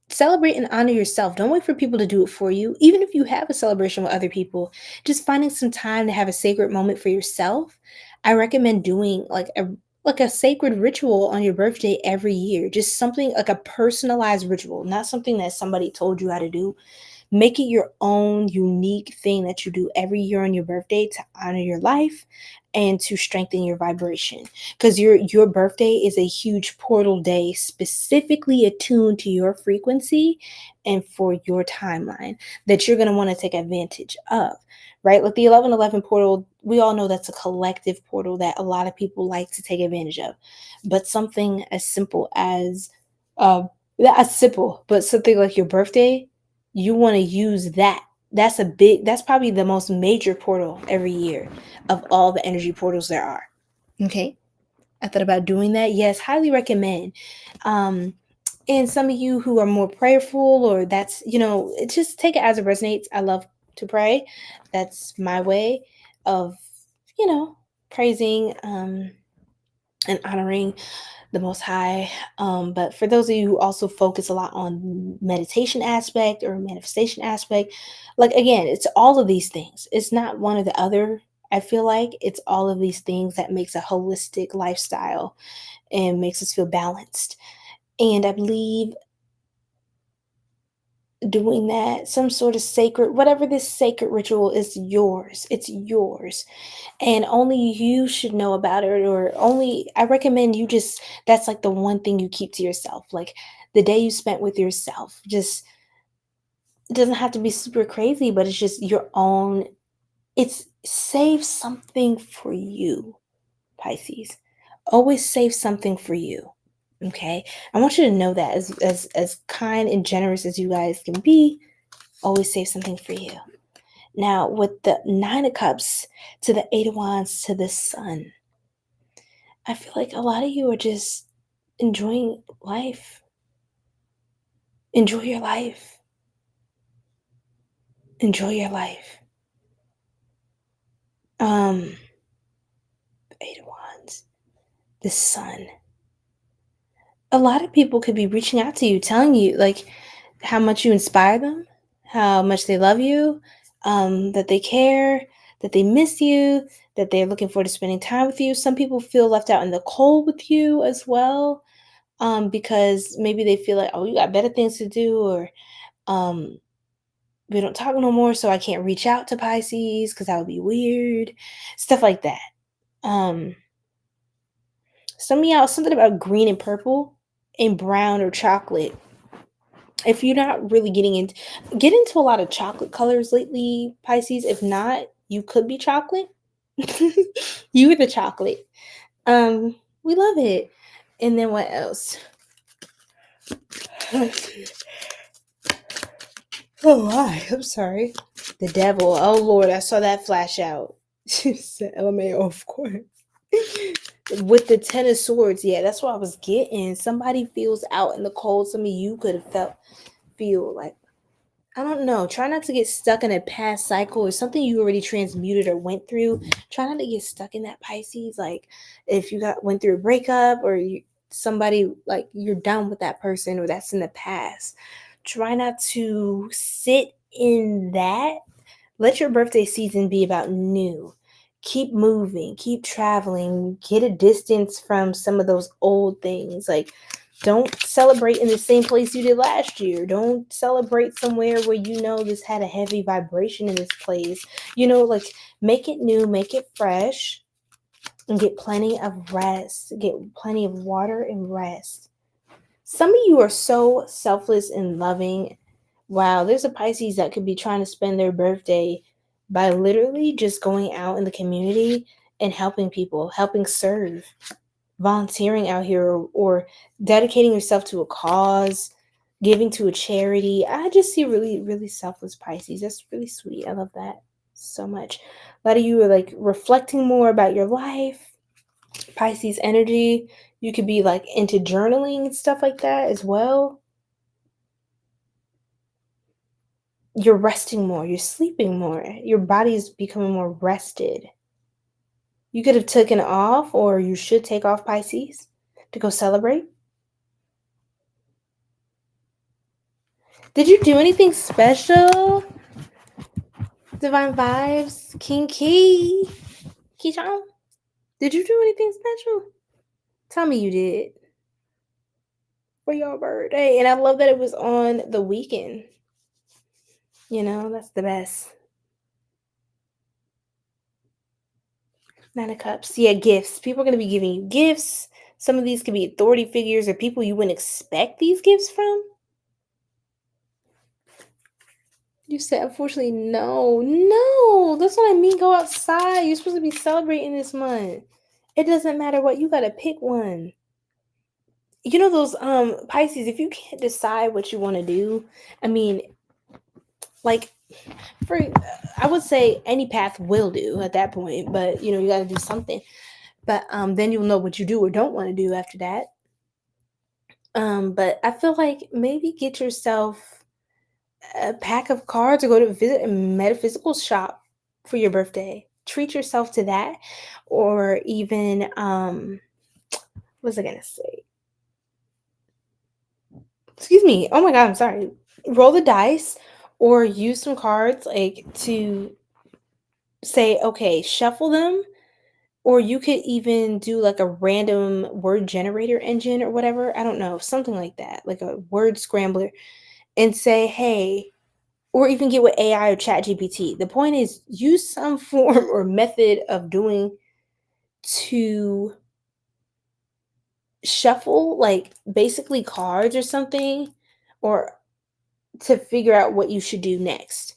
Celebrate and honor yourself. Don't wait for people to do it for you. Even if you have a celebration with other people, just finding some time to have a sacred moment for yourself. I recommend doing like a sacred ritual on your birthday every year. Just something like a personalized ritual, not something that somebody told you how to do. Make it your own unique thing that you do every year on your birthday to honor your life and to strengthen your vibration. Because your birthday is a huge portal day specifically attuned to your frequency and for your timeline that you're going to want to take advantage of, right? Like the 1111 portal, we all know that's a collective portal that a lot of people like to take advantage of. But something as simple as, but something like your birthday, you want to use that. That's probably the most major portal every year of all the energy portals there are. Okay. I thought about doing that. Yes, highly recommend. And some of you who are more prayerful, or that's, just take it as it resonates. I love to pray. That's my way of, praising and honoring the Most High. But for those of you who also focus a lot on meditation aspect or manifestation aspect, like again, it's all of these things. It's not one or the other. I feel like it's all of these things that makes a holistic lifestyle and makes us feel balanced. And I believe doing that, some sort of sacred, whatever this sacred ritual is, yours. It's yours. And only you should know about it, or only I recommend you just, that's like the one thing you keep to yourself. Like the day you spent with yourself, just, it doesn't have to be super crazy, but it's just your own. It's save something for you, Pisces. Always save something for you. Okay. I want you to know that as kind and generous as you guys can be, always save something for you. Now, with the 9 of Cups to the 8 of Wands to the Sun, I feel like a lot of you are just enjoying life. Enjoy your life. Enjoy your life. 8 of Wands, the Sun. A lot of people could be reaching out to you, telling you like how much you inspire them, how much they love you, that they care, that they miss you, that they're looking forward to spending time with you. Some people feel left out in the cold with you as well, because maybe they feel like, oh, you got better things to do, or we don't talk no more, so I can't reach out to Pisces because that would be weird. Stuff like that. Some of y'all, something about green and purple and brown or chocolate. If you're not really get into a lot of chocolate colors lately, Pisces. If not, you could be chocolate. You are the chocolate. We love it. And then what else? Oh, hi. I'm sorry. The devil. Oh, Lord. I saw that flash out. LMAO, of course. With the 10 of Swords. Yeah, that's what I was getting. Somebody feels out in the cold. Some of you could have feel like, I don't know. Try not to get stuck in a past cycle or something you already transmuted or went through. Try not to get stuck in that, Pisces. Like if you went through a breakup, or somebody like you're done with that person, or that's in the past. Try not to sit in that. Let your birthday season be about new. keep moving, keep traveling, get a distance from some of those old things. Like, don't celebrate in the same place you did last year. Don't celebrate somewhere where you know this had a heavy vibration in this place. Like, make it new, make it fresh, and get plenty of rest. Get plenty of water and rest. Some of you are so selfless and loving. Wow, there's a Pisces that could be trying to spend their birthday by literally just going out in the community and helping people, helping serve, volunteering out here, or dedicating yourself to a cause, giving to a charity. I just see really, really selfless Pisces. That's really sweet. I love that so much. A lot of you are like reflecting more about your life. Pisces energy. You could be like into journaling and stuff like that as well. You're resting more. You're sleeping more. Your body is becoming more rested. You could have taken off, or you should take off, Pisces, to go celebrate. Did you do anything special? Divine Vibes, King Key, Key-chan? Did you do anything special? Tell me you did for your birthday. And I love that it was on the weekend. That's the best. Nine of Cups. Yeah, gifts. People are going to be giving you gifts. Some of these could be authority figures or people you wouldn't expect these gifts from. You said, unfortunately, no. No, that's what I mean. Go outside. You're supposed to be celebrating this month. It doesn't matter what. You got to pick one. Those Pisces, if you can't decide what you want to do, I mean, like, I would say any path will do at that point, but you got to do something. But then you'll know what you do or don't want to do after that. But I feel like maybe get yourself a pack of cards or go to visit a metaphysical shop for your birthday. Treat yourself to that. Or even what was I gonna say? Excuse me. Oh my god, I'm sorry. Roll the dice or use some cards like to say, okay, shuffle them. Or you could even do like a random word generator engine or whatever. I don't know, something like that, like a word scrambler, and say, hey, or even get with AI or ChatGPT. The point is, use some form or method of doing to shuffle, like basically cards or something, or to figure out what you should do next.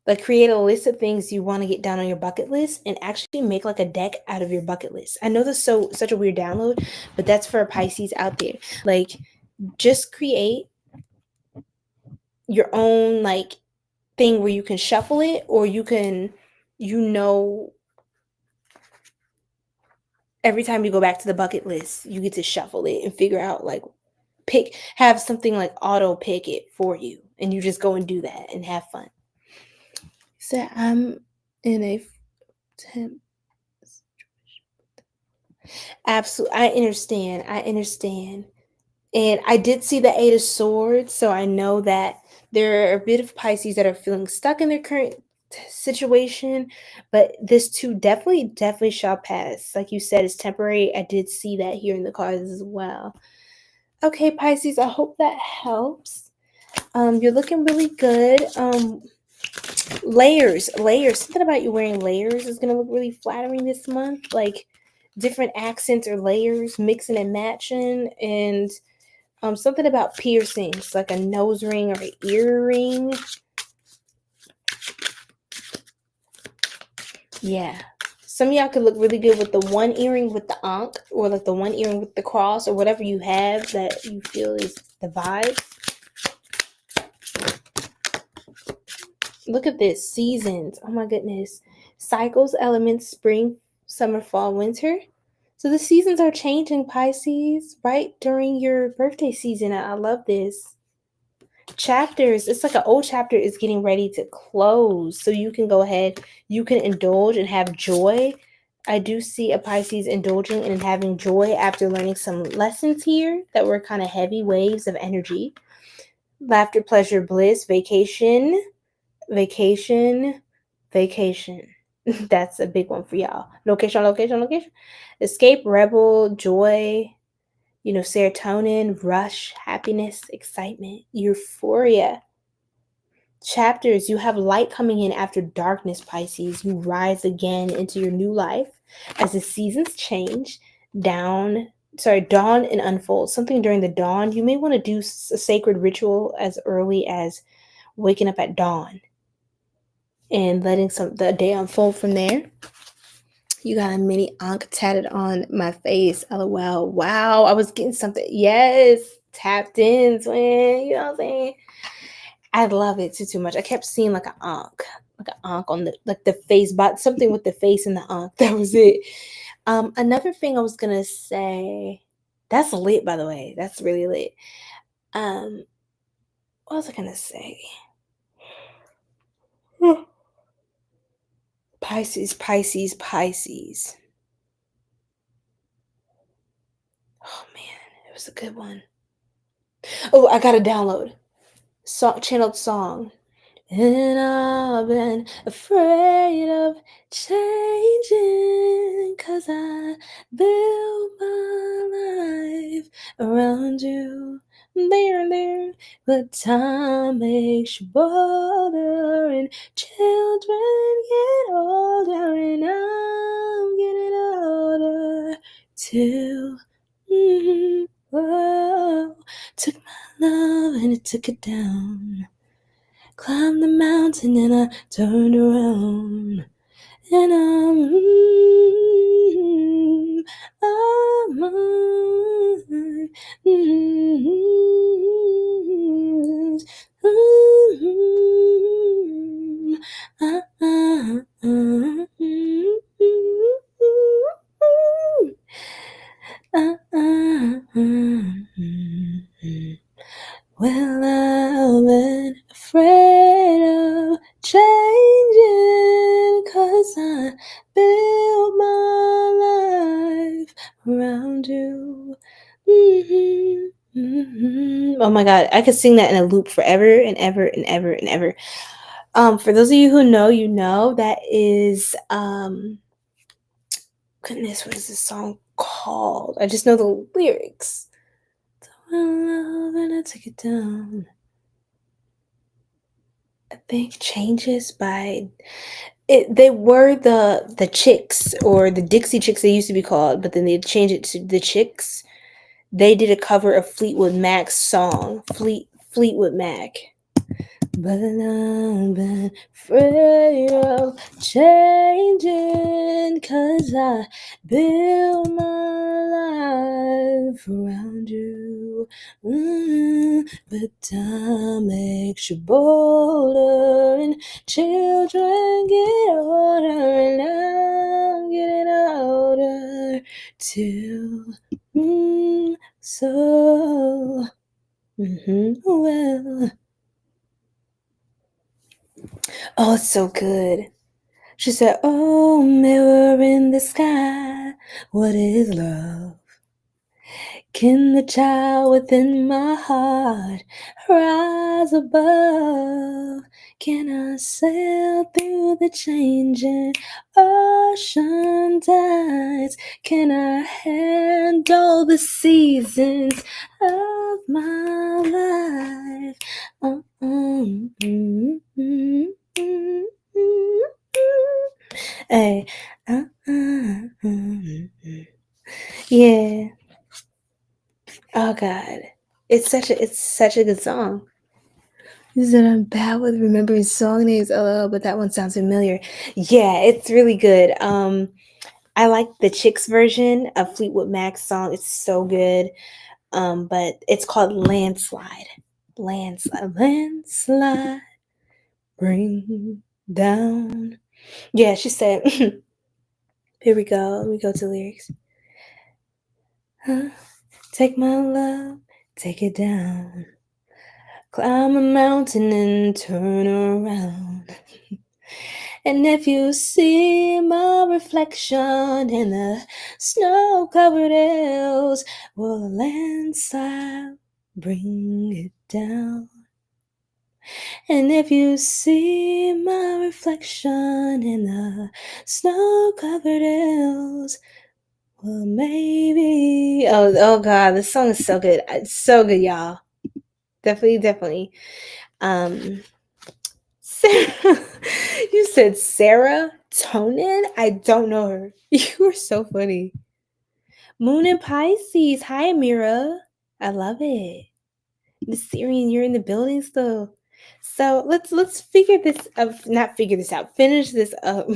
Like, create a list of things you want to get down on your bucket list and actually make like a deck out of your bucket list. I know that's such a weird download, but that's for Pisces out there. Like, just create your own like thing where you can shuffle it, or you can, every time you go back to the bucket list, you get to shuffle it and figure out like have something like auto pick it for you, and you just go and do that and have fun. So I'm in a temp. Absolutely, I understand. And I did see the Eight of Swords, so I know that there are a bit of Pisces that are feeling stuck in their current situation, but this too definitely shall pass. Like you said, it's temporary. I did see that here in the cards as well. Okay, Pisces, I hope that helps. You're looking really good. Layers. Something about you wearing layers is gonna look really flattering this month. Like different accents or layers, mixing and matching, and something about piercings, like a nose ring or an earring. Yeah. Some of y'all could look really good with the one earring with the ankh, or like the one earring with the cross, or whatever you have that you feel is the vibe. Look at this. Seasons. Oh my goodness. Cycles, elements, spring, summer, fall, winter. So the seasons are changing, Pisces, right during your birthday season. I love this. Chapters, it's like an old chapter is getting ready to close, so you can go ahead, you can indulge and have joy. I do see a Pisces indulging and having joy after learning some lessons here that were kind of heavy waves of energy. Laughter, pleasure, bliss, vacation. That's a big one for y'all. Location, location, location. Escape, rebel, joy, serotonin, rush, happiness, excitement, euphoria. Chapters, you have light coming in after darkness, Pisces. You rise again into your new life as the seasons change. Dawn and unfold. Something during the dawn. You may want to do a sacred ritual as early as waking up at dawn and letting the day unfold from there. You got a mini ankh tatted on my face. LOL. Wow, I was getting something. Yes, tapped in, twin. You know what I'm saying? I love it too much. I kept seeing like an ankh on the face, but something with the face and the ankh. That was it. Another thing I was gonna say, that's lit, by the way. That's really lit. What was I gonna say? Pisces, Pisces, Pisces. Oh man, it was a good one. Oh, I gotta download. Channeled song. And I've been afraid of changing, 'cause I built my life around you. There, but time makes you bolder, and children get older, and I'm getting older too. Whoa. Took my love and it took it down. Climbed the mountain and I turned around, and well, I've been afraid of changing, 'cause I built my life around you. Oh my God, I could sing that in a loop forever and ever and ever and ever. For those of you who know, that is goodness, what is this song called? I just know the lyrics. And I took it down. I think Changes by it. They were the Chicks, or the Dixie Chicks they used to be called, but then they changed it to the Chicks. They did a cover of Fleetwood Mac's song, Fleetwood Mac. But I've been afraid of changing, 'cause I built my life around you. But time makes you bolder, and children get older, and I'm getting older too. So, well. Oh, it's so good. She said, "Oh, mirror in the sky, what is love? Can the child within my heart rise above? Can I sail through the changing ocean tides? Can I handle the seasons of my life? Hey, yeah. Oh God, it's such a good song. You said I'm bad with remembering song names, LOL, but that one sounds familiar. Yeah, it's really good. I like the Chicks version of Fleetwood Mac's song. It's so good. But it's called Landslide. Landslide, bring down. Yeah, she said. Here we go. Let me go to lyrics. Take my love, take it down. Climb a mountain and turn around. And if you see my reflection in the snow-covered hills, will a landslide bring it down? And if you see my reflection in the snow-covered hills, well, maybe. Oh God, this song is so good. It's so good, y'all. Definitely. Sarah, you said Sarah Tonin? I don't know her. You were so funny. Moon and Pisces. Hi, Amira. I love it. Miss Sirian, you're in the building still. So let's figure this up. Not figure this out. Finish this up.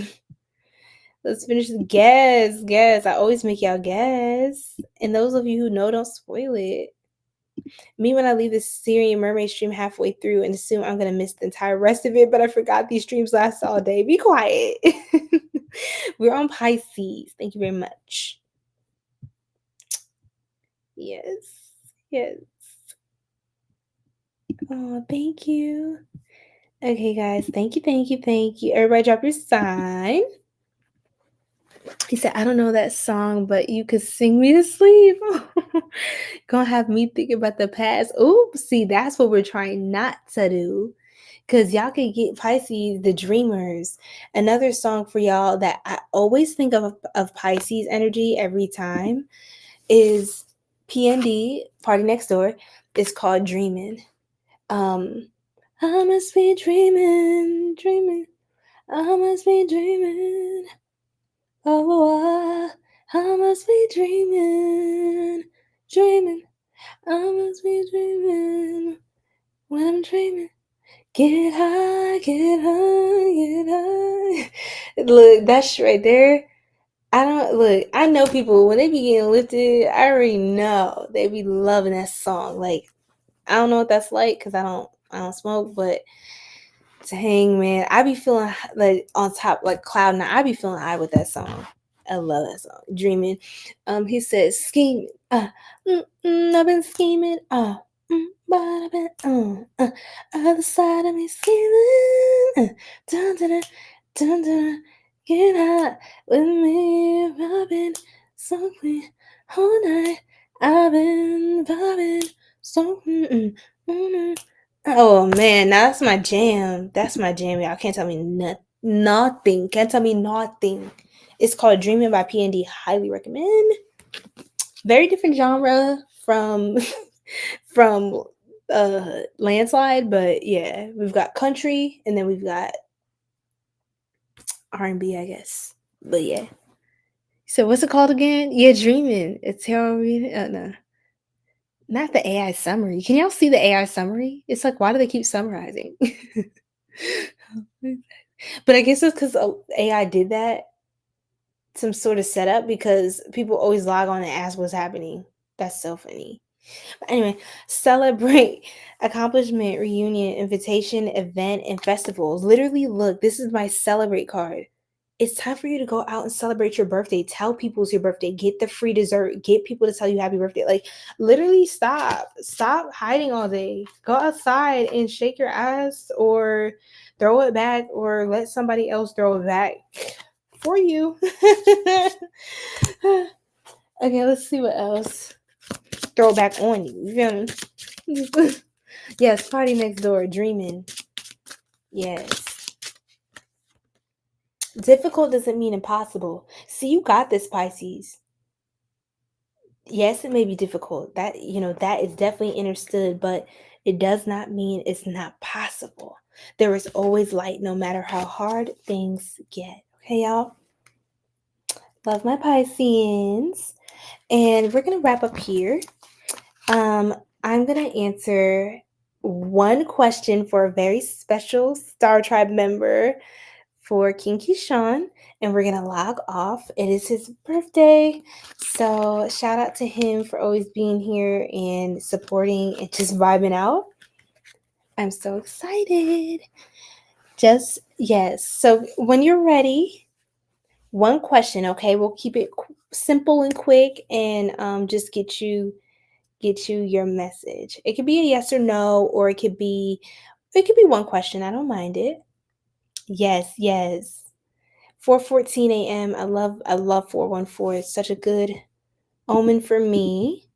Let's finish the guess. I always make y'all guess. And those of you who know, don't spoil it. Me, when I leave this Sirian Mermaid stream halfway through and assume I'm going to miss the entire rest of it, but I forgot these streams last all day. Be quiet. We're on Pisces. Thank you very much. Yes. Oh, thank you. Okay, guys. Thank you. Everybody drop your sign. He said, I don't know that song, but you could sing me to sleep. Gonna have me think about the past. Oops, see, that's what we're trying not to do. Because y'all could get Pisces, the Dreamers. Another song for y'all that I always think of Pisces energy every time is PND, Party Next Door. It's called Dreamin'. I must be dreaming. I must be dreaming. Oh, I must be dreaming. I must be dreaming. When I'm dreaming, get high. Look, that's right there. I know people when they be getting lifted, I already know they be loving that song. Like, I don't know what that's like because I don't smoke, but dang, man, I be feeling like on top, like cloud nine. I be feeling high with that song. I love that song. Dreaming. He says scheming. I've been scheming. But I've been other side of me scheming. Dun dun dun dun dun. Get high with me. I've been so clean all night. I've been vibing so. Oh man, now that's my jam. Y'all can't tell me nothing. Can't tell me nothing. It's called Dreaming by PND. Highly recommend. Very different genre from Landslide, but yeah, we've got country and then we've got R&B, I guess. But yeah. So what's it called again? Yeah, Dreaming. It's tarot reading. No. Not the AI summary. Can y'all see the AI summary? It's like, why do they keep summarizing? But I guess it's because AI did that. Some sort of setup because people always log on and ask what's happening. That's so funny. But anyway, celebrate accomplishment, reunion, invitation, event, and festivals. Literally, look, this is my celebrate card. It's time for you to go out and celebrate your birthday. Tell people it's your birthday. Get the free dessert. Get people to tell you happy birthday. Like, literally stop hiding all day. Go outside and shake your ass or throw it back or let somebody else throw it back for you. Okay, let's see what else. Throw it back on you. You feel me? Yes, Party Next Door, Dreaming. Yes. Difficult doesn't mean impossible. See, you got this, Pisces. Yes, it may be difficult. That is definitely understood, but it does not mean it's not possible. There is always light, no matter how hard things get. Okay, y'all? Love my Pisceans. And we're gonna wrap up here. I'm gonna answer one question for a very special Star Tribe member for Kinky Sean, and we're gonna log off. It is his birthday, so shout out to him for always being here and supporting and just vibing out. I'm so excited. Yes. So when you're ready, one question, okay? We'll keep it simple and quick, and just get you your message. It could be a yes or no, or it could be one question. I don't mind it. Yes. 4:14 a.m. I love 414. It's such a good omen for me.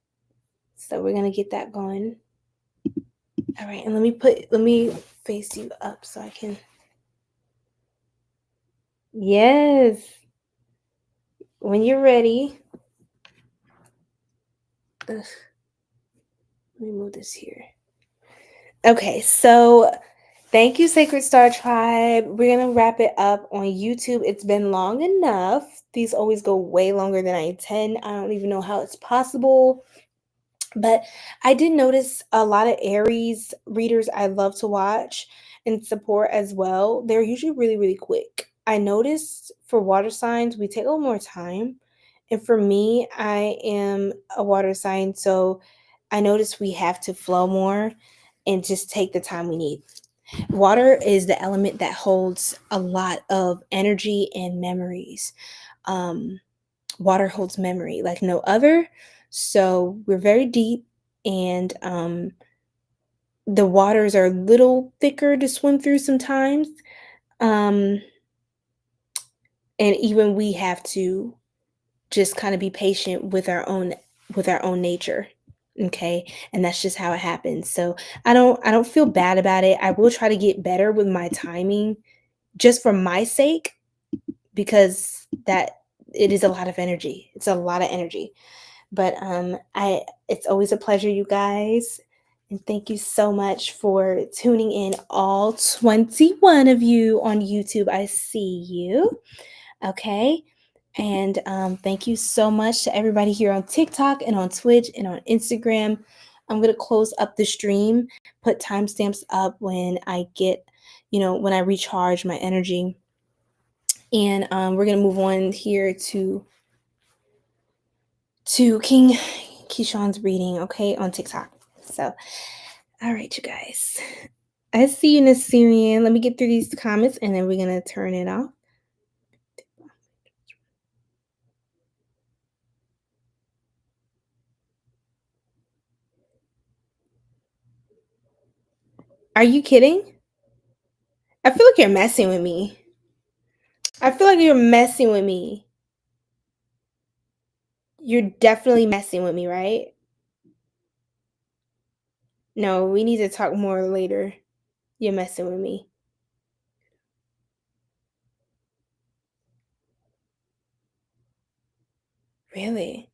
So we're gonna get that going. All right, and let me face you up so I can. Yes. When you're ready. Ugh, let me move this here. Okay, so thank you, Sacred Star Tribe. We're going to wrap it up on YouTube. It's been long enough. These always go way longer than I intend. I don't even know how it's possible. But I did notice a lot of Aries readers I love to watch and support as well. They're usually really, really quick. I noticed for water signs, we take a little more time. And for me, I am a water sign. So I noticed we have to flow more and just take the time we need. Water is the element that holds a lot of energy and memories. Water holds memory like no other. So we're very deep, and the waters are a little thicker to swim through sometimes. Um, and even we have to just kind of be patient with our own nature. Okay. And that's just how it happens. So I don't feel bad about it. I will try to get better with my timing just for my sake, because that it is a lot of energy. It's a lot of energy. But I it's always a pleasure, you guys. And thank you so much for tuning in, all 21 of you on YouTube. I see you. Okay. And thank you so much to everybody here on TikTok and on Twitch and on Instagram. I'm going to close up the stream, put timestamps up when I get, when I recharge my energy. And we're going to move on here to King Keyshawn's reading, okay, on TikTok. So, all right, you guys. I see you, Sirian. Let me get through these comments and then we're going to turn it off. Are you kidding? I feel like you're messing with me. I feel like you're messing with me. You're definitely messing with me, right? No, we need to talk more later. You're messing with me. Really?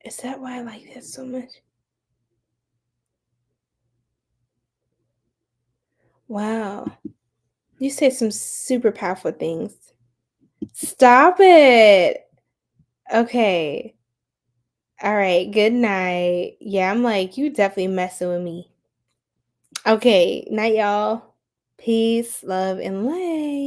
Is that why I like that so much? Wow. You say some super powerful things. Stop it. Okay. All right. Good night. Yeah, I'm like, you definitely messing with me. Okay. Night, y'all. Peace, love, and light.